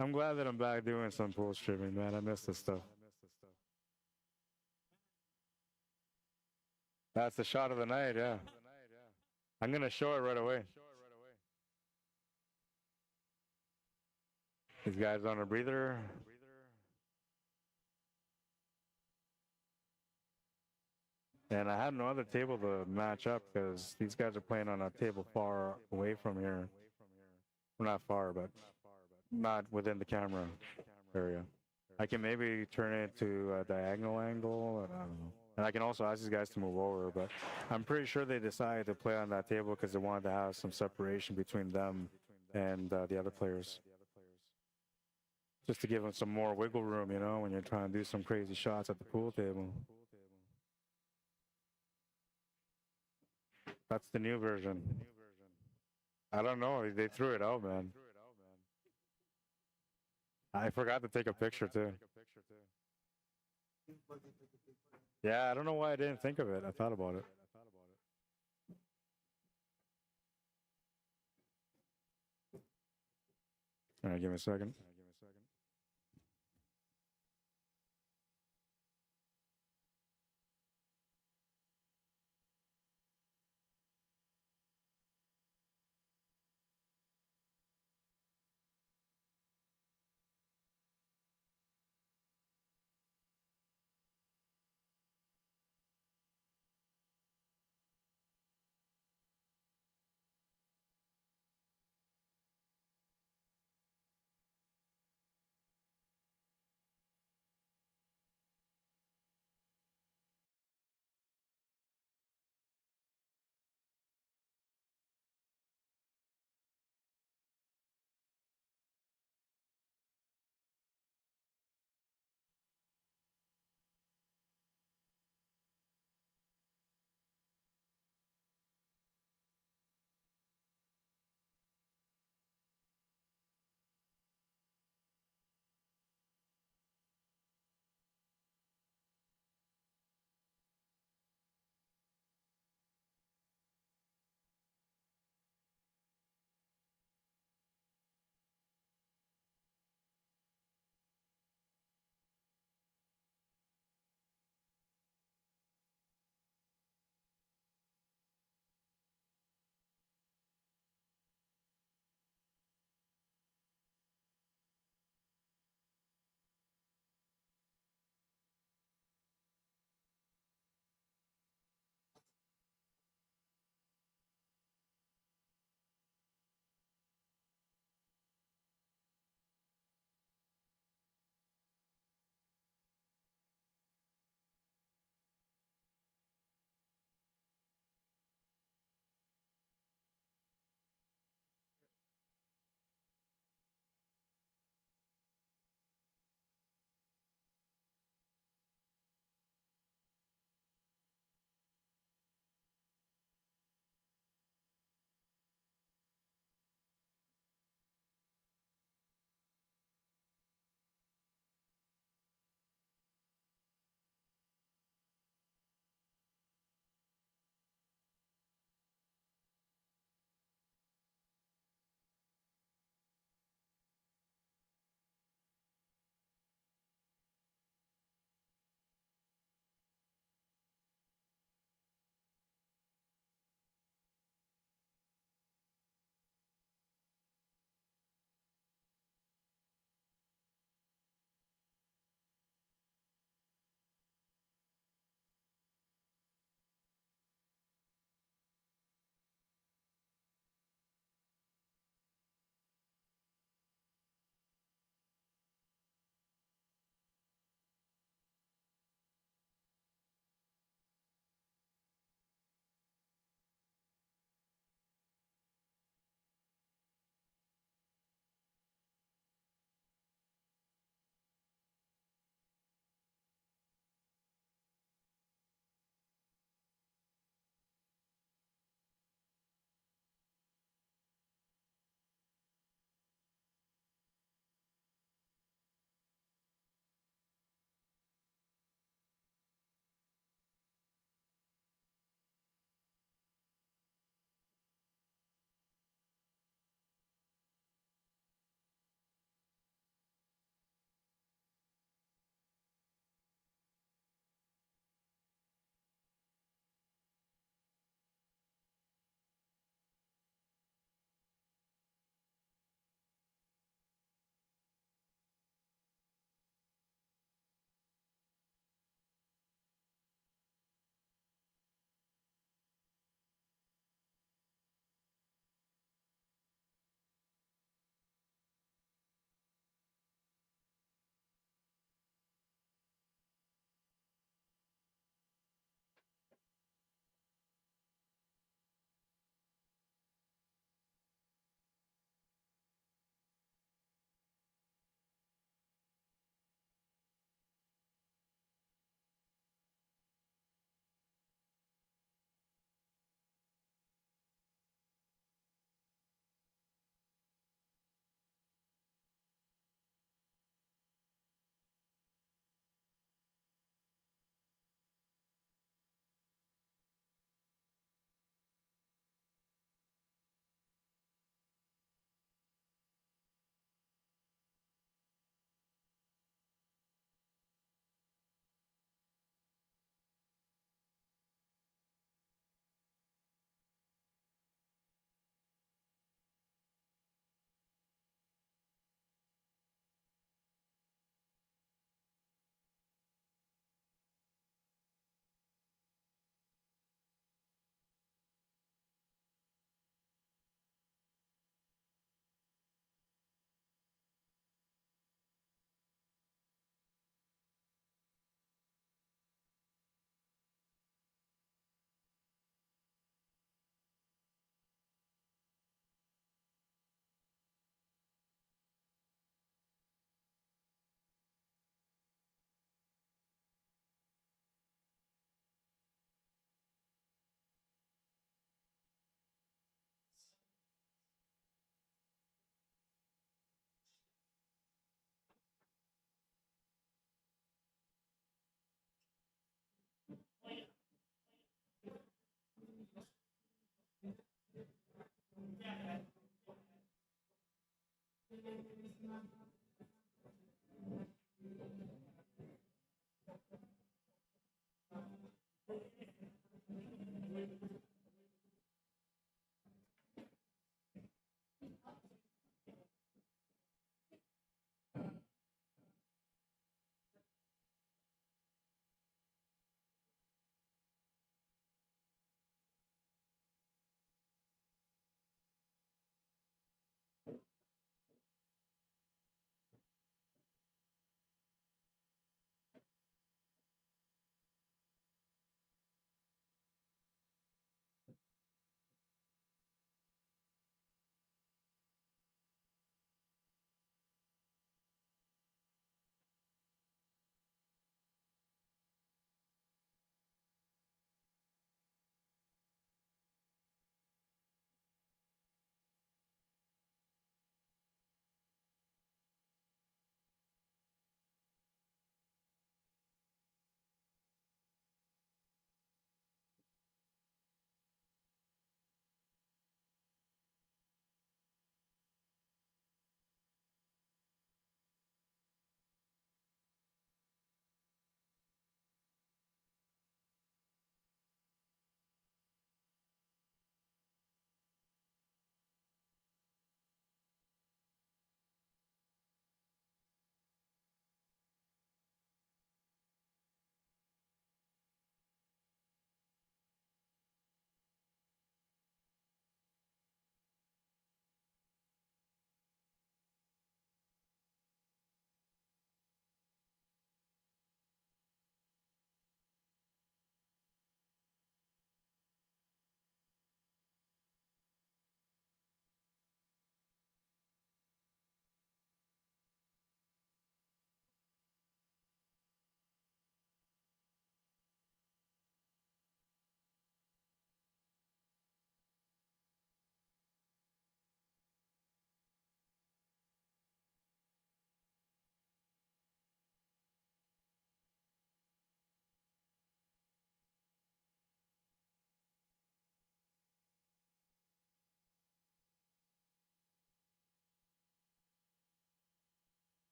Speaker 1: I'm glad that I'm back doing some pool streaming, man. I miss this stuff. That's the shot of the night, yeah. I'm going to show it right away. These guys on a breather. And I had no other table to match up because these guys are playing on a table far away from here. Well, not far, but not within the camera area. I can maybe turn it to a diagonal angle. I don't know. And I can also ask these guys to move over, but I'm pretty sure they decided to play on that table because they wanted to have some separation between them and the other players. Just to give them some more wiggle room, you know, when you're trying to do some crazy shots at the pool table. That's the new version. I don't know. They threw it out, man. I forgot to take a picture, too. Yeah, I don't know why I didn't think of it. I thought about it. All right, give me a second.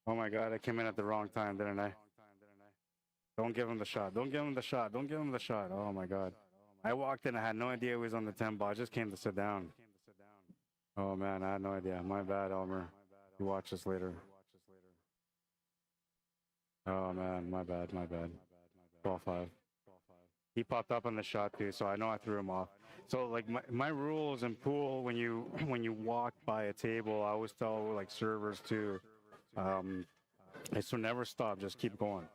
Speaker 1: Oh my God, I came in at the wrong time, didn't I? Don't give him the shot. Don't give him the shot. Don't give him the shot. Oh my God. I walked in, I had no idea he was on the 10 ball. I just came to sit down. Oh man, I had no idea. My bad, Elmer. You watch this later. Oh man, my bad, my bad. 12-5. He popped up on the shot too, so I know I threw him off. So like my rules in pool, when you walk by a table, I always tell like servers too, so never stop, just keep going.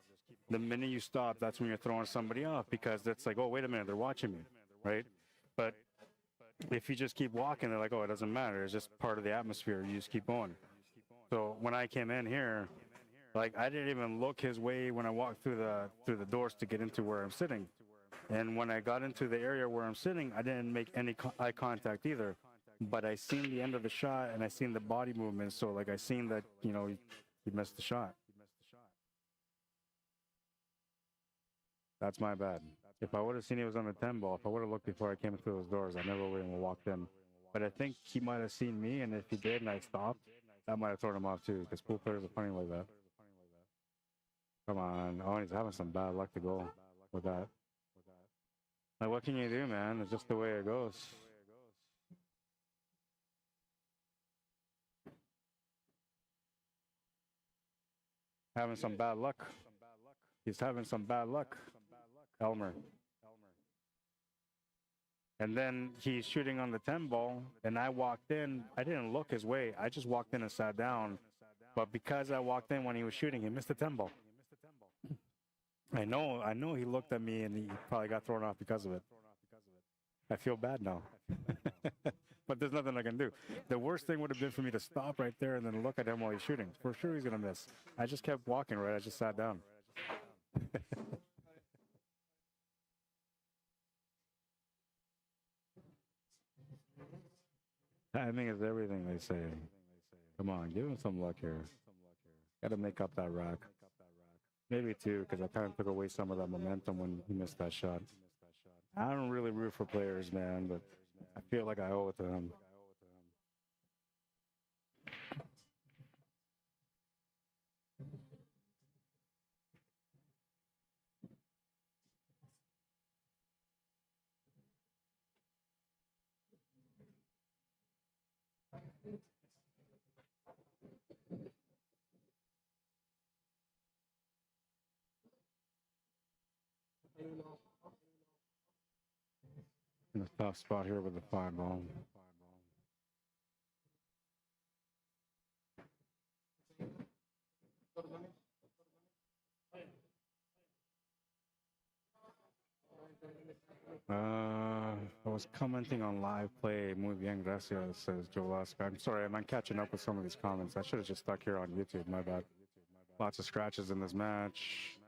Speaker 1: The minute you stop, that's when you're throwing somebody off, because that's like, oh wait a minute, they're watching me, right? But if you just keep walking, they're like, oh, it doesn't matter, it's just part of the atmosphere, you just keep going. So when I came in here, like I didn't even look his way when I walked through the doors to get into where I'm sitting. And when I got into the area where I'm sitting, I didn't make any eye contact either. But I seen the end of the shot and I seen the body movement. So like I seen that, you know, he missed the shot. That's my bad. If I would have seen he was on the 10 ball, if I would have looked before I came through those doors, I never would have walked in. But I think he might have seen me, and if he did and I stopped, that might have thrown him off too, because pool players are funny like that. Come on. Oh, he's having some bad luck to go with that. Like, what can you do, man? It's just the way it goes. Having some bad luck. He's having some bad luck. Elmer. And then he's shooting on the 10 ball, and I walked in. I didn't look his way. I just walked in and sat down. But because I walked in when he was shooting, he missed the 10 ball. I know he looked at me and he probably got thrown off because of it. I feel bad now. But there's nothing I can do. The worst thing would have been for me to stop right there and then look at him while he's shooting. For sure he's going to miss. I just kept walking, right? I just sat down. Timing is everything, they say. Come on, give him some luck here. Got to make up that rack. Maybe two, because I kind of took away some of that momentum when he missed that shot. I don't really root for players, man, but I feel like I owe it to him. In a tough spot here with the 5 ball. I was commenting on live play. Muy bien, gracias, says Joe Laska. I'm sorry, I'm not catching up with some of these comments. I should have just stuck here on YouTube. My bad. Lots of scratches in this match.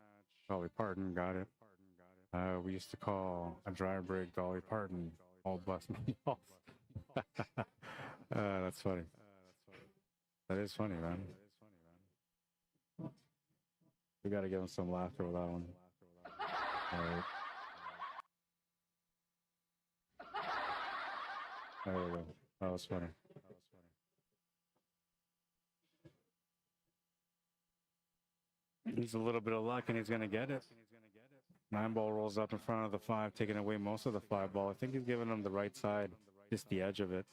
Speaker 1: Dolly Parton, got it. We used to call a dry break Dolly Parton. All bust me off. That's funny. That is funny, man. We got to give him some laughter with that one. All right. There we go. That was funny. He's a little bit of luck and he's going to get it. 9 ball rolls up in front of the 5, taking away most of the 5 ball. I think he's giving him the right side, just the edge of it.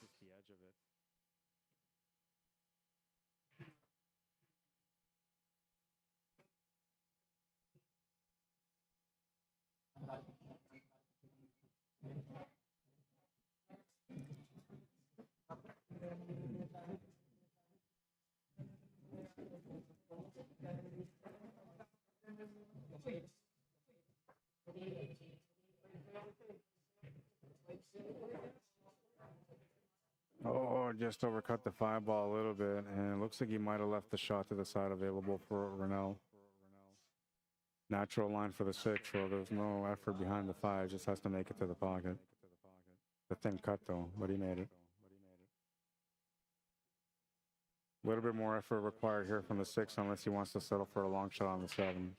Speaker 1: Oh, just overcut the 5 ball a little bit, and it looks like he might have left the shot to the side available for Rennell. Natural line for the 6, so there's no effort behind the 5, just has to make it to the pocket. The thin cut though, but he made it. A little bit more effort required here from the 6 unless he wants to settle for a long shot on the 7.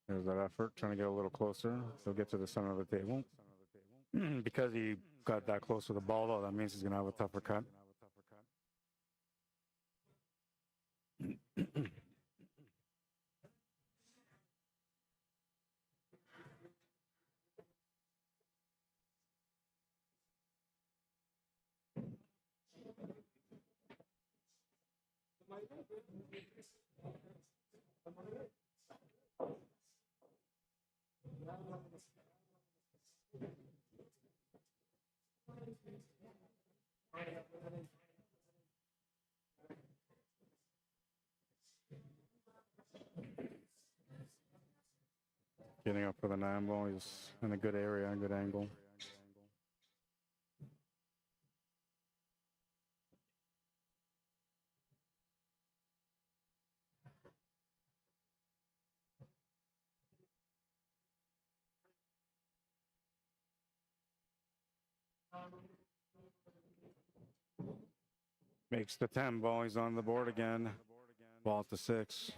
Speaker 1: There's that effort, trying to get a little closer. He'll get to the center of the table. Because he got that close to the ball, though, that means he's going to have a tougher cut. Getting up for the 9 ball. He's in a good area, a good angle. Makes the 10 ball. He's on the board again. Ball to 6.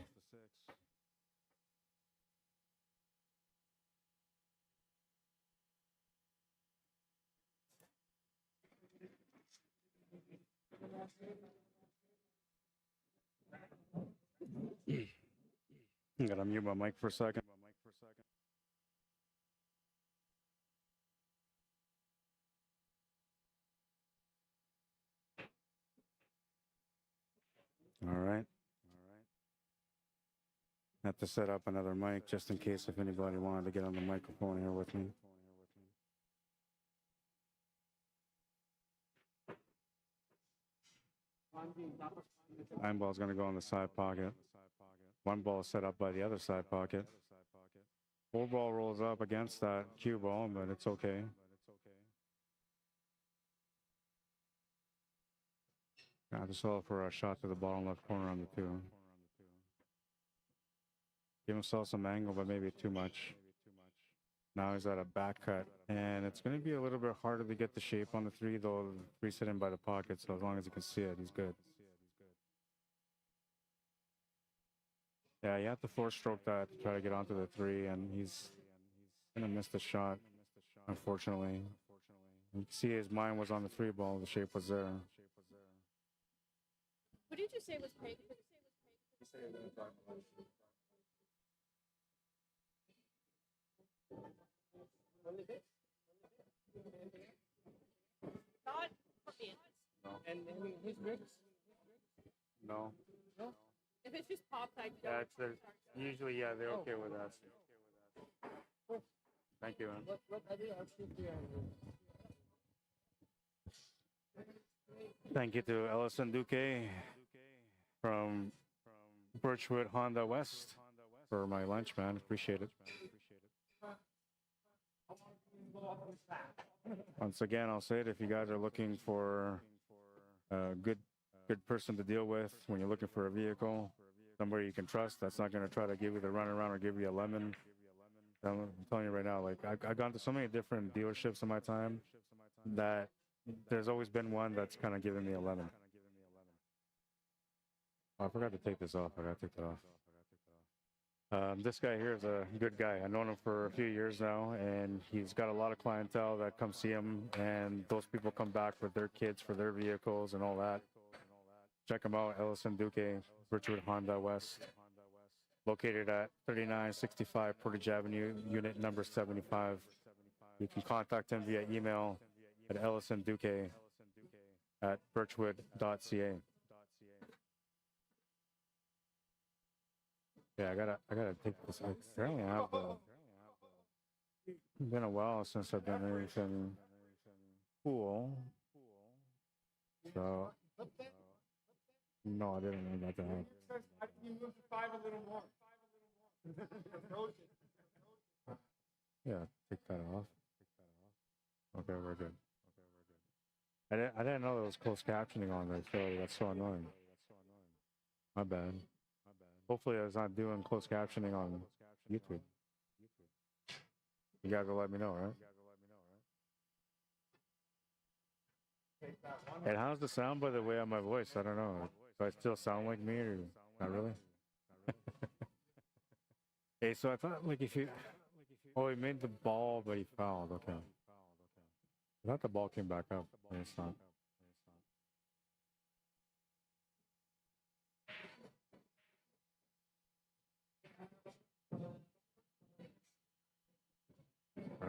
Speaker 1: Gotta mute my mic for a second. All right. Have to set up another mic just in case if anybody wanted to get on the microphone here with me. 9 ball's gonna go in the side pocket. 1 ball is set up by the other side pocket. 4 ball rolls up against that cue ball, but it's okay. Got to solve for a shot to the bottom left corner on the 2. Give himself some angle, but maybe too much. Now he's at a back cut, and it's going to be a little bit harder to get the shape on the 3, though the 3's sitting by the pocket, so as long as he can see it, he's good. Yeah, you have to 4-stroke that to try to get onto the 3, and he's going to miss the shot, unfortunately. You can see his mind was on the 3 ball, the shape was there.
Speaker 6: What did you say was paid? Not for me.
Speaker 3: And his bricks?
Speaker 1: No.
Speaker 6: If it's just pop type,
Speaker 1: Yeah, usually, yeah, they're okay with that. Thank you, man.
Speaker 3: What other options do you have?
Speaker 1: Thank you to Ellison DUQUE from Birchwood Honda West for my lunch, man. Appreciate it. Once again, I'll say it, if you guys are looking for a good person to deal with when you're looking for a vehicle, somebody you can trust that's not going to try to give you the runaround or give you a lemon. I'm telling you right now, like I've gone to so many different dealerships in my time that there's always been one that's kind of giving me a lemon. Oh, I forgot to take this off. I got to take that off. This guy here is a good guy. I've known him for a few years now, and he's got a lot of clientele that come see him, and those people come back with their kids for their vehicles and all that. Check him out, Ellison DUQUE, Birchwood Honda West, located at 3965 Portage Avenue, unit number 75. You can contact him via email at ellisonduque@birchwood.ca. Yeah, I gotta take this. Apparently, I have it's been a while since I've done anything cool. So, no, I didn't need that to happen. Yeah, take that off. Okay, we're good. I didn't know there was closed captioning on there, so that's so annoying. My bad. Hopefully I was not doing closed captioning on YouTube. You guys will let me know, right? And how's the sound, by the way, on my voice? I don't know. Do I still sound like me or not really? Hey, so I thought, like, if you... Oh, he made the ball, but he fouled. Okay. I thought the ball came back up. It's not.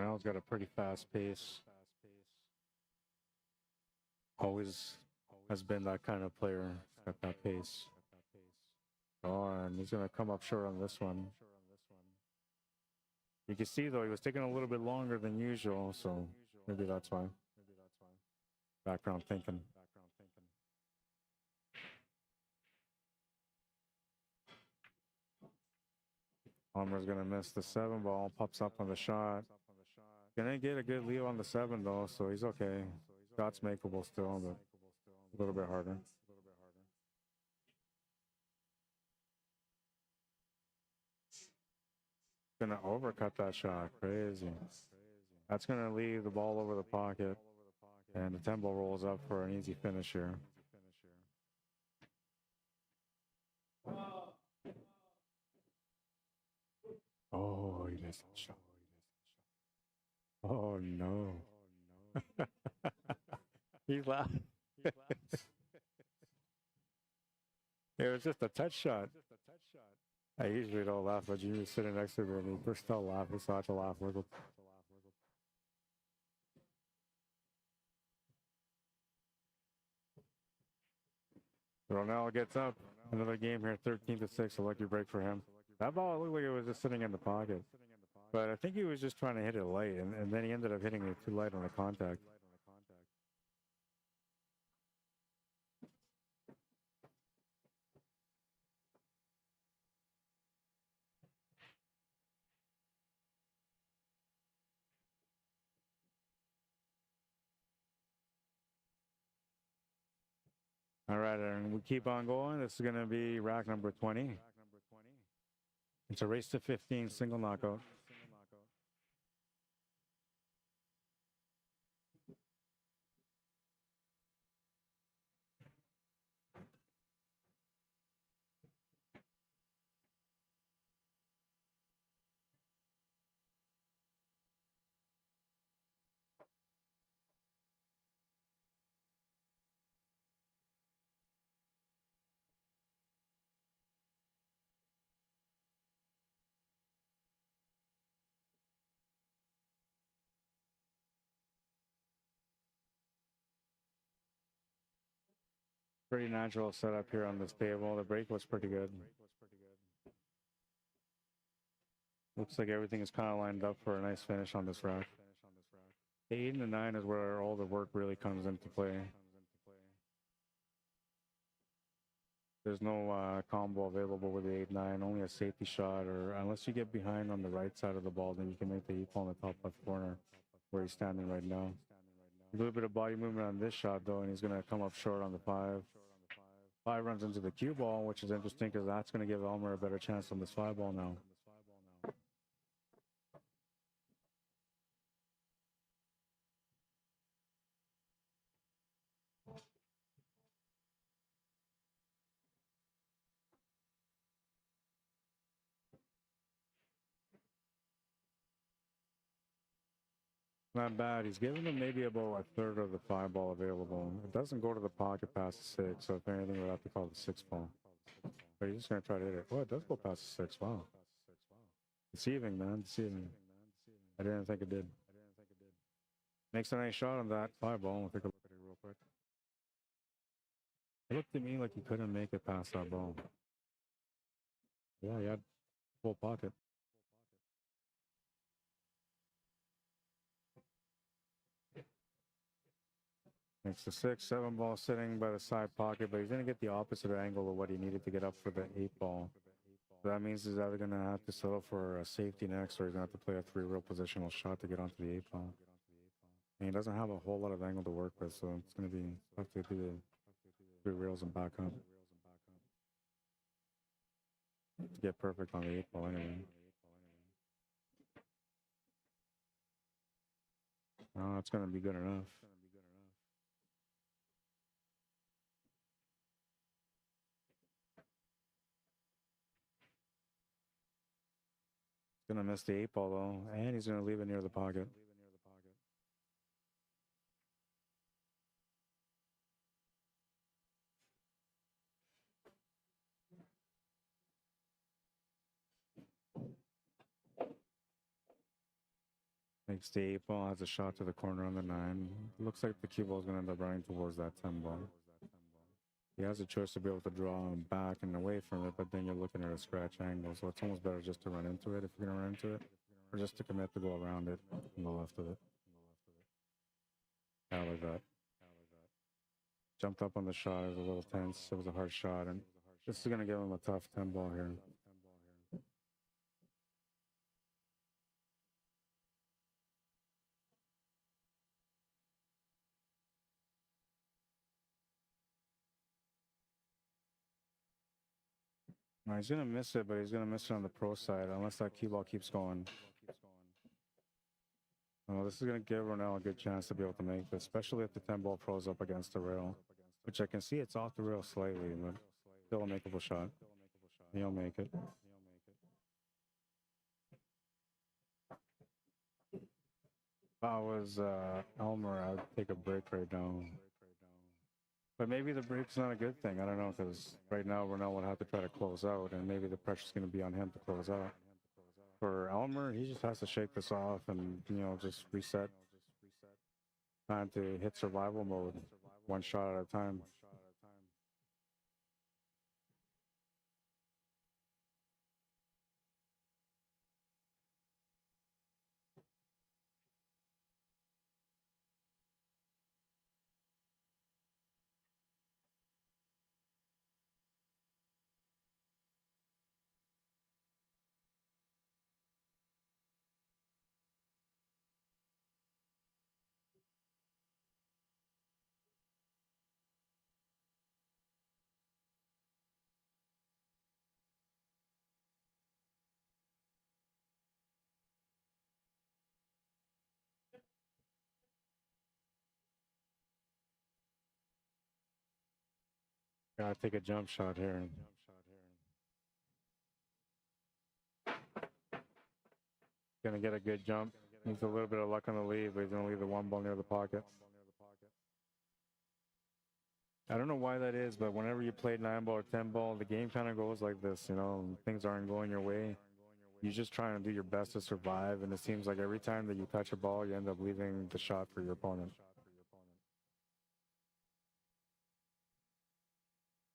Speaker 1: Darnell's got a pretty fast pace. Always has been that kind of player at that pace. Oh, and he's going to come up short on this one. You can see, though, he was taking a little bit longer than usual, so maybe that's why. Background thinking. Palmer's going to miss the 7 ball, pops up on the shot. Gonna get a good lead on the 7, though, so he's okay. Shot's makeable still, but a little bit harder. Gonna overcut that shot. Crazy. That's gonna leave the ball over the pocket, and the 10 ball rolls up for an easy finish here. Oh, he missed the shot. Oh no. He laughed. It was just a touch shot. I usually don't laugh, but you were sitting next to me and you still laughing, so I had to laugh with him. Ronaldo gets up. Another game here, 13-6, a lucky break for him. That ball looked like it was just sitting in the pocket. But I think he was just trying to hit it light, and then he ended up hitting it too light on the contact. All right, and we keep on going. This is going to be rack number 20. It's a race to 15, single knockout. Pretty natural setup here on this table. The break was pretty good. Looks like everything is kind of lined up for a nice finish on this rack. 8 and the 9 is where all the work really comes into play. There's no combo available with the 8-9, only a safety shot, or unless you get behind on the right side of the ball, then you can make the 8 ball in the top left corner where he's standing right now. A little bit of body movement on this shot, though, and he's going to come up short on the 5. 5 runs into the cue ball, which is interesting because that's going to give Elmer a better chance on this 5 ball now. Not bad. He's giving him maybe about a third of the 5 ball available. It doesn't go to the pocket past the 6, so if anything, we'll have to call the 6 ball. But he's just going to try to hit it. Oh, it does go past the 6. Wow. Deceiving, man. Deceiving. I didn't think it did. Makes a nice shot on that 5 ball. We'll take a look at it real quick. It looked to me like he couldn't make it past that ball. Yeah, he had full pocket. Makes the 6, 7 ball sitting by the side pocket, but he's going to get the opposite angle of what he needed to get up for the 8 ball. So that means he's either going to have to settle for a safety next, or he's going to have to play a 3 real positional shot to get onto the 8 ball. And he doesn't have a whole lot of angle to work with, so it's going to be tough to do the 3 reels and back up. To get perfect on the 8 ball anyway. Oh, that's going to be good enough. Gonna miss the 8 ball though, and he's gonna leave it near the pocket. Makes the 8 ball, has a shot to the corner on the 9. Looks like the cue ball is going to end up running towards that 10 ball. He has a choice to be able to draw him back and away from it, but then you're looking at a scratch angle, so it's almost better just to run into it if you're going to run into it, or just to commit to go around it on the left of it. Yeah, like that. Jumped up on the shot, it was a little tense, it was a hard shot, and this is going to give him a tough 10 ball here. No, he's going to miss it, but he's going to miss it on the pro side, unless that cue ball keeps going. Oh, this is going to give Ronell a good chance to be able to make this, especially if the 10 ball pros up against the rail, which I can see it's off the rail slightly, but still a makeable shot. He'll make it. If I was Elmer, I'd take a break right now. But maybe the break's not a good thing. I don't know, because right now Ronell would have to try to close out, and maybe the pressure's going to be on him to close out. For Elmer, he just has to shake this off and, you know, just reset. Time to hit survival mode, one shot at a time. Gotta take a jump shot here. Gonna get a good jump. Needs a little bit of luck on the lead, but he's gonna leave the 1 ball near the pocket. I don't know why that is, but whenever you play 9 ball or 10 ball, the game kind of goes like this, you know, things aren't going your way. You're just trying to do your best to survive, and it seems like every time that you touch a ball, you end up leaving the shot for your opponent.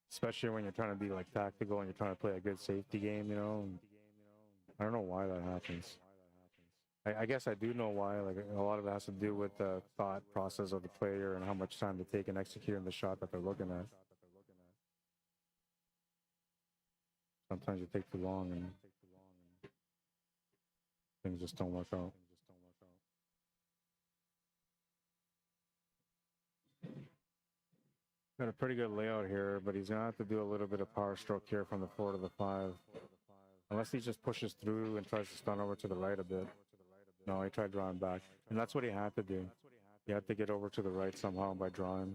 Speaker 1: Especially when you're trying to be like tactical and you're trying to play a good safety game, you know. I don't know why that happens. I guess I do know why. Like, a lot of it has to do with the thought process of the player and how much time they take in executing the shot that they're looking at. Sometimes you take too long and things just don't work out. Got a pretty good layout here, but he's gonna have to do a little bit of power stroke here from the 4 to the 5. Unless he just pushes through and tries to stun over to the right a bit. No, he tried drawing back. And that's what he had to do. He had to get over to the right somehow by drawing.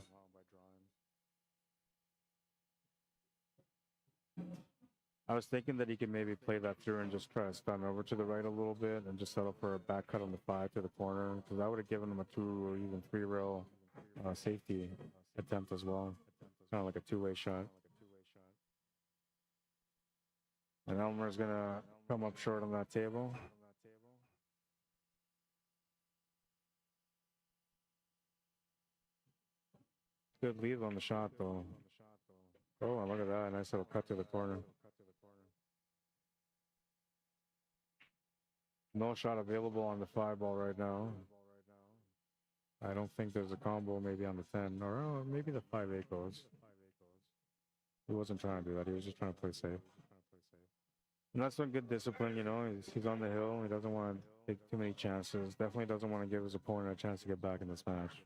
Speaker 1: I was thinking that he could maybe play that through and just try to stun over to the right a little bit and just settle for a back cut on the 5 to the corner, because that would have given him a 2 or even 3 rail safety attempt as well. Kind of like a two-way shot. And Elmer's gonna come up short on that table. Good lead on the shot though. Oh, and look at that, nice little cut to the corner. No shot available on the 5 ball right now. I don't think there's a combo maybe on the 10, or maybe the 5-8 goes. He wasn't trying to do that, he was just trying to play safe. And that's some good discipline, you know, he's on the hill, he doesn't want to take too many chances, definitely doesn't want to give his opponent a chance to get back in this match.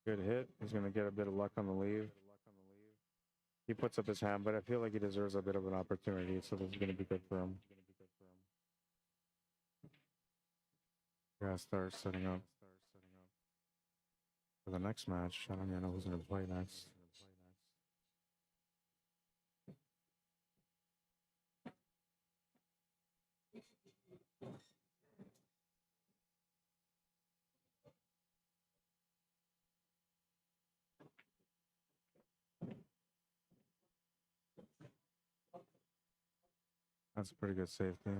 Speaker 1: Good hit, he's going to get a bit of luck on the leave. He puts up his hand, but I feel like he deserves a bit of an opportunity, so this is going to be good for him. Yeah, start setting up for the next match. I don't even know who's going to play next. That's a pretty good safety.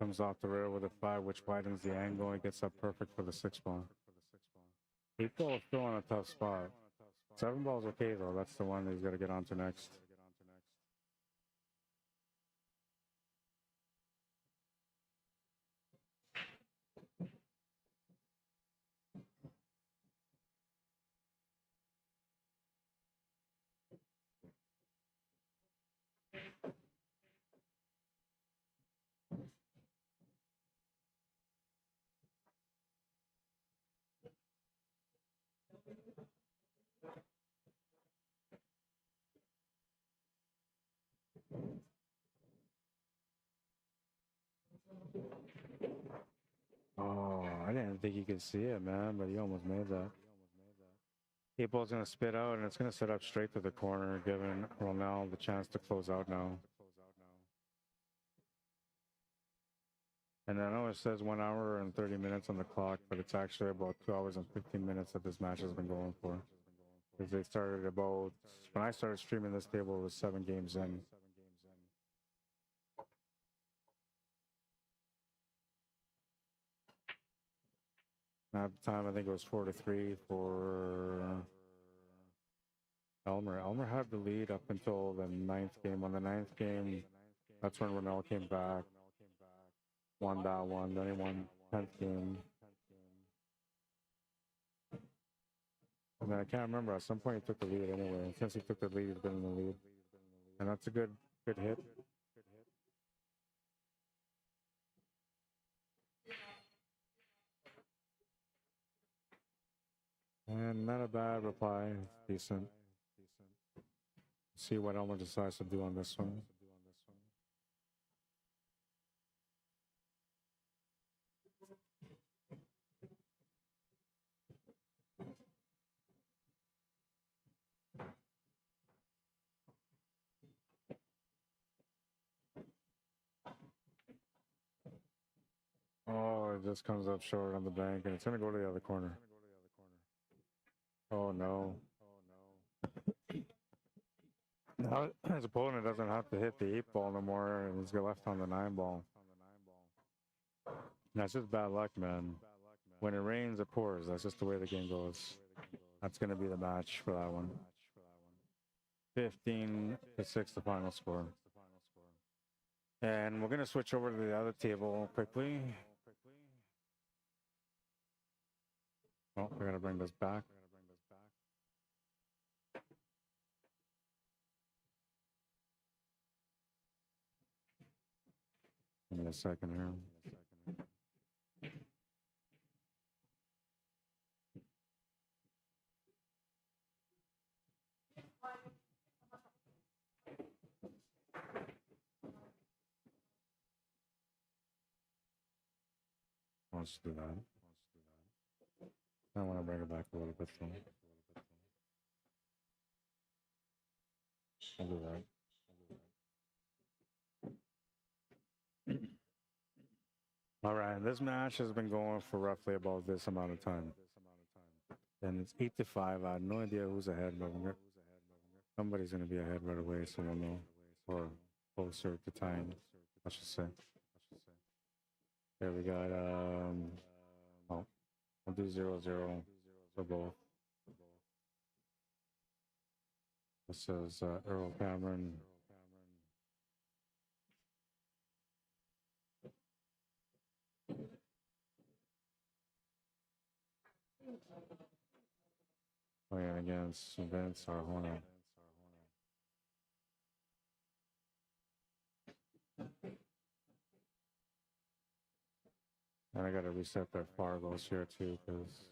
Speaker 1: Comes off the rail with a 5, which widens the angle and gets up perfect for the 6 ball. 8 ball is still in a tough spot. 7 ball's okay though. That's the one that he's got to get onto next. Oh, I didn't think he could see it, man, but he almost made that. 8 ball's going to spit out, and it's going to set up straight to the corner, giving Ronald the chance to close out now. And I know it says 1 hour and 30 minutes on the clock, but it's actually about 2 hours and 15 minutes that this match has been going for. Because they started about, when I started streaming this table, it was 7 games in. At the time, I think it was 4-3 for Elmer. Elmer had the lead up until the 9th game. On the 9th game, that's when Ronell came back, won that one. Then he won 10th game. And then I can't remember. At some point, he took the lead anyway. And since he took the lead, he's been in the lead. And that's a good hit. And not a bad reply. Decent. See what Elmer decides to do on this one. Oh, it just comes up short on the bank, and it's going to go to the other corner. Oh, no. Now, his opponent doesn't have to hit the 8 ball no more, and he's got left on the 9 ball. That's just bad luck, man. When it rains, it pours. That's just the way the game goes. That's going to be the match for that one. 15-6, the final score. And we're going to switch over to the other table quickly. Oh, we're going to bring this back. Give me a second here. Let's do that. I want to bring it back a little bit. I'll do that. All right, this match has been going for roughly about this amount of time. And it's 8-5. I have no idea who's ahead, but somebody's going to be ahead right away, so we'll know. Or closer to time, I should say. There we got oh, I'll do 0-0 for both. This is Earl Cameron. Playing against Vince Arjona. And I gotta reset their Fargos here too, because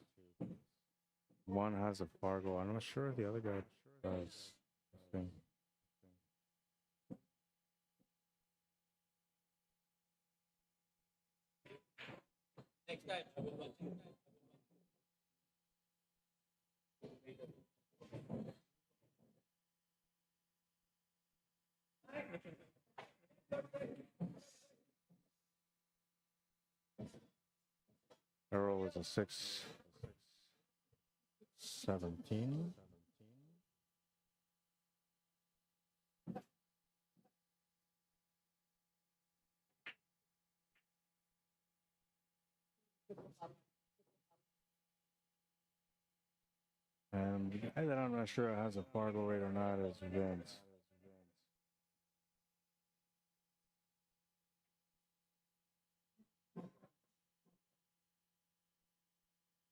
Speaker 1: one has a Fargo. I'm not sure if the other guy does. I think.
Speaker 2: Thanks, guys.
Speaker 1: Earl is a 6-17. And the guy that I'm not sure has a Fargo rate or not is Vince.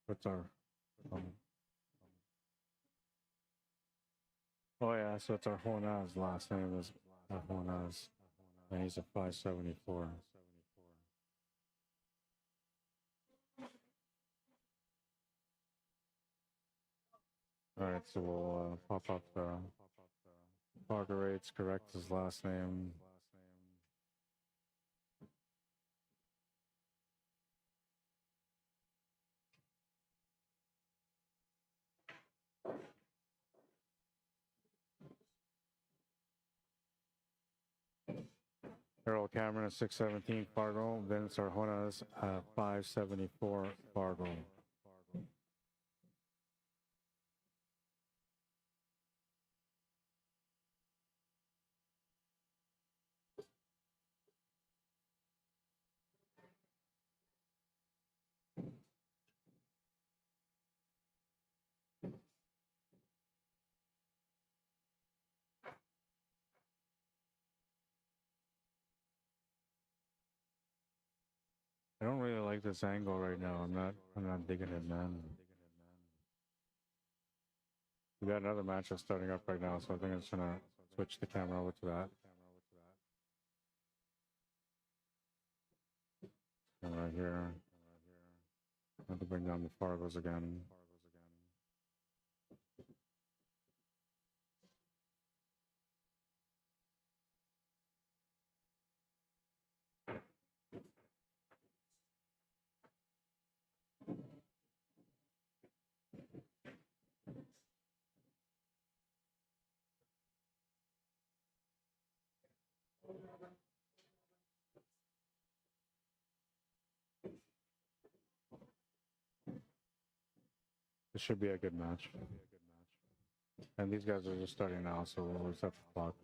Speaker 1: What's our oh yeah, so it's Arjona's last name is Arjona's, and he's a 574. All right, so we'll pop up the Fargo rates, correct his last name. Earl Cameron is 617 Fargo. Vince Arjona is 574 Fargo. I don't really like this angle right now. I'm not digging it, man. We got another match that's starting up right now, so I think I'm just gonna switch the camera over to that. And right here, I have to bring down the Fargos again. This should be a good match. And these guys are just starting now, so we'll reset the clock.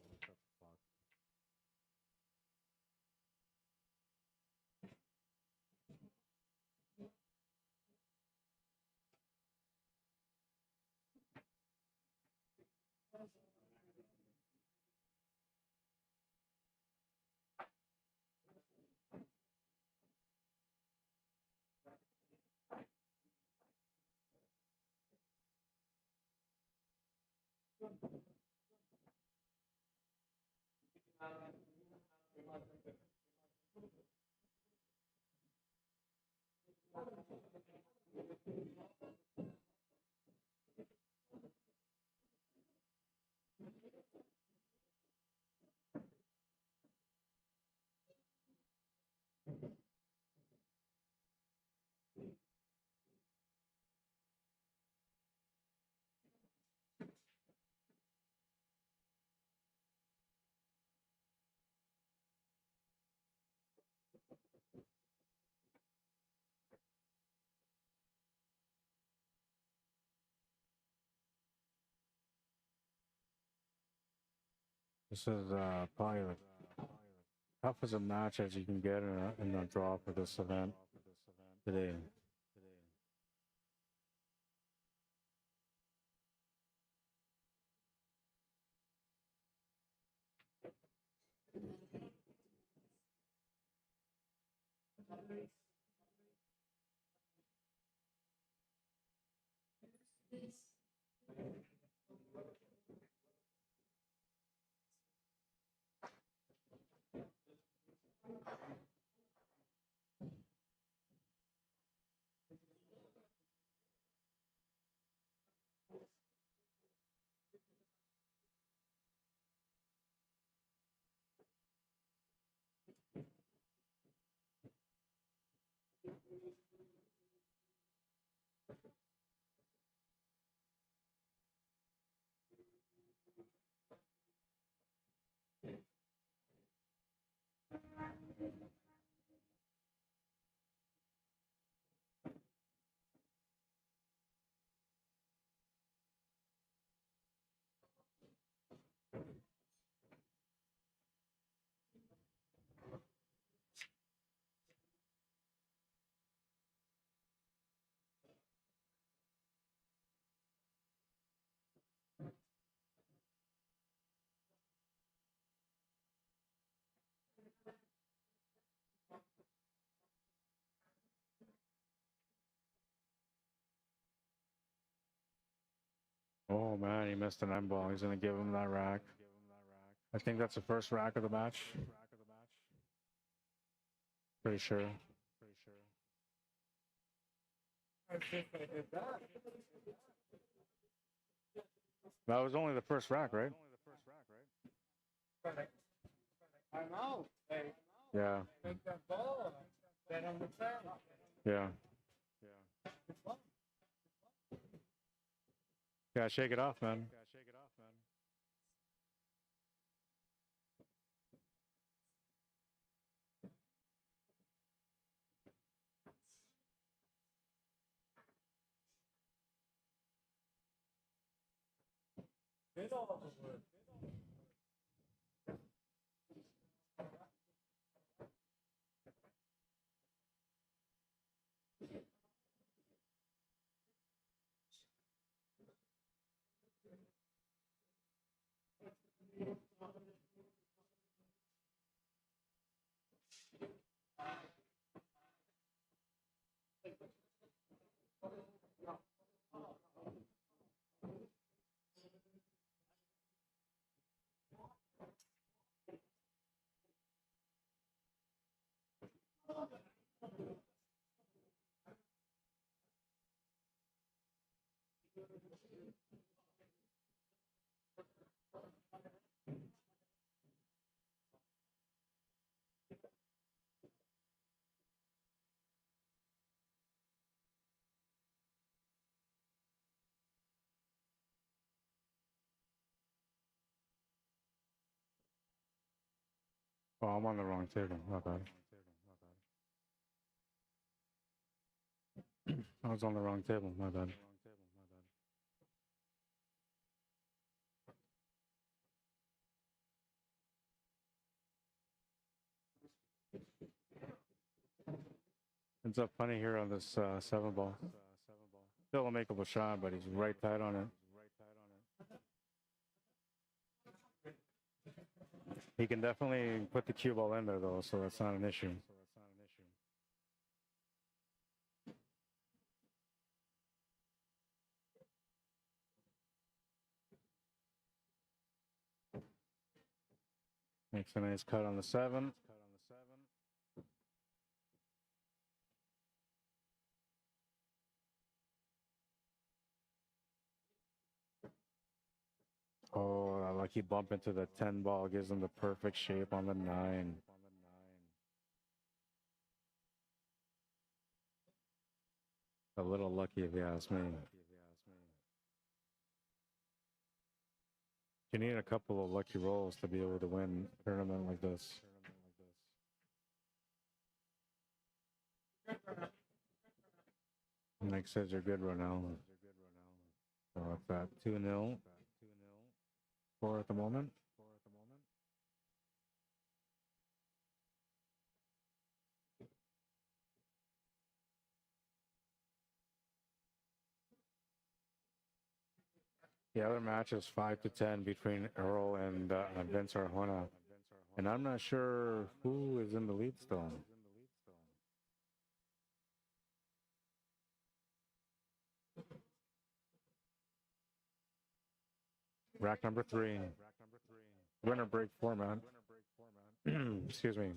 Speaker 1: This is probably toughest a match as you can get in a draw for this event today. Oh man, he missed an end ball. He's gonna give him that rack. I think that's the first rack of the match. Pretty sure. That was only the first rack, right?
Speaker 7: I know. Hey,
Speaker 1: Yeah.
Speaker 7: take that ball. Then on the turn.
Speaker 1: Yeah. Yeah, shake it off, man. Oh, I'm on the wrong table. My bad. I was on the wrong table. My bad. Ends up funny here on this 7 ball. Still a makeable shot, but he's right tight on it. He can definitely put the cue ball in there though, so that's not an issue. Makes a nice cut on the 7. Oh, a lucky bump into the 10 ball gives him the perfect shape on the 9. A little lucky if you ask me. You need a couple of lucky rolls to be able to win a tournament like this. Nick says you're good, Ronaldo. So it's at 2-0 for at the moment. The other match is 5-10 between Earl and Vince Arjona. And I'm not sure who is in the lead still. Rack number 3. Winner break format. Excuse me.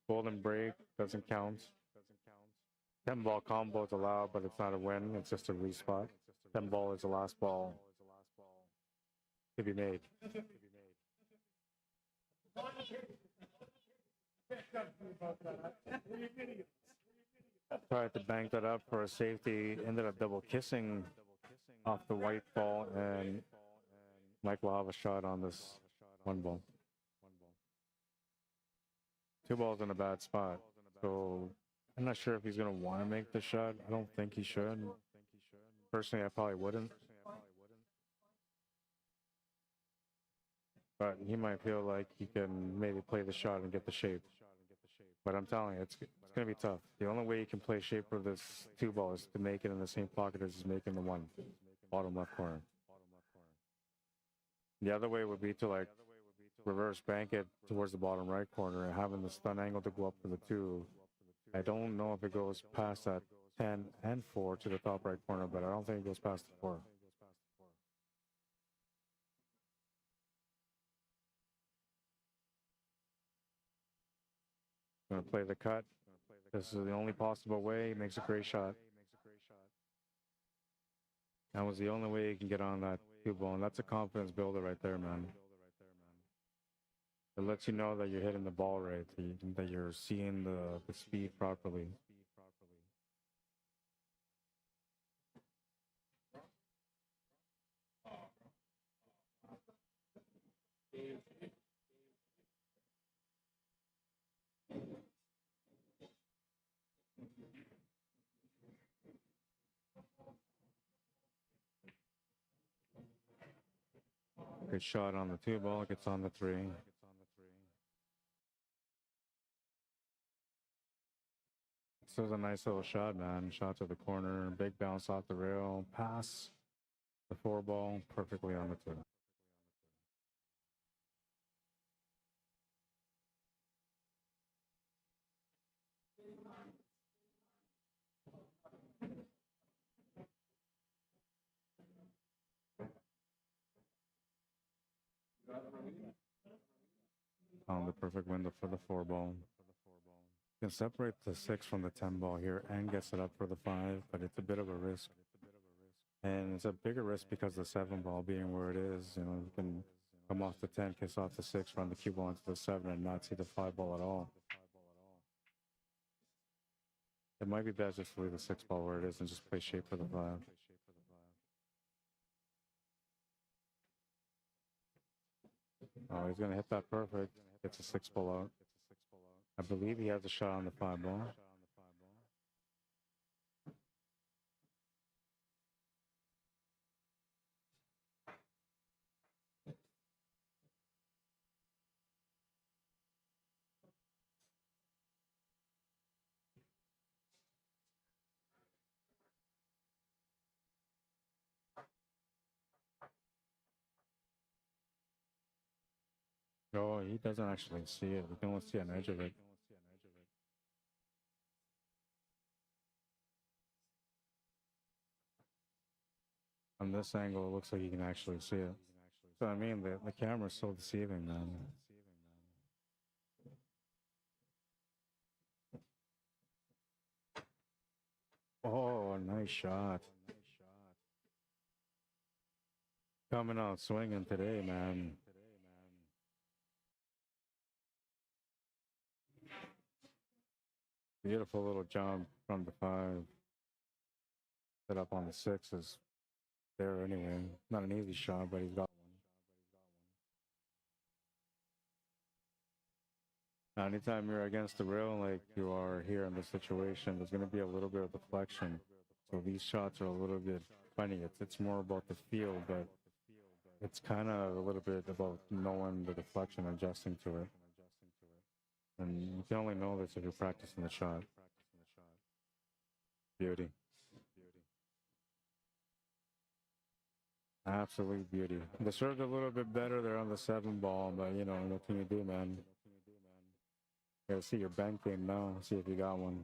Speaker 1: Golden break doesn't count. 10 ball combo is allowed, but it's not a win. It's just a respot. 10 ball is the last ball to be made. Tried to bank that up for a safety. Ended up double kissing off the white ball, and Mike will have a shot on this 1 ball. 2 balls in a bad spot. So I'm not sure if he's going to want to make the shot. I don't think he should. Personally, I probably wouldn't. But he might feel like he can maybe play the shot and get the shape. But I'm telling you, it's going to be tough. The only way you can play shape for this 2 ball is to make it in the same pocket as he's making the 1, bottom left corner. The other way would be to like reverse bank it towards the bottom right corner and having the stun angle to go up for the 2. I don't know if it goes past that 10 and 4 to the top right corner, but I don't think it goes past the 4. Gonna play the cut. This is the only possible way. He makes a great shot. That was the only way you can get on that 2 ball, and that's a confidence builder right there, man. It lets you know that you're hitting the ball right, that you're seeing the speed properly. Good shot on the 2 ball, gets on the 3. This was a nice little shot, man. Shot to the corner, big bounce off the rail, pass the 4 ball, perfectly on the 2. Found the perfect window for the 4 ball. Can separate the 6 from the 10 ball here and gets it up for the 5, but it's a bit of a risk. And it's a bigger risk because the 7 ball being where it is, you know, you can come off the 10, kiss off the 6, run the cue ball into the 7 and not see the 5 ball at all. It might be best just to leave the 6 ball where it is and just play shape for the 5. Oh, he's going to hit that perfect. Gets a 6 ball out. I believe he has a shot on the 5 ball. Oh, he doesn't actually see it. We can only see an edge of it. On this angle, it looks like you can actually see it. So, I mean, the camera's so deceiving, man. Oh, nice shot. Coming out swinging today, man. Beautiful little jump from the 5. Set up on the 6 is there anyway. Not an easy shot, but he's got one. Anytime you're against the rail like you are here in this situation, there's going to be a little bit of deflection. So these shots are a little bit funny. It's more about the feel, but it's kind of a little bit about knowing the deflection, adjusting to it. And you can only know this if you're practicing the shot. Beauty. Absolute beauty. They served a little bit better there on the 7 ball, but you know, what can you do, man? Gotta see your bank game now, see if you got one.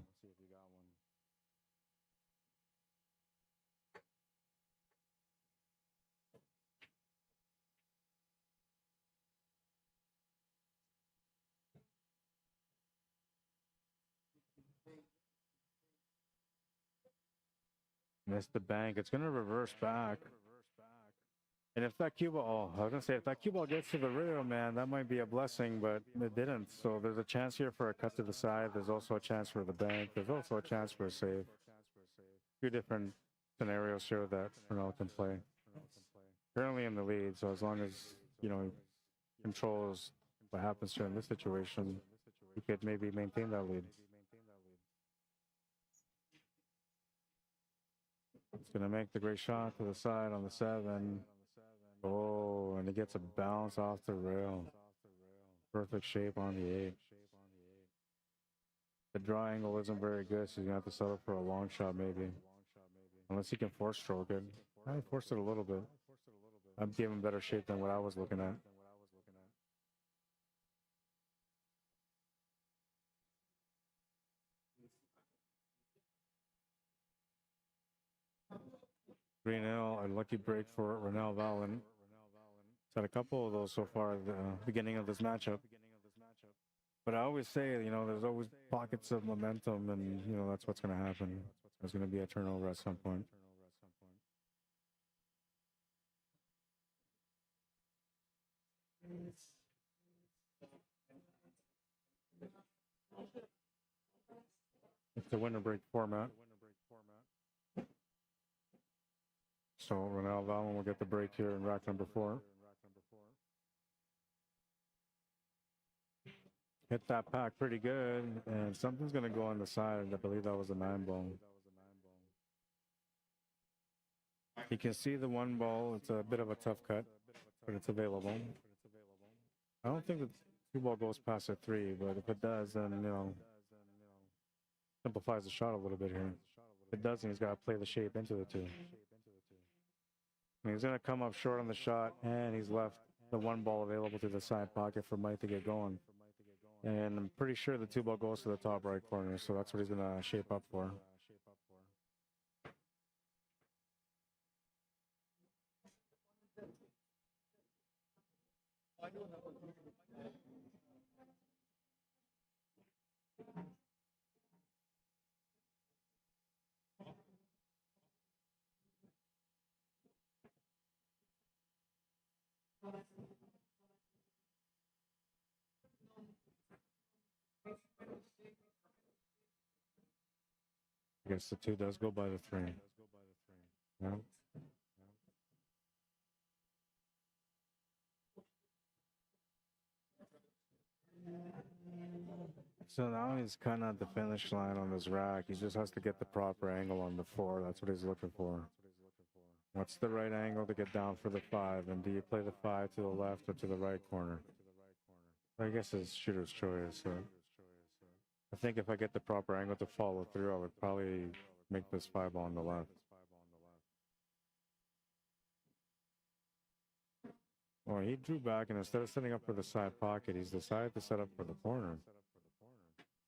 Speaker 1: Missed the bank. It's gonna reverse back. And if that cue ball, I was gonna say, if that cue ball gets to the rail, man, that might be a blessing, but it didn't. So there's a chance here for a cut to the side. There's also a chance for the bank. There's also a chance for a save. Two different scenarios here that Ronaldo can play. Currently in the lead, so as long as, you know, he controls what happens here in this situation, he could maybe maintain that lead. It's gonna make the great shot to the side on the 7. Oh, and he gets a bounce off the rail. Perfect shape on the 8. The draw angle isn't very good, so he's gonna have to settle for a long shot maybe. Unless he can force stroke it. I forced it a little bit. I'm giving better shape than what I was looking at. Green L, a lucky break for Ronel Valen. He's had a couple of those so far at the beginning of this matchup. But I always say, you know, there's always pockets of momentum, and, you know, that's what's going to happen. There's going to be a turnover at some point. It's a winner break format. So Ronel Valen will get the break here in rack number 4. Hit that pack pretty good, and something's going to go on the side. I believe that was a 9 ball. You can see the 1 ball. It's a bit of a tough cut, but it's available. I don't think the 2 ball goes past a 3, but if it does, then, you know, simplifies the shot a little bit here. If it doesn't, he's got to play the shape into the 2. I mean, he's going to come up short on the shot, and he's left the 1 ball available to the side pocket for Mike to get going. And I'm pretty sure the 2 ball goes to the top right corner, so that's what he's going to shape up for. I guess the 2 does go by the 3. Yeah. So now he's kind of at the finish line on this rack. He just has to get the proper angle on the 4. That's what he's looking for. What's the right angle to get down for the 5? And do you play the 5 to the left or to the right corner? I guess it's shooter's choice. So I think if I get the proper angle to follow through, I would probably make this 5 on the left. Well, he drew back, and instead of setting up for the side pocket, he's decided to set up for the corner.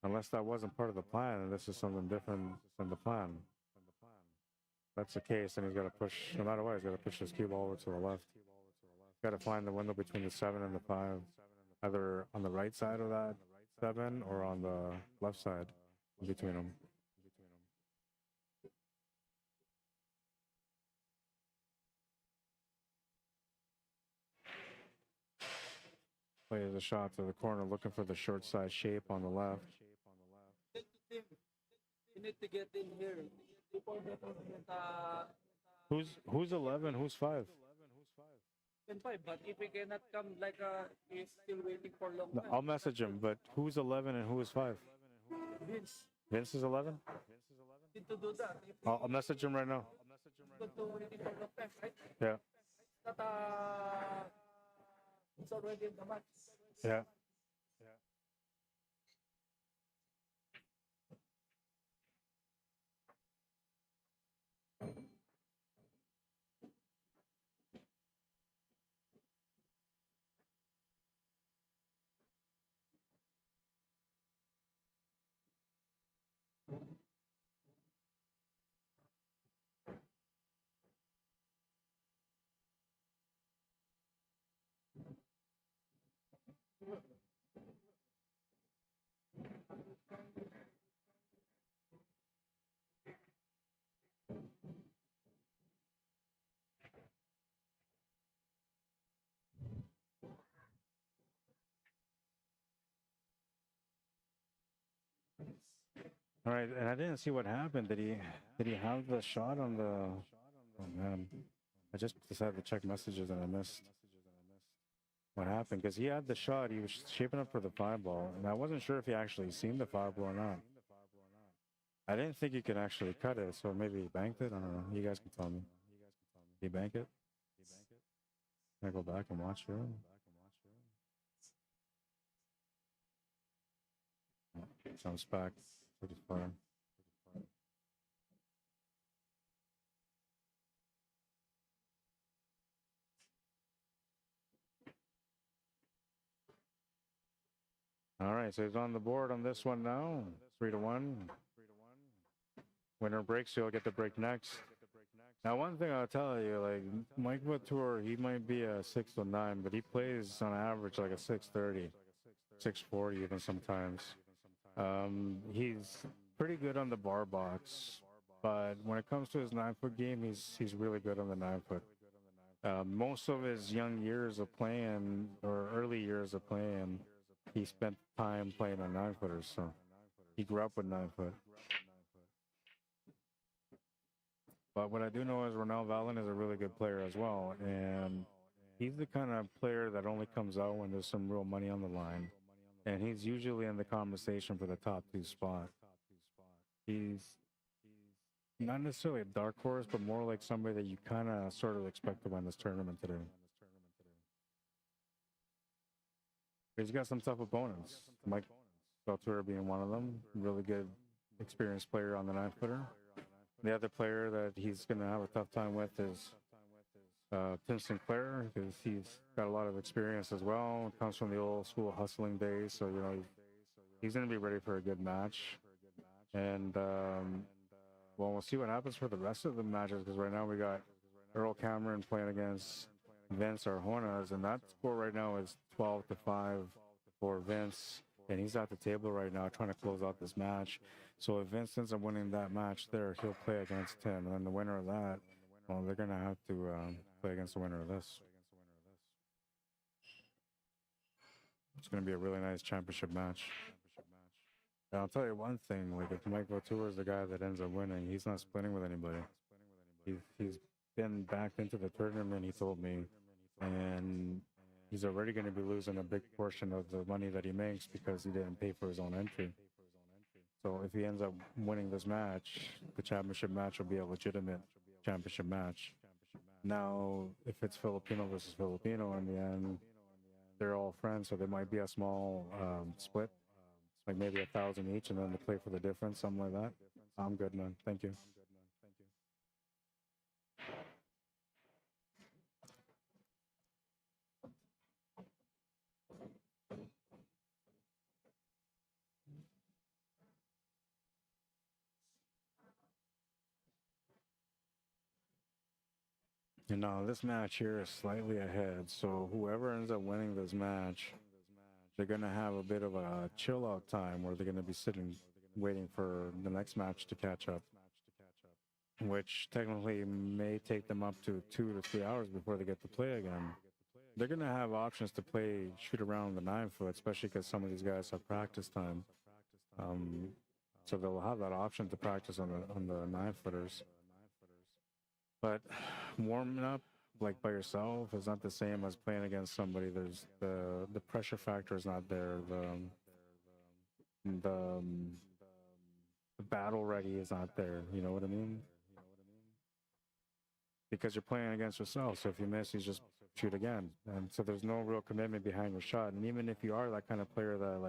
Speaker 1: Unless that wasn't part of the plan, and this is something different than the plan. If that's the case, then he's got to push, no matter what, he's got to push his cue ball over to the left. He's got to find the window between the 7 and the 5, either on the right side of that 7 or on the left side in between them. Plays a shot to the corner, looking for the short side shape on the left.
Speaker 5: You need to get in here.
Speaker 1: Who's 11? Who's 5?
Speaker 5: 5, but if he cannot come like he's still waiting for long
Speaker 1: No,
Speaker 5: time.
Speaker 1: I'll message him, but who's 11 and who is 5?
Speaker 5: Vince,
Speaker 1: Vince is 11?
Speaker 5: need to do that. If
Speaker 1: I'll message him right now.
Speaker 5: he's got to waiting for long time, right?
Speaker 1: Yeah.
Speaker 5: That it's already in the match.
Speaker 1: Yeah. All right, and I didn't see what happened. Did he have the shot on the? Oh man, I just decided to check messages and I missed what happened because he had the shot. He was shaping up for the 5-ball, and I wasn't sure if he actually seen the 5-ball or not. I didn't think he could actually cut it, so maybe he banked it. I don't know. You guys can tell me. Did he bank it? Can I go back and watch it? Sounds back. Pretty far. All right, so he's on the board on this one now. 3-1. Winner breaks, so he'll get the break next. Now, one thing I'll tell you, like Mike Latour, he might be a 6-9, but he plays on average like a 6:30, 6:40 even sometimes. He's pretty good on the bar box, but when it comes to his 9-foot game, he's really good on the 9-foot. Most of his young years of playing, or early years of playing, he spent time playing on 9-footers, so he grew up with 9-foot. But what I do know is Ronald Valen is a really good player as well, and he's the kind of player that only comes out when there's some real money on the line, and he's usually in the conversation for the top 2 spot. He's not necessarily a dark horse, but more like somebody that you kind of sort of expect to win this tournament today. He's got some tough opponents. Mike Beltour being one of them. Really good, experienced player on the 9-footer. The other player that he's going to have a tough time with is Tim Sinclair, because he's got a lot of experience as well. Comes from the old school hustling days, so you know he's going to be ready for a good match. And well, we'll see what happens for the rest of the matches, because right now we got Earl Cameron playing against Vince Arjonas, and that score right now is 12-5 for Vince, and he's at the table right now trying to close out this match. So if Vince ends up winning that match there, he'll play against Tim, and then the winner of that, well, they're going to have to play against the winner of this. It's going to be a really nice championship match. And I'll tell you one thing, like if Mike Latour is the guy that ends up winning, he's not splitting with anybody. He's been backed into the tournament, he told me, and he's already going to be losing a big portion of the money that he makes because he didn't pay for his own entry. So if he ends up winning this match, the championship match will be a legitimate championship match. Now, if it's Filipino versus Filipino in the end, they're all friends, so there might be a small split, like maybe 1,000 each, and then they play for the difference, something like that. I'm good, man. Thank you. You know, this match here is slightly ahead, so whoever ends up winning this match, they're going to have a bit of a chill out time where they're going to be sitting, waiting for the next match to catch up, which technically may take them up to 2 to 3 hours before they get to play again. They're going to have options to play, shoot around the 9-foot, especially because some of these guys have practice time. So they'll have that option to practice on the 9-footers. But warming up like by yourself is not the same as playing against somebody. There's the pressure factor is not there. The battle ready is not there. You know what I mean? Because you're playing against yourself. So if you miss, you just shoot again. And so there's no real commitment behind your shot. And even if you are that kind of player that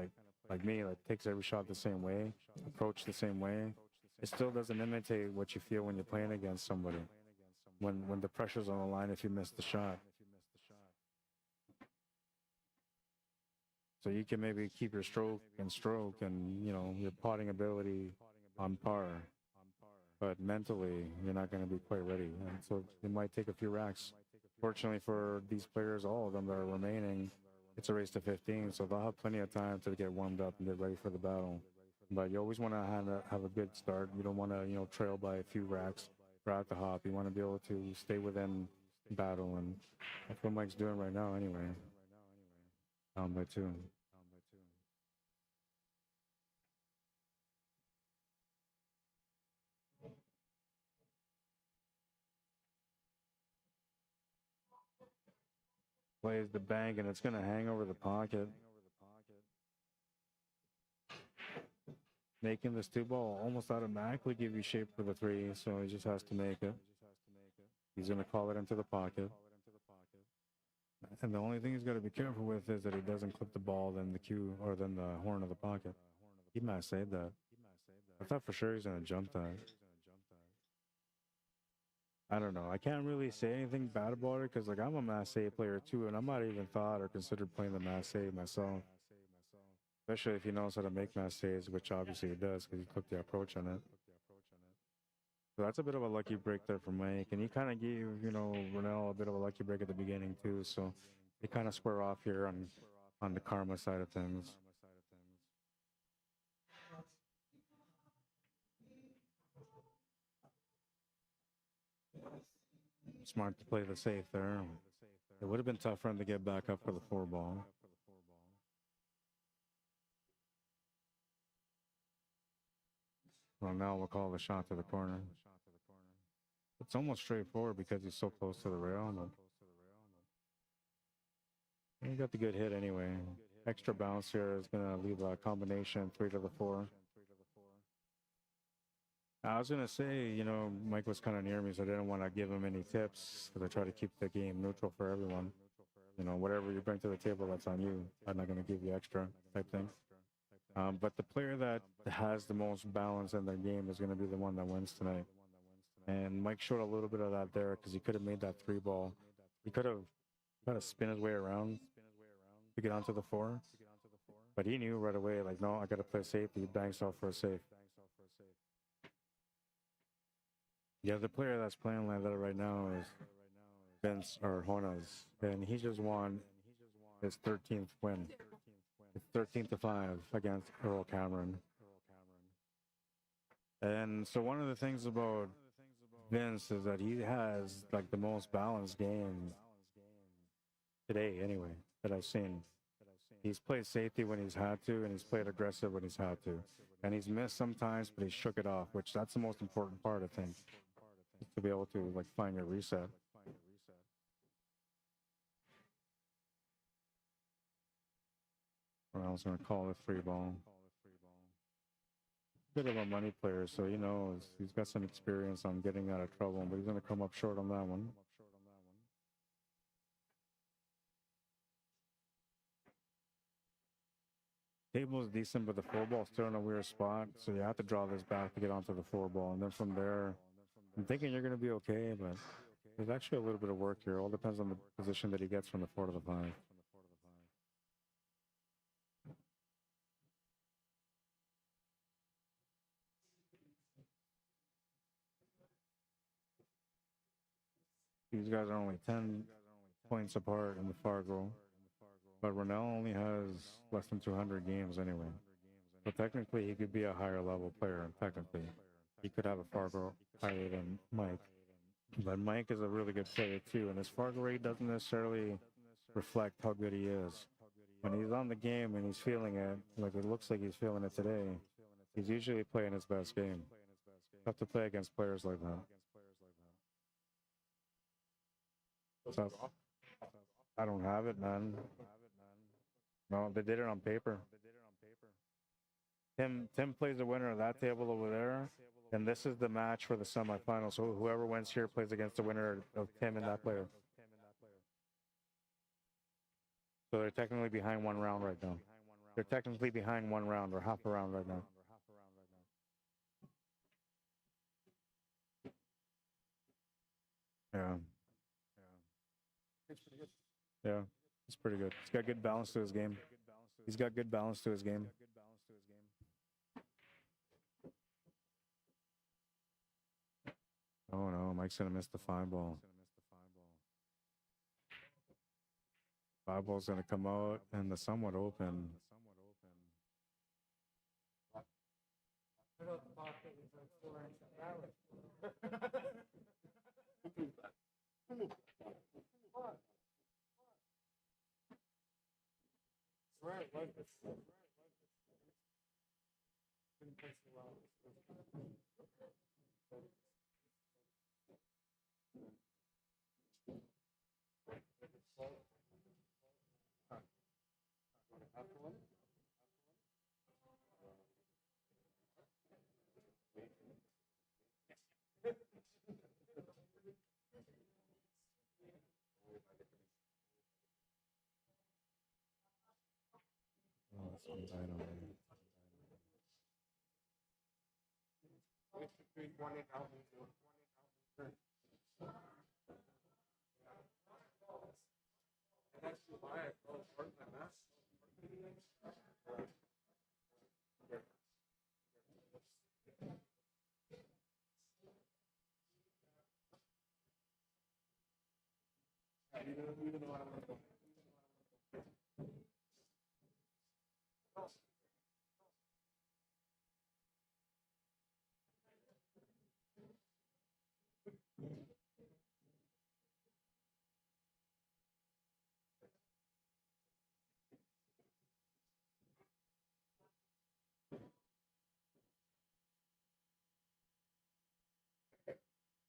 Speaker 1: like me, that takes every shot the same way, approach the same way, it still doesn't imitate what you feel when you're playing against somebody. When the pressure's on the line, if you miss the shot. So you can maybe keep your stroke and, you know, your potting ability on par. But mentally, you're not going to be quite ready. And so it might take a few racks. Fortunately for these players, all of them that are remaining, it's a race to 15, so they'll have plenty of time to get warmed up and get ready for the battle. But you always want to have a good start. You don't want to, you know, trail by a few racks throughout the hop. You want to be able to stay within battle, and that's what Mike's doing right now anyway. Down by 2. Plays the bank, and it's going to hang over the pocket. Making this 2-ball almost automatically give you shape for the 3, so he just has to make it. He's going to call it into the pocket. And the only thing he's got to be careful with is that he doesn't clip the ball, then the cue, or then the horn of the pocket. He might say that. I thought for sure he's going to jump that. I don't know. I can't really say anything bad about it because, like, I'm a Mass A player too, and I'm not even thought or considered playing the Mass A myself. Especially if he knows how to make Mass A's, which obviously he does because he took the approach on it. So that's a bit of a lucky break there for Mike, and he kind of gave, you know, Ronell a bit of a lucky break at the beginning too. So they kind of square off here on the karma side of things. Smart to play the safe there. It would have been tough for him to get back up for the 4-ball. Well, now we'll call the shot to the corner. It's almost straightforward because he's so close to the rail. He got the good hit anyway. Extra bounce here is going to leave a combination 3 to the 4. I was going to say, you know, Mike was kind of near me, so I didn't want to give him any tips because I try to keep the game neutral for everyone. You know, whatever you bring to the table, that's on you. I'm not going to give you extra type thing. But the player that has the most balance in their game is going to be the one that wins tonight. And Mike showed a little bit of that there because he could have made that 3-ball. He could have tried to spin his way around to get onto the 4. But he knew right away, like, no, I got to play safety. He banks off for a safe. The other player that's playing like that right now is Vince Arjona's, and he just won his 13th win. It's 13-5 against Earl Cameron. And so one of the things about Vince is that he has like the most balanced game today anyway that I've seen. He's played safety when he's had to, and he's played aggressive when he's had to. And he's missed sometimes, but he shook it off, which that's the most important part, I think, to be able to like find your reset. I was going to call a 3-ball. Bit of a money player, so he knows he's got some experience on getting out of trouble, but he's going to come up short on that one. Table is decent, but the 4-ball still in a weird spot, so you have to draw this back to get onto the 4-ball, and then from there, I'm thinking you're going to be okay, but there's actually a little bit of work here. It all depends on the position that he gets from the 4 to the 5. These guys are only 10 points apart in the FARGO, but Ronell only has less than 200 games anyway. So technically, he could be a higher level player, and technically, he could have a FARGO higher than Mike. But Mike is a really good player too, and his FARGO rate doesn't necessarily reflect how good he is. When he's on the game and he's feeling it, like it looks like he's feeling it today, he's usually playing his best game. You have to play against players like that. So, I don't have it, man. No, they did it on paper. Tim plays the winner of that table over there, and this is the match for the semifinals. So whoever wins here plays against the winner of Tim and that player. So they're technically behind 1 round right now. They're technically behind 1 round or half a round right now. Yeah. Yeah, it's pretty good. He's got good balance to his game. He's got good balance to his game. Oh no, Mike's gonna miss the 5-ball. 5-ball's gonna come out and the somewhat open.
Speaker 4: It's between 20,000 to 20,000. And that's why I go for the mess.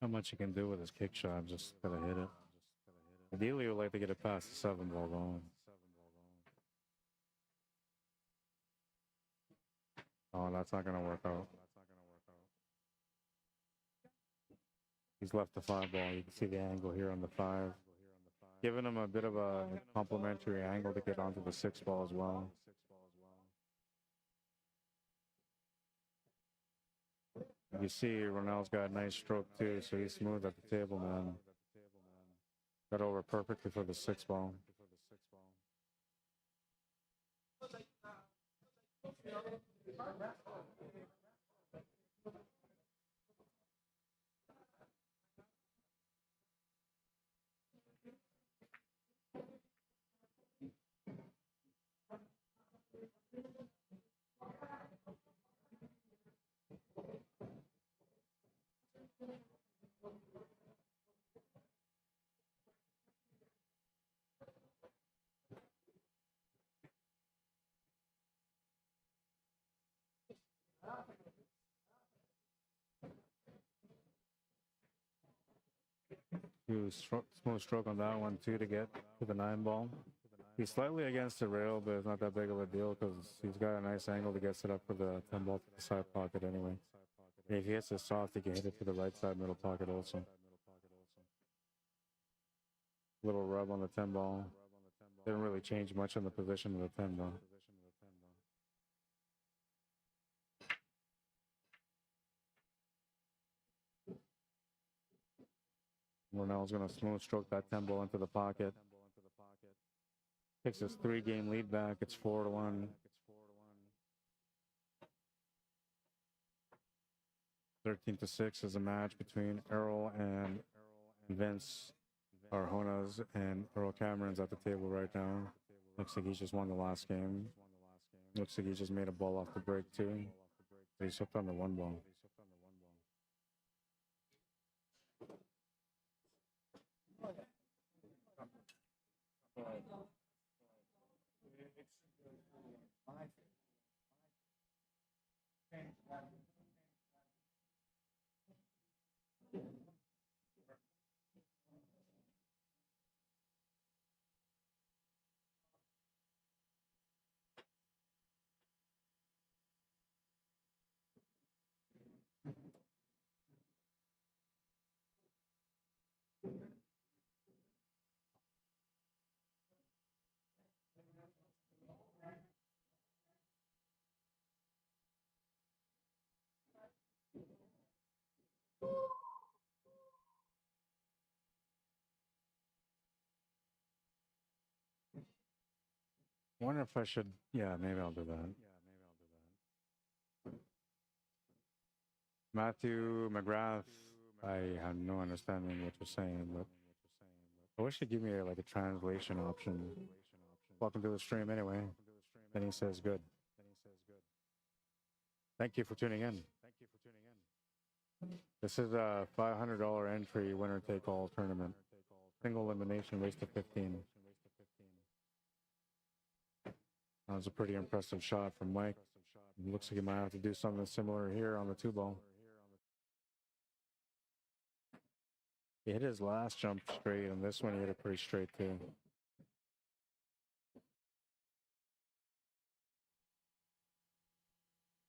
Speaker 1: How much you can do with his kick shot, just gotta hit it. Ideally, you would like to get it past the 7-ball zone. Oh, that's not gonna work out. He's left the 5-ball. You can see the angle here on the 5. Giving him a bit of a complementary angle to get onto the 6-ball as well. You see, Ronald's got a nice stroke too, so he's smooth at the table, man. Got over perfectly for the 6-ball. Smooth stroke on that one too to get to the 9-ball. He's slightly against the rail, but it's not that big of a deal because he's got a nice angle to get set up for the 10-ball to the side pocket anyway. And if he hits it soft, he can hit it to the right side middle pocket also. Little rub on the 10-ball. Didn't really change much on the position of the 10-ball. Ronald's going to smooth stroke that 10-ball into the pocket. Takes his 3-game lead back. It's 4-1. 13-6 is a match between Errol and Vince. Arjona's and Earl Cameron's at the table right now. Looks like he just won the last game. Looks like he just made a ball off the break too. He swept on the 1-ball. I wonder if I should, yeah, maybe I'll do that. Matthew McGrath, I have no understanding what you're saying, but I wish you'd give me like a translation option. Welcome to the stream anyway. Then he says good. Thank you for tuning in. This is a $500 entry winner-take-all tournament. Single elimination, race to 15. That was a pretty impressive shot from Mike. It looks like he might have to do something similar here on the 2-ball. He hit his last jump straight, and this one he hit it pretty straight too.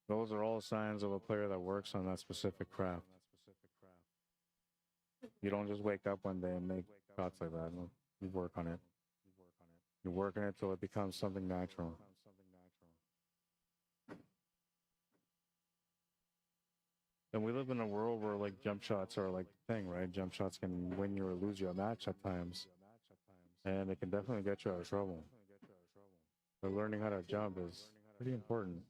Speaker 1: Those are all signs of a player that works on that specific craft. You don't just wake up one day and make shots like that. No, you work on it. You're working it till it becomes something natural. And we live in a world where like jump shots are like the thing, right? Jump shots can win you or lose you a match at times, and it can definitely get you out of trouble. But learning how to jump is pretty important.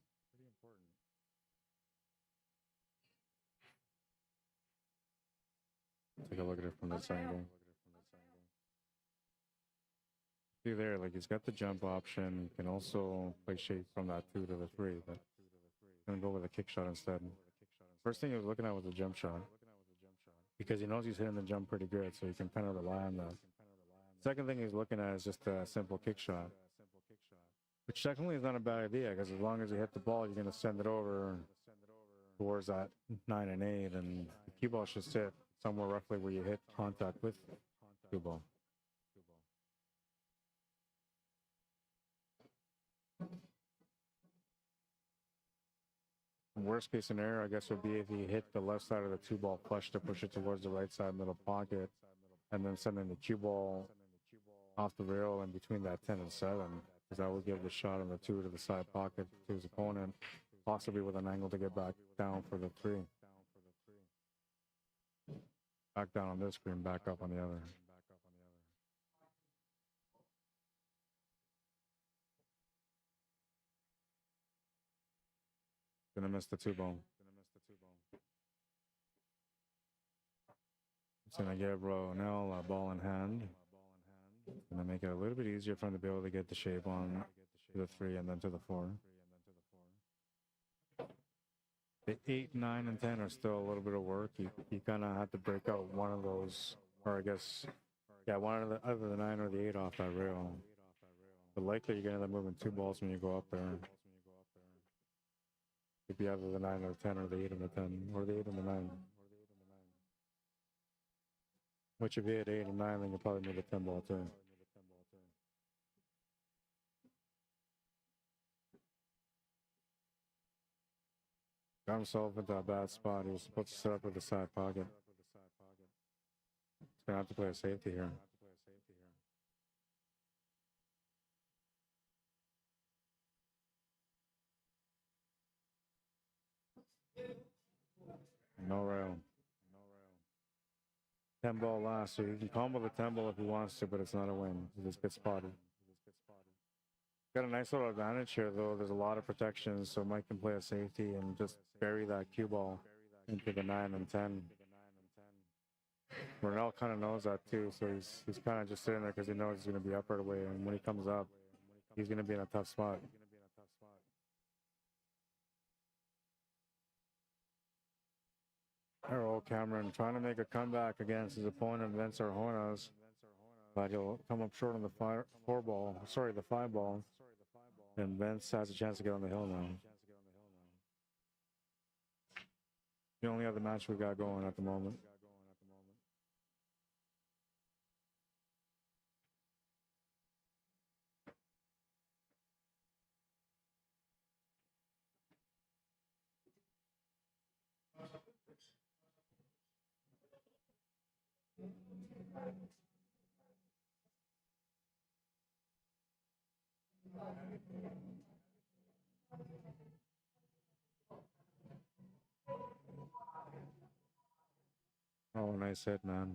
Speaker 1: Take a look at it from this angle. See there, like he's got the jump option. You can also play shape from that 2 to the 3, but I'm gonna go with a kick shot instead. First thing he was looking at was the jump shot, because he knows he's hitting the jump pretty good, so you can kind of rely on that. Second thing he's looking at is just a simple kick shot, which technically is not a bad idea, because as long as you hit the ball, you're gonna send it over towards that 9 and 8, and the cue ball should sit somewhere roughly where you hit contact with the cue ball. Worst case scenario, I guess, would be if he hit the left side of the 2-ball flush to push it towards the right side middle pocket, and then sending the cue ball off the rail in between that 10 and 7, because that would give the shot on the 2 to the side pocket to his opponent, possibly with an angle to get back down for the 3. Back down on this screen, back up on the other. Gonna miss the 2-ball. It's gonna give Ronell a ball in hand. Gonna make it a little bit easier for him to be able to get the shape on to the 3 and then to the 4. The 8, 9, and 10 are still a little bit of work. You kind of have to break out one of those, or I guess, yeah, one of the either the 9 or the 8 off that rail. But likely you're gonna end up moving 2 balls when you go up there. Could be either the 9 or the 10 or the 8 and the 10 or the 8 and the 9. Which if you hit 8 and 9, then you'll probably move the 10 ball too. Got himself into a bad spot. He was supposed to set up with the side pocket. He's gonna have to play a safety here. No rail. 10 ball last, so you can combo the 10 ball if he wants to, but it's not a win. He just gets spotted. Got a nice little advantage here, though. There's a lot of protection, so Mike can play a safety and just bury that cue ball into the 9 and 10. Ronell kind of knows that too, so he's kind of just sitting there because he knows he's going to be up right away, and when he comes up, he's going to be in a tough spot. Harold Cameron trying to make a comeback against his opponent, Vince Arjonas, but he'll come up short on the 5 ball, and Vince has a chance to get on the hill now. The only other match we got going at the moment. Oh, nice hit, man.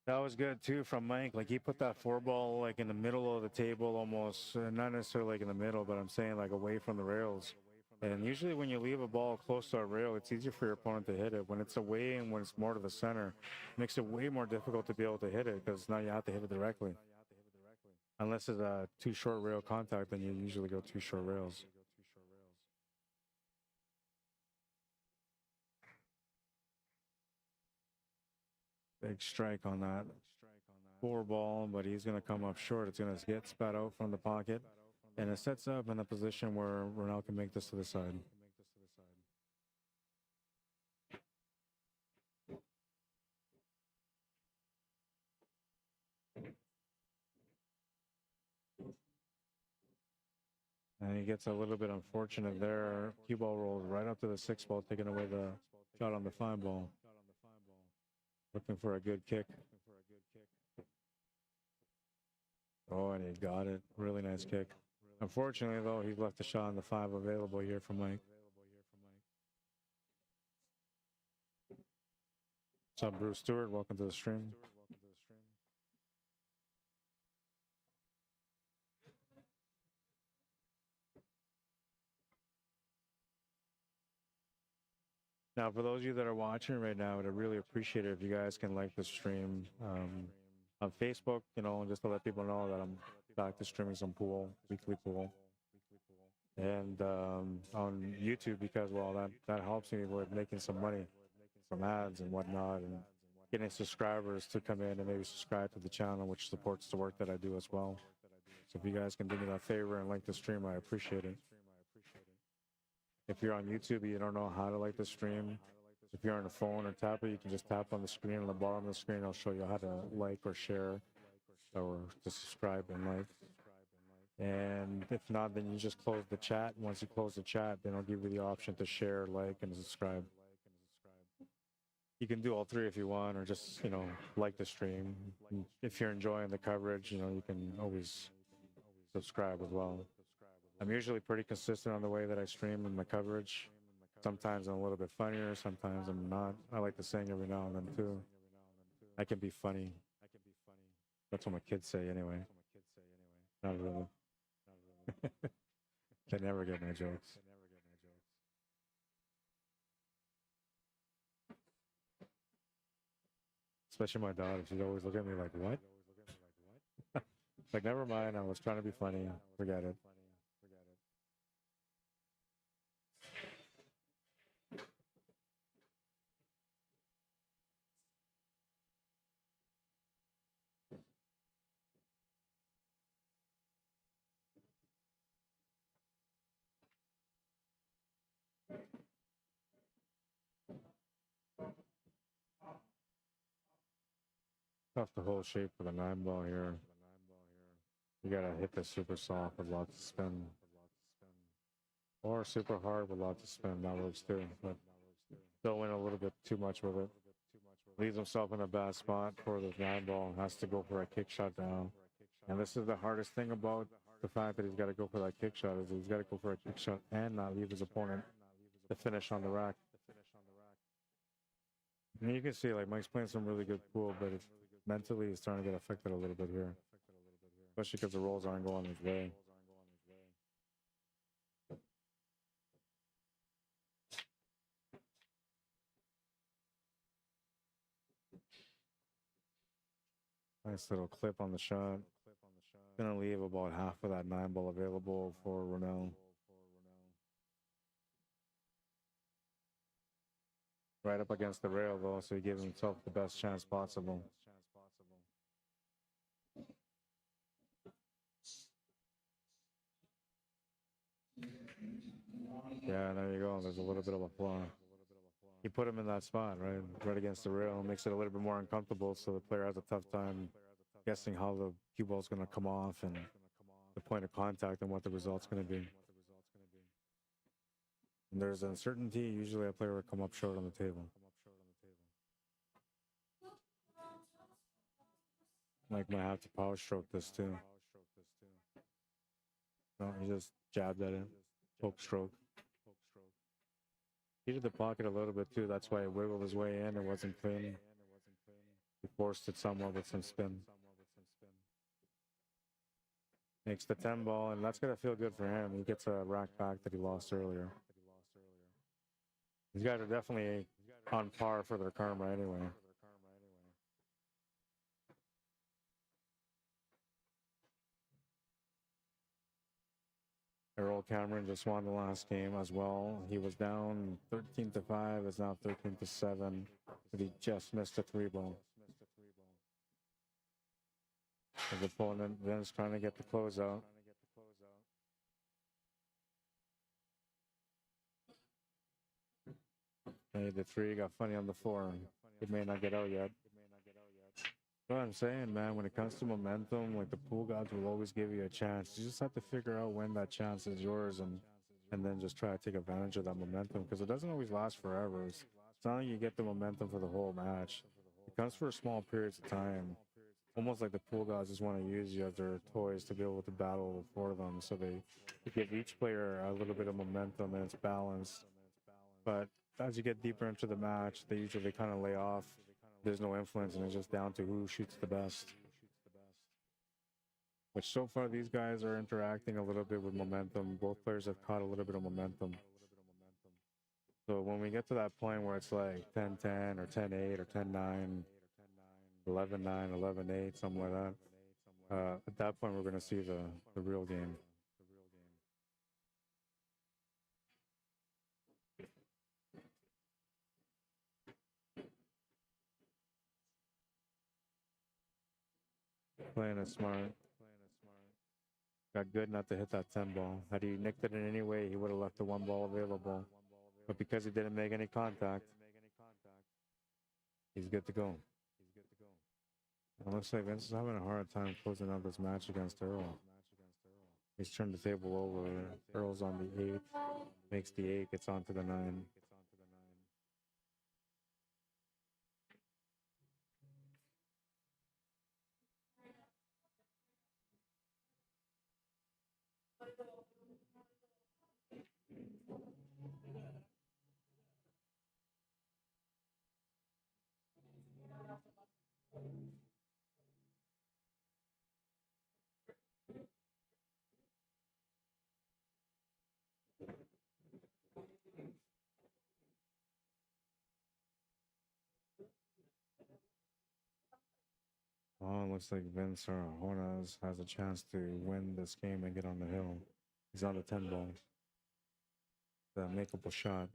Speaker 1: That was good too from Mike. Like he put that 4 ball like in the middle of the table almost, not necessarily like in the middle, but I'm saying like away from the rails. And usually when you leave a ball close to a rail, it's easier for your opponent to hit it. When it's away and when it's more to the center, it makes it way more difficult to be able to hit it because now you have to hit it directly. Unless it's a too short rail contact, then you usually go 2 short rails. Big strike on that 4 ball, but he's going to come up short. It's going to get spat out from the pocket, and it sets up in a position where Ronell can make this to the side. And he gets a little bit unfortunate there. Cue ball rolls right up to the 6 ball, taking away the shot on the 5 ball. Looking for a good kick. Oh, and he got it. Really nice kick. Unfortunately, though, he's left the shot on the 5 available here for Mike. What's up, Bruce Stewart? Welcome to the stream. Now, for those of you that are watching right now, I'd really appreciate it if you guys can like the stream on Facebook, you know, just to let people know that I'm back to streaming some pool, weekly pool. And on YouTube, because, well, that helps me with making some money from ads and whatnot, and getting subscribers to come in and maybe subscribe to the channel, which supports the work that I do as well. So if you guys can do me that favor and like the stream, I appreciate it. If you're on YouTube, you don't know how to like the stream. If you're on a phone or tablet, you can just tap on the screen. On the bottom of the screen, I'll show you how to like or share or to subscribe and like. And if not, then you just close the chat. Once you close the chat, then I'll give you the option to share, like, and subscribe. You can do all three if you want, or just, you know, like the stream. If you're enjoying the coverage, you know, you can always subscribe as well. I'm usually pretty consistent on the way that I stream and my coverage. Sometimes I'm a little bit funnier, sometimes I'm not. I like to sing every now and then too. I can be funny. That's what my kids say anyway. Not really. They never get my jokes. Especially my daughter. She's always looking at me like, what? Like, never mind. I was trying to be funny. Forget it. Tough to hold shape for the 9-ball here. You gotta hit this super soft with lots of spin. Or super hard with lots of spin. That works too. But still win a little bit too much with it. Leaves himself in a bad spot for the 9-ball. Has to go for a kick shot down. And this is the hardest thing about the fact that he's got to go for that kick shot, is he's got to go for a kick shot and not leave his opponent to finish on the rack. And you can see, like, Mike's playing some really good pool, but it's mentally he's starting to get affected a little bit here, especially because the rolls aren't going his way. Nice little clip on the shot. Gonna leave about half of that 9-ball available for Ronell. Right up against the rail though, so he gives himself the best chance possible. Yeah, there you go. There's a little bit of a flaw. You put him in that spot, right against the rail, makes it a little bit more uncomfortable, so the player has a tough time guessing how the cue ball's going to come off and the point of contact and what the result's going to be. And there's uncertainty. Usually a player would come up short on the table. Mike might have to power stroke this too. No, he just jabbed at it. Poke stroke. Heated the pocket a little bit too. That's why it wiggled his way in. It wasn't clean. He forced it somewhat with some spin. Makes the 10-ball, and that's going to feel good for him. He gets a rack back that he lost earlier. These guys are definitely on par for their karma anyway. Earl Cameron just won the last game as well. He was down 13-5, is now 13-7, but he just missed a 3-ball. His opponent Vince trying to get the closeout. Hey, the 3 got funny on the 4. It may not get out yet. What I'm saying, man, when it comes to momentum, like, the pool gods will always give you a chance. You just have to figure out when that chance is yours and then just try to take advantage of that momentum, because it doesn't always last forever. It's not like you get the momentum for the whole match. It comes for small periods of time. Almost like the pool gods just want to use you as their toys to be able to battle for them. So they give each player a little bit of momentum and it's balanced. But as you get deeper into the match, they usually kind of lay off there's no influence, and it's just down to who shoots the best. Which so far these guys are interacting a little bit with momentum. Both players have caught a little bit of momentum. So when we get to that point where it's like 10-10 or 10-8 or 10-9, 11-9, 11-8, something like that, at that point we're going to see the real game. Playing it smart. Got good not to hit that 10 ball. Had he nicked it in any way, he would have left the 1 ball available. But because he didn't make any contact, he's good to go. It looks like Vince is having a hard time closing out this match against Earl. He's turned the table over. Earl's on the 8, makes the 8, gets onto the 9. Oh, it looks like Vince Arjona has a chance to win this game and get on the hill. He's on the 10 ball. The makeable shot.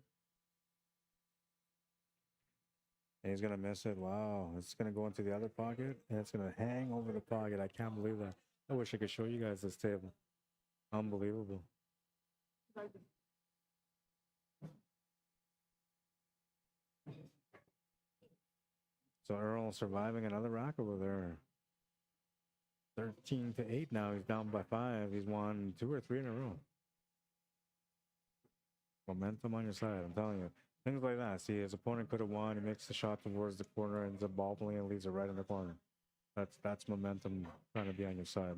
Speaker 1: And he's going to miss it. Wow. It's going to go into the other pocket. And it's going to hang over the pocket. I can't believe that. I wish I could show you guys this table. Unbelievable. So Earl surviving another rack over there. 13-8 now. He's down by 5. He's won 2 or 3 in a row. Momentum on your side, I'm telling you. Things like that. See, his opponent could have won. He makes the shot towards the corner, ends up bobbling and leaves it right in the corner. That's momentum trying to be on your side.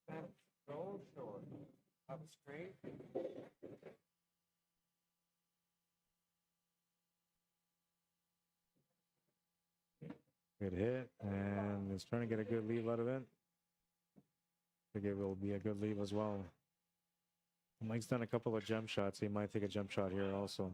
Speaker 2: That's so short. Up straight.
Speaker 1: Good hit, and he's trying to get a good leave out of it. I think it will be a good leave as well. Mike's done a couple of jump shots. He might take a jump shot here also.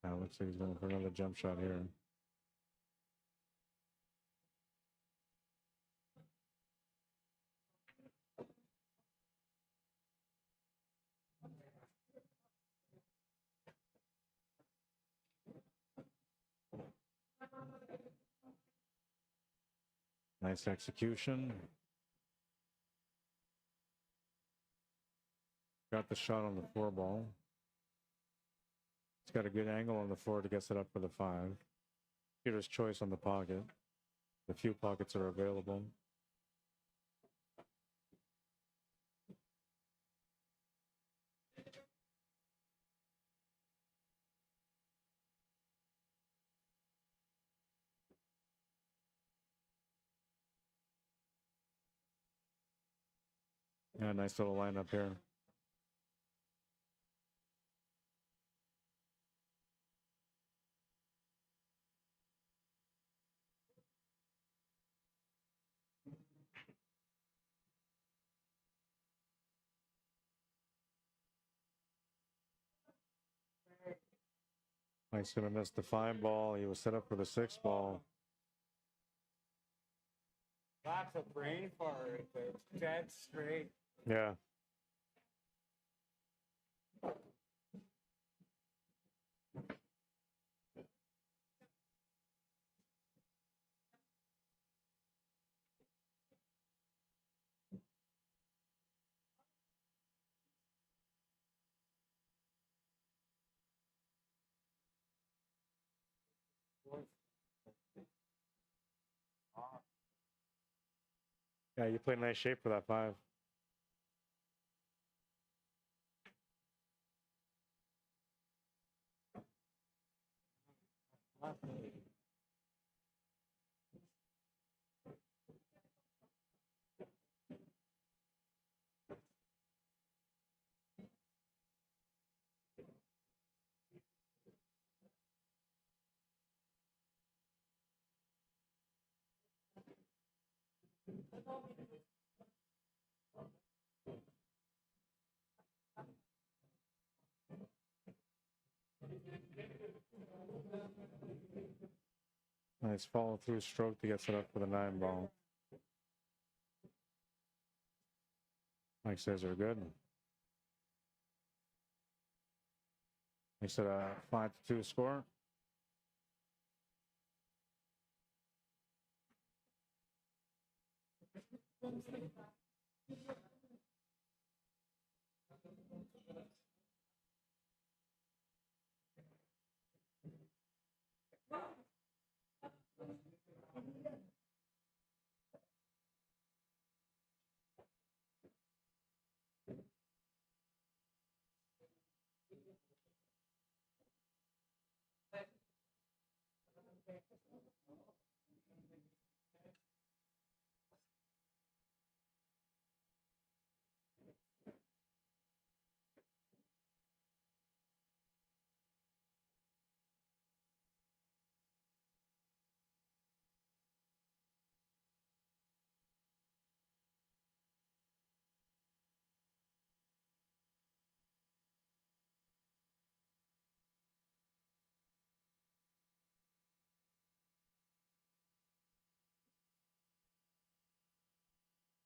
Speaker 1: Now looks like he's going for another jump shot here. Nice execution. Got the shot on the 4 ball. He's got a good angle on the 4 to get set up for the 5. Peter's choice on the pocket. The few pockets are available. Yeah, nice little lineup here. Mike's gonna miss the 5 ball. He was set up for the 6 ball.
Speaker 2: That's a brain fart right there. Dead straight.
Speaker 1: Yeah. Yeah, you play nice shape for that 5. Nice follow through stroke to get set up for the 9 ball. Mike says they're good. He said a 5-2 score.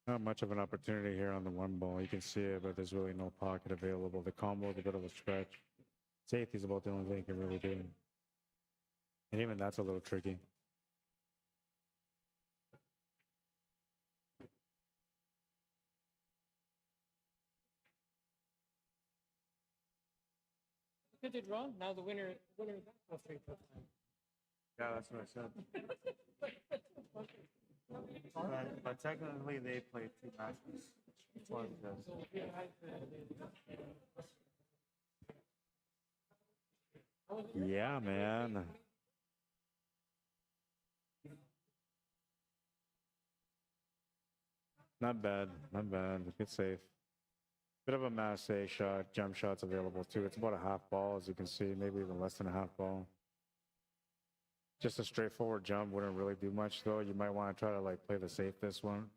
Speaker 1: Not much of an opportunity here on the 1 ball. You can see it, but there's really no pocket available. The combo is a bit of a stretch. Safety is about the only thing you can really do. And even that's a little tricky.
Speaker 3: If they draw, now the winner is go straight to the final.
Speaker 4: Yeah, that's what I said. But technically, they played 2 matches. Each one does.
Speaker 1: Yeah, man. Not bad, not bad. Good save. Bit of a masse shot, jump shots available too. It's about a half ball, as you can see, maybe even less than a half ball. Just a straightforward jump wouldn't really do much though. You might want to try to like play the safe this one.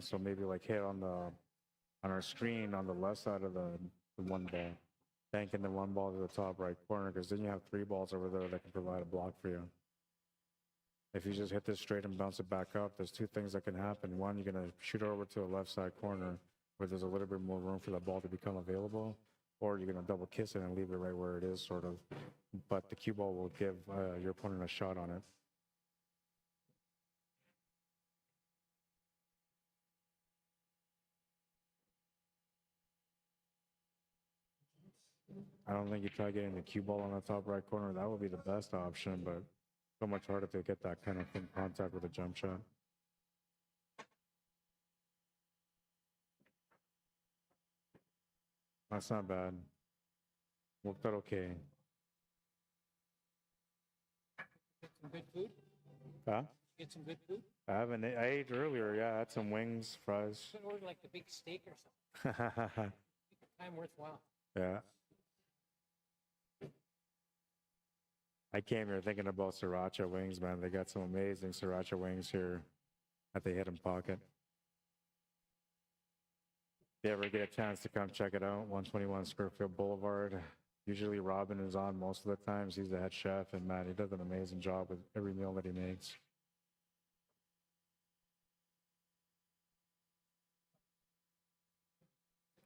Speaker 1: So maybe like hit on our screen on the left side of the 1 ball, banking the 1 ball to the top right corner, because then you have 3 balls over there that can provide a block for you. If you just hit this straight and bounce it back up, there's 2 things that can happen. One, you're gonna shoot over to the left side corner where there's a little bit more room for the ball to become available, or you're gonna double kiss it and leave it right where it is, sort of. But the cue ball will give your opponent a shot on it. I don't think you try getting the cue ball on the top right corner. That would be the best option, but so much harder to get that kind of contact with a jump shot. That's not bad. Worked out okay.
Speaker 3: Get some good food.
Speaker 1: Huh?
Speaker 3: Get some good food.
Speaker 1: I ate earlier. Yeah, I had some wings, fries.
Speaker 3: Should order like the big steak or something. Make the time worthwhile.
Speaker 1: Yeah. I came here thinking about sriracha wings, man. They got some amazing sriracha wings here at the Hidden Pocket. If you ever get a chance to come check it out, 121 Scurfield Boulevard. Usually Robin is on most of the times. He's the head chef, and man, he does an amazing job with every meal that he makes.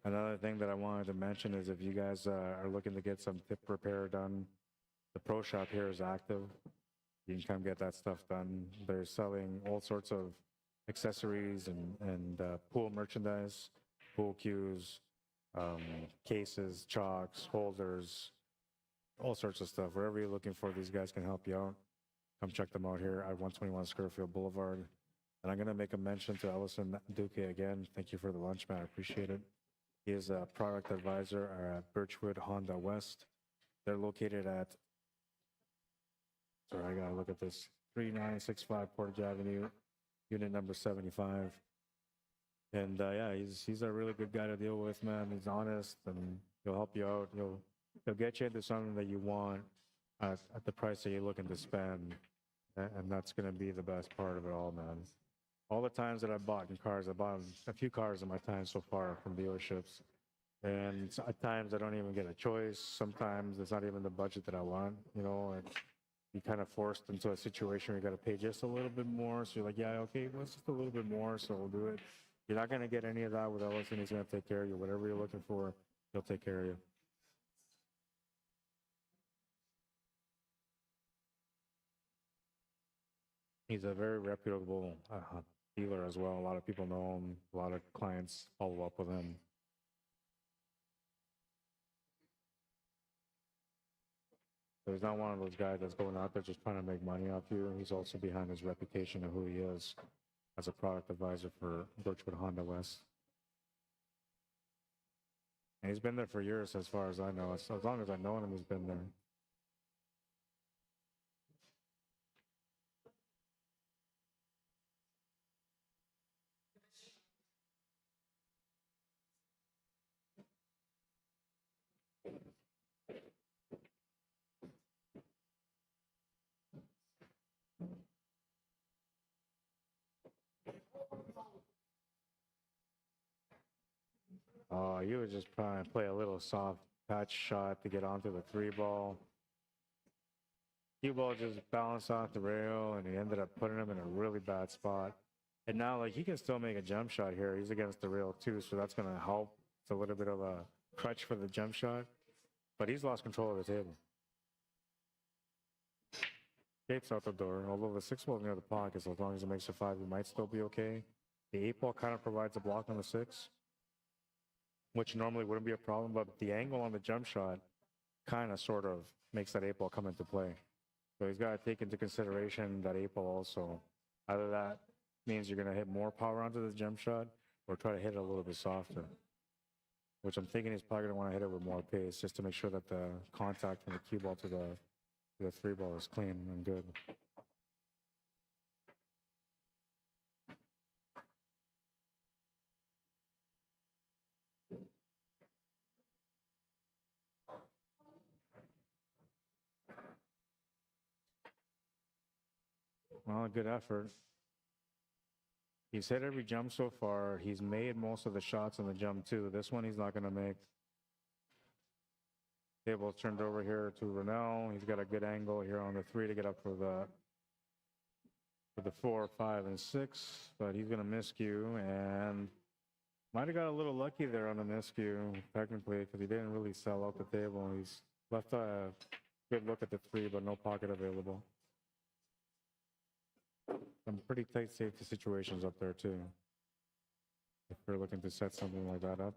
Speaker 1: Another thing that I wanted to mention is if you guys are looking to get some tip repair done, the pro shop here is active. You can come get that stuff done. They're selling all sorts of accessories and pool merchandise, pool cues, cases, chalks, holders, all sorts of stuff. Wherever you're looking for, these guys can help you out. Come check them out here at 121 Scurfield Boulevard. And I'm going to make a mention to Ellison DUQUE again. Thank you for the lunch, man. I appreciate it. He is a product advisor at Birchwood Honda West. They're located at, sorry, I got to look at this, 3965 Portage Avenue, unit number 75. And yeah, he's a really good guy to deal with, man. He's honest and he'll help you out. He'll get you into something that you want at the price that you're looking to spend. And that's going to be the best part of it all, man. All the times that I bought in cars, I bought a few cars in my time so far from dealerships. And at times I don't even get a choice. Sometimes it's not even the budget that I want, you know, and you're kind of forced into a situation where you got to pay just a little bit more. So you're like, yeah, okay, well, it's just a little bit more, so we'll do it. You're not going to get any of that with Ellison. He's going to take care of you. Whatever you're looking for, he'll take care of you. He's a very reputable dealer as well. A lot of people know him. A lot of clients follow up with him. So he's not one of those guys that's going out there just trying to make money off you. He's also behind his reputation of who he is as a product advisor for Birchwood Honda West. And he's been there for years as far as I know. As long as I know him, he's been there. You would just try and play a little soft patch shot to get onto the 3-ball. Cue ball just bounced off the rail and he ended up putting him in a really bad spot. And now, like, he can still make a jump shot here. He's against the rail too, so that's going to help. It's a little bit of a crutch for the jump shot, but he's lost control of the table. Gates out the door. Although the 6-ball is near the pocket, so as long as it makes a 5, he might still be okay. The 8-ball kind of provides a block on the 6, which normally wouldn't be a problem, but the angle on the jump shot kind of sort of makes that 8-ball come into play. So he's got to take into consideration that 8-ball also. Either that means you're going to hit more power onto the jump shot or try to hit it a little bit softer, which I'm thinking he's probably going to want to hit it with more pace just to make sure that the contact from the cue ball to the 3-ball is clean and good. Well, good effort. He's hit every jump so far. He's made most of the shots on the jump too. This one he's not going to make. Table turned over here to Rennell. He's got a good angle here on the 3 to get up for the 4, 5, and 6, but he's going to miscue and might have got a little lucky there on the miscue technically because he didn't really sell out the table. He's left a good look at the 3, but no pocket available. Some pretty tight safety situations up there too, if you're looking to set something like that up.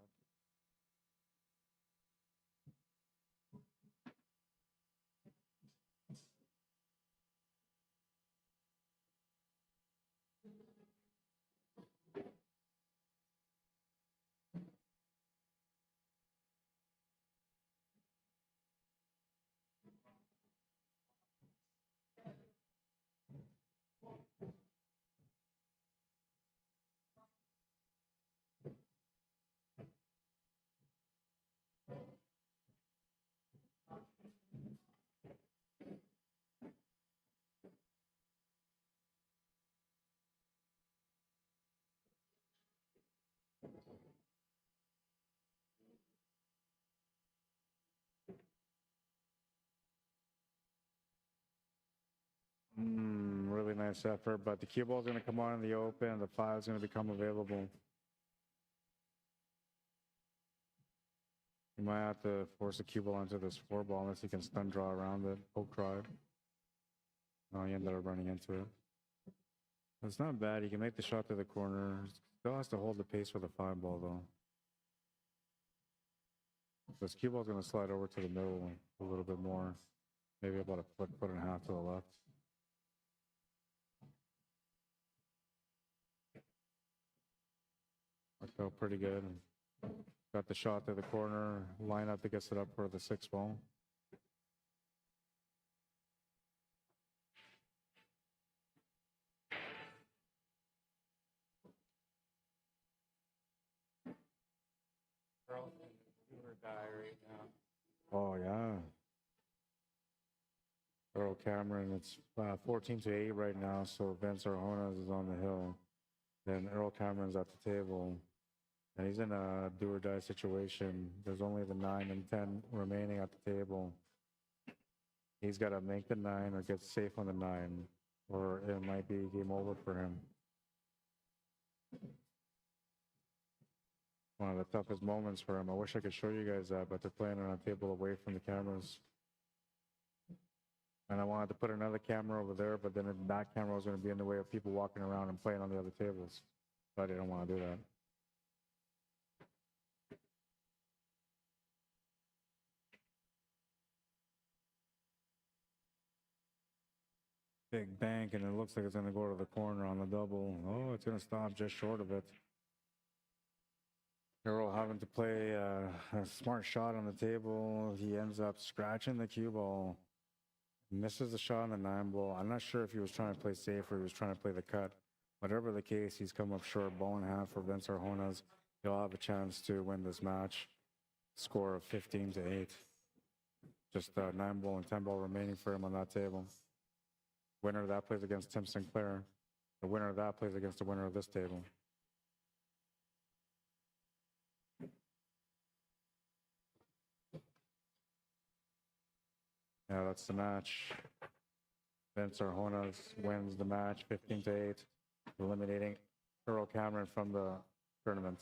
Speaker 1: Really nice effort, but the cue ball is going to come on in the open. The 5 is going to become available. You might have to force the cue ball into this 4-ball unless he can stun draw around it, poke draw it. Oh, he ended up running into it. It's not bad. He can make the shot to the corner. Still has to hold the pace for the 5-ball though. This cue ball is going to slide over to the middle a little bit more, maybe about a foot and a half to the left. Felt pretty good. Got the shot to the corner, line up to get it up for the 6 ball.
Speaker 4: Die right now.
Speaker 1: Oh, yeah. Earl Cameron, it's 14-8 right now, so Vince Arjonas is on the hill. Then Earl Cameron's at the table, and he's in a do-or-die situation. There's only the 9 and 10 remaining at the table. He's got to make the 9 or get safe on the 9, or it might be game over for him. One of the toughest moments for him. I wish I could show you guys that, but they're playing on a table away from the cameras. And I wanted to put another camera over there, but then that camera was going to be in the way of people walking around and playing on the other tables. So I didn't want to do that. Big bank, and it looks like it's going to go to the corner on the double. Oh, it's going to stop just short of it. Earl having to play a smart shot on the table. He ends up scratching the cue ball. Misses the shot on the 9 ball. I'm not sure if he was trying to play safe or he was trying to play the cut. Whatever the case, he's come up short, ball and a half for Vince Arjonas. He'll have a chance to win this match. Score of 15-8. Just 9 ball and 10 ball remaining for him on that table. Winner of that plays against Tim Sinclair. The winner of that plays against the winner of this table. Yeah, that's the match. Vince Arjonas wins the match 15-8, eliminating Earl Cameron from the tournament.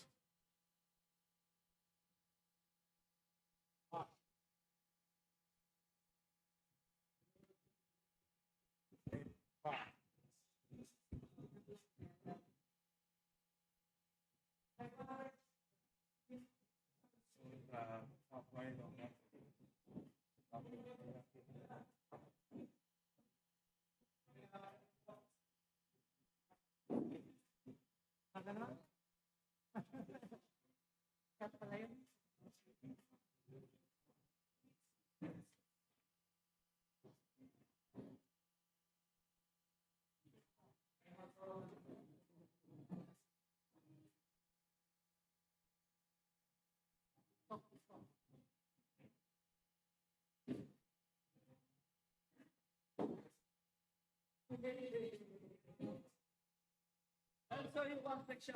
Speaker 7: I'll show you one picture.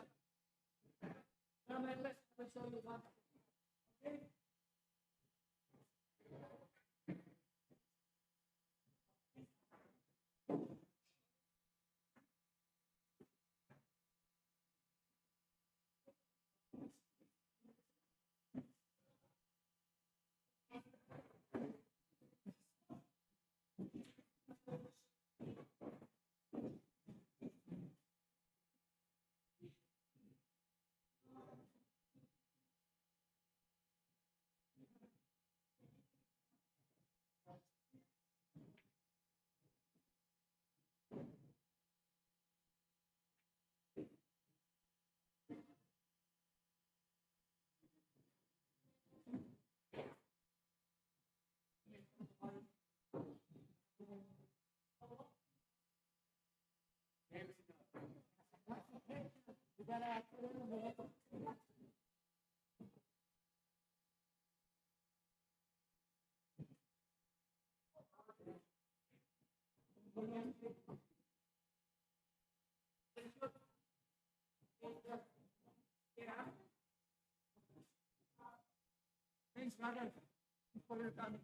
Speaker 7: Now, my best, I'll show you one. Okay. Thanks, brother, for your time.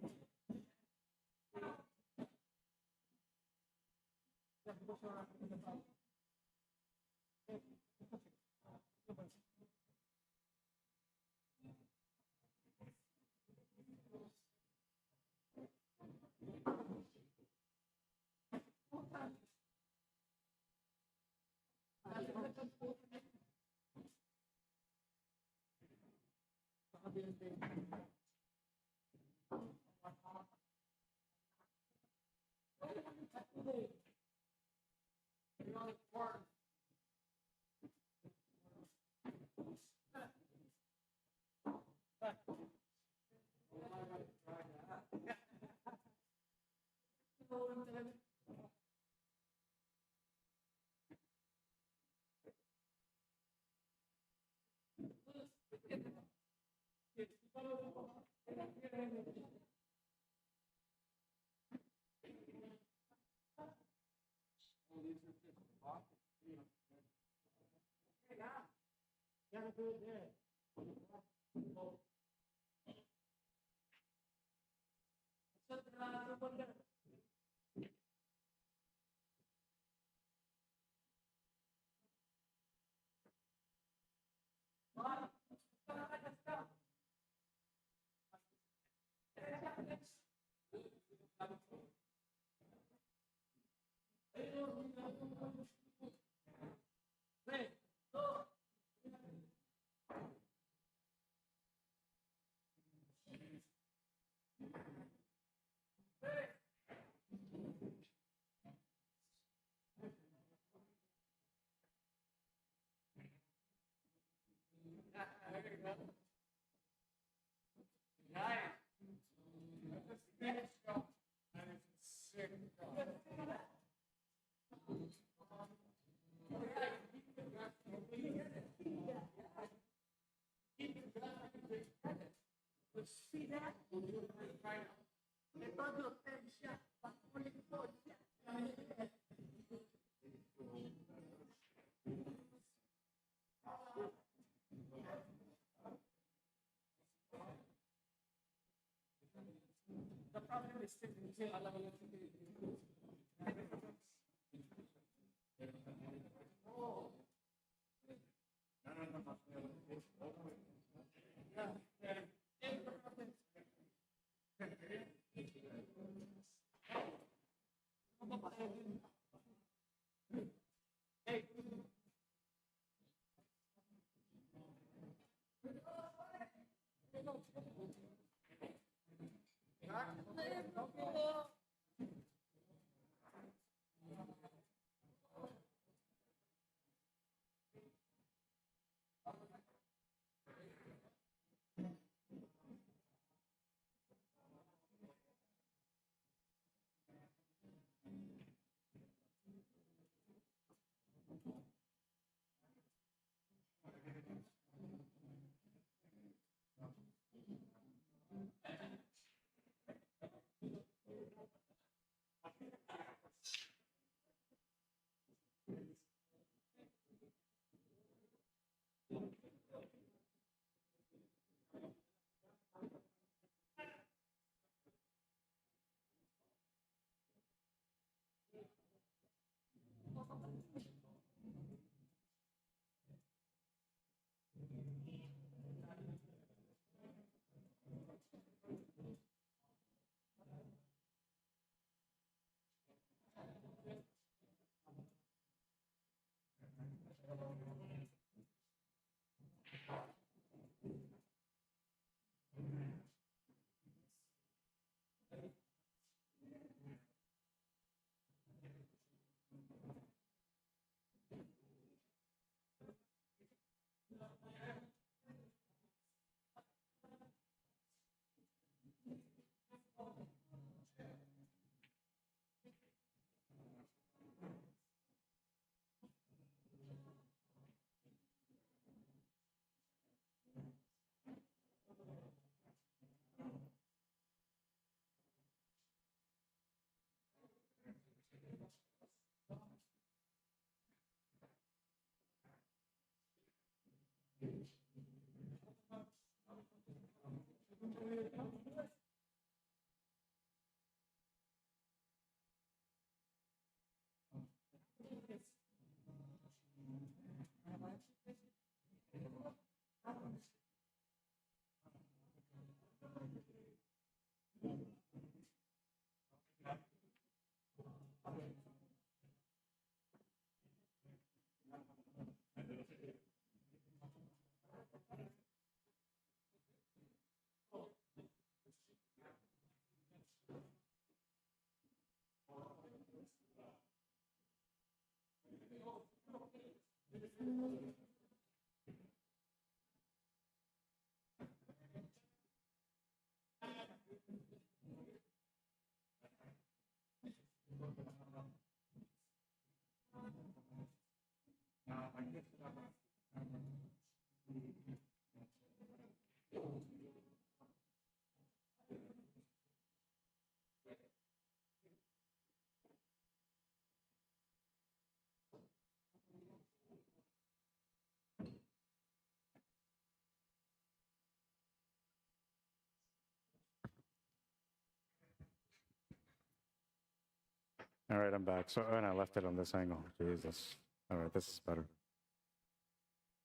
Speaker 1: All right, I'm back. So, and I left it on this angle. Jesus. All right, this is better.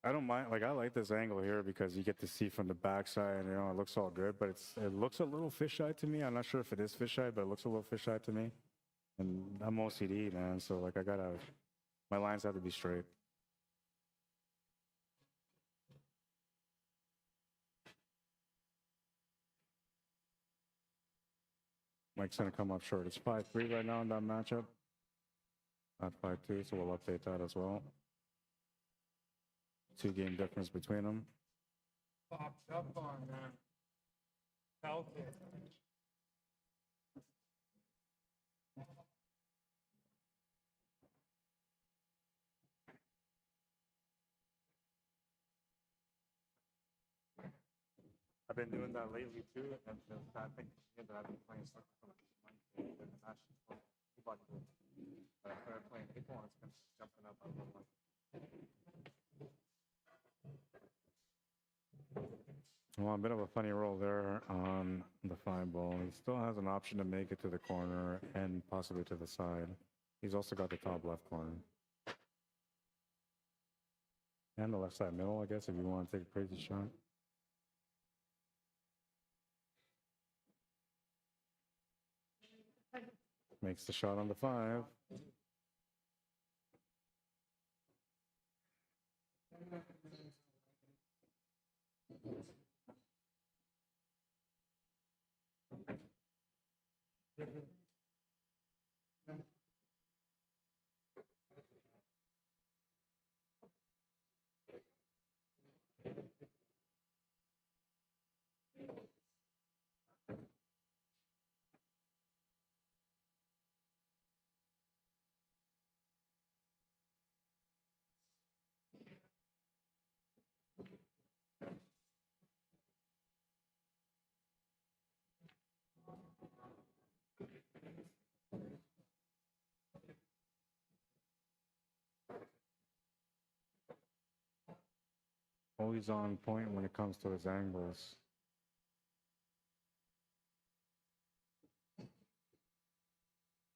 Speaker 1: I don't mind, like, I like this angle here because you get to see from the backside, you know, it looks all good, but it looks a little fisheye to me. I'm not sure if it is fisheye, but it looks a little fisheye to me. And I'm OCD, man, so, like, my lines have to be straight. Mike's gonna come up short. It's 5-3 right now in that matchup. Not 5-2, so we'll update that as well. 2-game difference between them.
Speaker 4: Popped up on that. Felt it.
Speaker 1: I've been doing that lately too, and I think that I've been playing soccer from the national but I started playing pickleball and it's been jumping up. Well, a bit of a funny roll there on the 5-ball. He still has an option to make it to the corner and possibly to the side. He's also got the top left corner. And the left side middle, I guess, if you want to take a crazy shot. Makes the shot on the 5. Always on point when it comes to his angles.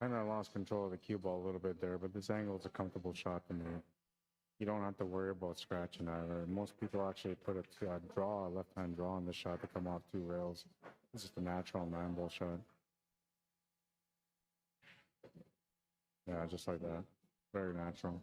Speaker 1: Kind of lost control of the cue ball a little bit there, but this angle is a comfortable shot to me. You don't have to worry about scratching either. Most people actually put a left-hand draw on the shot to come off 2 rails. This is the natural 9-ball shot. Yeah, just like that. Very natural.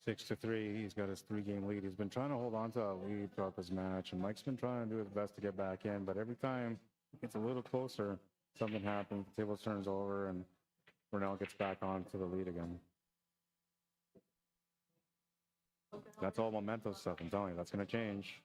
Speaker 1: 6-3, he's got his 3-game lead. He's been trying to hold on to that lead throughout this match, and Mike's been trying to do his best to get back in, but every time it gets a little closer, something happens, the table turns over, and Brunel gets back on to the lead again. That's all momentum stuff, I'm telling you, that's going to change.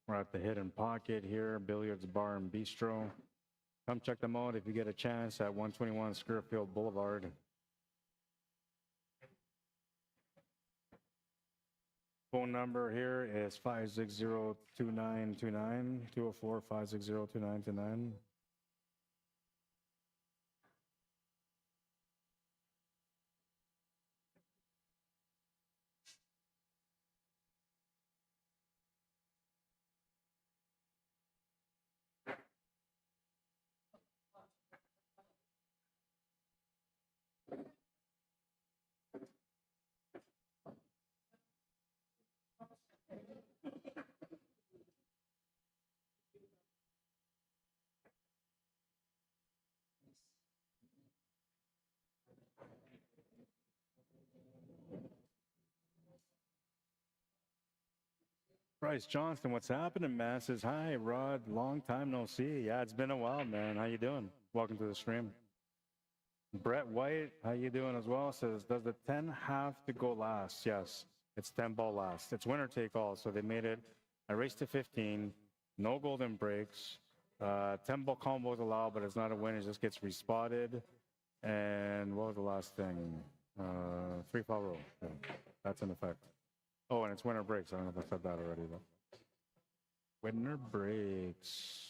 Speaker 1: We're at the Hidden Pocket here, Billiards Bar and Bistro. Come check them out if you get a chance at 121 SCURFIELD Boulevard. Phone number here is 560-2929, 204-560-2929. Bryce Johnston, what's happening, man? Says, hi, Rod. Long time no see. Yeah, it's been a while, man. How you doing? Welcome to the stream. Brett White, how you doing as well? Says, does the 10 have to go last? Yes, it's 10 ball last. It's winner take all. So they made it a race to 15, no golden breaks, 10 ball combos allowed, but it's not a win. It just gets respotted. And what was the last thing? 3 foul rule. Yeah, that's in effect. Oh, and it's winner breaks. I don't know if I said that already, though. Winner breaks.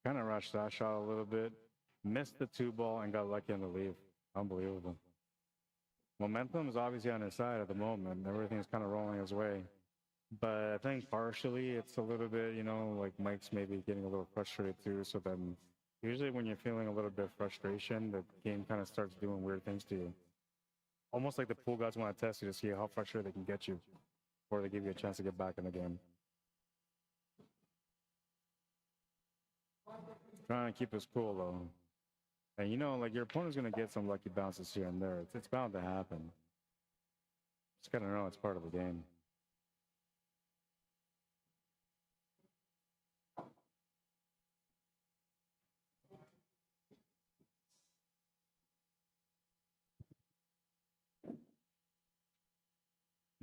Speaker 1: Kind of rushed that shot a little bit. Missed the 2 ball and got lucky on the leave. Unbelievable. Momentum is obviously on his side at the moment. Everything's kind of rolling his way. But I think partially it's a little bit, you know, like Mike's maybe getting a little frustrated too. So then usually when you're feeling a little bit of frustration, the game kind of starts doing weird things to you. Almost like the pool gods want to test you to see how frustrated they can get you before they give you a chance to get back in the game. Trying to keep us cool though. And you know, like your opponent's going to get some lucky bounces here and there. It's bound to happen. Just got to know it's part of the game.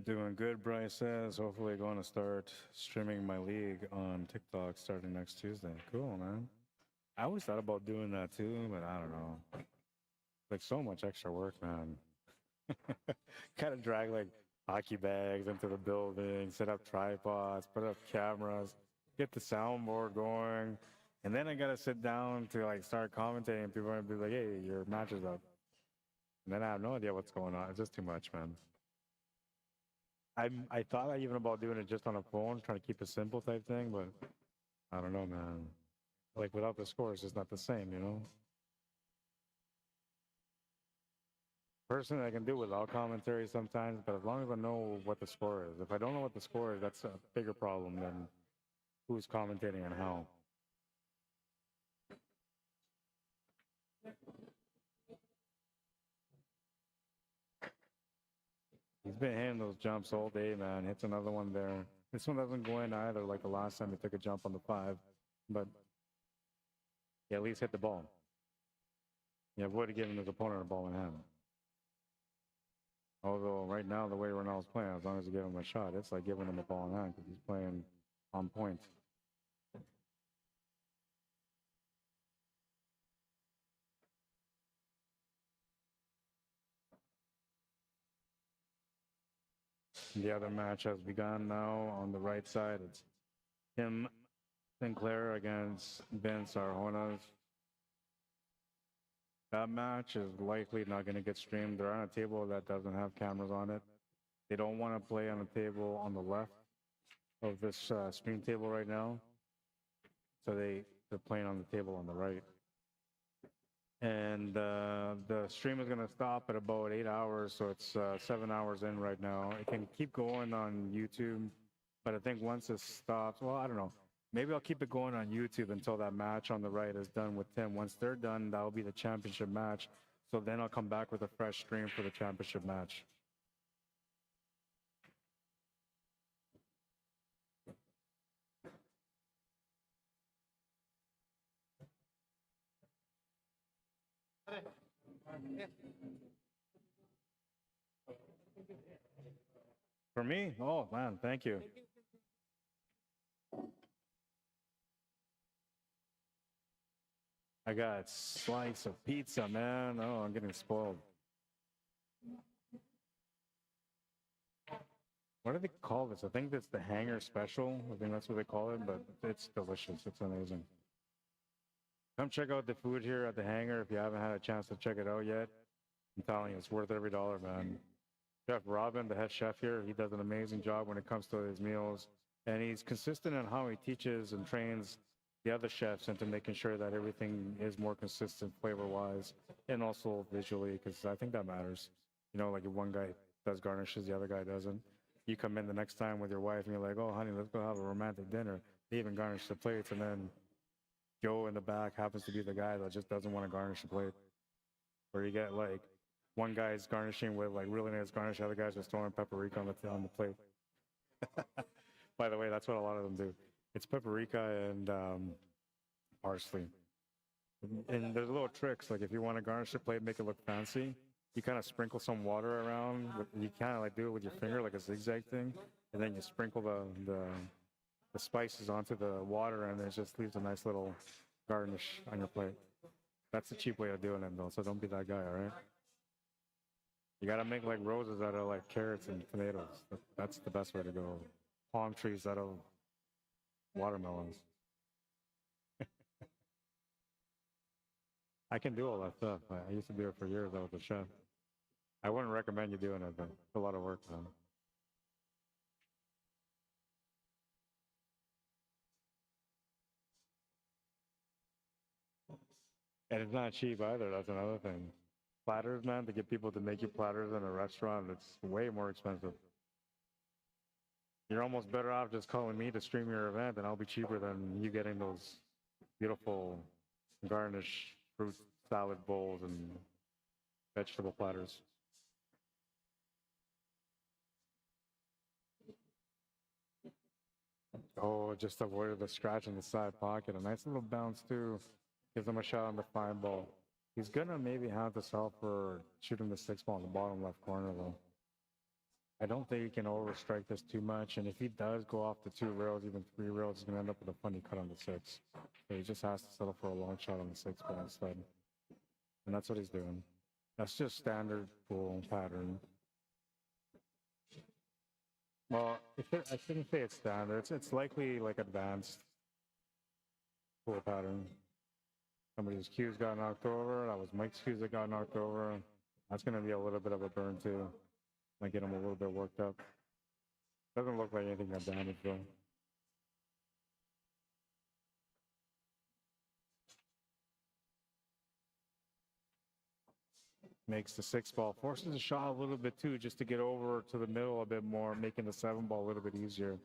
Speaker 1: Doing good, Bryce says. Hopefully going to start streaming my league on TikTok starting next Tuesday. Cool, man. I always thought about doing that too, but I don't know. Like so much extra work, man. Kind of drag like hockey bags into the building, set up tripods, put up cameras, get the soundboard going. And then I got to sit down to like start commentating. People are going to be like, hey, your match is up. And then I have no idea what's going on. It's just too much, man. I thought even about doing it just on a phone, trying to keep it simple type thing, but I don't know, man. Like without the scores, it's not the same, you know? Personally, I can do without commentary sometimes, but as long as I know what the score is. If I don't know what the score is, that's a bigger problem than who's commentating and how. He's been hitting those jumps all day, man. Hits another one there. This one doesn't go in either, like the last time he took a jump on the 5, but he at least hit the ball. He avoided giving his opponent a ball in hand. Although right now, the way Ronaldo's playing, as long as you give him a shot, it's like giving him a ball in hand because he's playing on point. The other match has begun now. On the right side, it's Tim Sinclair against Vince Arjonas. That match is likely not going to get streamed. They're on a table that doesn't have cameras on it. They don't want to play on a table on the left of this stream table right now. So they're playing on the table on the right. And the stream is going to stop at about 8 hours, so it's 7 hours in right now. It can keep going on YouTube, but I think once it stops, well, I don't know. Maybe I'll keep it going on YouTube until that match on the right is done with Tim. Once they're done, that'll be the championship match. So then I'll come back with a fresh stream for the championship match. For me? Oh, man, thank you. I got a slice of pizza, man. Oh, I'm getting spoiled. What do they call this? I think it's the Hanger Special. I think that's what they call it, but it's delicious. It's amazing. Come check out the food here at the Hanger if you haven't had a chance to check it out yet. I'm telling you, it's worth every dollar, man. Chef Robin, the head chef here, he does an amazing job when it comes to his meals. And he's consistent in how he teaches and trains the other chefs into making sure that everything is more consistent flavor-wise and also visually, because I think that matters. You know, like if one guy does garnishes, the other guy doesn't. You come in the next time with your wife and you're like, oh, honey, let's go have a romantic dinner. They even garnish the plates, and then Joe in the back happens to be the guy that just doesn't want to garnish the plate. Or you get like one guy's garnishing with like really nice garnish, the other guy's just throwing paprika on the plate. By the way, that's what a lot of them do. It's paprika and parsley. And there's little tricks, like if you want to garnish the plate, make it look fancy, you kind of sprinkle some water around. You kind of like do it with your finger, like a zigzag thing, and then you sprinkle the spices onto the water, and it just leaves a nice little garnish on your plate. That's the cheap way of doing it, though, so don't be that guy, all right? You gotta make like roses out of like carrots and tomatoes. That's the best way to go. Palm trees out of watermelons. I can do all that stuff. I used to do it for years. I was a chef. I wouldn't recommend you doing it, but it's a lot of work, man. And it's not cheap either. That's another thing. Platters, man, to get people to make you platters in a restaurant, it's way more expensive. You're almost better off just calling me to stream your event, and I'll be cheaper than you getting those beautiful garnish fruit salad bowls and vegetable platters. Oh, just avoided the scratch in the side pocket. A nice little bounce too. Gives him a shot on the fine ball. He's gonna maybe have to sell for shooting the 6 ball in the bottom left corner though. I don't think he can overstrike this too much, and if he does go off the 2 rails, even 3 rails, he's gonna end up with a funny cut on the 6. So he just has to settle for a long shot on the 6 ball instead. And that's what he's doing. That's just standard pool pattern. Well, I shouldn't say it's standard. It's likely like advanced pool pattern. Somebody's cues got knocked over. That was Mike's cues that got knocked over. That's going to be a little bit of a burn too. Might get him a little bit worked up. Doesn't look like anything got damaged though. Makes the 6 ball, forces the shot a little bit too, just to get over to the middle a bit more, making the 7 ball a little bit easier.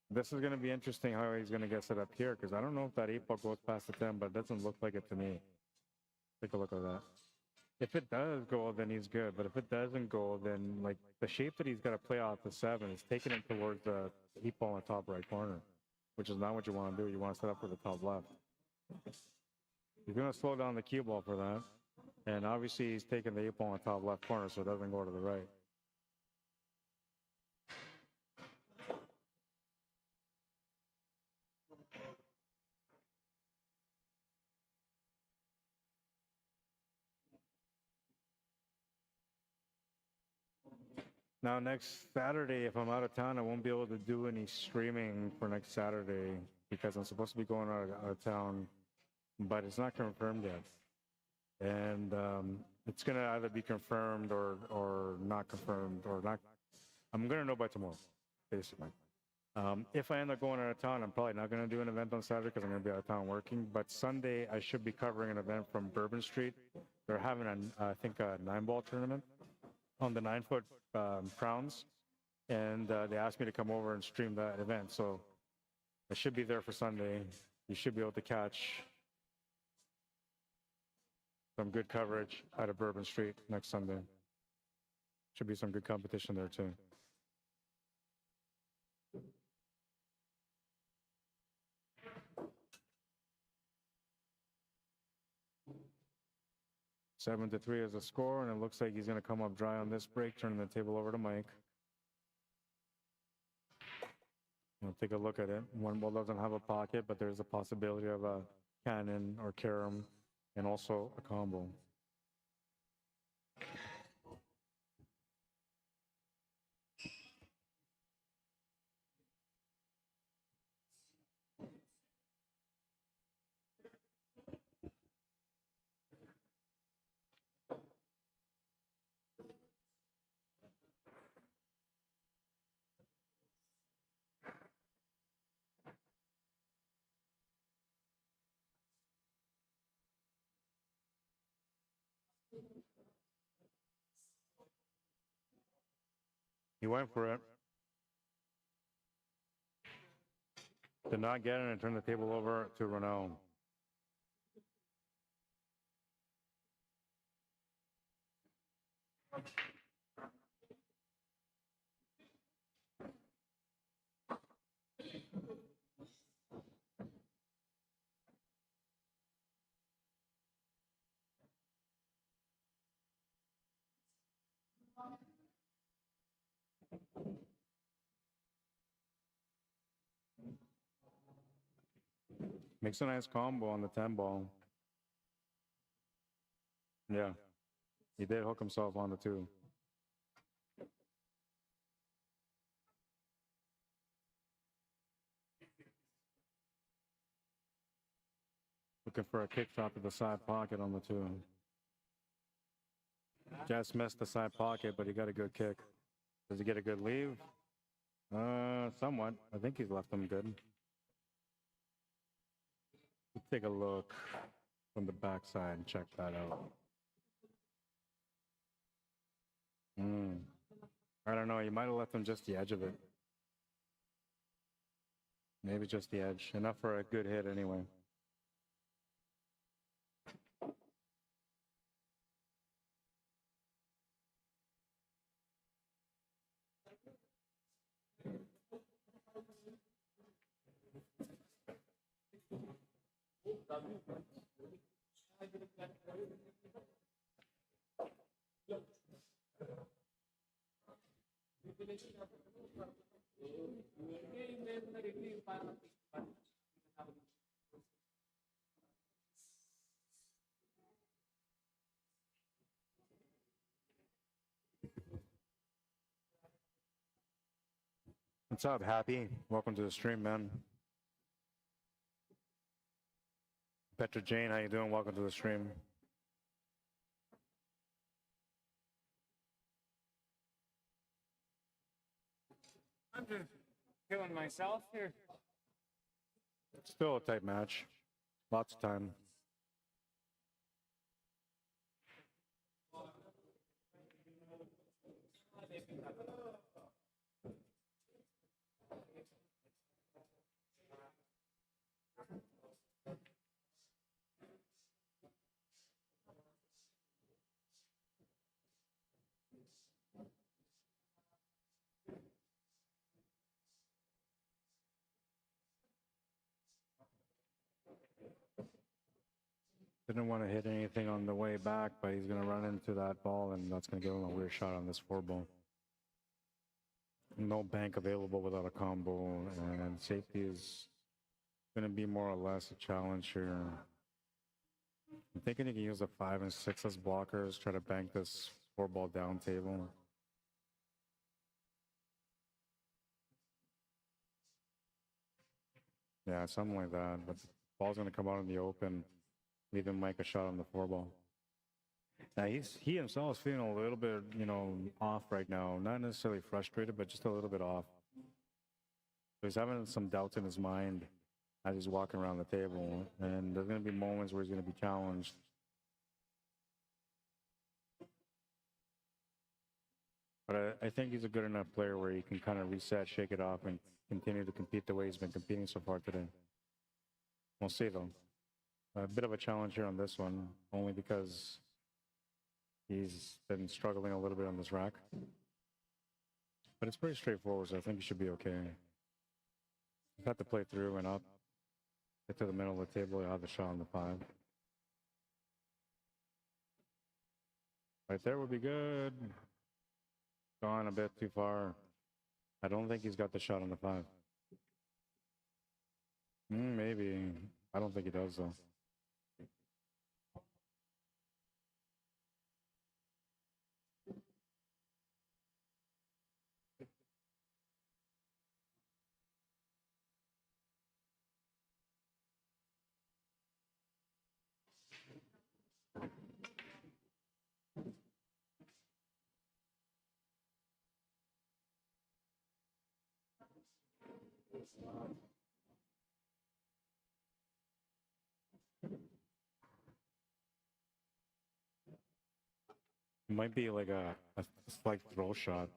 Speaker 1: This is going to be interesting how he's going to get set up here, because I don't know if that 8 ball goes past the 10, but it doesn't look like it to me. Take a look at that. If it does go, then he's good, but if it doesn't go, then like the shape that he's got to play off the 7 is taking it towards the 8 ball in the top right corner, which is not what you want to do. You want to set up for the top left. He's going to slow down the cue ball for that. And obviously he's taking the 8 ball on the top left corner, so it doesn't go to the right. Now next Saturday, if I'm out of town, I won't be able to do any streaming for next Saturday because I'm supposed to be going out of town, but it's not confirmed yet. And it's going to either be confirmed or not confirmed or not. I'm going to know by tomorrow, basically. If I end up going out of town, I'm probably not going to do an event on Saturday because I'm going to be out of town working. But Sunday, I should be covering an event from Bourbon Street. They're having, I think, a 9-ball tournament on the 9-foot crowns. And they asked me to come over and stream that event. So I should be there for Sunday. You should be able to catch some good coverage out of Bourbon Street next Sunday. Should be some good competition there too. Seven to 3 is the score, and it looks like he's going to come up dry on this break, turning the table over to Mike. We'll take a look at it. One ball doesn't have a pocket, but there's a possibility of a cannon or carom, and also a combo. He went for it. Did not get it and turned the table over to Renault. Makes a nice combo on the 10 ball. Yeah, he did hook himself on the 2. Looking for a kick shot to the side pocket on the 2. Just missed the side pocket, but he got a good kick. Does he get a good leave? Somewhat. I think he's left him good. Let's take a look from the backside and check that out. I don't know. You might have left him just the edge of it. Maybe just the edge. Enough for a good hit anyway. What's up, Happy? Welcome to the stream, man. Petra Jane, how you doing? Welcome to the stream.
Speaker 4: I'm just killing myself here.
Speaker 1: Still a tight match. Lots of time. Didn't want to hit anything on the way back, but he's going to run into that ball, and that's going to give him a weird shot on this 4 ball. No bank available without a combo, and safety is going to be more or less a challenge here. I'm thinking you can use a 5 and 6 as blockers, try to bank this 4 ball down table. Yeah, something like that, but the ball's going to come out in the open. Leave him make a shot on the 4 ball. Now he himself is feeling a little bit, off right now. Not necessarily frustrated, but just a little bit off. So he's having some doubts in his mind as he's walking around the table. And there's going to be moments where he's going to be challenged. But I think he's a good enough player where he can kind of reset, shake it off, and continue to compete the way he's been competing so far today. We'll see, though. A bit of a challenge here on this one, only because he's been struggling a little bit on this rack. But it's pretty straightforward, so I think he should be okay. He's got to play through and up. Get to the middle of the table, he'll have the shot on the 5. Right there would be good. Gone a bit too far. I don't think he's got the shot on the 5. Maybe. I don't think he does, though. It might be like a slight throw shot.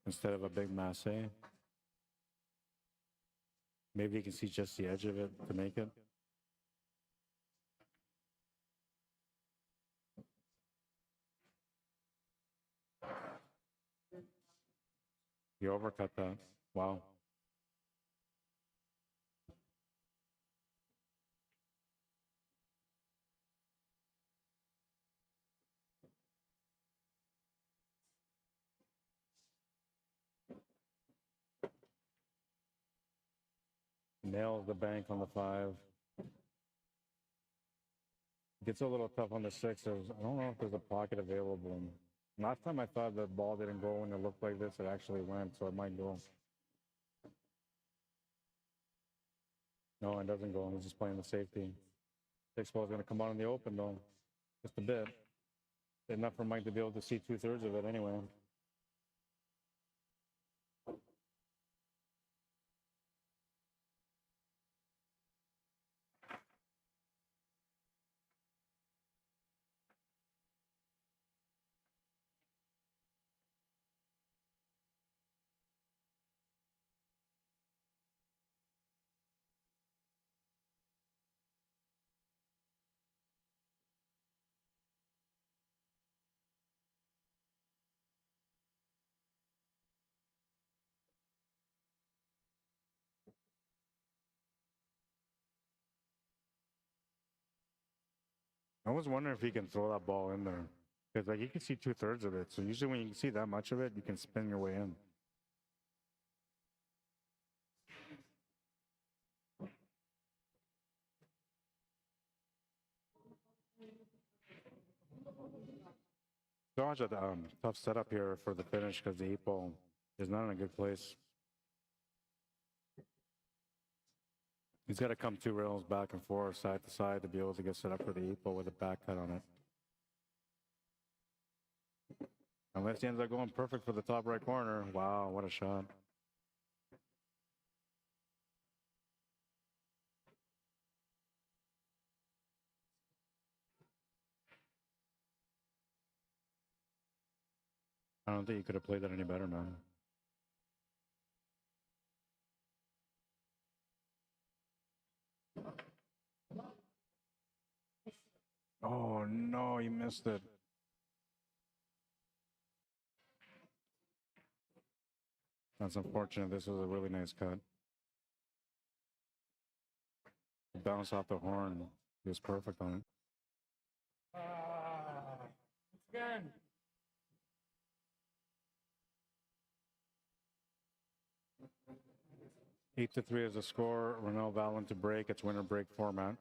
Speaker 1: instead of a big masse. Maybe you can see just the edge of it to make it. You overcut that. Wow. Nails the bank on the 5. Gets a little tough on the 6. I don't know if there's a pocket available. Last time I thought the ball didn't go when it looked like this, it actually went, so it might go. No, it doesn't go. He's just playing the safety. 6 ball's going to come out in the open, though. Just a bit. Enough for Mike to be able to see 2/3 of it anyway. I was wondering if he can throw that ball in there. Because like you can see 2/3 of it. So usually when you can see that much of it, you can spin your way in. Dodge a tough setup here for the finish because the 8 ball is not in a good place. He's got to come 2 rails back and forth, side to side, to be able to get set up for the 8 ball with a back cut on it. Unless he ends up going perfect for the top right corner. Wow, what a shot. I don't think you could have played that any better, man. Oh, no, you missed it. That's unfortunate. This was a really nice cut. Bounce off the horn. He was perfect on it.
Speaker 3: It's gone.
Speaker 1: Eight to 3 is the score. Ronel Valen to break. It's winner break format.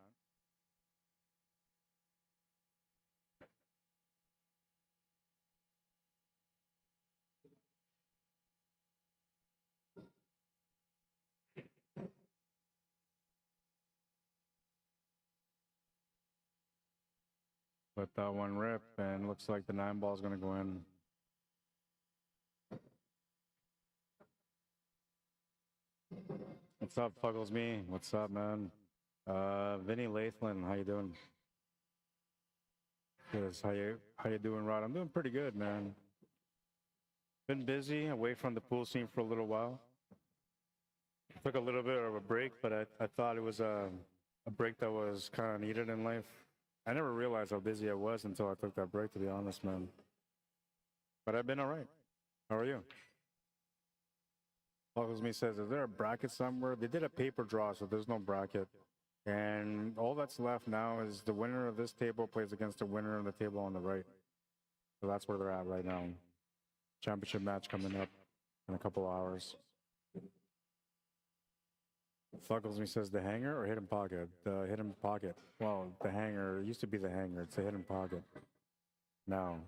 Speaker 1: Let that one rip, and looks like the 9 ball is going to go in. What's up, Puggles Me? What's up, man? Vinny Lathland, how you doing? Good. How you doing, Rod? I'm doing pretty good, man. Been busy, away from the pool scene for a little while. Took a little bit of a break, but I thought it was a break that was kind of needed in life. I never realized how busy I was until I took that break, to be honest, man. But I've been all right. How are you? Puggles Me says, is there a bracket somewhere? They did a paper draw, so there's no bracket. And all that's left now is the winner of this table plays against the winner of the table on the right. So that's where they're at right now. Championship match coming up in a couple hours. Fuggles Me says, the hanger or hidden pocket? The hidden pocket. Well, the hanger, it used to be the hanger. It's a hidden pocket now.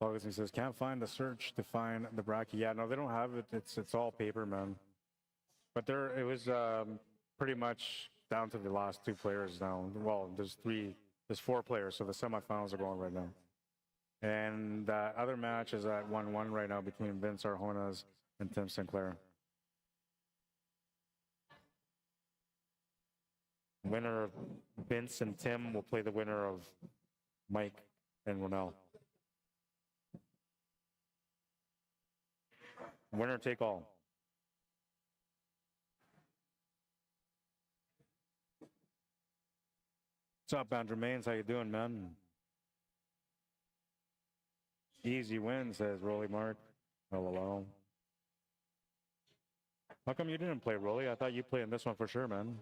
Speaker 1: Fuggles Me says, can't find the search to find the bracket. Yeah, no, they don't have it. It's all paper, man. But it was pretty much down to the last 2 players now. Well, there's 4 players, so the semifinals are going right now. And that other match is at 1-1 right now between Vince Arjonas and Tim Sinclair. Winner of Vince and Tim will play the winner of Mike and Ronel. Winner take all. What's up, Andrew Mains? How you doing, man? Easy win, says Rolly Mark. LOL. How come you didn't play, Rolly? I thought you played in this one for sure, man.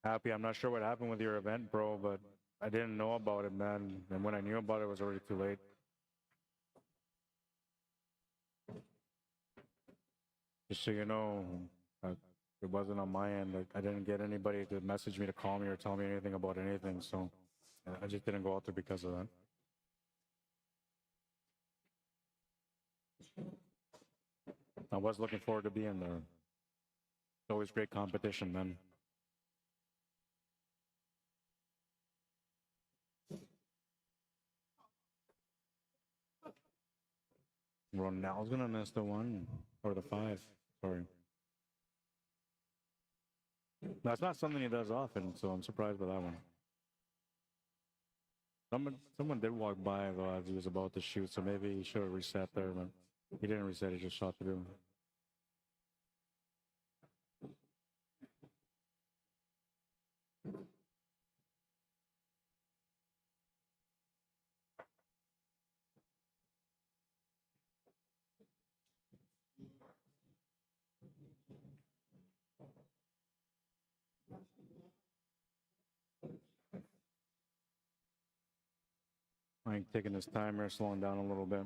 Speaker 1: Happy, I'm not sure what happened with your event, bro, but I didn't know about it, man. And when I knew about it, it was already too late. Just so you know, it wasn't on my end. Like, I didn't get anybody to message me to call me or tell me anything about anything, so I just didn't go out there because of that. I was looking forward to being there. It's always great competition, man. Ronald's gonna miss the 1 or the 5. Sorry. That's not something he does often, so I'm surprised by that one. Someone did walk by though as he was about to shoot, so maybe he should have reset there, but he didn't reset, he just shot through. Mike taking his time here, slowing down a little bit.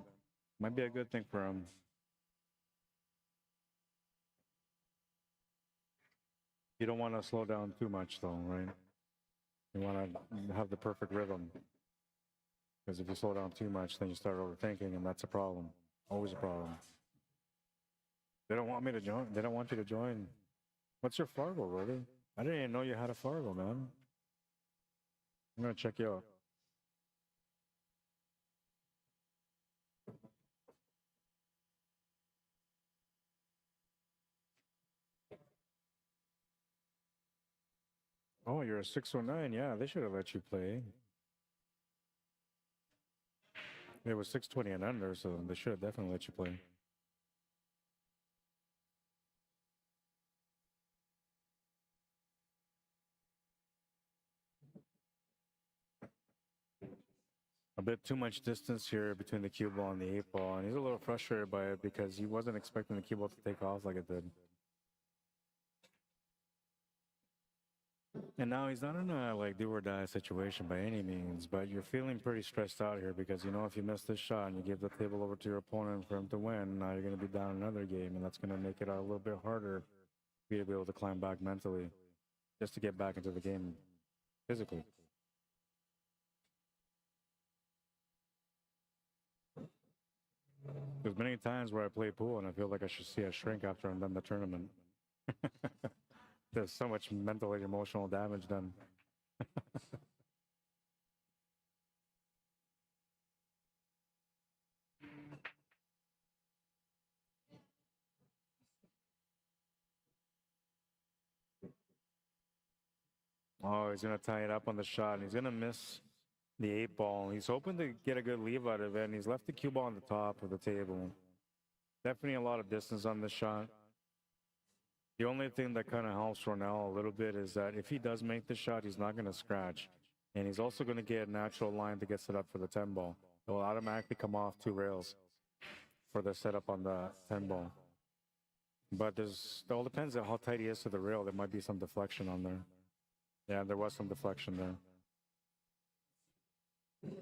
Speaker 1: Might be a good thing for him. You don't want to slow down too much though, right? You want to have the perfect rhythm. Because if you slow down too much, then you start overthinking, and that's a problem. Always a problem. They don't want me to join. They don't want you to join. What's your Fargo, really? I didn't even know you had a Fargo, man. I'm going to check you out. Oh, you're a 609. Yeah, they should have let you play. It was 620 and under, so they should have definitely let you play. A bit too much distance here between the cue ball and the 8-ball, and he's a little frustrated by it because he wasn't expecting the cue ball to take off like it did. And now he's not in a like do or die situation by any means, but you're feeling pretty stressed out here because you know if you miss this shot and you give the table over to your opponent for him to win, now you're going to be down another game, and that's going to make it a little bit harder for you to be able to climb back mentally, just to get back into the game physically. There's many times where I play pool and I feel like I should see a shrink after I'm done the tournament. There's so much mental and emotional damage done. Oh, he's going to tie it up on the shot, and he's going to miss the 8-ball. He's hoping to get a good leave out of it, and he's left the cue ball on the top of the table. Definitely a lot of distance on this shot. The only thing that kind of helps Ronell a little bit is that if he does make the shot, he's not going to scratch. And he's also going to get a natural line to get set up for the 10-ball. It will automatically come off 2 rails for the setup on the 10-ball. But it all depends on how tight he is to the rail. There might be some deflection on there. Yeah, there was some deflection there.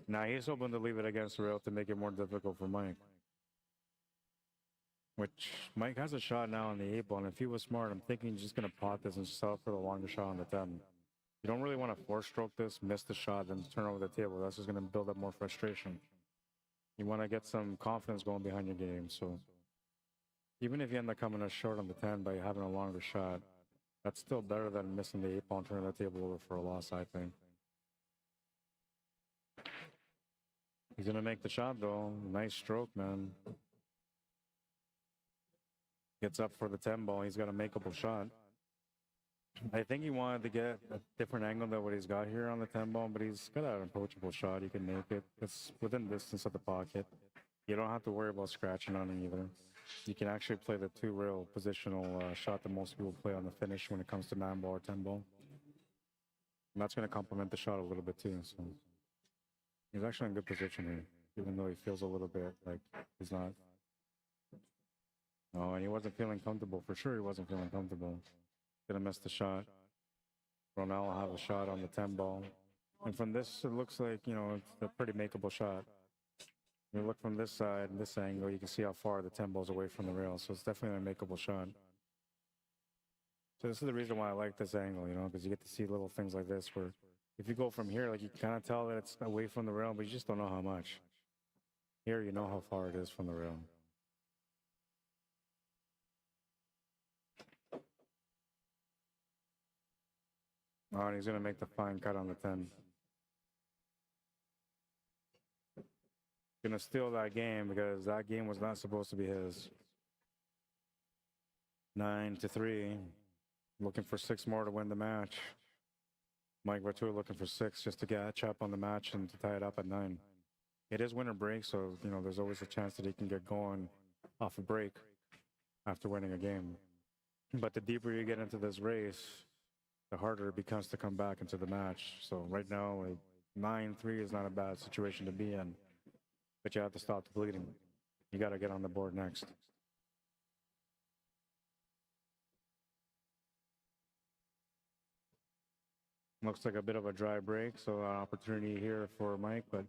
Speaker 1: Now he's hoping to leave it against the rail to make it more difficult for Mike. Which Mike has a shot now on the 8-ball, and if he was smart, I'm thinking he's just going to pot this and sell for the longer shot on the 10. You don't really want to 4-stroke this, miss the shot, then turn over the table. That's just going to build up more frustration. You want to get some confidence going behind your game. So even if you end up coming up short on the 10 by having a longer shot, that's still better than missing the 8-ball and turning the table over for a loss, I think. He's going to make the shot, though. Nice stroke, man. Gets up for the 10 ball. He's got a makeable shot. I think he wanted to get a different angle than what he's got here on the 10 ball, but he's got an approachable shot. He can make it. It's within distance of the pocket. You don't have to worry about scratching on it either. You can actually play the 2-rail positional shot that most people play on the finish when it comes to 9 ball or 10 ball. And that's going to complement the shot a little bit too. So he's actually in good position here, even though he feels a little bit like he's not. Oh, and he wasn't feeling comfortable. For sure, he wasn't feeling comfortable. Gonna miss the shot. Ronald will have a shot on the 10 ball. And from this, it looks like, you know, it's a pretty makeable shot. You look from this side, this angle, you can see how far the 10 ball's away from the rail. So it's definitely a makeable shot. So this is the reason why I like this angle, you know, because you get to see little things like this where if you go from here, like you can kind of tell that it's away from the rail, but you just don't know how much. Here, you know how far it is from the rail. Oh, and he's going to make the fine cut on the 10. Going to steal that game because that game was not supposed to be his. 9-3. Looking for 6 more to win the match. Mike Vertua looking for 6 just to catch up on the match and to tie it up at 9. It is winter break, so, you know, there's always a chance that he can get going off a break after winning a game. But the deeper you get into this race, the harder it becomes to come back into the match. So right now, 9-3 is not a bad situation to be in, but you have to stop the bleeding. You got to get on the board next. Looks like a bit of a dry break, so an opportunity here for Mike, but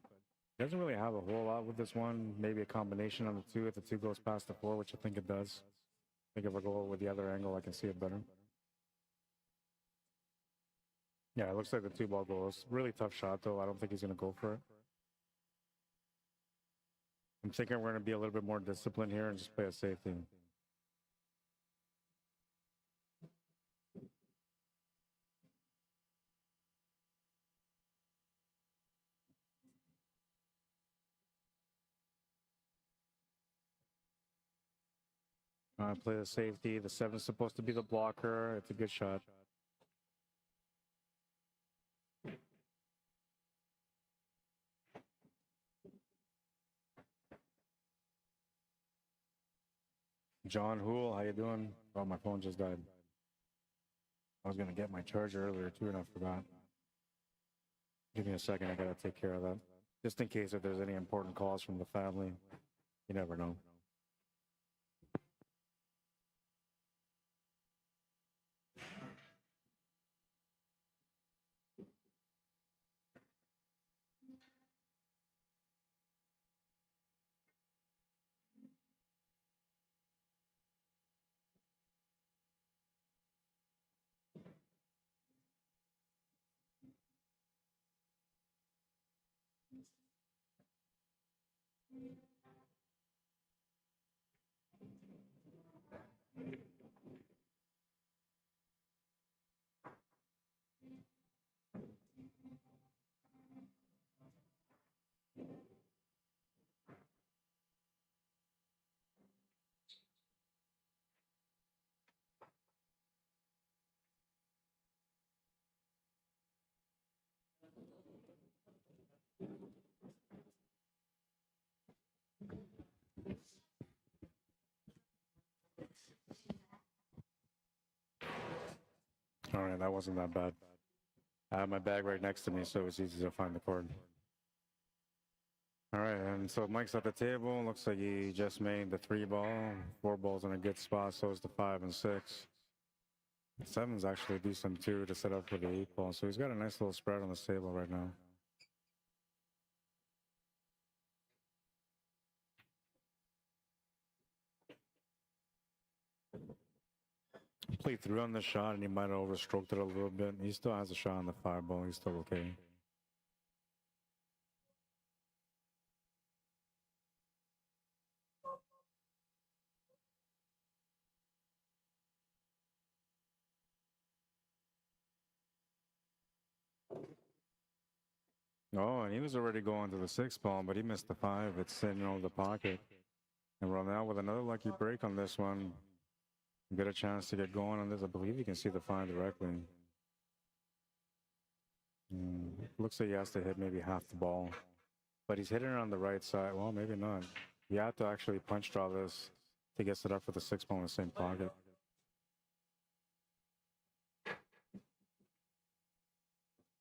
Speaker 1: he doesn't really have a whole lot with this one. Maybe a combination on the 2 if the 2 goes past the 4, which I think it does. I think if I go with the other angle, I can see it better. Yeah, it looks like the 2 ball goes. Really tough shot, though. I don't think he's going to go for it. I'm thinking we're going to be a little bit more disciplined here and just play a safety. Play the safety. The 7's supposed to be the blocker. It's a good shot. John Hool, how you doing? Oh, my phone just died. I was going to get my charger earlier too, and I forgot. Give me a second. I got to take care of that. Just in case if there's any important calls from the family. You never know. All right, that wasn't that bad. I have my bag right next to me, so it's easy to find the cord. All right, and so Mike's at the table. Looks like he just made the 3 ball. 4 balls in a good spot, so is the 5 and 6. 7's actually decent too to set up for the 8 ball, so he's got a nice little spread on the table right now. Played through on the shot, and he might have overstroked it a little bit. He still has a shot on the 5 ball. He's still okay. Oh, and he was already going to the 6 ball, but he missed the 5. It's sitting over the pocket. And Ronald with another lucky break on this one. get a chance to get going on this. I believe you can see the fine directly. Looks like he has to hit maybe half the ball, but he's hitting it on the right side. Well, maybe not. You have to actually punch draw this to get set up for the 6 ball in the same pocket.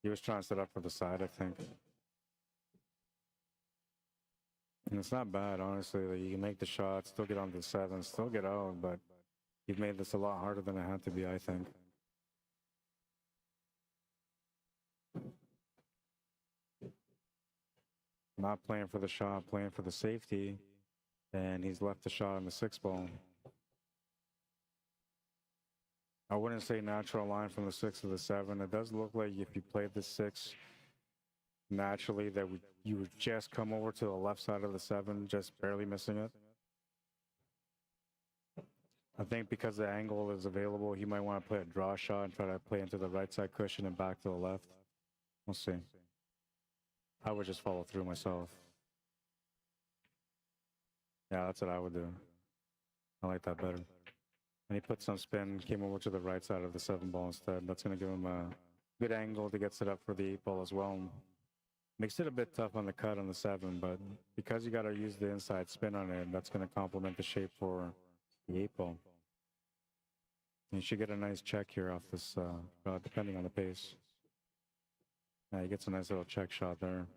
Speaker 1: He was trying to set up for the side, I think. And it's not bad, honestly. Like, you can make the shot, still get on the 7, still get out, but you've made this a lot harder than it had to be, I think. Not playing for the shot, playing for the safety, and he's left the shot on the 6 ball. I wouldn't say natural line from the 6 to the 7. It does look like if you played the 6 naturally that you would just come over to the left side of the 7, just barely missing it. I think because the angle is available, he might want to play a draw shot and try to play into the right side cushion and back to the left. We'll see. I would just follow through myself. Yeah, that's what I would do. I like that better. And he put some spin, came over to the right side of the 7 ball instead. That's going to give him a good angle to get set up for the 8 ball as well. Makes it a bit tough on the cut on the 7, but because you got to use the inside spin on it, that's going to complement the shape for the 8 ball. And you should get a nice check here off this shot, depending on the pace. Yeah, he gets a nice little check shot there.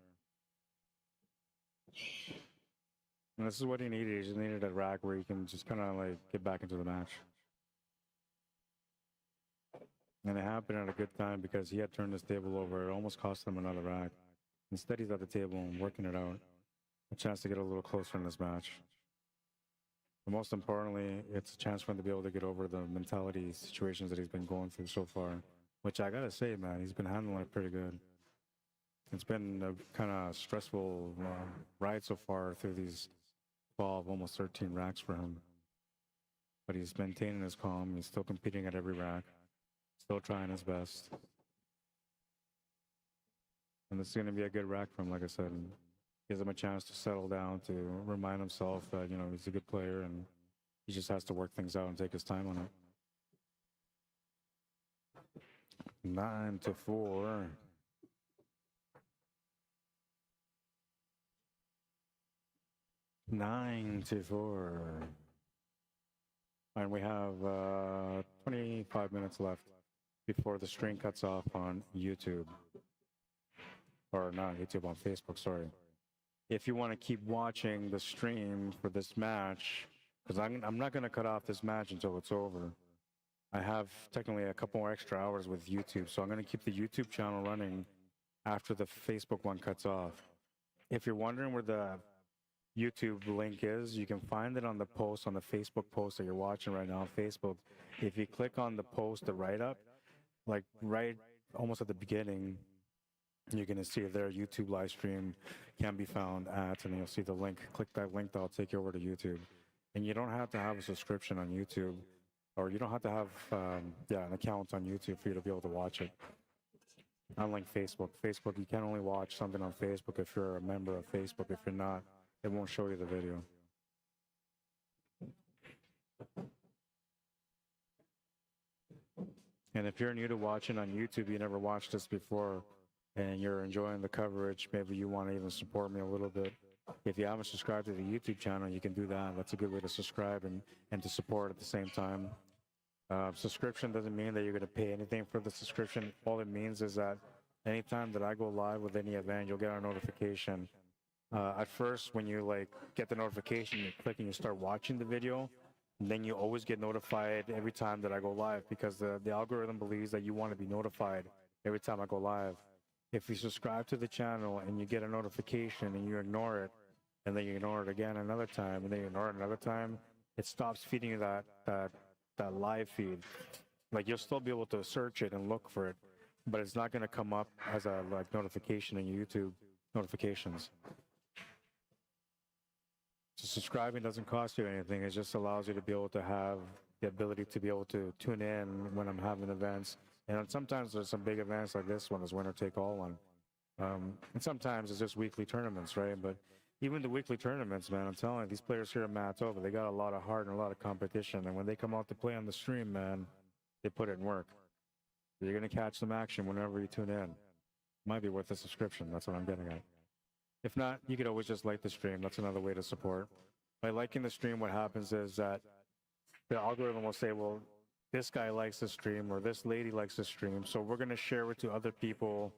Speaker 1: And this is what he needed. He just needed a rack where he can just kind of like get back into the match. And it happened at a good time because he had turned his table over. It almost cost him another rack. Instead, he's at the table and working it out. A chance to get a little closer in this match. But most importantly, it's a chance for him to be able to get over the mentality situations that he's been going through so far. Which I gotta say, man, he's been handling it pretty good. It's been a kind of stressful ride so far through these 12, almost 13 racks for him. But he's maintaining his calm. He's still competing at every rack. Still trying his best. And this is going to be a good rack for him, like I said. And gives him a chance to settle down, to remind himself that, you know, he's a good player and he just has to work things out and take his time on it. 9-4. And we have 25 minutes left before the stream cuts off on YouTube. Or not YouTube, on Facebook, sorry. If you want to keep watching the stream for this match, because I'm not going to cut off this match until it's over. I have technically a couple more extra hours with YouTube, so I'm going to keep the YouTube channel running after the Facebook one cuts off. If you're wondering where the YouTube link is, you can find it on the post, on the Facebook post that you're watching right now on Facebook. If you click on the post, the write-up, like right almost at the beginning, you're going to see their YouTube live stream can be found at, and you'll see the link. Click that link, that'll take you over to YouTube. And you don't have to have a subscription on YouTube, or you don't have to have an account on YouTube for you to be able to watch it. Unlike Facebook. Facebook, you can only watch something on Facebook if you're a member of Facebook. If you're not, it won't show you the video. And if you're new to watching on YouTube, you never watched this before, and you're enjoying the coverage, maybe you want to even support me a little bit. If you haven't subscribed to the YouTube channel, you can do that. That's a good way to subscribe and to support at the same time. Subscription doesn't mean that you're going to pay anything for the subscription. All it means is that anytime that I go live with any event, you'll get a notification. At first, when you get the notification, you click and you start watching the video, and then you always get notified every time that I go live, because the algorithm believes that you want to be notified every time I go live. If you subscribe to the channel and you get a notification and you ignore it, and then you ignore it again another time, and then you ignore it another time, it stops feeding you that live feed. Like, you'll still be able to search it and look for it, but it's not going to come up as a notification in YouTube notifications. So subscribing doesn't cost you anything. It just allows you to be able to have the ability to be able to tune in when I'm having events. And sometimes there's some big events like this one, is winner take all one. And sometimes it's just weekly tournaments, right? But even the weekly tournaments, man, I'm telling you, these players here in Manitoba, they got a lot of heart and a lot of competition. And when they come out to play on the stream, man, they put it in work. You're going to catch some action whenever you tune in. Might be worth a subscription. That's what I'm getting at. If not, you could always just like the stream. That's another way to support. By liking the stream, what happens is that the algorithm will say, well, this guy likes the stream or this lady likes the stream, so we're going to share it to other people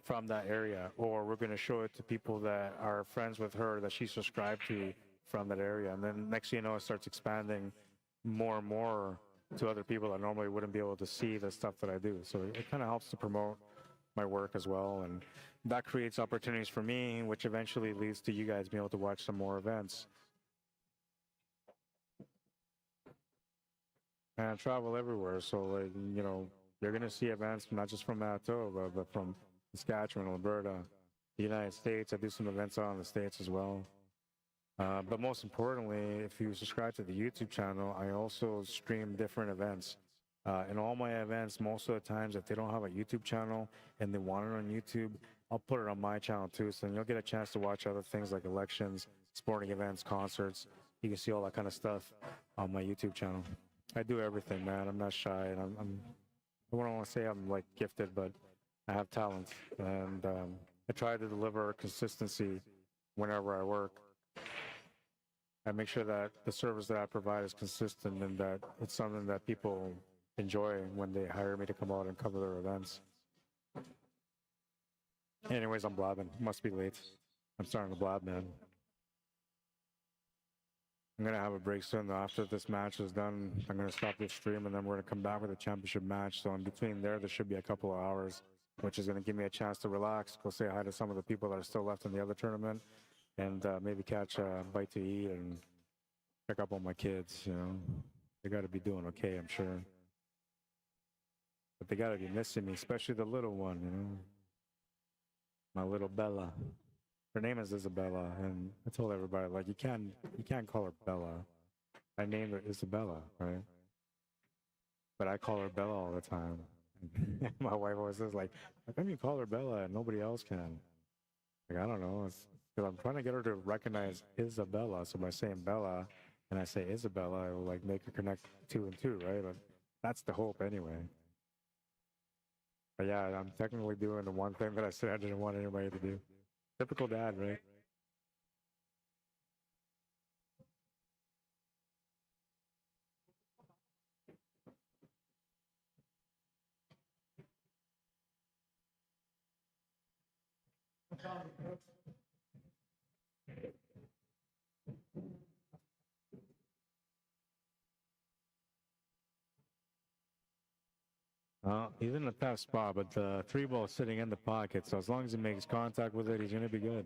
Speaker 1: from that area, or we're going to show it to people that are friends with her that she's subscribed to from that area. And then next thing you know, it starts expanding more and more to other people that normally wouldn't be able to see the stuff that I do. So it kind of helps to promote my work as well. And that creates opportunities for me, which eventually leads to you guys being able to watch some more events. And I travel everywhere, so like, you know, you're gonna see events not just from Manitoba, but from Saskatchewan, Alberta, the United States. I do some events out in the States as well. But most importantly, if you subscribe to the YouTube channel, I also stream different events. In all my events, most of the times, if they don't have a YouTube channel and they want it on YouTube, I'll put it on my channel too. So then you'll get a chance to watch other things like elections, sporting events, concerts. You can see all that kind of stuff on my YouTube channel. I do everything, man. I'm not shy, and I don't want to say I'm like gifted, but I have talent, and I try to deliver consistency whenever I work. I make sure that the service that I provide is consistent and that it's something that people enjoy when they hire me to come out and cover their events. Anyways, I'm blabbing. Must be late. I'm starting to blab, man. I'm going to have a break soon. After this match is done, I'm going to stop this stream, and then we're going to come back with a championship match. So in between there should be a couple of hours, which is going to give me a chance to relax, go say hi to some of the people that are still left in the other tournament, and maybe catch a bite to eat and pick up on my kids, you know. They got to be doing okay, I'm sure. But they got to be missing me, especially the little one, you know. My little Bella. Her name is Isabella, and I told everybody, like, you can't call her Bella. I named her Isabella, right? But I call her Bella all the time. My wife always says, like, how come you call her Bella and nobody else can? Like, I don't know. It's because I'm trying to get her to recognize Isabella. So by saying Bella and I say Isabella, it will like make her connect 2 and 2, right? But that's the hope anyway. But yeah, I'm technically doing the one thing that I said I didn't want anybody to do. Typical dad, right? He's in a tough spot, but the 3 ball is sitting in the pocket, so as long as he makes contact with it, he's going to be good.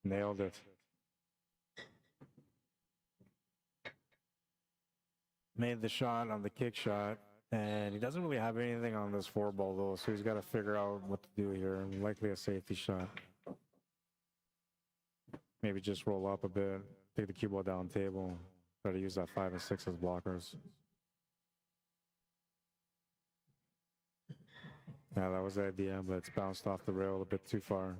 Speaker 1: Nailed it. Made the shot on the kick shot, and he doesn't really have anything on this 4 ball though, so he's got to figure out what to do here. Likely a safety shot. Maybe just roll up a bit, take the cue ball down table, try to use that 5 and 6 as blockers. Yeah, that was the idea, but it's bounced off the rail a bit too far.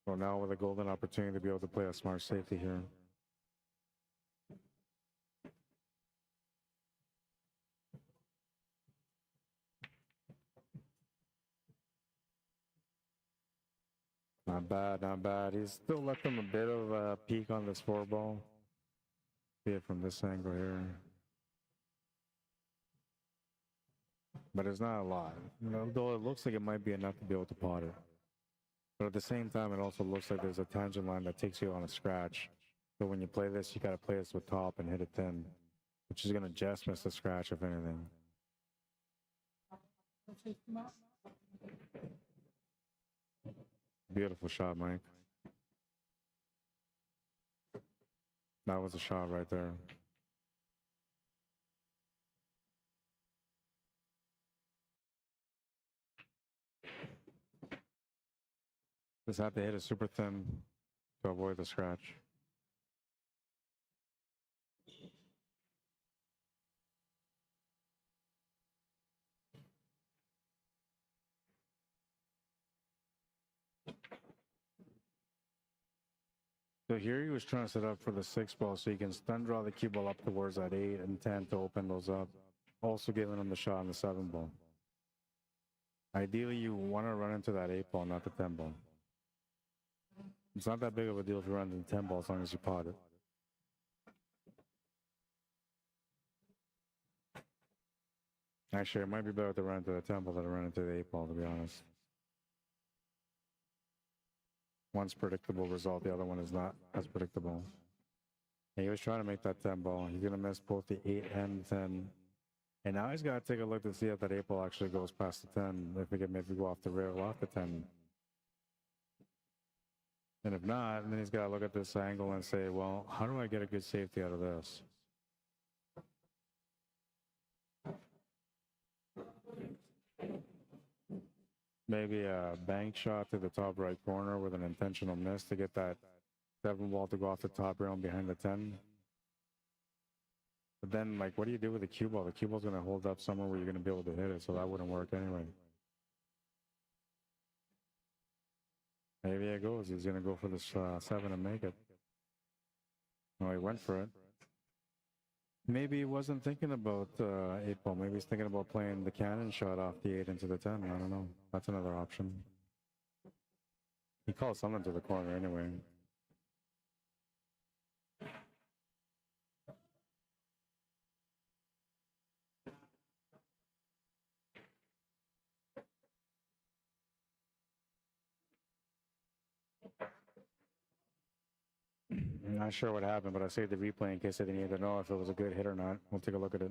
Speaker 1: So now with a golden opportunity to be able to play a smart safety here. Not bad, not bad. He's still left him a bit of a peak on this 4 ball. See it from this angle here. But it's not a lot. You know, though it looks like it might be enough to be able to pot it. But at the same time, it also looks like there's a tangent line that takes you on a scratch. So when you play this, you got to play this with top and hit it thin, which is going to just miss the scratch, if anything. Beautiful shot, Mike. That was a shot right there. Just have to hit it super thin to avoid the scratch. So here he was trying to set up for the 6 ball so you can stun draw the cue ball up towards that 8 and 10 to open those up. Also giving him the shot on the 7 ball. Ideally, you want to run into that 8 ball, not the 10 ball. It's not that big of a deal if you run into the 10 ball as long as you pot it. Actually, it might be better to run into the 10 ball than to run into the 8 ball, to be honest. One's predictable result, the other one is not as predictable. And he was trying to make that 10 ball. He's going to miss both the 8 and 10. And now he's got to take a look to see if that 8 ball actually goes past the 10. If we can maybe go off the rail off the 10. And if not, then he's got to look at this angle and say, well, how do I get a good safety out of this? Maybe a bank shot to the top right corner with an intentional miss to get that 7 ball to go off the top rail and behind the 10. But then, like, what do you do with the cue ball? The cue ball's going to hold up somewhere where you're going to be able to hit it, so that wouldn't work anyway. Maybe it goes. He's going to go for this 7 and make it. Oh, he went for it. Maybe he wasn't thinking about 8 ball. Maybe he's thinking about playing the cannon shot off the 8 into the 10. I don't know. That's another option. He called something to the corner anyway. I'm not sure what happened, but I saved the replay in case I didn't need to know if it was a good hit or not. We'll take a look at it.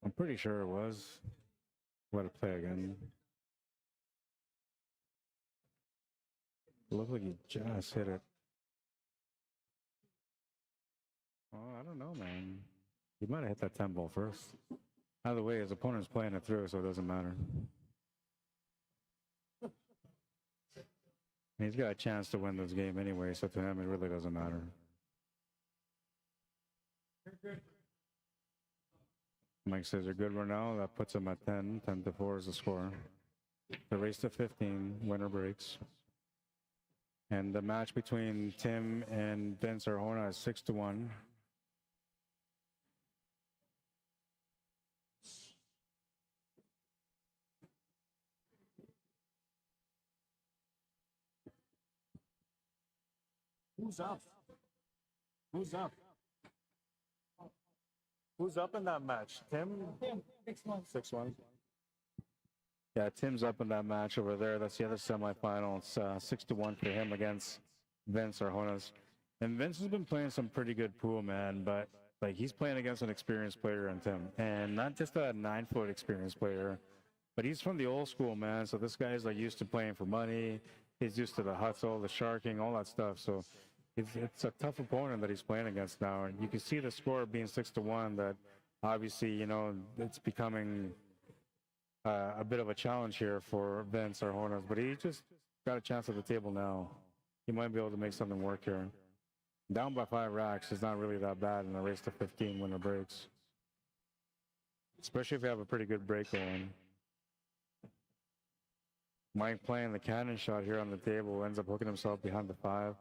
Speaker 1: I'm pretty sure it was. Let it play again. It looked like he just hit it. Oh, I don't know, man. He might have hit that 10 ball first. Either way, his opponent's playing it through, so it doesn't matter. He's got a chance to win this game anyway, so to him, it really doesn't matter. Mike says a good one now. That puts him at 10. 10-4 is the score. The race to 15, winner breaks. And the match between Tim and Vince Arjona is 6-1.
Speaker 8: Who's up? Who's up? Who's up in that match? Tim?
Speaker 3: 6-1.
Speaker 8: 6-1.
Speaker 1: Yeah, Tim's up in that match over there. That's the other semifinal. It's 6-1 for him against Vince Arjona's. And Vince has been playing some pretty good pool, man, but like he's playing against an experienced player in Tim. And not just a 9-foot experienced player, but he's from the old school, man. So this guy's like used to playing for money. He's used to the hustle, the sharking, all that stuff. So it's a tough opponent that he's playing against now. And you can see the score being 6-1 that obviously, you know, it's becoming a bit of a challenge here for Vince Arjona's, but he just got a chance at the table now. He might be able to make something work here. Down by 5 racks is not really that bad in a race to 15 winner breaks. Especially if you have a pretty good break going. Mike playing the cannon shot here on the table, ends up hooking himself behind the 5.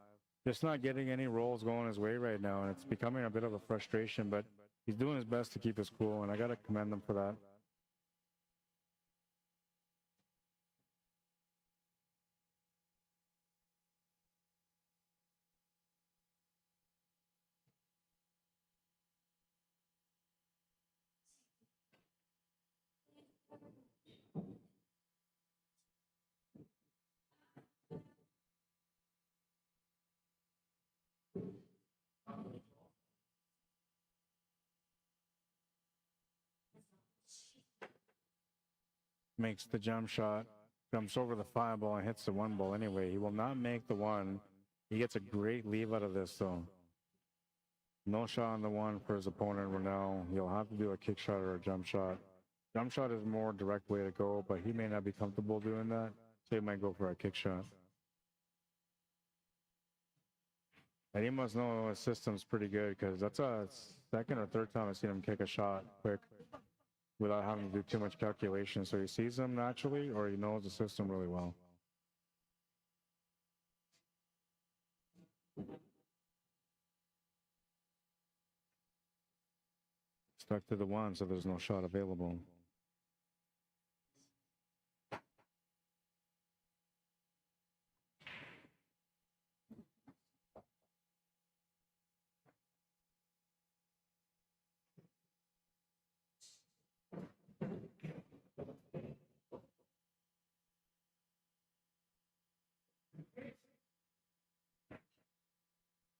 Speaker 1: Just not getting any rolls going his way right now, and it's becoming a bit of a frustration, but he's doing his best to keep his cool, and I got to commend him for that. Makes the jump shot, jumps over the 5 ball and hits the 1 ball anyway. He will not make the 1. He gets a great leave out of this though. No shot on the one for his opponent right now. He'll have to do a kick shot or a jump shot. Jump shot is more direct way to go, but he may not be comfortable doing that, so he might go for a kick shot. And he must know his system's pretty good, because that's a second or third time I've seen him kick a shot quick without having to do too much calculation. So he sees them naturally, or he knows the system really well. Stuck to the one, so there's no shot available.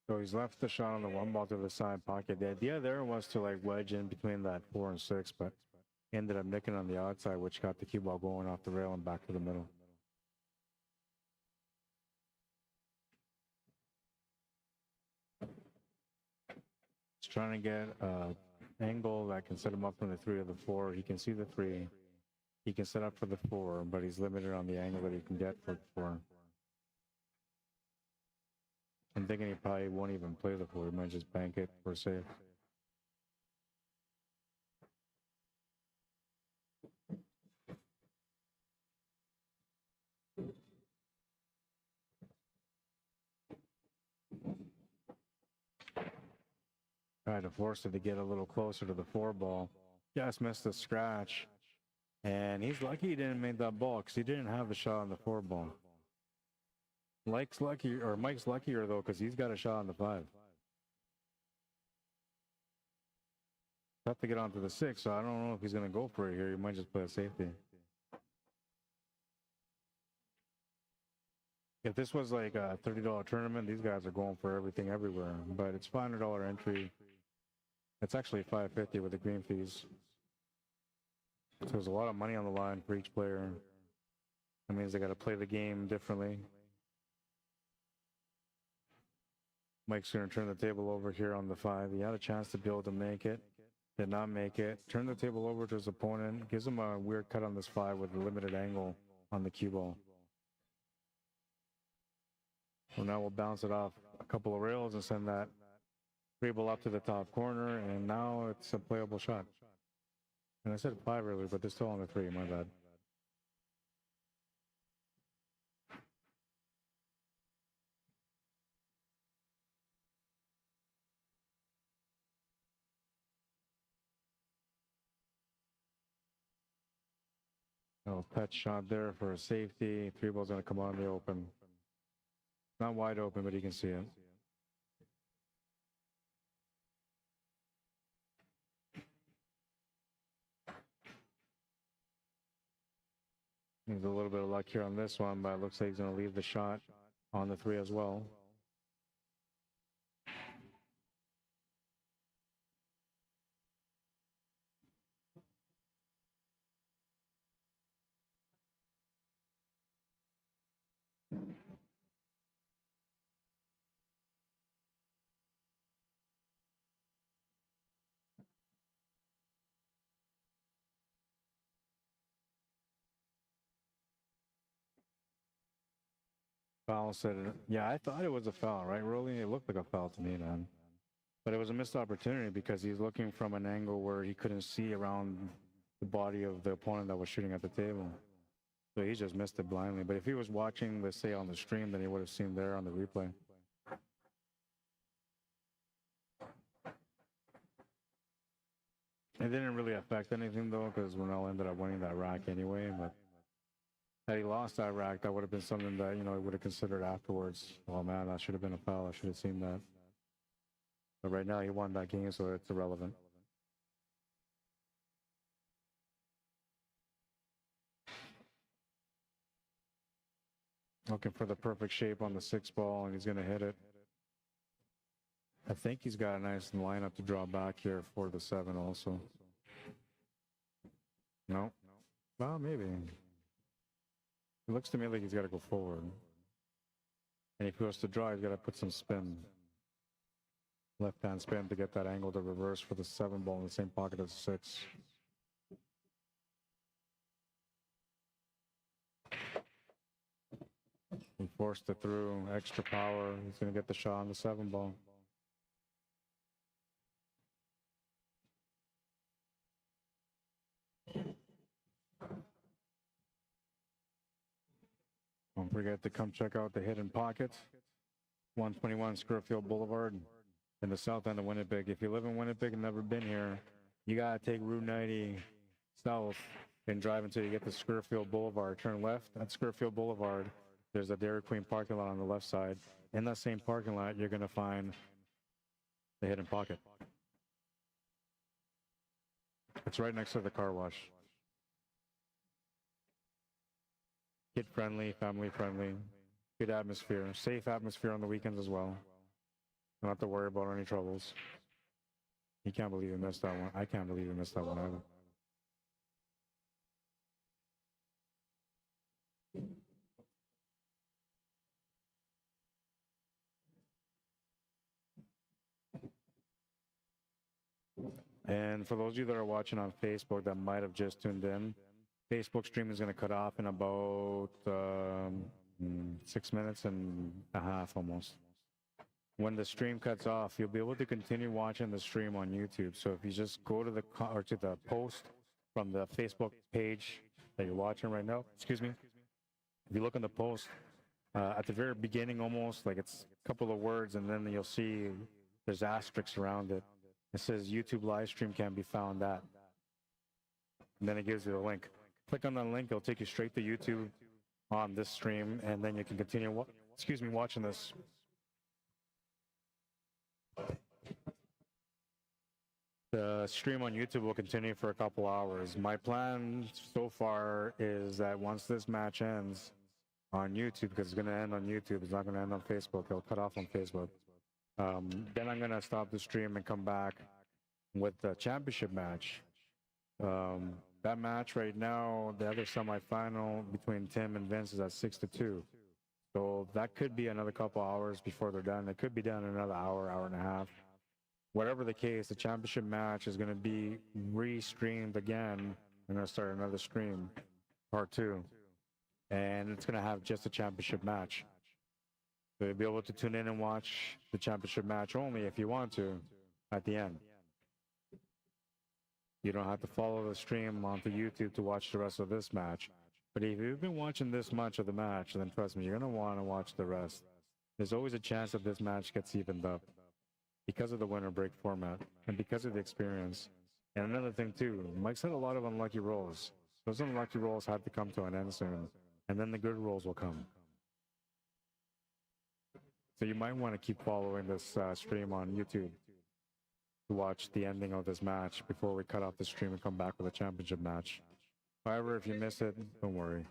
Speaker 1: So he's left the shot on the one ball to the side pocket. The idea there was to like wedge in between that 4 and 6, but ended up nicking on the outside, which got the cue ball going off the rail and back to the middle. He's trying to get an angle that can set him up from the 3 or the 4. He can see the 3. He can set up for the 4, but he's limited on the angle that he can get for the 4. I'm thinking he probably won't even play the 4. He might just bank it for safe. Tried to force it to get a little closer to the 4 ball. Just missed the scratch. And he's lucky he didn't make that ball, because he didn't have the shot on the 4 ball. Mike's luckier though, because he's got a shot on the 5. Have to get onto the 6, so I don't know if he's going to go for it here. He might just play a safety. If this was like a $30 tournament, these guys are going for everything everywhere. But it's $500 entry. It's actually $550 with the green fees. So there's a lot of money on the line for each player. That means they got to play the game differently. Mike's going to turn the table over here on the 5. He had a chance to be able to make it. Did not make it. Turn the table over to his opponent. Gives him a weird cut on this 5 with a limited angle on the cue ball. So now we'll bounce it off a couple of rails and send that 3 ball up to the top corner. And now it's a playable shot. And I said 5 earlier, but they're still on the 3. My bad. Oh, pet shot there for a safety. 3 ball's going to come out in the open. Not wide open, but he can see it. Needs a little bit of luck here on this one, but it looks like he's going to leave the shot on the 3 as well. Foul said it. Yeah, I thought it was a foul, right, Rolly? It looked like a foul to me, man. But it was a missed opportunity because he's looking from an angle where he couldn't see around the body of the opponent that was shooting at the table. So he just missed it blindly. But if he was watching, let's say, on the stream, then he would have seen there on the replay. It didn't really affect anything, though, because Ronell ended up winning that rack anyway. But had he lost that rack, that would have been something that, you know, he would have considered afterwards. Oh, man, that should have been a foul. I should have seen that. But right now, he won that game, so it's irrelevant. Looking for the perfect shape on the 6 ball, and he's going to hit it. I think he's got a nice lineup to draw back here for the 7 also. No. Well, maybe. It looks to me like he's got to go forward. And if he wants to draw, he's got to put some spin. Left-hand spin to get that angle to reverse for the 7 ball in the same pocket as the 6. He forced it through, extra power. He's going to get the shot on the 7 ball. Don't forget to come check out the hidden pocket, 121 Scurfield Boulevard in the south end of Winnipeg. If you live in Winnipeg and never been here, you gotta take Route 90 south and drive until you get to Scurfield Boulevard. Turn left at Scurfield Boulevard. There's a Dairy Queen parking lot on the left side. In that same parking lot, you're gonna find the hidden pocket. It's right next to the car wash. Kid friendly, family friendly, good atmosphere, safe atmosphere on the weekends as well. Don't have to worry about any troubles. You can't believe you missed that one. I can't believe you missed that one either. And for those of you that are watching on Facebook that might have just tuned in, Facebook stream is going to cut off in about 6 minutes and a half almost. When the stream cuts off, you'll be able to continue watching the stream on YouTube. So if you just go to the post from the Facebook page that you're watching right now, excuse me, if you look on the post, at the very beginning almost, like it's a couple of words, and then you'll see there's asterisks around it. It says YouTube live stream can be found at. And then it gives you a link. Click on that link, it'll take you straight to YouTube on this stream, and then you can continue watching this. The stream on YouTube will continue for a couple hours. My plan so far is that once this match ends on YouTube, because it's going to end on YouTube, it's not going to end on Facebook, it'll cut off on Facebook. Then I'm going to stop the stream and come back with the championship match. That match right now, the other semifinal between Tim and Vince is at 6-2. So that could be another couple hours before they're done. It could be done in another hour, hour and a half. Whatever the case, the championship match is going to be re-streamed again. I'm going to start another stream, part 2. And it's going to have just a championship match. So you'll be able to tune in and watch the championship match only if you want to at the end. You don't have to follow the stream onto YouTube to watch the rest of this match. But if you've been watching this much of the match, then trust me, you're going to want to watch the rest. There's always a chance that this match gets evened up because of the winner break format and because of the experience. And another thing too, Mike's had a lot of unlucky rolls. Those unlucky rolls have to come to an end soon, and then the good rolls will come. So you might want to keep following this stream on YouTube to watch the ending of this match before we cut off the stream and come back with a championship match. However, if you miss it, don't worry.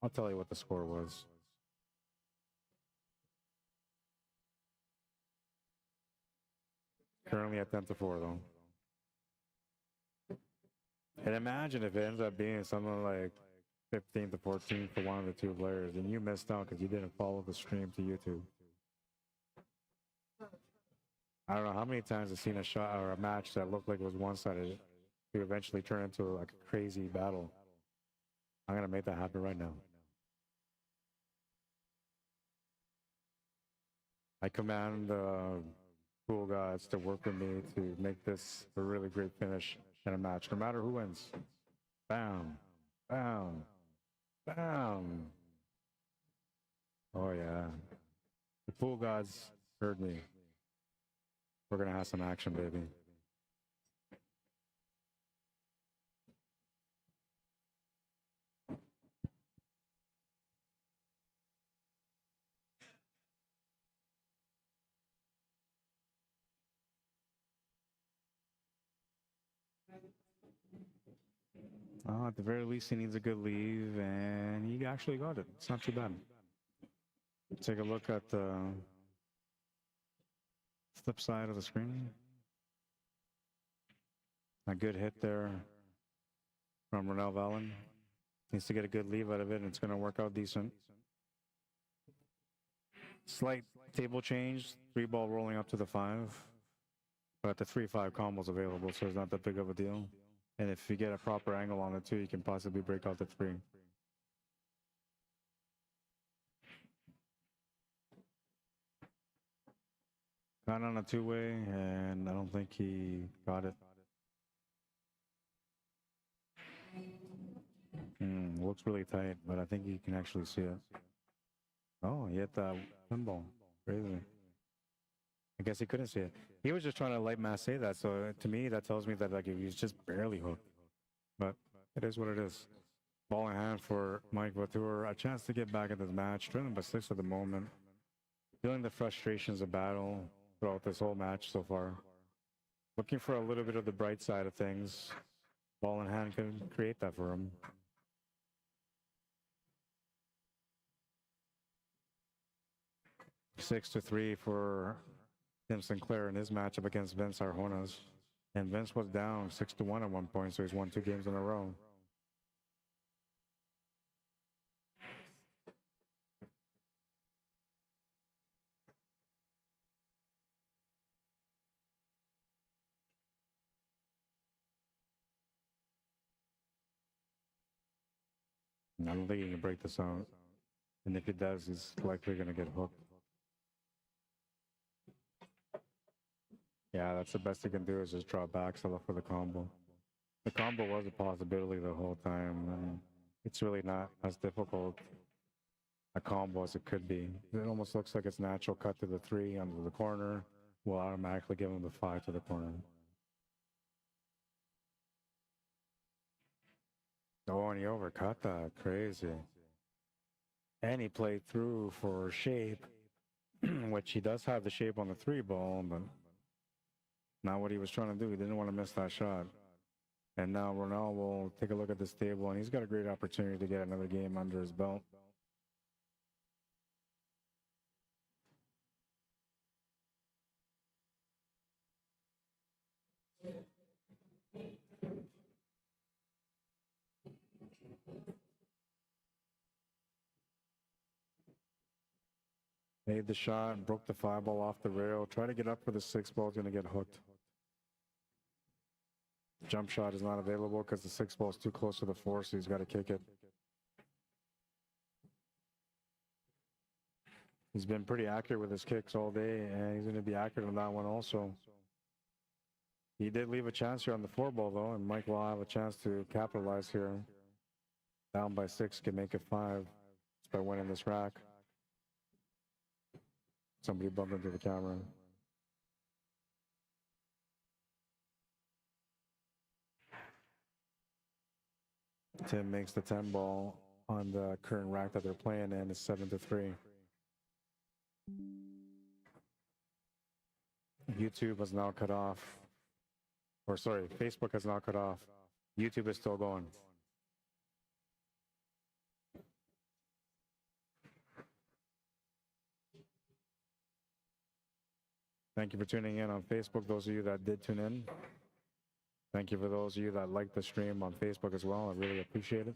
Speaker 1: I'll tell you what the score was. Currently at 10-4 though. And imagine if it ends up being something like 15-14 for one of the two players, and you missed out because you didn't follow the stream to YouTube. I don't know how many times I've seen a shot or a match that looked like it was one-sided to eventually turn into like a crazy battle. I'm gonna make that happen right now. I command the pool gods to work with me to make this a really great finish in a match, no matter who wins. Bam, bam, bam. Oh yeah, the pool gods heard me. We're gonna have some action, baby. At the very least, he needs a good leave, and he actually got it. It's not too bad. Take a look at the flip side of the screen. A good hit there from Ronell Valen. Needs to get a good leave out of it, and it's going to work out decent. Slight table change, 3 ball rolling up to the 5. But the 3-5 combo's available, so it's not that big of a deal. And if you get a proper angle on it too, you can possibly break out the 3. Got on a 2-way, and I don't think he got it. Looks really tight, but I think you can actually see it. Oh, he hit the pinball. Crazy. I guess he couldn't see it. He was just trying to light mass say that, so to me that tells me that like he was just barely hooked. But it is what it is. Ball in hand for Mike Vautour. A chance to get back in this match. Trailing by 6 at the moment. Feeling the frustrations of battle throughout this whole match so far. Looking for a little bit of the bright side of things. Ball in hand can create that for him. Six to 3 for Tim Sinclair in his matchup against Vince Arjonas. And Vince was down 6-1 at one point, so he's won 2 games in a row. I don't think he can break this out. And if he does, he's likely going to get hooked. Yeah, that's the best he can do is just draw back, sell up for the combo. The combo was a possibility the whole time, and it's really not as difficult a combo as it could be. It almost looks like it's natural cut to the 3 under the corner. Will automatically give him the 5 to the corner. Oh, and he overcut that. Crazy. And he played through for shape, which he does have the shape on the 3 ball, but not what he was trying to do. He didn't want to miss that shot. And now Ronald will take a look at this table, and he's got a great opportunity to get another game under his belt. Made the shot, broke the 5 ball off the rail. Try to get up for the 6 ball, is going to get hooked. Jump shot is not available because the 6 ball is too close to the 4, so he's got to kick it. He's been pretty accurate with his kicks all day, and he's going to be accurate on that one also. He did leave a chance here on the 4 ball, though, and Mike will have a chance to capitalize here. Down by 6, can make it 5 just by winning this rack. Somebody bumped into the camera. Tim makes the 10 ball on the current rack that they're playing in. It's 7-3. YouTube has now cut off. Or sorry, Facebook has now cut off. YouTube is still going. Thank you for tuning in on Facebook, those of you that did tune in. Thank you for those of you that liked the stream on Facebook as well. I really appreciate it.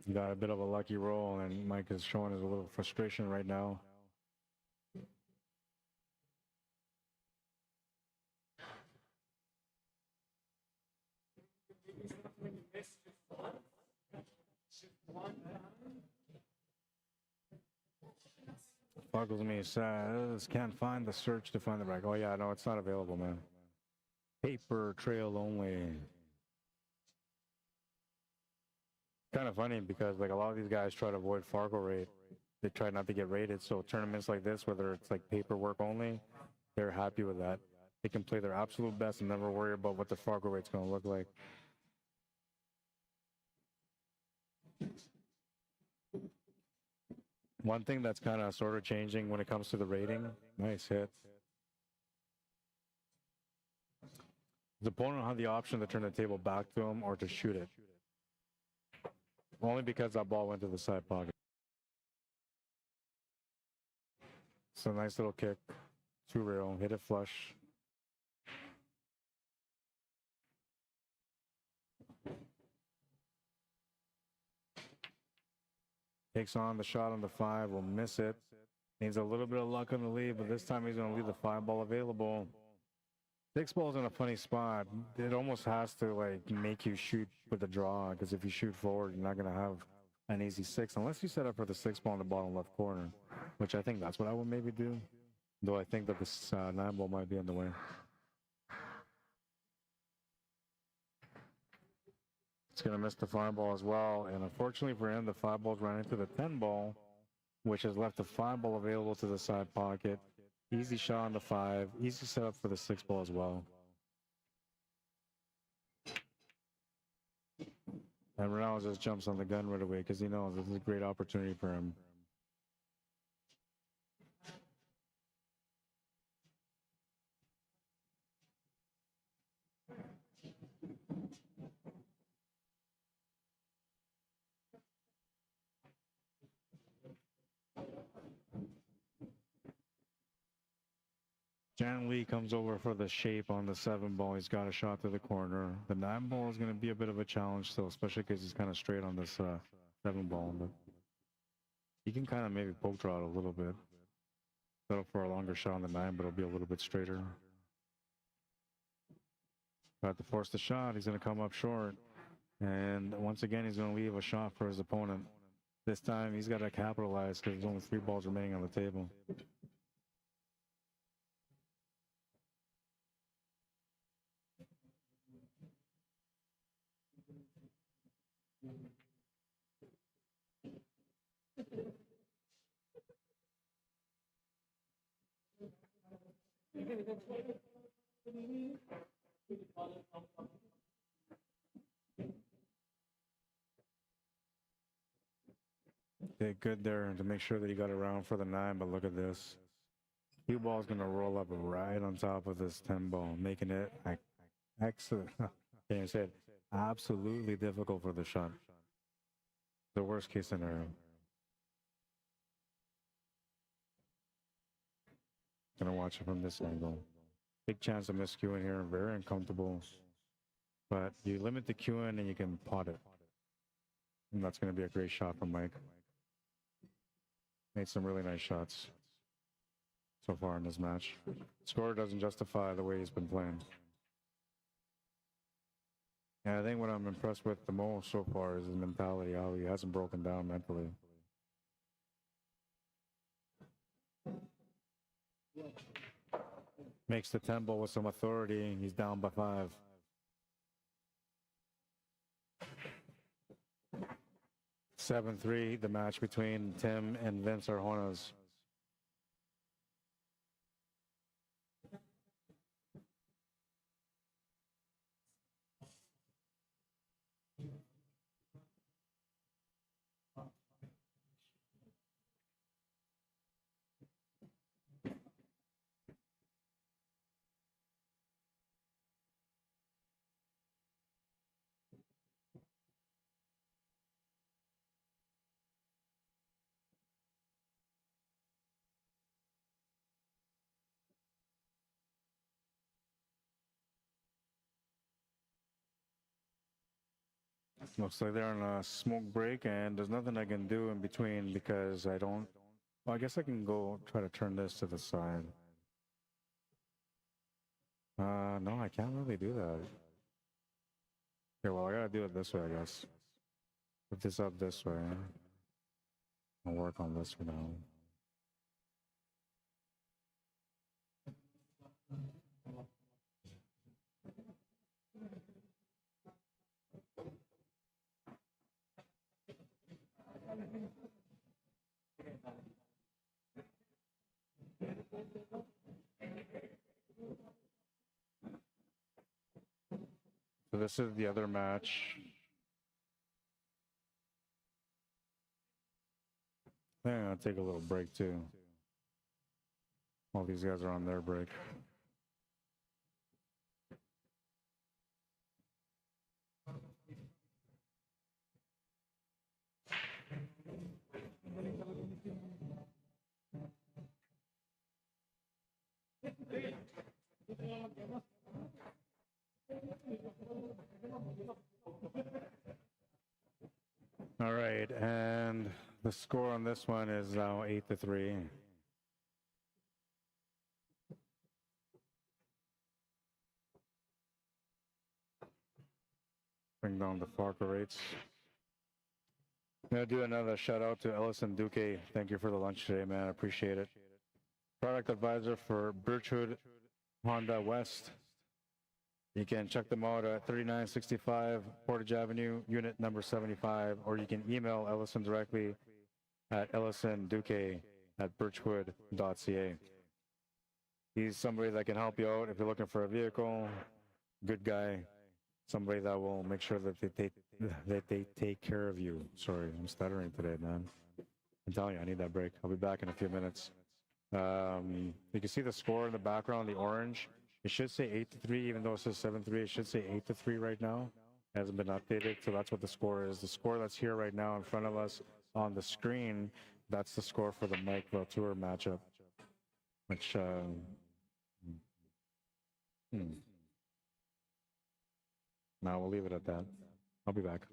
Speaker 1: You got a bit of a lucky roll, and Mike is showing us a little frustration right now. Buggles me, says, can't find the search to find the rack. Oh yeah, no, it's not available, man. Paper trail only. Kind of funny because like a lot of these guys try to avoid FARGO rate. They try not to get rated. So tournaments like this, whether it's like paperwork only, they're happy with that. They can play their absolute best and never worry about what the FARGO rate's going to look like. One thing that's kind of sort of changing when it comes to the rating. Nice hit. The opponent will have the option to turn the table back to him or to shoot it. Only because that ball went to the side pocket. It's a nice little kick. 2-rail, hit it flush. Takes on the shot on the 5, will miss it. Needs a little bit of luck on the lead, but this time he's going to leave the 5 ball available. 6 ball's in a funny spot. It almost has to like make you shoot with the draw, because if you shoot forward, you're not going to have an easy 6 unless you set up for the 6 ball in the bottom left corner, which I think that's what I would maybe do. Though I think that this 9 ball might be in the way. It's going to miss the 5 ball as well. And unfortunately for him, the 5 ball's ran into the 10 ball, which has left the 5 ball available to the side pocket. Easy shot on the 5. Easy setup for the 6 ball as well. And Ronaldo just jumps on the gun right away because he knows this is a great opportunity for him. Jan Lee comes over for the shape on the 7 ball. He's got a shot to the corner. The 9 ball is going to be a bit of a challenge still, especially because he's kind of straight on this 7 ball. But he can kind of maybe poke draw it a little bit. Settle for a longer shot on the 9, but it'll be a little bit straighter. Got to force the shot. He's going to come up short. And once again, he's going to leave a shot for his opponent. This time, he's got to capitalize because there's only 3 balls remaining on the table. Did good there to make sure that he got around for the 9, but look at this. Cue ball is going to roll up right on top of this 10 ball, making it excellent. Can't even say it. Absolutely difficult for the shot. The worst case scenario. Gonna watch it from this angle. Big chance of miscuing here, very uncomfortable. But you limit the cueing and you can pot it. And that's gonna be a great shot from Mike. Made some really nice shots so far in this match. Score doesn't justify the way he's been playing. And I think what I'm impressed with the most so far is his mentality, how he hasn't broken down mentally. Makes the 10 ball with some authority. He's down by 5. (7-3), the match between Tim and Vince Arjonas. Looks like they're on a smoke break, and there's nothing I can do in between because I don't. Well, I guess I can go try to turn this to the side. No, I can't really do that. Okay, well, I gotta do it this way, I guess. Put this up this way. I'll work on this for now. So this is the other match. I think I'm gonna take a little break too. While these guys are on their break. All right, and the score on this one is now 8-3. Bring down the FARGO rates. I'm gonna do another shout out to Ellison DUQUE. Thank you for the lunch today, man. I appreciate it. Product advisor for Birchwood Honda West. You can check them out at 3965 Portage Avenue, unit number 75, or you can email Ellison directly at ellisonduque@birchwood.ca. He's somebody that can help you out if you're looking for a vehicle. Good guy. Somebody that will make sure that they take care of you. Sorry, I'm stuttering today, man. I'm telling you, I need that break. I'll be back in a few minutes. You can see the score in the background, the orange. It should say 8-3, even though it says 7-3. It should say 8-3 right now. It hasn't been updated, so that's what the score is. The score that's here right now in front of us on the screen, that's the score for the Mike Valtour matchup, which now we'll leave it at that. I'll be back.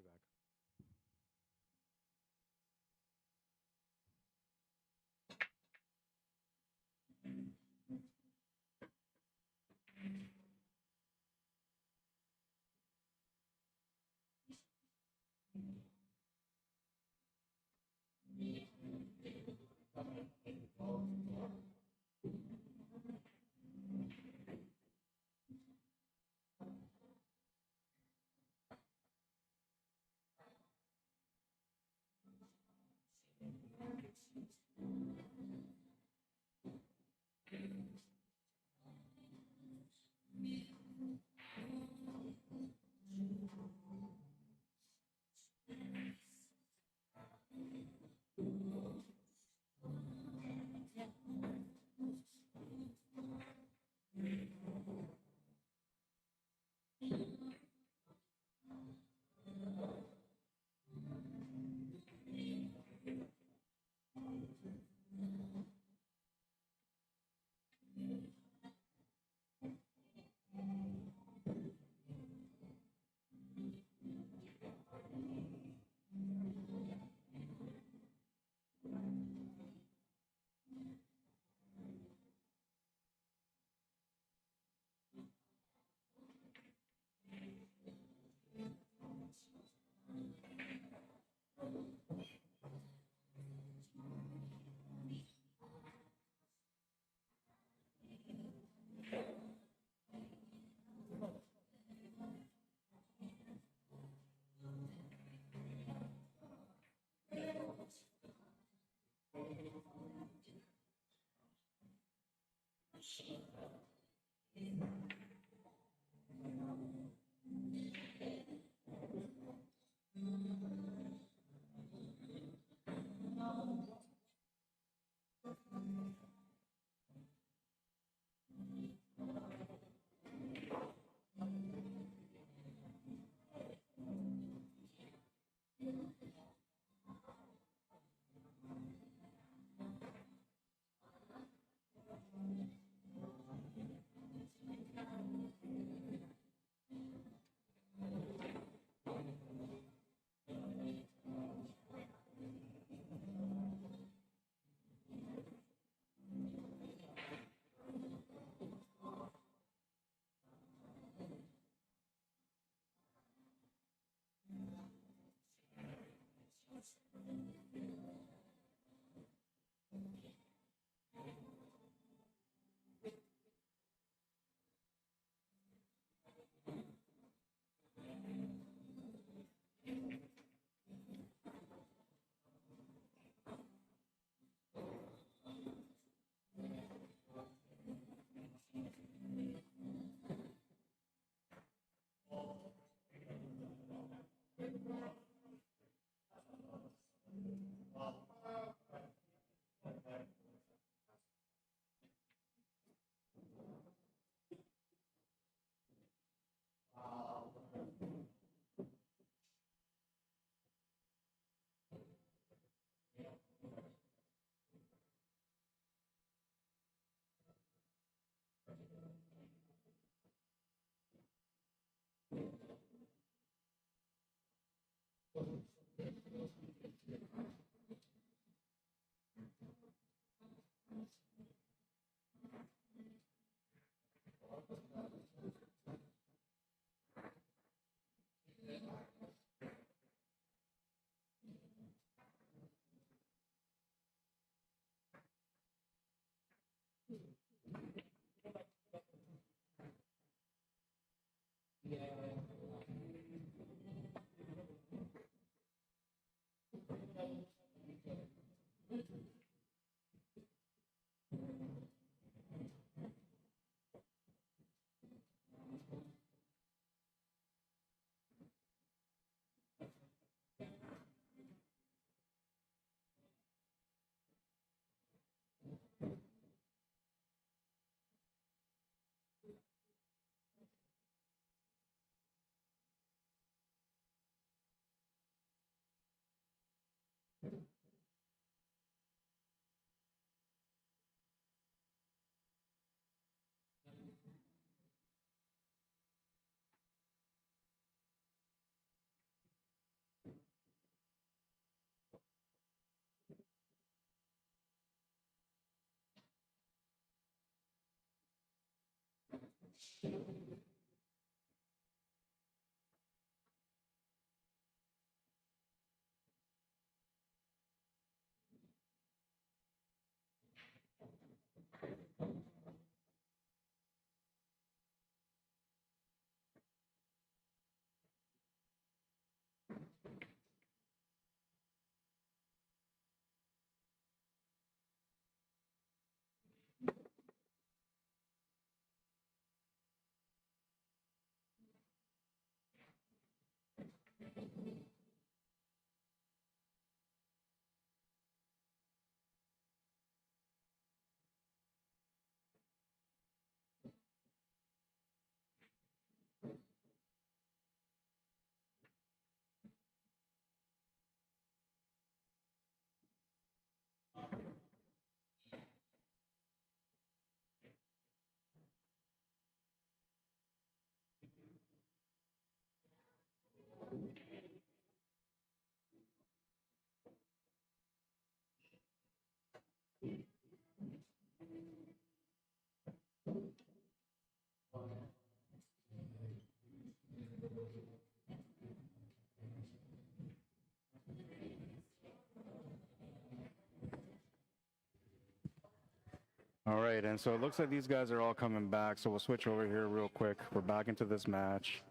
Speaker 1: All right, and so it looks like these guys are all coming back. So we'll switch over here real quick. We're back into this match.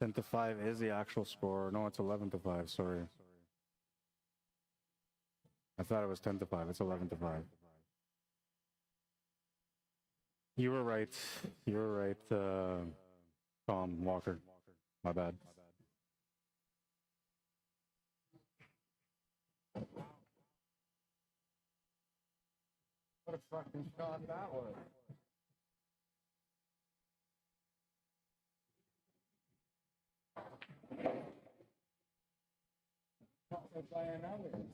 Speaker 1: 10-5 is the actual score. No, it's 11-5. Sorry. I thought it was 10-5. It's 11-5. You were right. You were right, Tom Walker. My bad.
Speaker 4: What a fucking shot that was. Followed by another.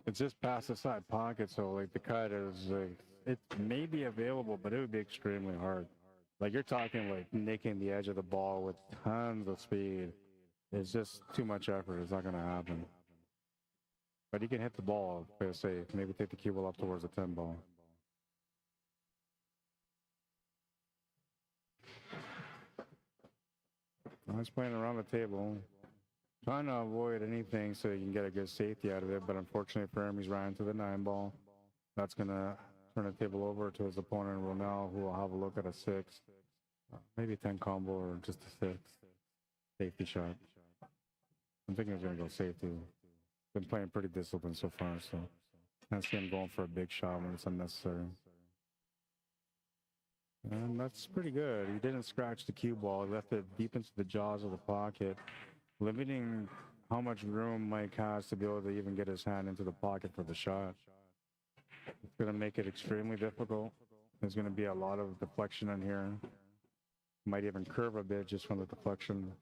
Speaker 1: It's just past the side pocket, so like the cut is like it may be available, but it would be extremely hard. Like you're talking like nicking the edge of the ball with tons of speed. It's just too much effort. It's not gonna happen. But you can hit the ball, per se. Maybe take the cue ball up towards the 10 ball. Nice playing around the table. Trying to avoid anything so you can get a good safety out of it, but unfortunately for him, he's ran to the 9 ball. That's going to turn the table over to his opponent, Ronell, who will have a look at a 6. Maybe 10 combo or just a 6. Safety shot. I'm thinking he's going to go safety. Been playing pretty disciplined so far, so I see him going for a big shot when it's unnecessary. And that's pretty good. He didn't scratch the cue ball. He left it deep into the jaws of the pocket, limiting how much room Mike has to be able to even get his hand into the pocket for the shot. It's going to make it extremely difficult. There's going to be a lot of deflection in here. Might even curve a bit just from the deflection.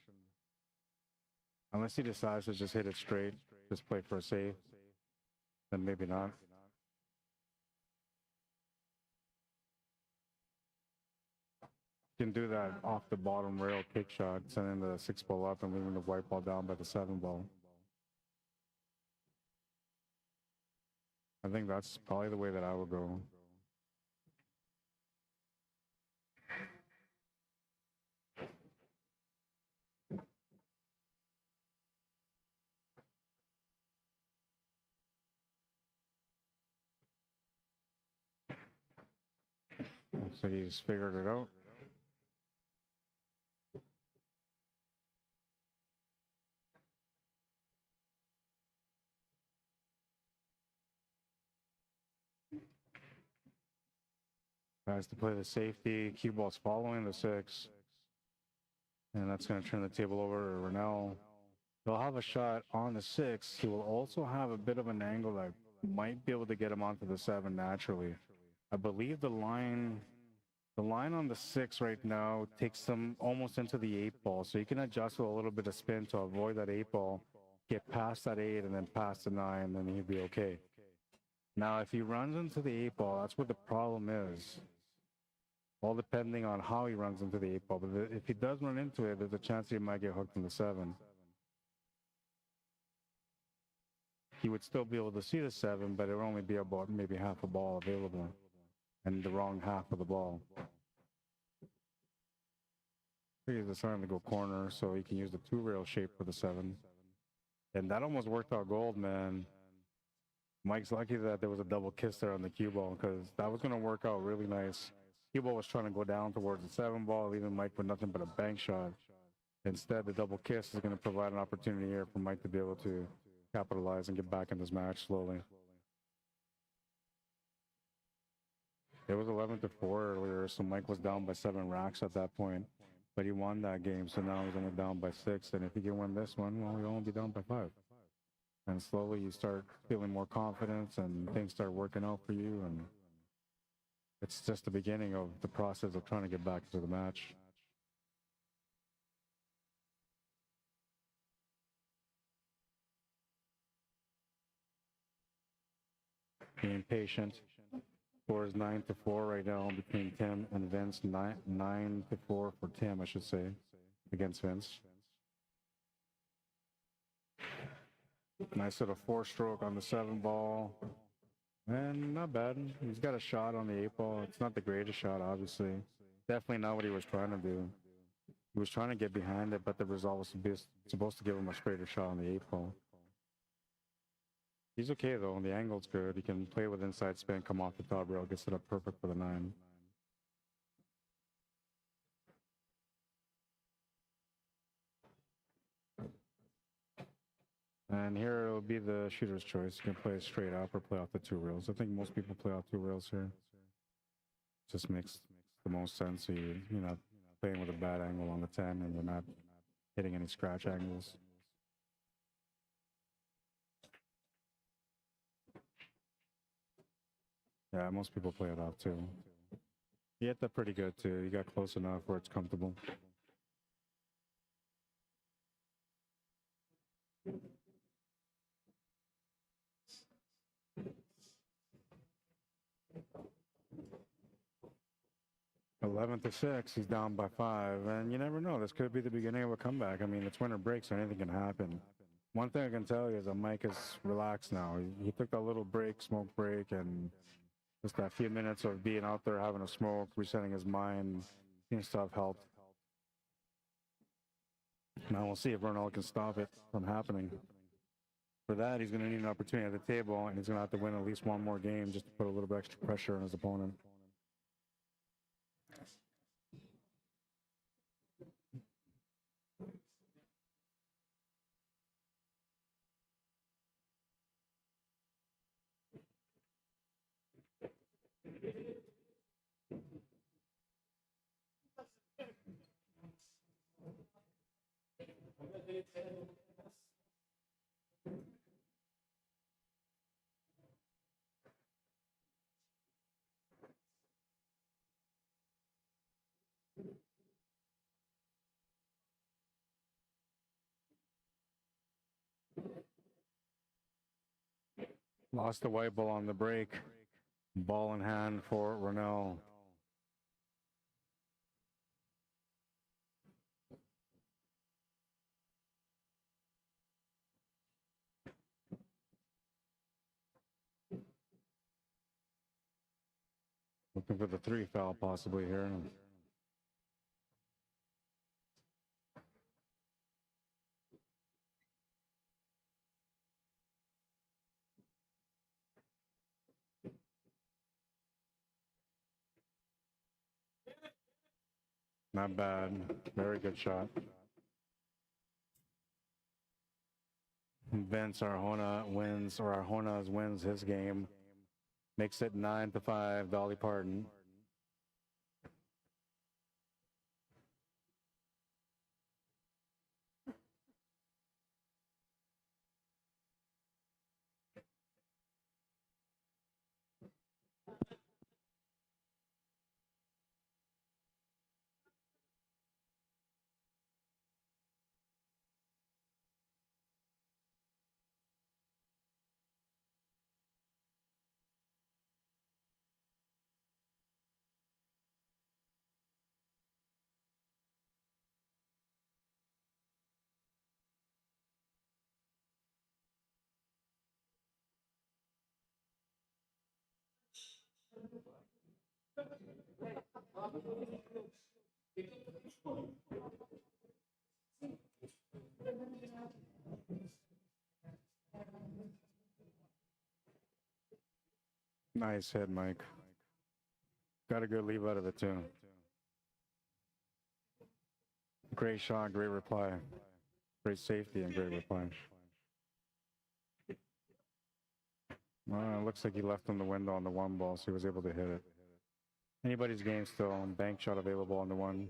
Speaker 1: Unless he decides to just hit it straight, just play for a save, then maybe not. Can do that off the bottom rail kick shot, sending the 6 ball up and leaving the white ball down by the 7 ball. I think that's probably the way that I would go. So he's figured it out. Tries to play the safety. Cue ball's following the 6. And that's going to turn the table over to Ronell. He'll have a shot on the 6. He will also have a bit of an angle that might be able to get him onto the 7 naturally. I believe the line on the 6 right now takes him almost into the 8 ball. So you can adjust with a little bit of spin to avoid that 8 ball, get past that 8 and then past the 9, then he'll be okay. Now, if he runs into the 8 ball, that's what the problem is. All depending on how he runs into the 8 ball. But if he does run into it, there's a chance he might get hooked in the 7. He would still be able to see the 7, but it would only be about maybe half a ball available. And the wrong half of the ball. He's deciding to go corner so he can use the 2-rail shape for the 7. And that almost worked out gold, man. Mike's lucky that there was a double kiss there on the cue ball because that was going to work out really nice. Cue ball was trying to go down towards the 7 ball, leaving Mike with nothing but a bank shot. Instead, the double kiss is going to provide an opportunity here for Mike to be able to capitalize and get back in this match slowly. It was 11-4 earlier, so Mike was down by 7 racks at that point. But he won that game, so now he's only down by 6. And if he can win this one, well, he'll only be down by 5. And slowly you start feeling more confidence and things start working out for you. And it's just the beginning of the process of trying to get back into the match. Being patient. Score is 9-4 right now between Tim and Vince. 9-4 for Tim, I should say, against Vince. Nice little 4-stroke on the 7 ball. And not bad. He's got a shot on the 8 ball. It's not the greatest shot, obviously. Definitely not what he was trying to do. He was trying to get behind it, but the result was supposed to give him a straighter shot on the 8 ball. He's okay, though. The angle's good. He can play with inside spin, come off the top rail, gets it up perfect for the 9. And here it'll be the shooter's choice. You can play it straight up or play off the 2 rails. I think most people play off 2 rails here. Just makes the most sense. So you're not playing with a bad angle on the 10 and you're not hitting any scratch angles. Yeah, most people play it off too. You hit that pretty good too. You got close enough where it's comfortable. Eleven to 6, he's down by 5, and you never know. This could be the beginning of a comeback. I mean, it's winter break, so anything can happen. One thing I can tell you is that Mike is relaxed now. He took that little break, smoke break, and just that few minutes of being out there having a smoke, resetting his mind, seems to have helped. Now we'll see if Ronald can stop it from happening. For that, he's going to need an opportunity at the table, and he's going to have to win at least one more game just to put a little bit extra pressure on his opponent. Lost the white ball on the break. Ball in hand for Ronell. Looking for the 3 foul possibly here. Not bad. Very good shot. Vince Arjona wins his game. Makes it 9-5, Dolly Parton. Nice hit, Mike. Got a good leave out of it, too. Great shot, great reply. Great safety and great reply. Well, it looks like he left him the window on the 1 ball, so he was able to hit it. Anybody's game still. Bank shot available on the 1.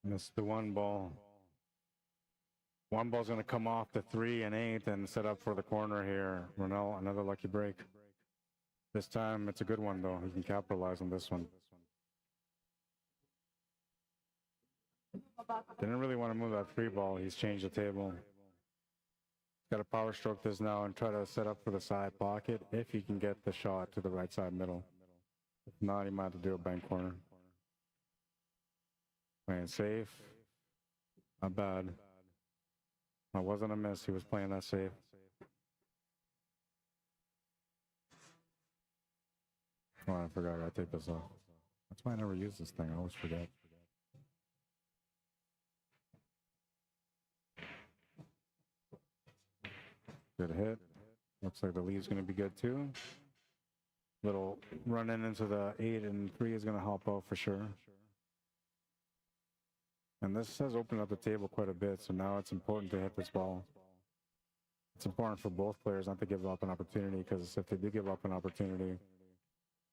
Speaker 1: Missed the 1 ball. 1 ball's going to come off the 3 and 8 and set up for the corner here. Ronell, another lucky break. This time it's a good one, though. He can capitalize on this one. Didn't really want to move that 3 ball. He's changed the table. Got to power stroke this now and try to set up for the side pocket if he can get the shot to the right side middle. If not, he might have to do a bank corner. Playing safe. Not bad. That wasn't a miss. He was playing that safe. Oh, I forgot. I take this off. That's why I never use this thing. I always forget. Good hit. Looks like the lead's going to be good too. Little running into the 8 and 3 is going to help out for sure. And this has opened up the table quite a bit, so now it's important to hit this ball. It's important for both players not to give up an opportunity, because if they do give up an opportunity,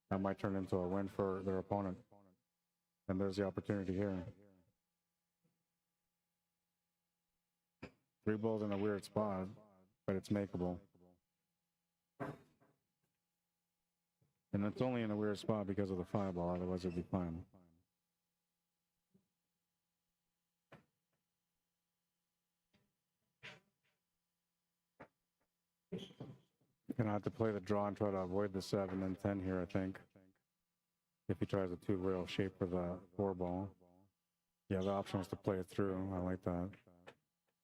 Speaker 1: that might turn into a win for their opponent. And there's the opportunity here. 3 balls in a weird spot, but it's makeable. And it's only in a weird spot because of the 5 ball, otherwise it'd be fine. Gonna have to play the draw and try to avoid the 7 and 10 here, I think. If he tries a 2-rail shape for the 4 ball. Yeah, the option was to play it through. I like that.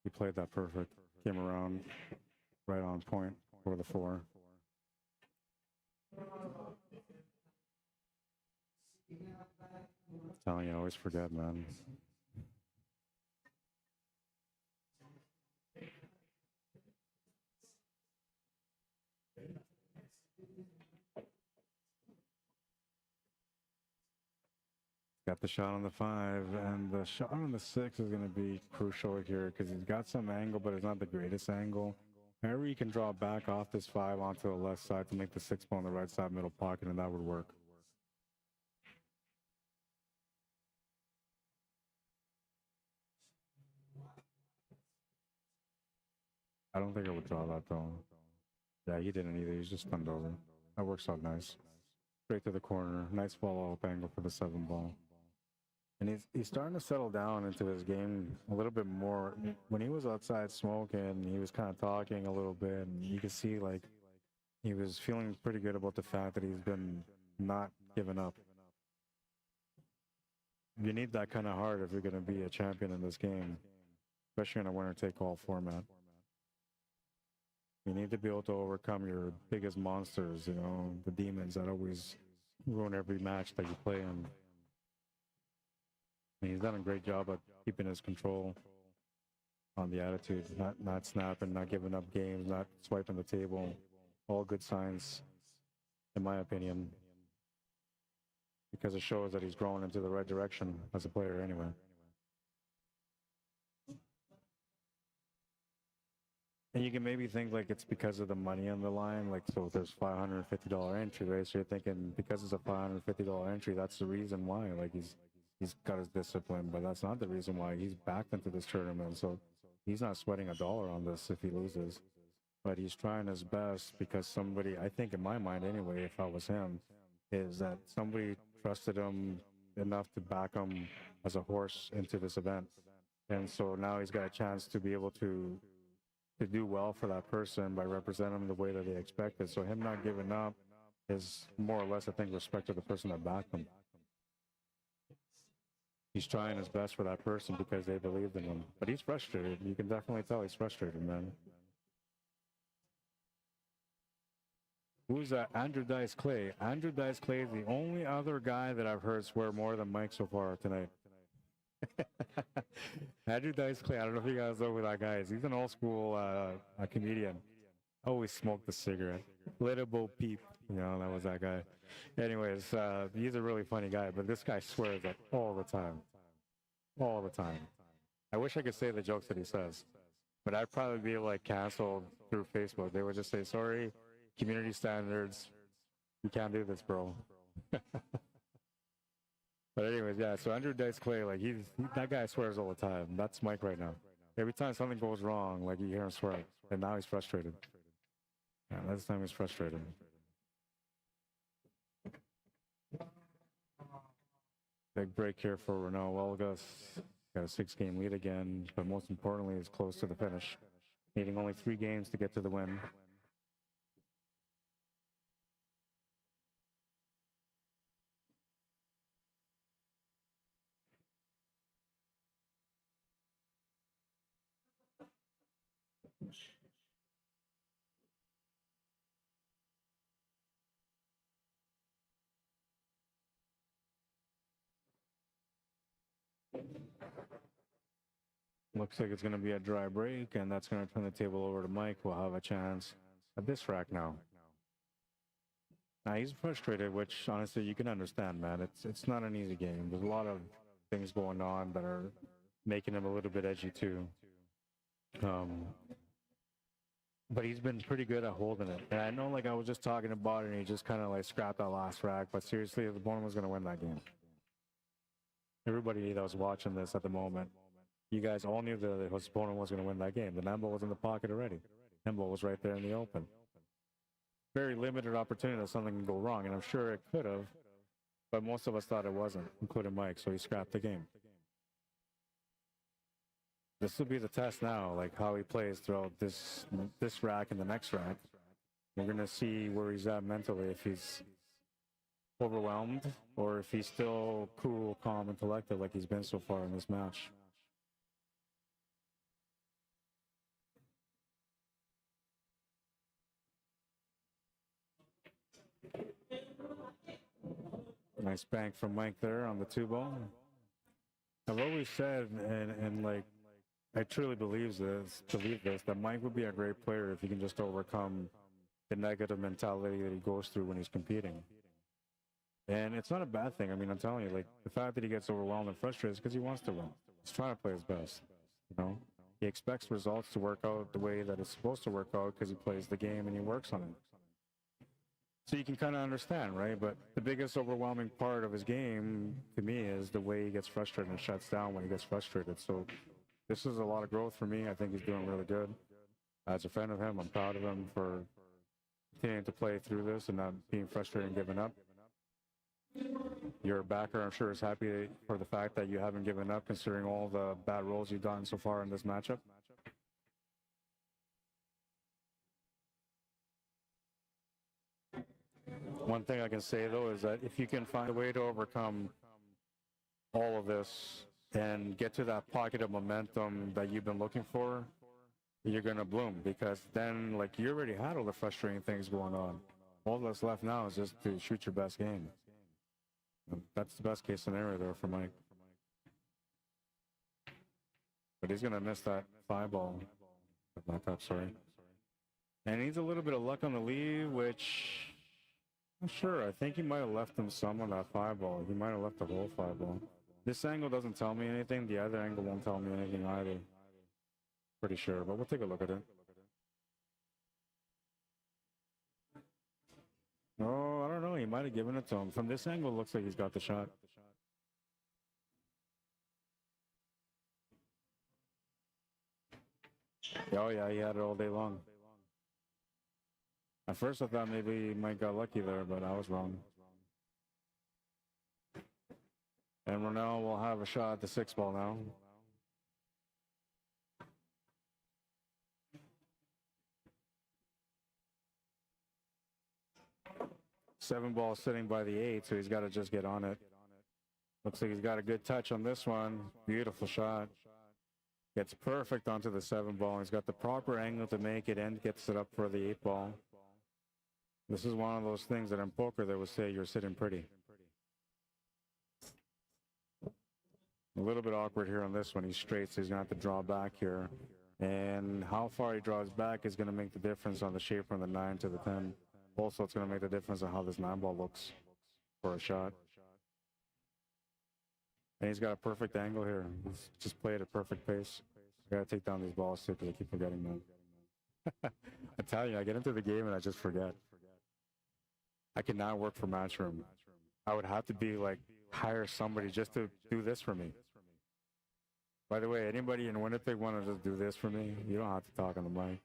Speaker 1: He played that perfect. Came around right on point for the 4. I'm telling you, I always forget, man. Got the shot on the 5, and the shot on the 6 is going to be crucial here because he's got some angle, but it's not the greatest angle. However, you can draw back off this 5 onto the left side to make the 6 ball on the right side middle pocket, and that would work. I don't think I would draw that though. Yeah, he didn't either. He's just stunned over. That works out nice. Straight to the corner. Nice follow-up angle for the 7 ball. And he's starting to settle down into his game a little bit more. When he was outside smoking, he was kind of talking a little bit, and you could see like he was feeling pretty good about the fact that he's been not giving up. You need that kind of heart if you're going to be a champion in this game, especially in a winner-take-all format. You need to be able to overcome your biggest monsters, you know, the demons that always ruin every match that you play in. And he's done a great job at keeping his control on the attitude, not snapping, not giving up games, not swiping the table. All good signs, in my opinion, because it shows that he's growing into the right direction as a player anyway. And you can maybe think like it's because of the money on the line, like so there's $550 entry, right? So you're thinking because it's a $550 entry, that's the reason why. Like he's got his discipline, but that's not the reason why. He's backed into this tournament, so he's not sweating a dollar on this if he loses. But he's trying his best because somebody, I think in my mind anyway, if I was him, is that somebody trusted him enough to back him as a horse into this event. And so now he's got a chance to be able to do well for that person by representing him the way that they expected. So him not giving up is more or less, I think, respect to the person that backed him. He's trying his best for that person because they believed in him. But he's frustrated. You can definitely tell he's frustrated, man. Who's that? Andrew Dice Clay. Andrew Dice Clay is the only other guy that I've heard swear more than Mike so far tonight. Andrew Dice Clay, I don't know if you guys know who that guy is. He's an old school comedian. Always smoked the cigarette. Little Bo Peep, you know, that was that guy. Anyways, he's a really funny guy, but this guy swears like all the time. All the time. I wish I could say the jokes that he says, but I'd probably be like canceled through Facebook. They would just say, sorry, community standards, you can't do this, bro. But anyways, yeah, so Andrew Dice Clay, like that guy swears all the time. That's Mike right now. Every time something goes wrong, like you hear him swear, and now he's frustrated. Yeah, last time he's frustrated. Big break here for Renault Welgas. Got a 6-game lead again, but most importantly, is close to the finish. Needing only 3 games to get to the win. Looks like it's going to be a dry break, and that's going to turn the table over to Mike. We'll have a chance at this rack now. Now he's frustrated, which honestly you can understand, man. It's not an easy game. There's a lot of things going on that are making him a little bit edgy too. But he's been pretty good at holding it. And I know, like, I was just talking about it, and he just kind of like scrapped that last rack. But seriously, the opponent was going to win that game. Everybody that was watching this at the moment, you guys all knew that his opponent was going to win that game. The Nambo was in the pocket already. Nambo was right there in the open. Very limited opportunity that something can go wrong, and I'm sure it could have, but most of us thought it wasn't, including Mike, so he scrapped the game. This will be the test now, like how he plays throughout this rack and the next rack. We're going to see where he's at mentally, if he's overwhelmed or if he's still cool, calm, and collected like he's been so far in this match. Nice bank from Mike there on the 2-ball. I've always said, and like, I truly believe this, that Mike would be a great player if he can just overcome the negative mentality that he goes through when he's competing. And it's not a bad thing. I mean, I'm telling you, like, the fact that he gets overwhelmed and frustrated is because he wants to win. He's trying to play his best, you know? He expects results to work out the way that it's supposed to work out because he plays the game and he works on it. So you can kind of understand, right? But the biggest overwhelming part of his game, to me, is the way he gets frustrated and shuts down when he gets frustrated. So this is a lot of growth for me. I think he's doing really good. As a fan of him, I'm proud of him for continuing to play through this and not being frustrated and giving up. Your backer, I'm sure, is happy for the fact that you haven't given up, considering all the bad rolls you've done so far in this matchup. One thing I can say, though, is that if you can find a way to overcome all of this and get to that pocket of momentum that you've been looking for, you're going to bloom, because then, like, you already had all the frustrating things going on. All that's left now is just to shoot your best game. That's the best case scenario there for Mike. But he's going to miss that 5-ball. Back up, sorry. And he needs a little bit of luck on the lead, which I'm sure. I think he might have left him some on that 5-ball. He might have left the whole 5-ball. This angle doesn't tell me anything. The other angle won't tell me anything either. Pretty sure, but we'll take a look at it. Oh, I don't know. He might have given it to him. From this angle, it looks like he's got the shot. Oh, yeah, he had it all day long. At first, I thought maybe Mike got lucky there, but I was wrong. And Ronell will have a shot at the 6-ball now. Seven ball sitting by the 8, so he's got to just get on it. Looks like he's got a good touch on this one. Beautiful shot. Gets perfect onto the 7-ball. He's got the proper angle to make it and gets it up for the 8-ball. This is one of those things that in poker they would say you're sitting pretty. A little bit awkward here on this one. He's straight, so he's going to have to draw back here. And how far he draws back is going to make the difference on the shape from the 9 to the 10. Also, it's going to make the difference on how this 9-ball looks for a shot. And he's got a perfect angle here. He's just played at a perfect pace. I got to take down these balls too, because I keep forgetting them. I tell you, I get into the game and I just forget. I cannot work for Matchroom. I would have to be like, hire somebody just to do this for me. By the way, anybody in Winnipeg want to just do this for me? You don't have to talk on the mic.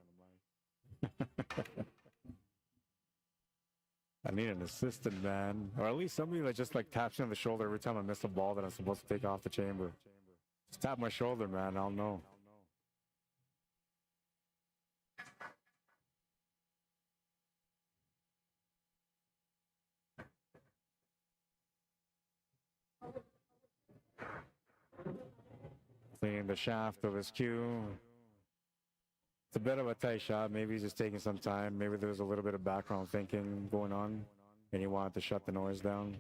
Speaker 1: I need an assistant, man. Or at least somebody that just like taps me on the shoulder every time I miss a ball that I'm supposed to take off the chamber. Just tap my shoulder, man. I'll know. Seeing the shaft of his cue. It's a bit of a tight shot. Maybe he's just taking some time. Maybe there was a little bit of background thinking going on, and he wanted to shut the noise down.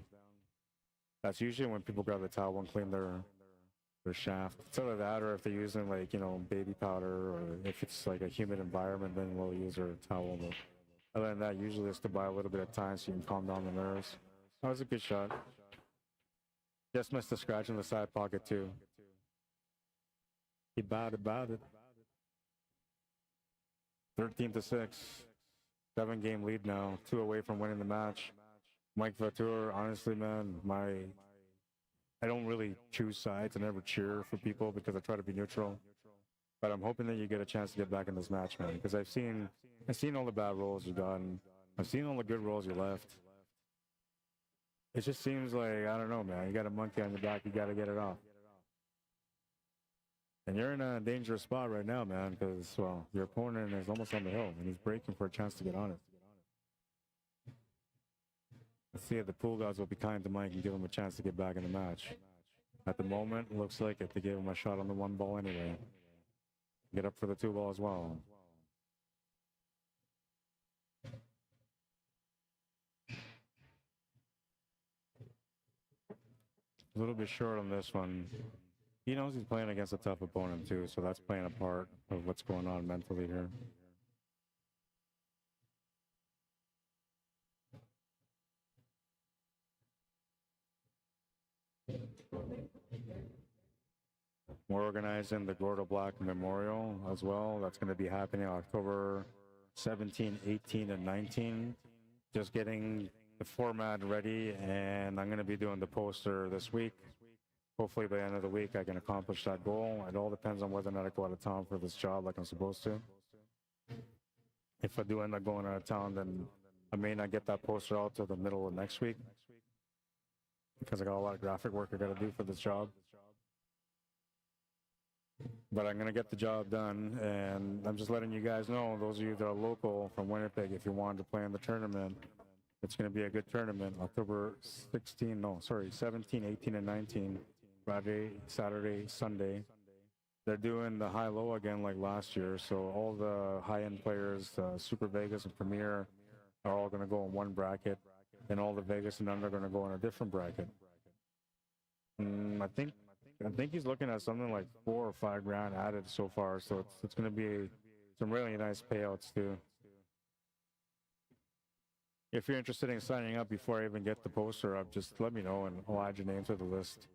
Speaker 1: That's usually when people grab the towel and clean their shaft. It's either that, or if they're using, like, you know, baby powder, or if it's like a humid environment, then we'll use our towel. But other than that, usually it's to buy a little bit of time so you can calm down the nerves. That was a good shot. Just missed the scratch in the side pocket too. He bowed about it. 13-6, 7-game lead now, 2 away from winning the match. Mike Vautour, honestly, man, I don't really choose sides. I never cheer for people because I try to be neutral. But I'm hoping that you get a chance to get back in this match, man, because I've seen all the bad rolls you've gotten. I've seen all the good rolls you left. It just seems like, I don't know, man, you got a monkey on your back, you got to get it off. And you're in a dangerous spot right now, man, because, well, your opponent is almost on the hill, and he's breaking for a chance to get on it. Let's see if the pool gods will be kind to Mike and give him a chance to get back in the match. At the moment, it looks like it. They gave him a shot on the 1-ball anyway. Get up for the 2-ball as well. A little bit short on this one. He knows he's playing against a tough opponent too, so that's playing a part of what's going on mentally here. We're organizing the Gordo Black Memorial as well. That's going to be happening October 17, 18, and 19. Just getting the format ready, and I'm going to be doing the poster this week. Hopefully by the end of the week I can accomplish that goal. It all depends on whether or not I go out of town for this job like I'm supposed to. If I do end up going out of town, then I may not get that poster out till the middle of next week, because I got a lot of graphic work I got to do for this job. But I'm going to get the job done, and I'm just letting you guys know, those of you that are local from Winnipeg, if you wanted to play in the tournament, it's going to be a good tournament. October 17, 18, and 19, Friday, Saturday, Sunday. They're doing the high-low again like last year, so all the high-end players, Super Vegas and Premier, are all going to go in one bracket, and all the Vegas and under are going to go in a different bracket. I think he's looking at something like $4 or $5 grand added so far, so it's going to be some really nice payouts too. If you're interested in signing up before I even get the poster up, just let me know and I'll add your name to the list.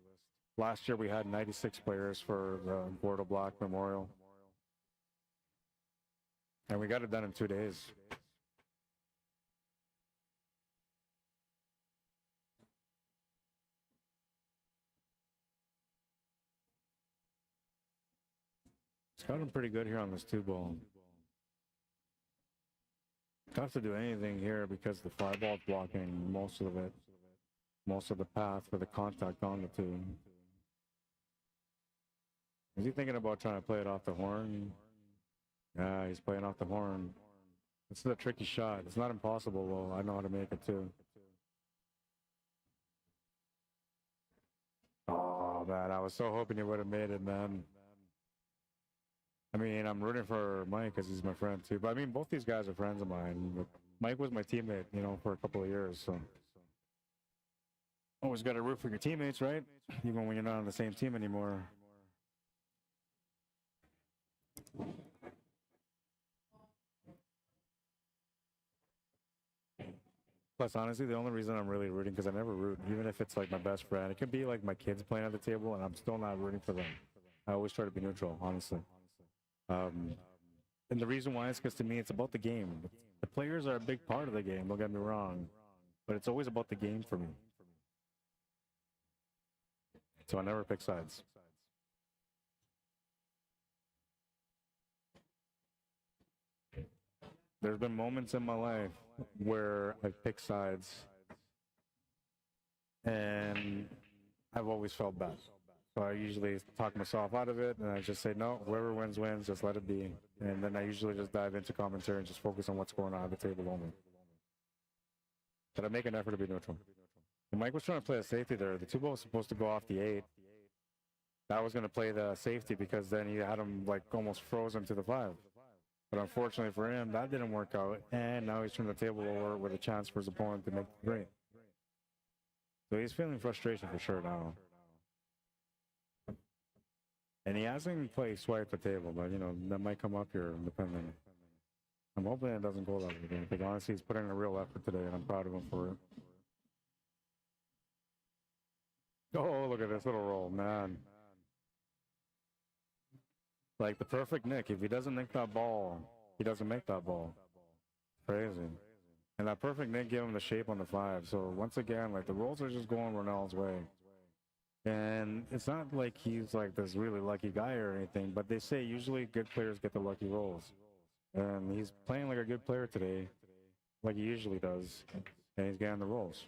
Speaker 1: Last year we had 96 players for the Gordo Black Memorial, and we got it done in 2 days. It's gotten pretty good here on this 2-ball. Don't have to do anything here because the 5-ball's blocking most of it, most of the path for the contact on the 2. Is he thinking about trying to play it off the horn? Yeah, he's playing off the horn. This is a tricky shot. It's not impossible, though. I know how to make it, too. Oh, man, I was so hoping he would have made it, man. I mean, I'm rooting for Mike because he's my friend, too. But, I mean, both these guys are friends of mine. Mike was my teammate, you know, for a couple of years, so. Always got to root for your teammates, right? Even when you're not on the same team anymore. Plus, honestly, the only reason I'm really rooting, because I never root, even if it's like my best friend. It could be like my kids playing at the table, and I'm still not rooting for them. I always try to be neutral, honestly. And the reason why is because to me, it's about the game. The players are a big part of the game, don't get me wrong, but it's always about the game for me. So I never pick sides. There's been moments in my life where I've picked sides and I've always felt bad. So I usually talk myself out of it and I just say, no, whoever wins, wins, just let it be. And then I usually just dive into commentary and just focus on what's going on at the table only. But I make an effort to be neutral. And Mike was trying to play a safety there. The 2-ball was supposed to go off the 8. I was going to play the safety because then he had him like almost frozen to the 5. But unfortunately for him, that didn't work out. And now he's turned the table over with a chance for his opponent to make the 3. So he's feeling frustration for sure now. And he hasn't played swipe the table, but you know, that might come up here depending. I'm hoping it doesn't go that way again, because honestly, he's putting in a real effort today, and I'm proud of him for it. Oh, look at this little roll, man. Like the perfect nick. If he doesn't nick that ball, he doesn't make that ball. Crazy. And that perfect nick gave him the shape on the 5. So once again, like the rolls are just going Ronald's way. And it's not like he's like this really lucky guy or anything, but they say usually good players get the lucky rolls. And he's playing like a good player today, like he usually does, and he's getting the rolls.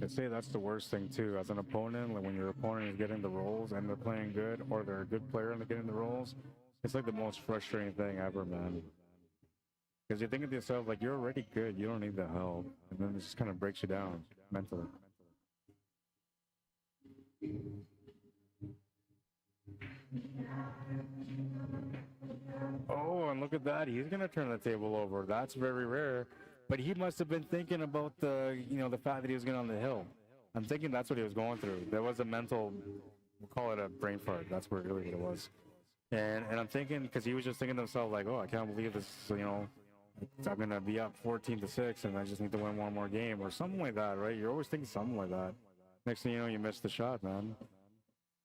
Speaker 1: I'd say that's the worst thing too, as an opponent, like when your opponent is getting the rolls and they're playing good, or they're a good player and they're getting the rolls. It's like the most frustrating thing ever, man. Because you're thinking to yourself, like, you're already good, you don't need the help. And then it just kind of breaks you down mentally. Oh, and look at that. He's going to turn the table over. That's very rare. But he must have been thinking about the, you know, the fact that he was going on the hill. I'm thinking that's what he was going through. There was a mental, we'll call it a brain fart. That's really what it was. And I'm thinking, because he was just thinking to himself, like, oh, I can't believe this, you know, I'm going to be up 14-6 and I just need to win one more game or something like that, right? You're always thinking something like that. Next thing you know, you miss the shot, man.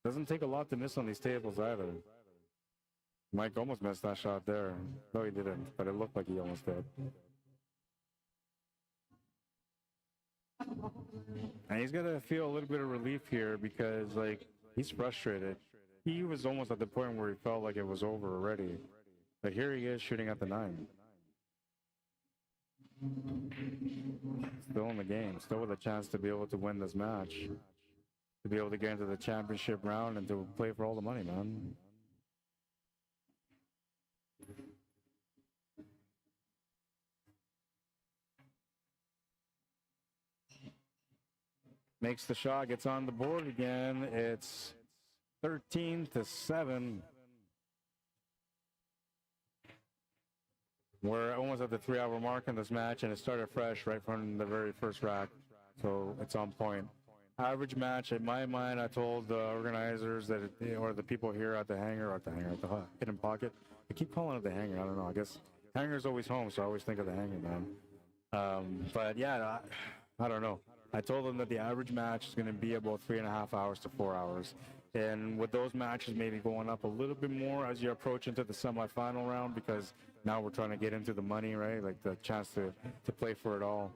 Speaker 1: Doesn't take a lot to miss on these tables either. Mike almost missed that shot there. No, he didn't, but it looked like he almost did. And he's got to feel a little bit of relief here because, like, he's frustrated. He was almost at the point where he felt like it was over already. But here he is shooting at the 9. Still in the game, still with a chance to be able to win this match. To be able to get into the championship round and to play for all the money, man. Makes the shot, gets on the board again. It's 13-7. We're almost at the 3-hour mark in this match, and it started fresh right from the very first rack. So it's on point. Average match, in my mind, I told the organizers that, or the people here at the hangar, at the hidden pocket. I keep calling it the hangar. I don't know. I guess hangar's always home, so I always think of the hangar, man. But yeah, I don't know. I told them that the average match is going to be about 3.5 hours to 4 hours. And with those matches maybe going up a little bit more as you approach into the semifinal round, because now we're trying to get into the money, right? Like the chance to play for it all.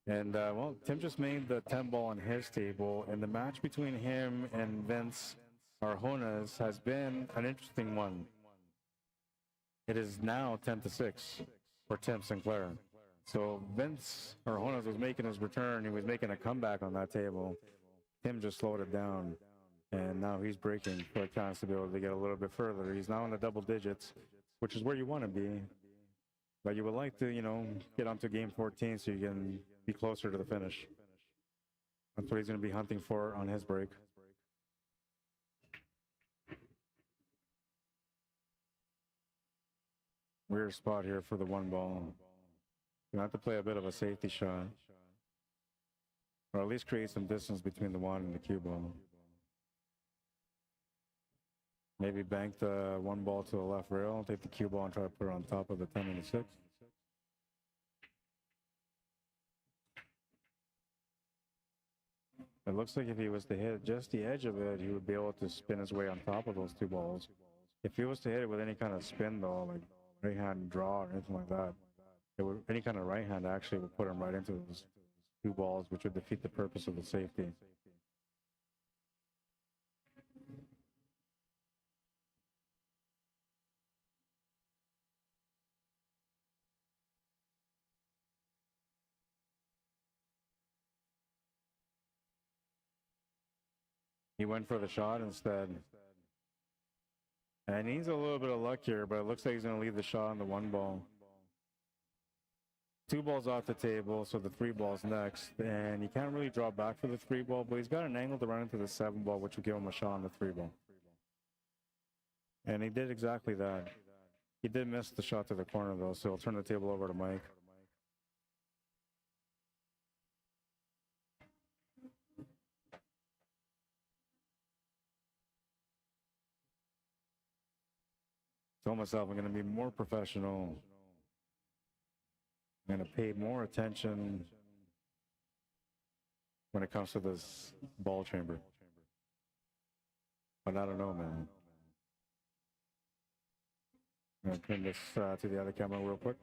Speaker 1: And, well, Tim just made the 10 ball on his table, and the match between him and Vince Arjonas has been an interesting one. It is now 10-6 for Tim Sinclair. So Vince Arjonas was making his return. He was making a comeback on that table. Tim just slowed it down, and now he's breaking for a chance to be able to get a little bit further. He's now in the double digits, which is where you want to be. But you would like to, you know, get onto game 14 so you can be closer to the finish. That's what he's going to be hunting for on his break. Weird spot here for the 1 ball. You have to play a bit of a safety shot, or at least create some distance between the 1 and the cue ball. Maybe bank the 1 ball to the left rail, take the cue ball and try to put it on top of the 10 and the 6. It looks like if he was to hit just the edge of it, he would be able to spin his way on top of those 2 balls. If he was to hit it with any kind of spin though, like right hand draw or anything like that, it would, any kind of right hand actually would put him right into those 2 balls, which would defeat the purpose of the safety. He went for the shot instead. And he needs a little bit of luck here, but it looks like he's going to leave the shot on the 1 ball. 2 balls off the table, so the 3 ball's next. And he can't really draw back for the 3 ball, but he's got an angle to run into the 7 ball, which will give him a shot on the 3 ball. And he did exactly that. He did miss the shot to the corner, though, so I'll turn the table over to Mike. Told myself I'm going to be more professional. I'm going to pay more attention when it comes to this ball chamber. But I don't know, man. I'm going to turn this to the other camera real quick.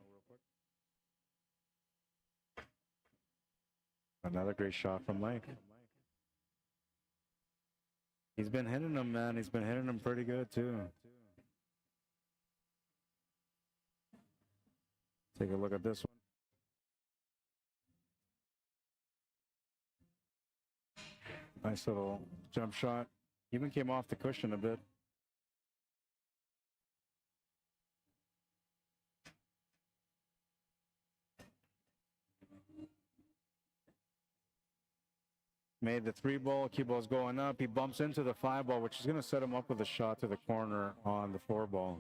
Speaker 1: Another great shot from Mike. He's been hitting them, man. He's been hitting them pretty good, too. Take a look at this one. Nice little jump shot. Even came off the cushion a bit. Made the 3 ball, cue ball's going up. He bumps into the 5 ball, which is going to set him up with a shot to the corner on the 4 ball.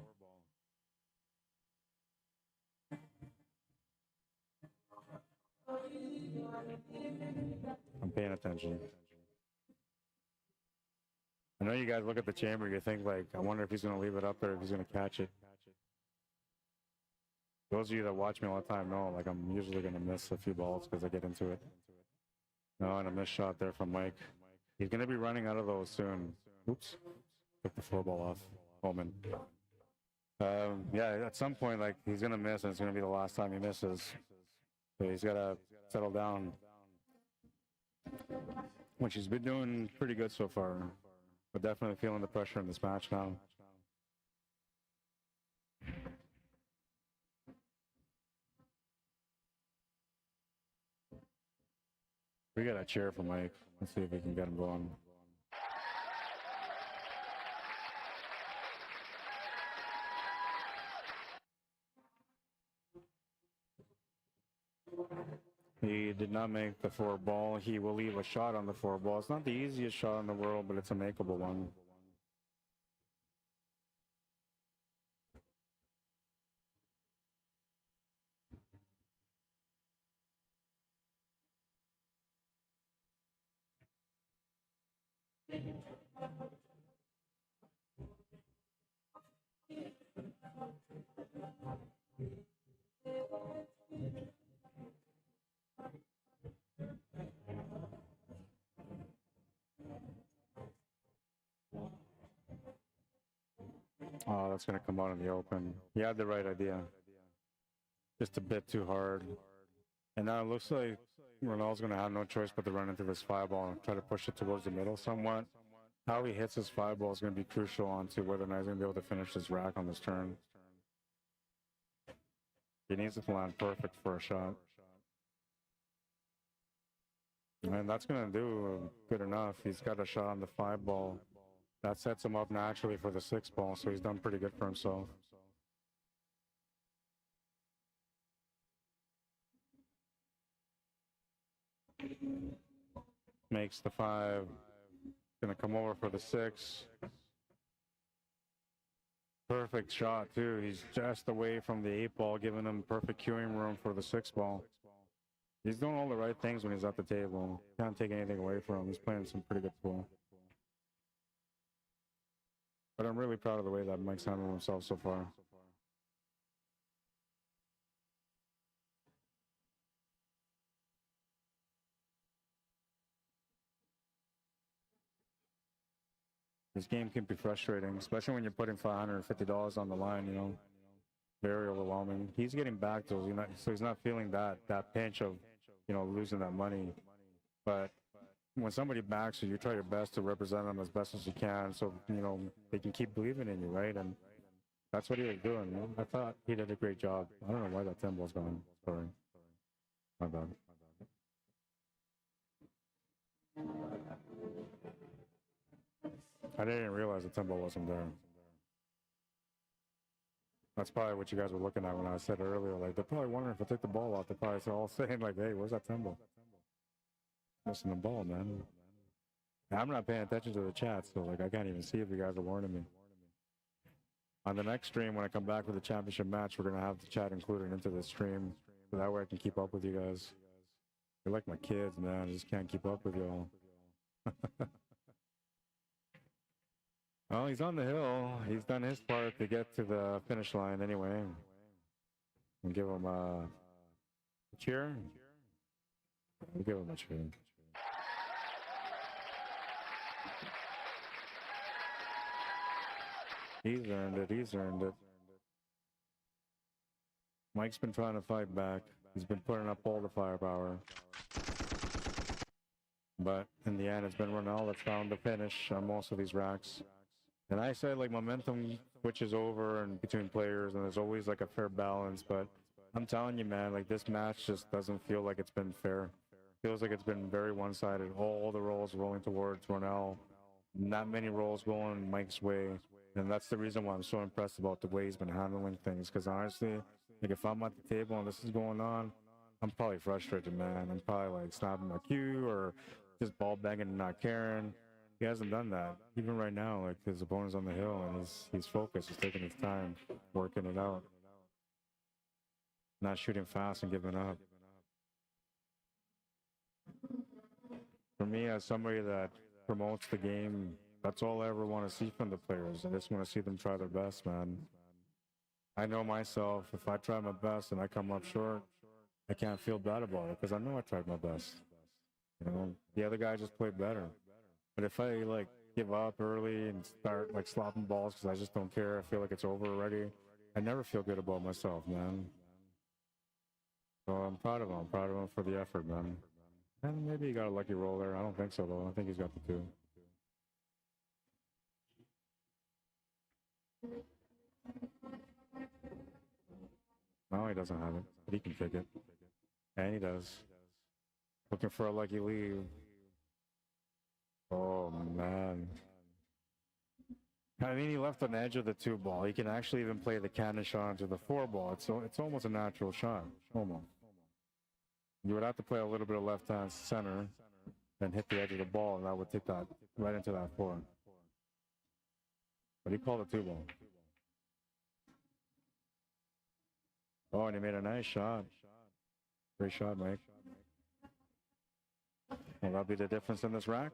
Speaker 1: I'm paying attention. I know you guys look at the chamber, you think like, I wonder if he's going to leave it up there, if he's going to catch it. Those of you that watch me all the time know, like, I'm usually going to miss a few balls because I get into it. No, and a missed shot there from Mike. He's going to be running out of those soon. Oops. Took the 4-ball off. Holman. Yeah, at some point, like, he's going to miss, and it's going to be the last time he misses. So he's got to settle down. Which he's been doing pretty good so far. But definitely feeling the pressure in this match now. We got a cheer for Mike. Let's see if we can get him going. He did not make the 4-ball. He will leave a shot on the 4-ball. It's not the easiest shot in the world, but it's a makeable one. Oh, that's going to come out in the open. He had the right idea. Just a bit too hard. And now it looks like Ronald's going to have no choice but to run into this 5-ball and try to push it towards the middle somewhat. How he hits his 5-ball is going to be crucial onto whether or not he's going to be able to finish this rack on this turn. He needs to land perfect for a shot. And that's going to do good enough. He's got a shot on the 5-ball. That sets him up naturally for the 6-ball, so he's done pretty good for himself. Makes the 5. Gonna come over for the 6. Perfect shot too. He's just away from the 8-ball, giving him perfect queuing room for the 6-ball. He's doing all the right things when he's at the table. Can't take anything away from him. He's playing some pretty good pool. But I'm really proud of the way that Mike's handled himself so far. This game can be frustrating, especially when you're putting $550 on the line, you know. Very overwhelming. He's getting back to us, so he's not feeling that pinch of, you know, losing that money. But when somebody backs you, you try your best to represent them as best as you can, so, you know, they can keep believing in you, right? And that's what he was doing. Man. I thought he did a great job. I don't know why that 10-ball's gone. Sorry. My bad. I didn't even realize the 10-ball wasn't there. That's probably what you guys were looking at when I said earlier. Like, they're probably wondering if I took the ball out. They're probably all saying, like, hey, where's that 10-ball? Missing the ball, man. I'm not paying attention to the chat, so, like, I can't even see if you guys are warning me. On the next stream, when I come back for the championship match, we're going to have the chat included into the stream. So that way I can keep up with you guys. You're like my kids, man. I just can't keep up with y'all. Well, he's on the hill. He's done his part to get to the finish line anyway. We'll give him a cheer. We'll give him a cheer. He's earned it. He's earned it. Mike's been trying to fight back. He's been putting up all the firepower. But in the end, it's been Ronald that's found the finish on most of these racks. And I said, like, momentum switches over and between players, and there's always, like, a fair balance. But I'm telling you, man, like, this match just doesn't feel like it's been fair. Feels like it's been very one-sided. All the rolls rolling towards Ronald. Not many rolls going Mike's way. And that's the reason why I'm so impressed about the way he's been handling things. Because honestly, like, if I'm at the table and this is going on, I'm probably frustrated, man. I'm probably, like, snapping my cue or just ball banging and not caring. He hasn't done that. Even right now, like, his opponent's on the hill and he's focused. He's taking his time, working it out. Not shooting fast and giving up. For me, as somebody that promotes the game, that's all I ever want to see from the players. I just want to see them try their best, man. I know myself, if I try my best and I come up short, I can't feel bad about it because I know I tried my best. You know, the other guy just played better. But if I like give up early and start like slopping balls because I just don't care, I feel like it's over already, I never feel good about myself, man. So I'm proud of him. I'm proud of him for the effort, man. And maybe he got a lucky roll there. I don't think so, though. I think he's got the 2. No, he doesn't have it, but he can kick it. And he does. Looking for a lucky lead. Oh, man. I mean, he left on the edge of the 2 ball. He can actually even play the cannon shot into the 4 ball. It's almost a natural shot. Almost. You would have to play a little bit of left-hand center and hit the edge of the ball, and that would take that right into that 4. But he called a 2 ball. Oh, and he made a nice shot. Great shot, Mike. Will that be the difference in this rack?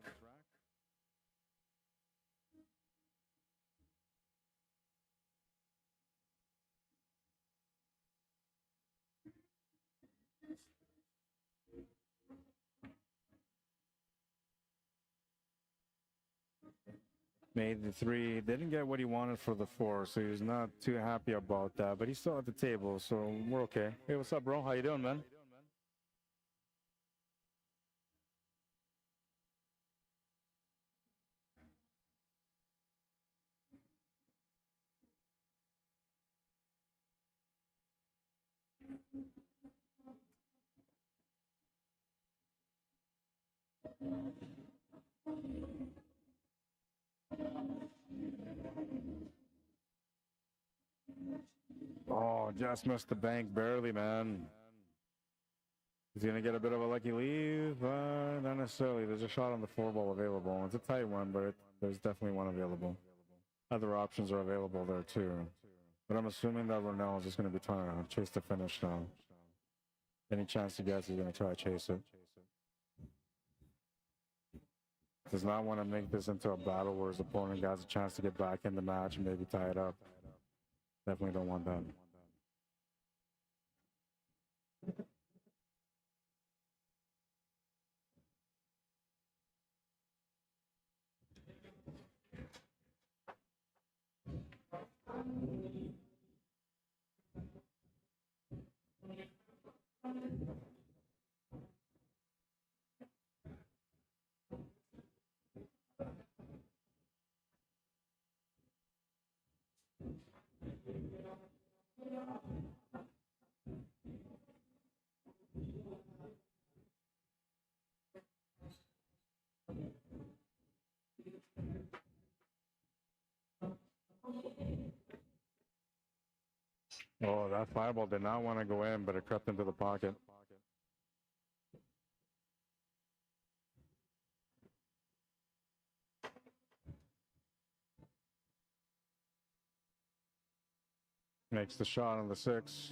Speaker 1: Made the 3, didn't get what he wanted for the 4, so he was not too happy about that, but he's still at the table, so we're okay. Hey, what's up, bro? How you doing, man? Oh, just missed the bank barely, man. He's going to get a bit of a lucky leave. Not necessarily. There's a shot on the 4 ball available. It's a tight one, but there's definitely one available. Other options are available there, too. But I'm assuming that Ronell is just going to be trying to chase the finish now. Any chance he gets, he's going to try to chase it. Does not want to make this into a battle where his opponent has a chance to get back in the match and maybe tie it up. Definitely don't want that. Oh, that fireball did not want to go in, but it crept into the pocket. Makes the shot on the 6.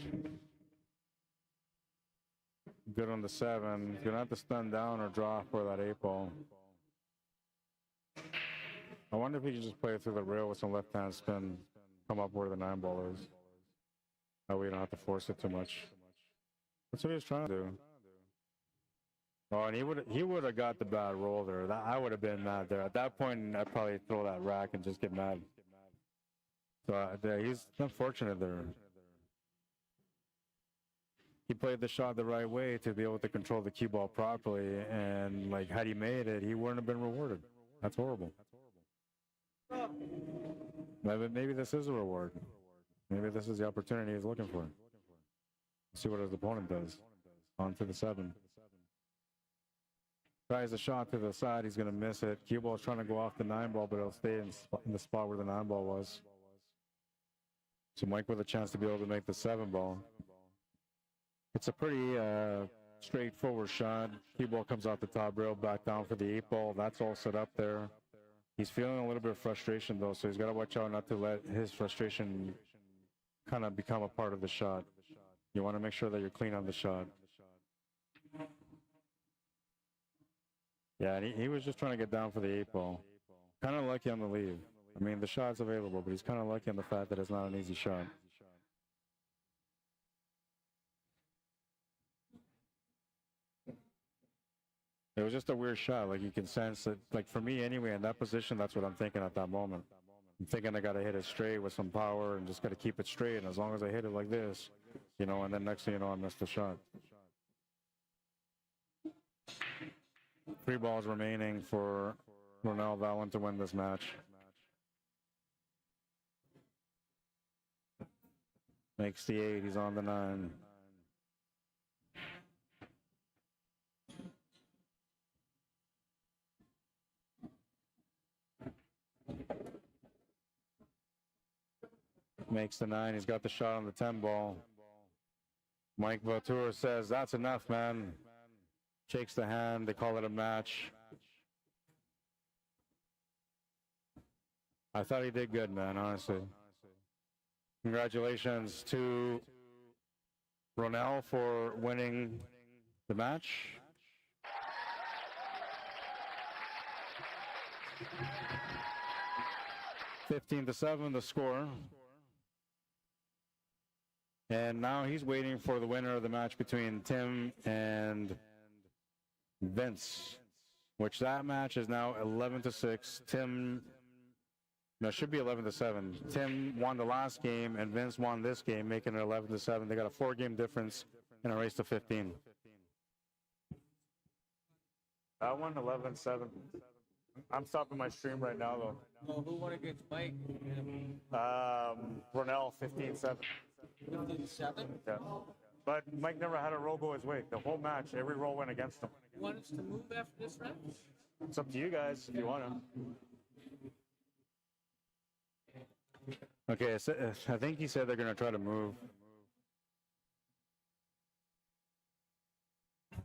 Speaker 1: Good on the 7. Gonna have to stun down or draw for that 8 ball. I wonder if he could just play it through the rail with some left-hand spin, come up where the 9 ball is. That way you don't have to force it too much. That's what he was trying to do. Oh, and he would have got the bad roll there. I would have been mad there. At that point, I'd probably throw that rack and just get mad. So he's unfortunate there. He played the shot the right way to be able to control the cue ball properly, and like had he made it, he wouldn't have been rewarded. That's horrible. Maybe this is a reward. Maybe this is the opportunity he's looking for. See what his opponent does. On to the 7. Tries a shot to the side, he's going to miss it. Cue ball's trying to go off the 9 ball, but it'll stay in the spot where the 9 ball was. So Mike with a chance to be able to make the 7 ball. It's a pretty straightforward shot. Cue ball comes off the top rail, back down for the 8 ball. That's all set up there. He's feeling a little bit of frustration though, so he's got to watch out not to let his frustration kind of become a part of the shot. You want to make sure that you're clean on the shot. Yeah, and he was just trying to get down for the 8 ball. Kind of lucky on the leave. I mean, the shot's available, but he's kind of lucky on the fact that it's not an easy shot. It was just a weird shot. Like you can sense it. Like for me anyway, in that position, that's what I'm thinking at that moment. I'm thinking I got to hit it straight with some power and just got to keep it straight. And as long as I hit it like this, you know, and then next thing you know, I missed the shot. 3 balls remaining for Ronell Valen to win this match. Makes the 8. He's on the 9. Makes the 9. He's got the shot on the 10 ball. Mike Vautour says, that's enough, man. Shakes the hand. They call it a match. I thought he did good, man, honestly. Congratulations to Ronell for winning the match. (15-7) the score. And now he's waiting for the winner of the match between Tim and Vince, which that match is now 11-6. Tim, no, it should be 11-7. Tim won the last game, and Vince won this game, making it 11-7. They got a 4-game difference in a race to 15. I won 11-7. I'm stopping my stream right now, though.
Speaker 2: Oh, who won against Mike?
Speaker 1: Ronell, 15-7.
Speaker 2: 15-7?
Speaker 1: Yeah. But Mike never had a roll go his way. The whole match, every roll went against him.
Speaker 2: You want us to move after this round?
Speaker 1: It's up to you guys if you want to. Okay, so, I think he said they're going to try to move.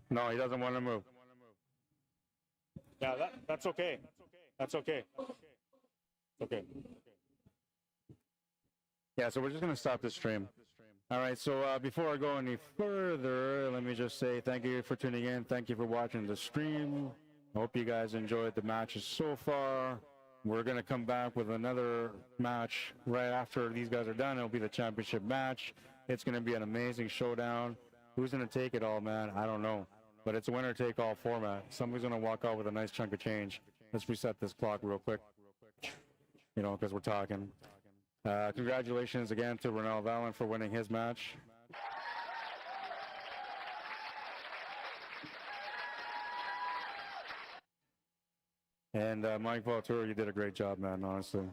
Speaker 1: No, he doesn't want to move. Yeah, that's okay. That's okay. Okay. Yeah, so we're just going to stop this stream. All right, so before I go any further, let me just say thank you for tuning in. Thank you for watching the stream. I hope you guys enjoyed the matches so far. We're going to come back with another match right after these guys are done. It'll be the championship match. It's going to be an amazing showdown. Who's going to take it all, man? I don't know. But it's a winner-take-all format. Somebody's going to walk out with a nice chunk of change. Let's reset this clock real quick, you know, because we're talking. Congratulations again to Ronell Valen for winning his match. And Mike Vautour, you did a great job, man, honestly.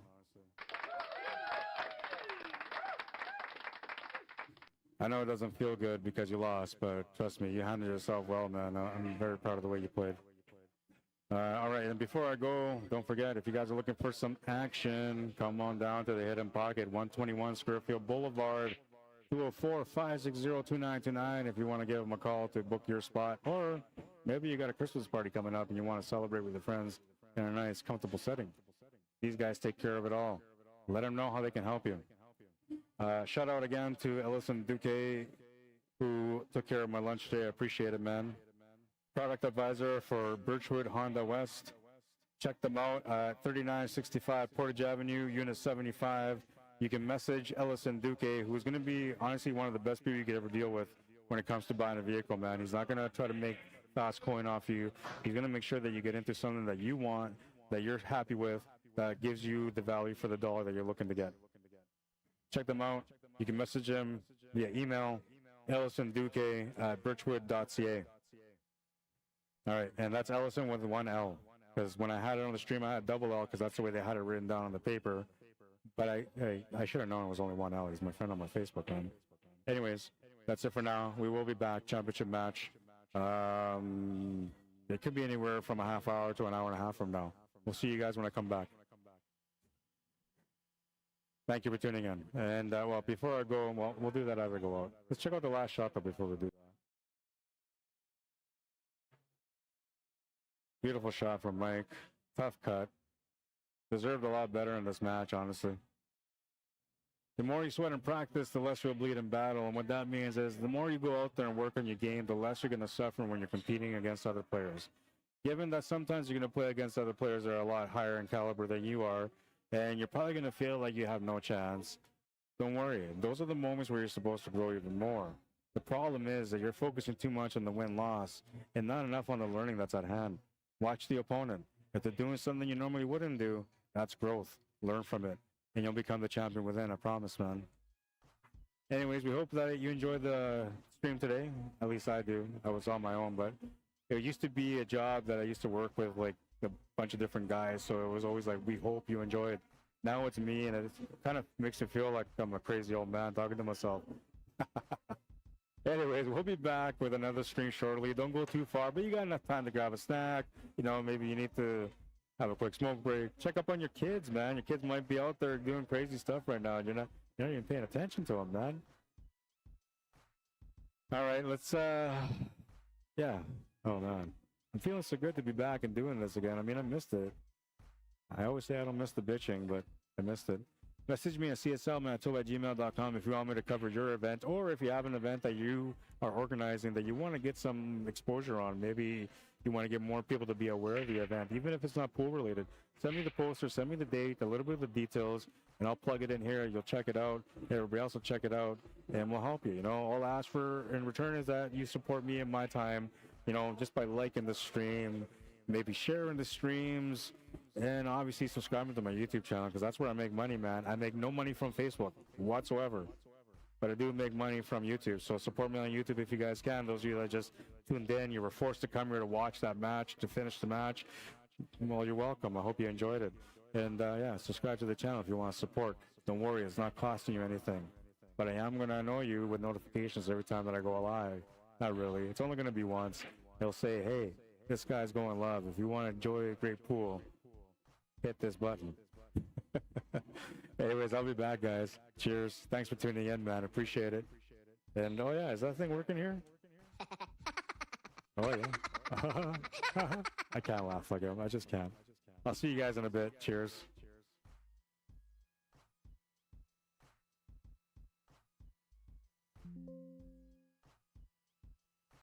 Speaker 1: I know it doesn't feel good because you lost, but trust me, you handled yourself well, man. I'm very proud of the way you played. All right, and before I go, don't forget, if you guys are looking for some action, come on down to the Hidden Pocket, 121 Scurfield Boulevard, 204-560-2929 if you want to give them a call to book your spot. Or maybe you got a Christmas party coming up and you want to celebrate with your friends in a nice, comfortable setting. These guys take care of it all. Let them know how they can help you. Shout out again to Ellison DUQUE, who took care of my lunch today. I appreciate it, man. Product advisor for Birchwood Honda West. Check them out at 3965 Portage Avenue, Unit 75. You can message Ellison DUQUE, who's going to be, honestly, one of the best people you could ever deal with when it comes to buying a vehicle, man. He's not going to try to make fast coin off you. He's going to make sure that you get into something that you want, that you're happy with, that gives you the value for the dollar that you're looking to get. Check them out. You can message him via email, ellisonduque@birchwood.ca. All right, and that's Ellison with one L, because when I had it on the stream, I had double L because that's the way they had it written down on the paper. But I should have known it was only one L. He's my friend on my Facebook, man. Anyways, that's it for now. We will be back, championship match. It could be anywhere from a half hour to an hour and a half from now. We'll see you guys when I come back. Thank you for tuning in. And, well, before I go, well, we'll do that as I go out. Let's check out the last shot, though, before we do that. Beautiful shot from Mike. Tough cut. Deserved a lot better in this match, honestly. The more you sweat in practice, the less you'll bleed in battle. And what that means is the more you go out there and work on your game, the less you're going to suffer when you're competing against other players. Given that sometimes you're going to play against other players that are a lot higher in caliber than you are, and you're probably going to feel like you have no chance, don't worry. Those are the moments where you're supposed to grow even more. The problem is that you're focusing too much on the win-loss and not enough on the learning that's at hand. Watch the opponent. If they're doing something you normally wouldn't do, that's growth. Learn from it, and you'll become the champion within, I promise, man. Anyways, we hope that you enjoyed the stream today. At least I do. I was on my own, but it used to be a job that I used to work with like a bunch of different guys, so it was always like, we hope you enjoyed. Now it's me, and it kind of makes me feel like I'm a crazy old man talking to myself. Anyways, we'll be back with another stream shortly. Don't go too far, but you got enough time to grab a snack. You know, maybe you need to have a quick smoke break. Check up on your kids, man. Your kids might be out there doing crazy stuff right now, and you're not even paying attention to them, man. All right, let's, yeah. Oh, man. I'm feeling so good to be back and doing this again. I mean, I missed it. I always say I don't miss the bitching, but I missed it. Message me at CSLMANITOBA@gmail.com if you want me to cover your event, or if you have an event that you are organizing that you want to get some exposure on. Maybe you want to get more people to be aware of the event, even if it's not pool related. Send me the poster, send me the date, a little bit of the details, and I'll plug it in here. You'll check it out. Everybody else will check it out, and we'll help you. You know, all I ask for in return is that you support me and my time, you know, just by liking the stream, maybe sharing the streams, and obviously subscribing to my YouTube channel, because that's where I make money, man. I make no money from Facebook whatsoever, but I do make money from YouTube. So support me on YouTube if you guys can. Those of you that just tuned in, you were forced to come here to watch that match, to finish the match, well, you're welcome. I hope you enjoyed it. And yeah, subscribe to the channel if you want to support. Don't worry, it's not costing you anything. But I am going to annoy you with notifications every time that I go live. Not really. It's only going to be once. They'll say, hey, this guy's going live. If you want to enjoy a great pool, hit this button. Anyways, I'll be back, guys. Cheers. Thanks for tuning in, man. Appreciate it. And oh yeah, is that thing working here? Oh yeah. I can't laugh like him. I just can't. I'll see you guys in a bit. Cheers.